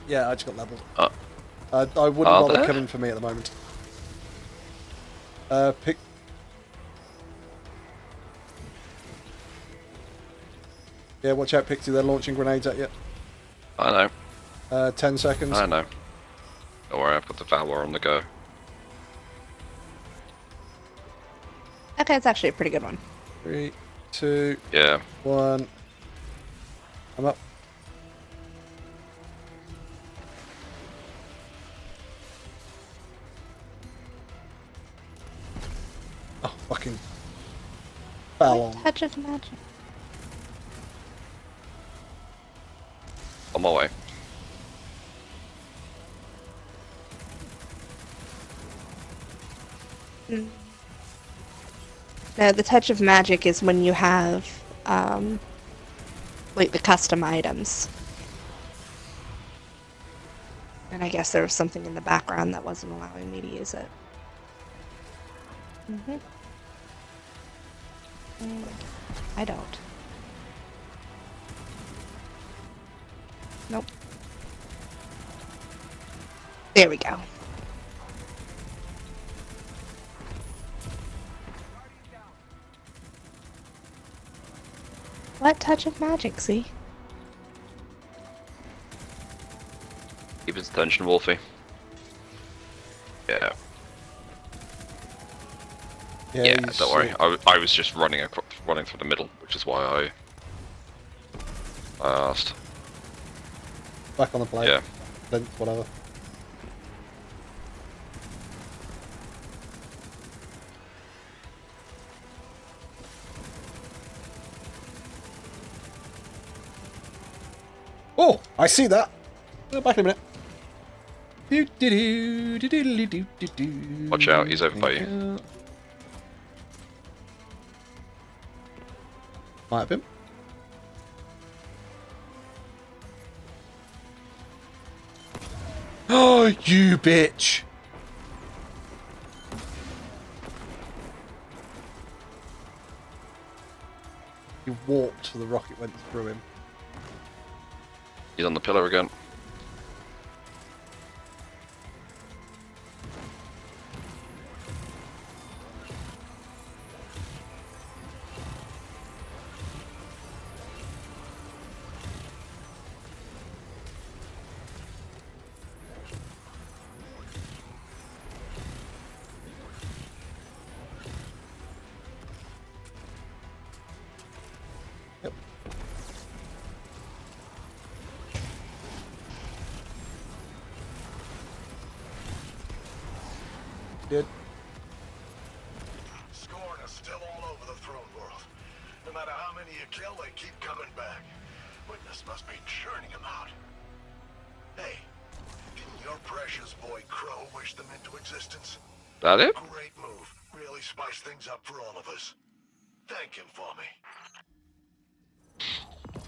Yeah, I just got levelled. Uh, I wouldn't Are bother there? coming for me at the moment. Pick. Yeah, watch out, Pixie. They're launching grenades at you. I know. 10 seconds. I know. Don't worry, I've got the Devour on the go. Okay, it's actually a pretty good one. 3, 2, Yeah. 1. I'm up. Oh, fucking. Foul on. Touch of magic. On my way. No, the touch of magic is when you have, like the custom items. And I guess there was something in the background that wasn't allowing me to use it. I don't. Nope. There we go. What touch of magic, see? Keep his attention, Wolfie. Yeah. Yeah, he's, don't worry. I was just running through the middle, which is why I asked. Back on the plate. Yeah. Then whatever. Oh, I see that. Back in a minute. Watch out, he's over by you. Might have been. Oh, you bitch! He warped so the rocket went through him. He's on the pillar again. Yep. Did. Scorn is still all over the throne world. No matter how many you kill, they keep coming back. Witness must be churning them out. Hey, didn't your precious boy Crow wish them into existence? That it? Great move. Really spiced things up for all of us. Thank him for me.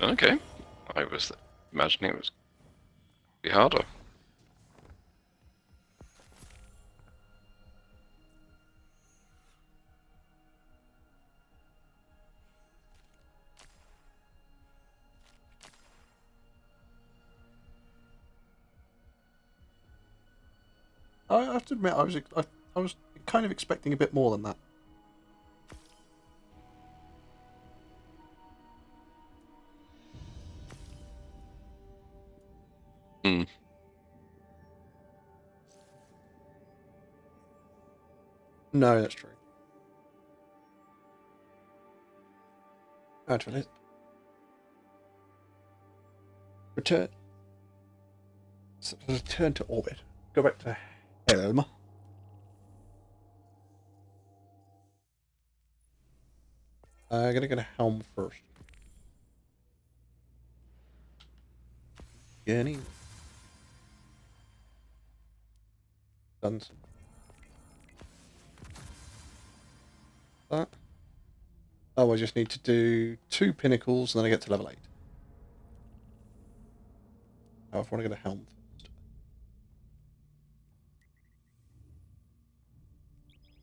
Okay. I was imagining it was be harder. I have to admit, I was kind of expecting a bit more than that. Hmm. No, that's true. Actually, return. Return to orbit. Go back to Helm. I'm gonna go to Helm first. Jenny. Done. That. Oh, I just need to do 2 pinnacles and then I get to level 8. Oh, if I want to go to Helm first.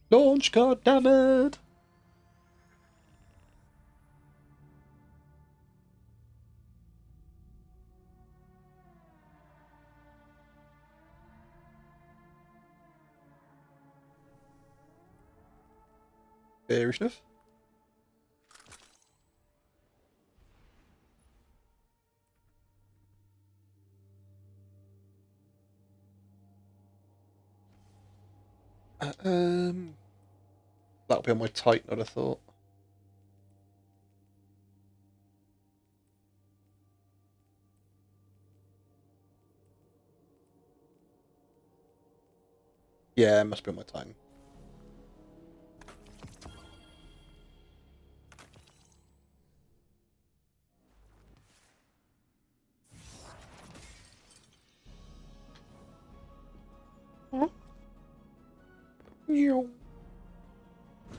Launch, goddammit! Fair enough. That'll be on my Titan, I'd have thought. Yeah, it must be on my Titan. Hmm? Yo.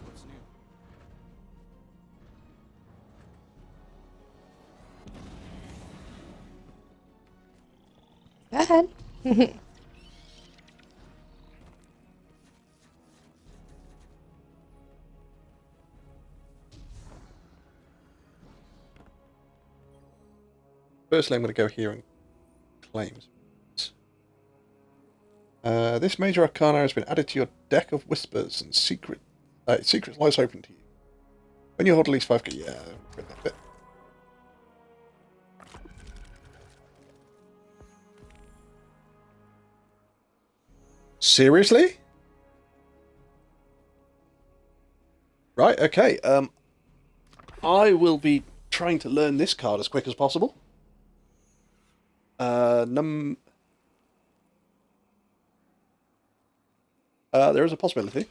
What's new? Go ahead. Firstly, I'm going to go here and claims. This major arcana has been added to your deck of whispers and secrets lies open to you. When you hold at least 5, yeah, read that bit. Seriously? Right, okay. I will be trying to learn this card as quick as possible. There is a possibility.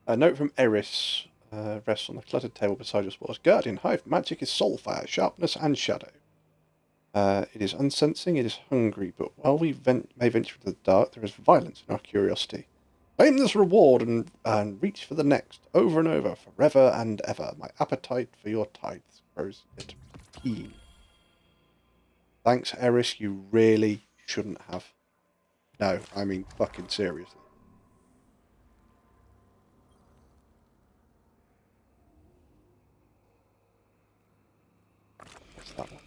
A note from Eris rests on the cluttered table beside your spores. Guardian, Hive, magic is soulfire, sharpness, and shadow. It is unsensing, it is hungry, but while we may venture into the dark, there is violence in our curiosity. Claim this reward and reach for the next, over and over, forever and ever. My appetite for your tithes grows yet keen. Thanks, Eris, you really shouldn't have. No, I mean fucking seriously. What's that one?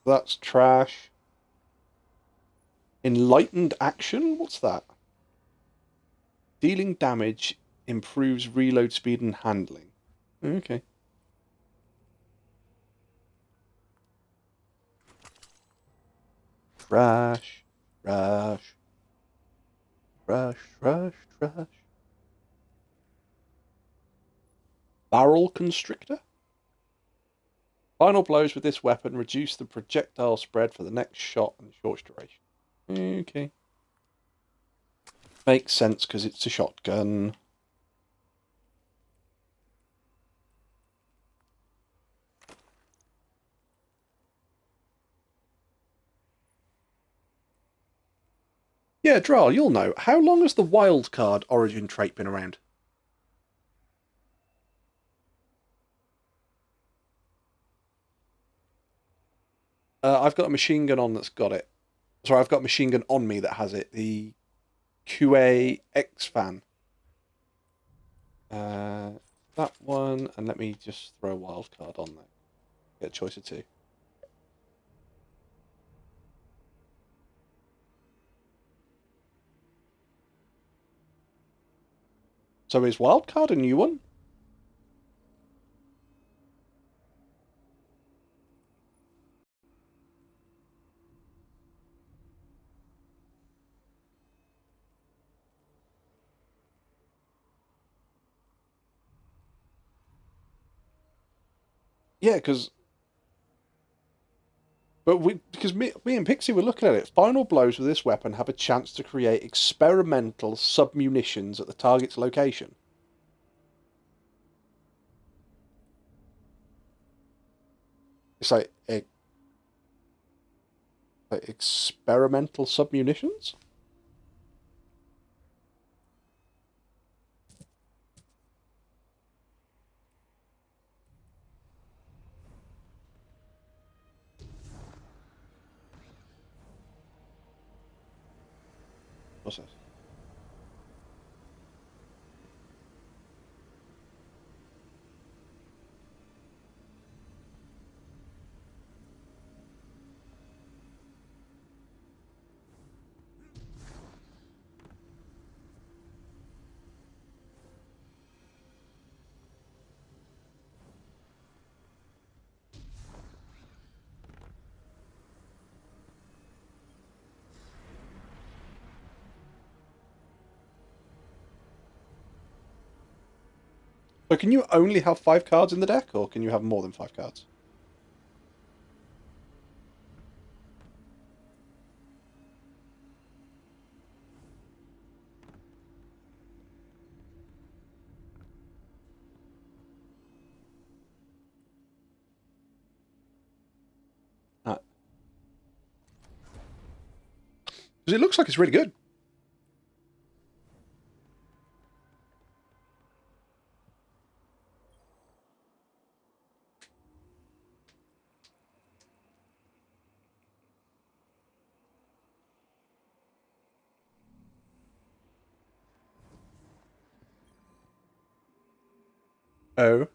That's trash. Enlightened action? What's that? Dealing damage improves reload speed and handling. Okay. Trash. Trash. Trash, trash, trash. Barrel Constrictor? Final blows with this weapon reduce the projectile spread for the next shot and short duration. Okay. Makes sense because it's a shotgun. Yeah, Dral, you'll know. How long has the wildcard origin trait been around? I've got a machine gun on that's got it. Sorry, I've got a machine gun on me that has it. The QA X-Fan. That one, and let me just throw a wildcard on there. Get a choice of two. So is wildcard a new one? Yeah, because me and Pixie were looking at it. Final blows with this weapon have a chance to create experimental submunitions at the target's location. It's like experimental submunitions? What's this? So can you only have 5 cards in the deck, or can you have more than 5 cards? Because it looks like it's really good. Oh.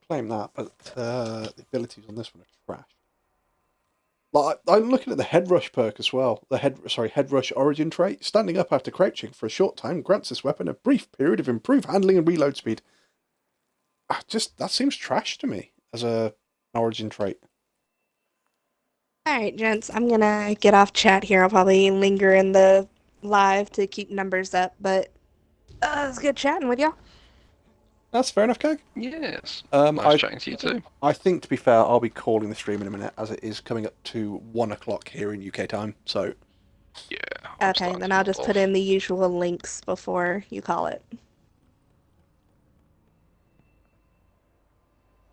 Claim that, but the abilities on this one are trash. Like, I'm looking at the head rush perk as well. The head rush origin trait. Standing up after crouching for a short time grants this weapon a brief period of improved handling and reload speed. That seems trash to me as a origin trait. Alright, gents, I'm gonna get off chat here. I'll probably linger in the live to keep numbers up, but It's good chatting with you. That's fair enough, Keg. Yes. Um, Nice I chatting to you too. I think, to be fair, I'll be calling the stream in a minute, as it is coming up to 1 o'clock here in UK time. So Yeah. I'm Okay, starting then to I'll nod just off. put in the usual links before you call it.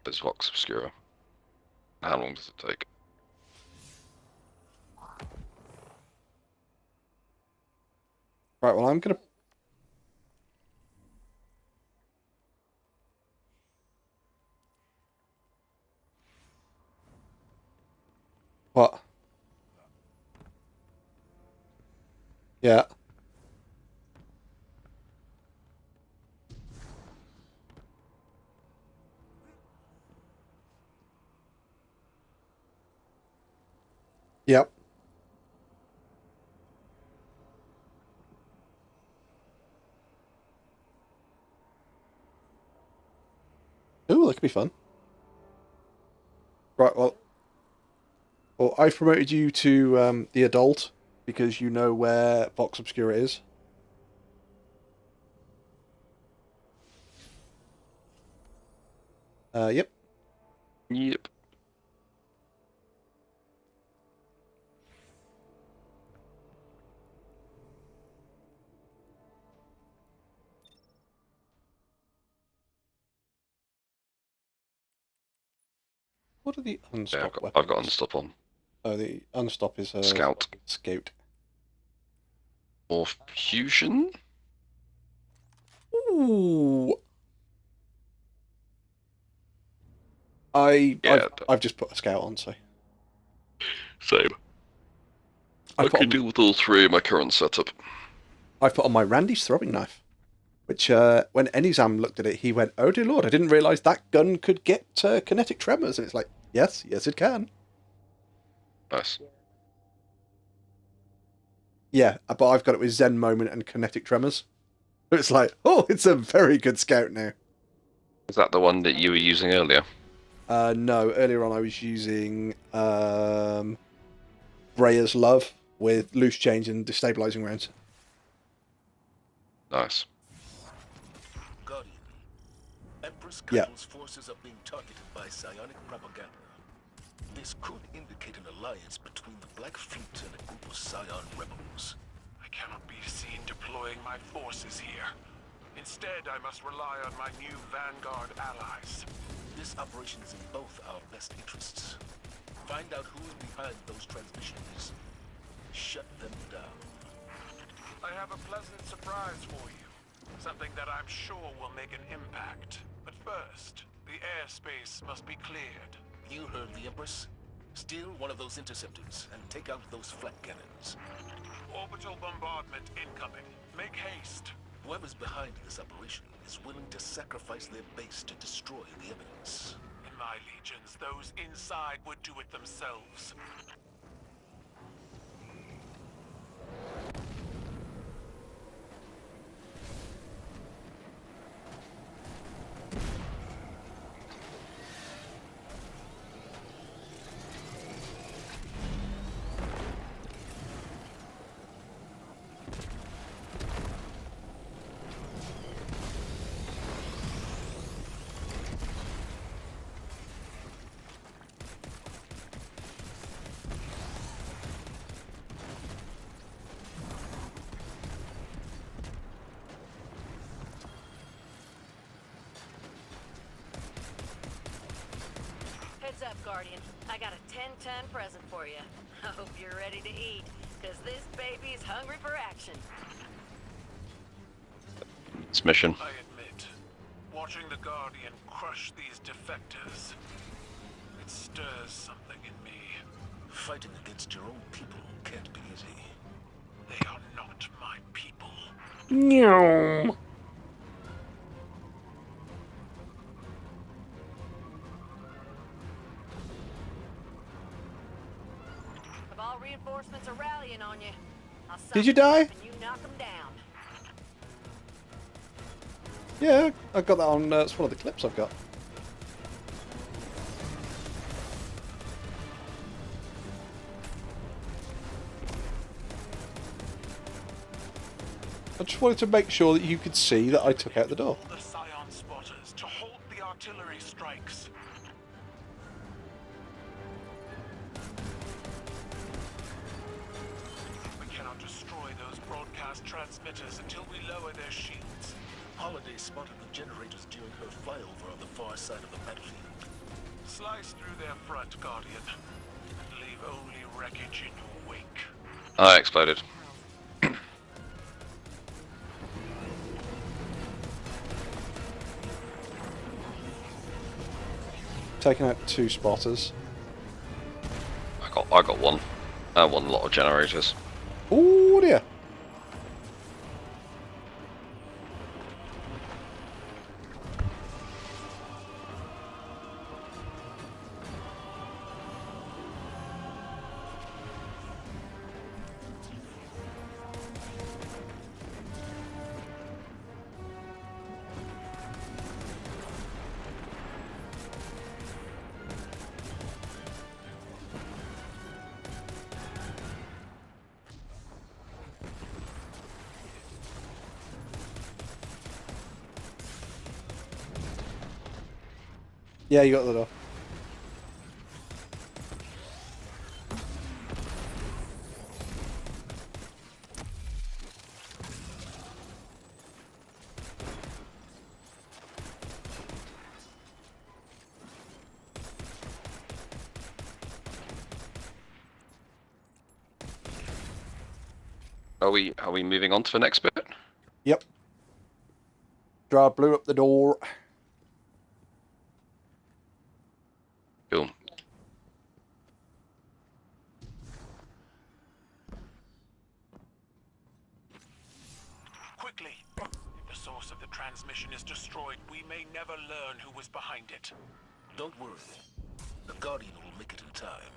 There's Vox Obscura. How long does it take? right, well, I'm gonna. What? Yeah. Yep. Ooh, that could be fun. Right, well, I've promoted you to the adult because you know where Vox Obscura is. Yep. Yep. What are the unstop Yeah, weapons? I've got unstop on. Oh, the unstop is Scout. Scout. Or fusion? Ooh. Yeah. I've just put a scout on, so Same. I can deal with all three in my current setup. I've put on my Randy's throwing knife, which when Enizam looked at it, he went, "Oh dear lord, I didn't realise that gun could get kinetic tremors." And it's like, yes, it can. Nice. Yeah, but I've got it with Zen Moment and kinetic tremors. It's like, oh, it's a very good scout now. Is that the one that you were using earlier? No, earlier on I was using Breyer's Love with loose change and destabilizing rounds. Nice. Guardian, Empress Keitel's forces are being targeted by psionic propaganda. This could indicate an alliance between the Black Fleet and a group of Scion rebels. I cannot be seen deploying my forces here. Instead, I must rely on my new Vanguard allies. This operation is in both our best interests. Find out who is behind those transmissions. Shut them down. I have a pleasant surprise for you. Something that I'm sure will make an impact. But first, the airspace must be cleared. You heard the Empress. Steal one of those interceptors and take out those flak cannons. Orbital bombardment incoming. Make haste. Whoever's behind this operation is willing to sacrifice their base to destroy the evidence. In my legions, those inside would do it themselves. Heads up, Guardian. I got a 10-ton present for you. I hope you're ready to eat, because this baby's hungry for action. It's mission. I admit, watching the Guardian crush these defectors, it stirs something in me. Fighting against your own people can't be easy. They are not my people. No. All reinforcements are rallying on you. I'll Did you die? and you knock them down. Yeah, I got that on. It's one of the clips I've got. I just wanted to make sure that you could see that I took out the door. The Scion spotters to halt the artillery strikes. We cannot destroy those broadcast transmitters until we lower their shields. Holiday spotted the generators during her flyover on the far side of the battlefield. Slice through their front, Guardian, and leave only wreckage in your wake. I exploded. Taking out 2 spotters. I got one. One lot of generators. Oh dear. Yeah, you got the door. Are we moving on to the next bit? Yep. Dra blew up the door. Cool. Quickly! If the source of the transmission is destroyed, we may never learn who was behind it. Don't worry. The Guardian will make it in time.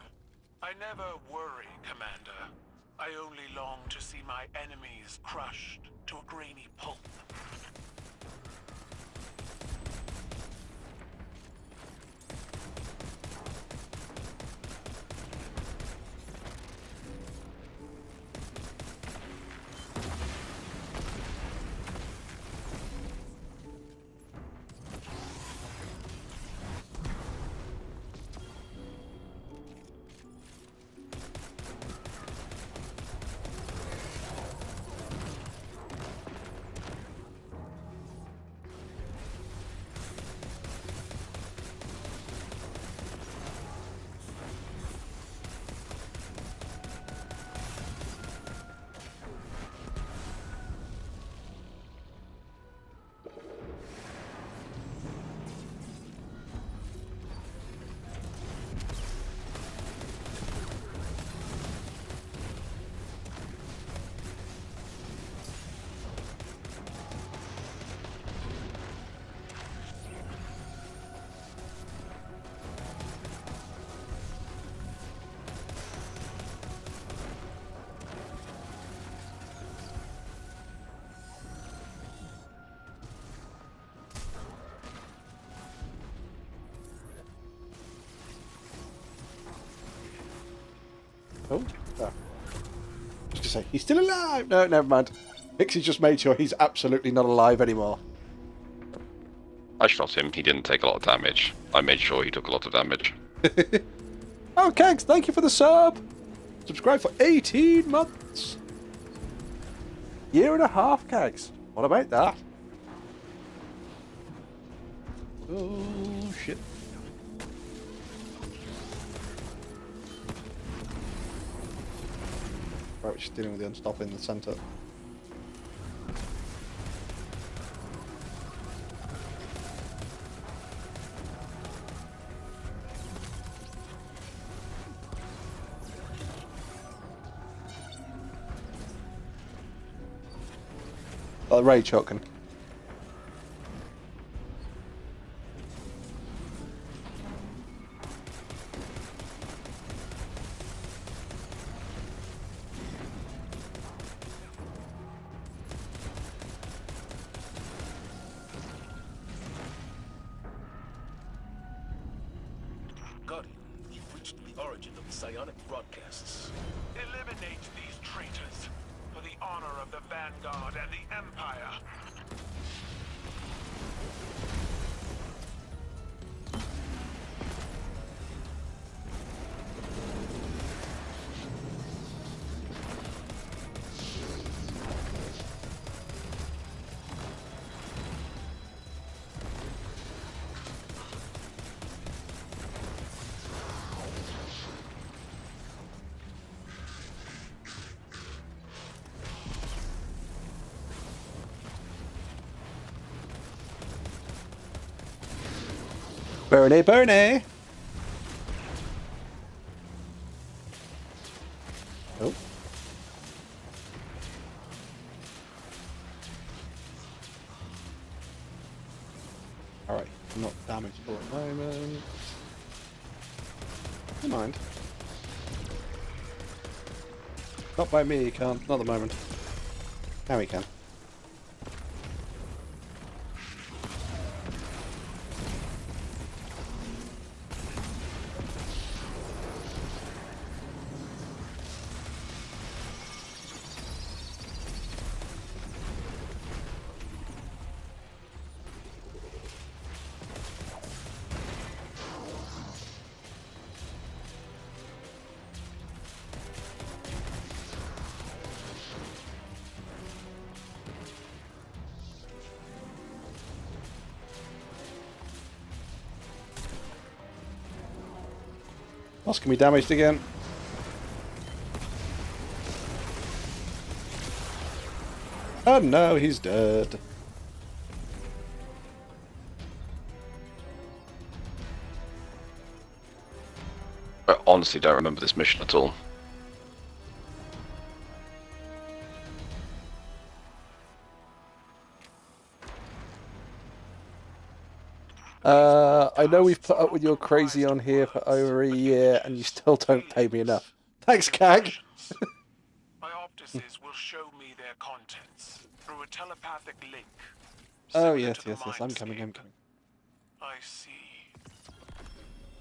I never worry, Commander. I only long to see my enemies crushed to a grainy pulp. Oh, no. Just to say, he's still alive! No, never mind. Pixie just made sure he's absolutely not alive anymore. I shot him. He didn't take a lot of damage. I made sure he took a lot of damage. Oh, Kegs, thank you for the sub! Subscribe for 18 months! Year and a half, Kegs. What about that? Oh, shit. Right, we're just dealing with the unstop in the centre. Ray choking. Guardian, you've reached the origin of the psionic broadcasts. Eliminate these traitors. for the honor of the Vanguard and the Empire. Bernie, Bernie! Oh. Alright, not damageable at the moment. Never mind. Not by me, he can't. Not at the moment. Now he can. Boss can be damaged again. Oh no, he's dead. I honestly don't remember this mission at all. I know we've put up with your crazy on here for over a year, and you still don't pay me enough. Thanks, Cag. My optices will show me their contents through a telepathic link. Oh similar yes, to the yes, yes. I'm coming. I'm mindscape. coming. I see.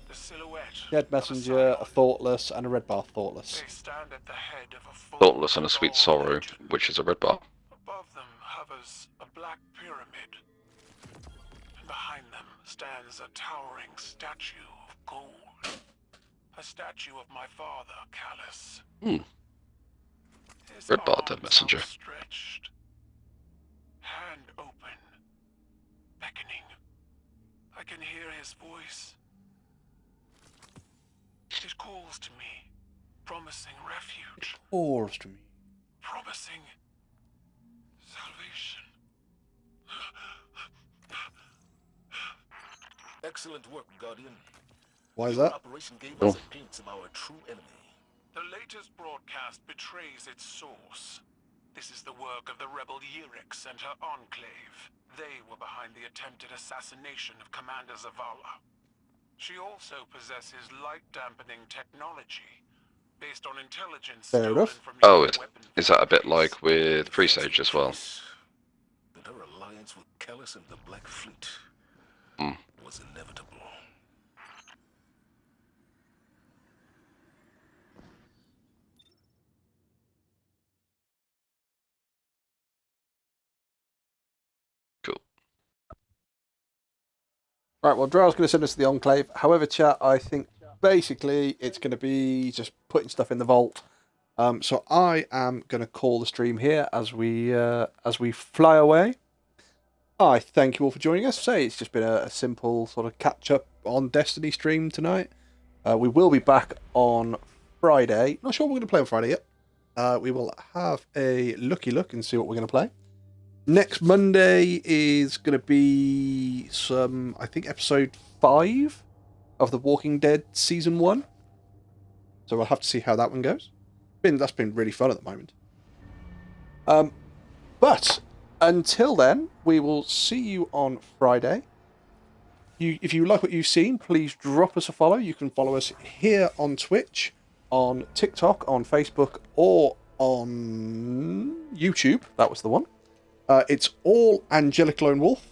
The silhouette. Dead messenger, a thoughtless, and a red bar thoughtless. They stand at the head of a full Thoughtless and a Sweet Sorrow, which is a red bar. Above them hovers a black pyramid. And behind them stands a towering statue of gold. A statue of my father, Callus. His Red bar, arms dead messenger. outstretched, hand open, beckoning. I can hear his voice. It calls to me, promising refuge, Calls to me. promising salvation. Excellent work, Guardian. Why is Your that? operation gave us a glimpse of our true enemy. The latest broadcast betrays its source. This is the work of the rebel Yurix and her enclave. They were behind the attempted assassination of Commander Zavala. She also possesses light-dampening technology, based on intelligence Fair stolen enough. from Oh, human weapon is that a bit factories. like with Presage as well? Then her alliance with Callus and the Black Fleet was inevitable. Cool. Right, well, Drell's going to send us to the Enclave. However, chat, I think basically it's going to be just putting stuff in the vault. So I am going to call the stream here as we fly away. I thank you all for joining us. Say it's just been a simple sort of catch up on Destiny stream tonight. We will be back on Friday. Not sure what we're going to play on Friday yet. We will have a looky look and see what we're going to play. Next Monday is going to be I think episode 5 of The Walking Dead season 1. So we'll have to see how that one goes. That's been really fun at the moment. But until then, we will see you on Friday. If you like what you've seen, please drop us a follow. You can follow us here on Twitch, on TikTok, on Facebook, or on YouTube. That was the one. It's all Angelic Lone Wolf.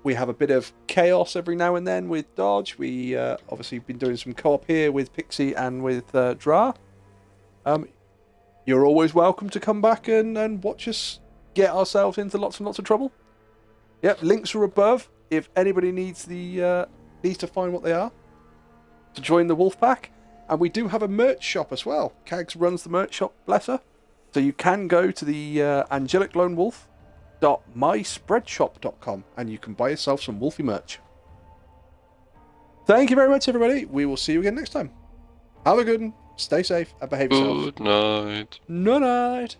We have a bit of chaos every now and then with Dodge. We obviously been doing some co-op here with Pixie and with Dra. You you're always welcome to come back and watch us get ourselves into lots and lots of trouble. Yep, links are above if anybody needs needs to find what they are to join the wolf pack. And we do have a merch shop as well. Cags runs the merch shop, bless her. So you can go to the angeliclonewolf.myspreadshop.com and you can buy yourself some Wolfie merch. Thank you very much, everybody. We will see you again next time. Have a good one. Stay safe and behave yourself. Good night. Good night.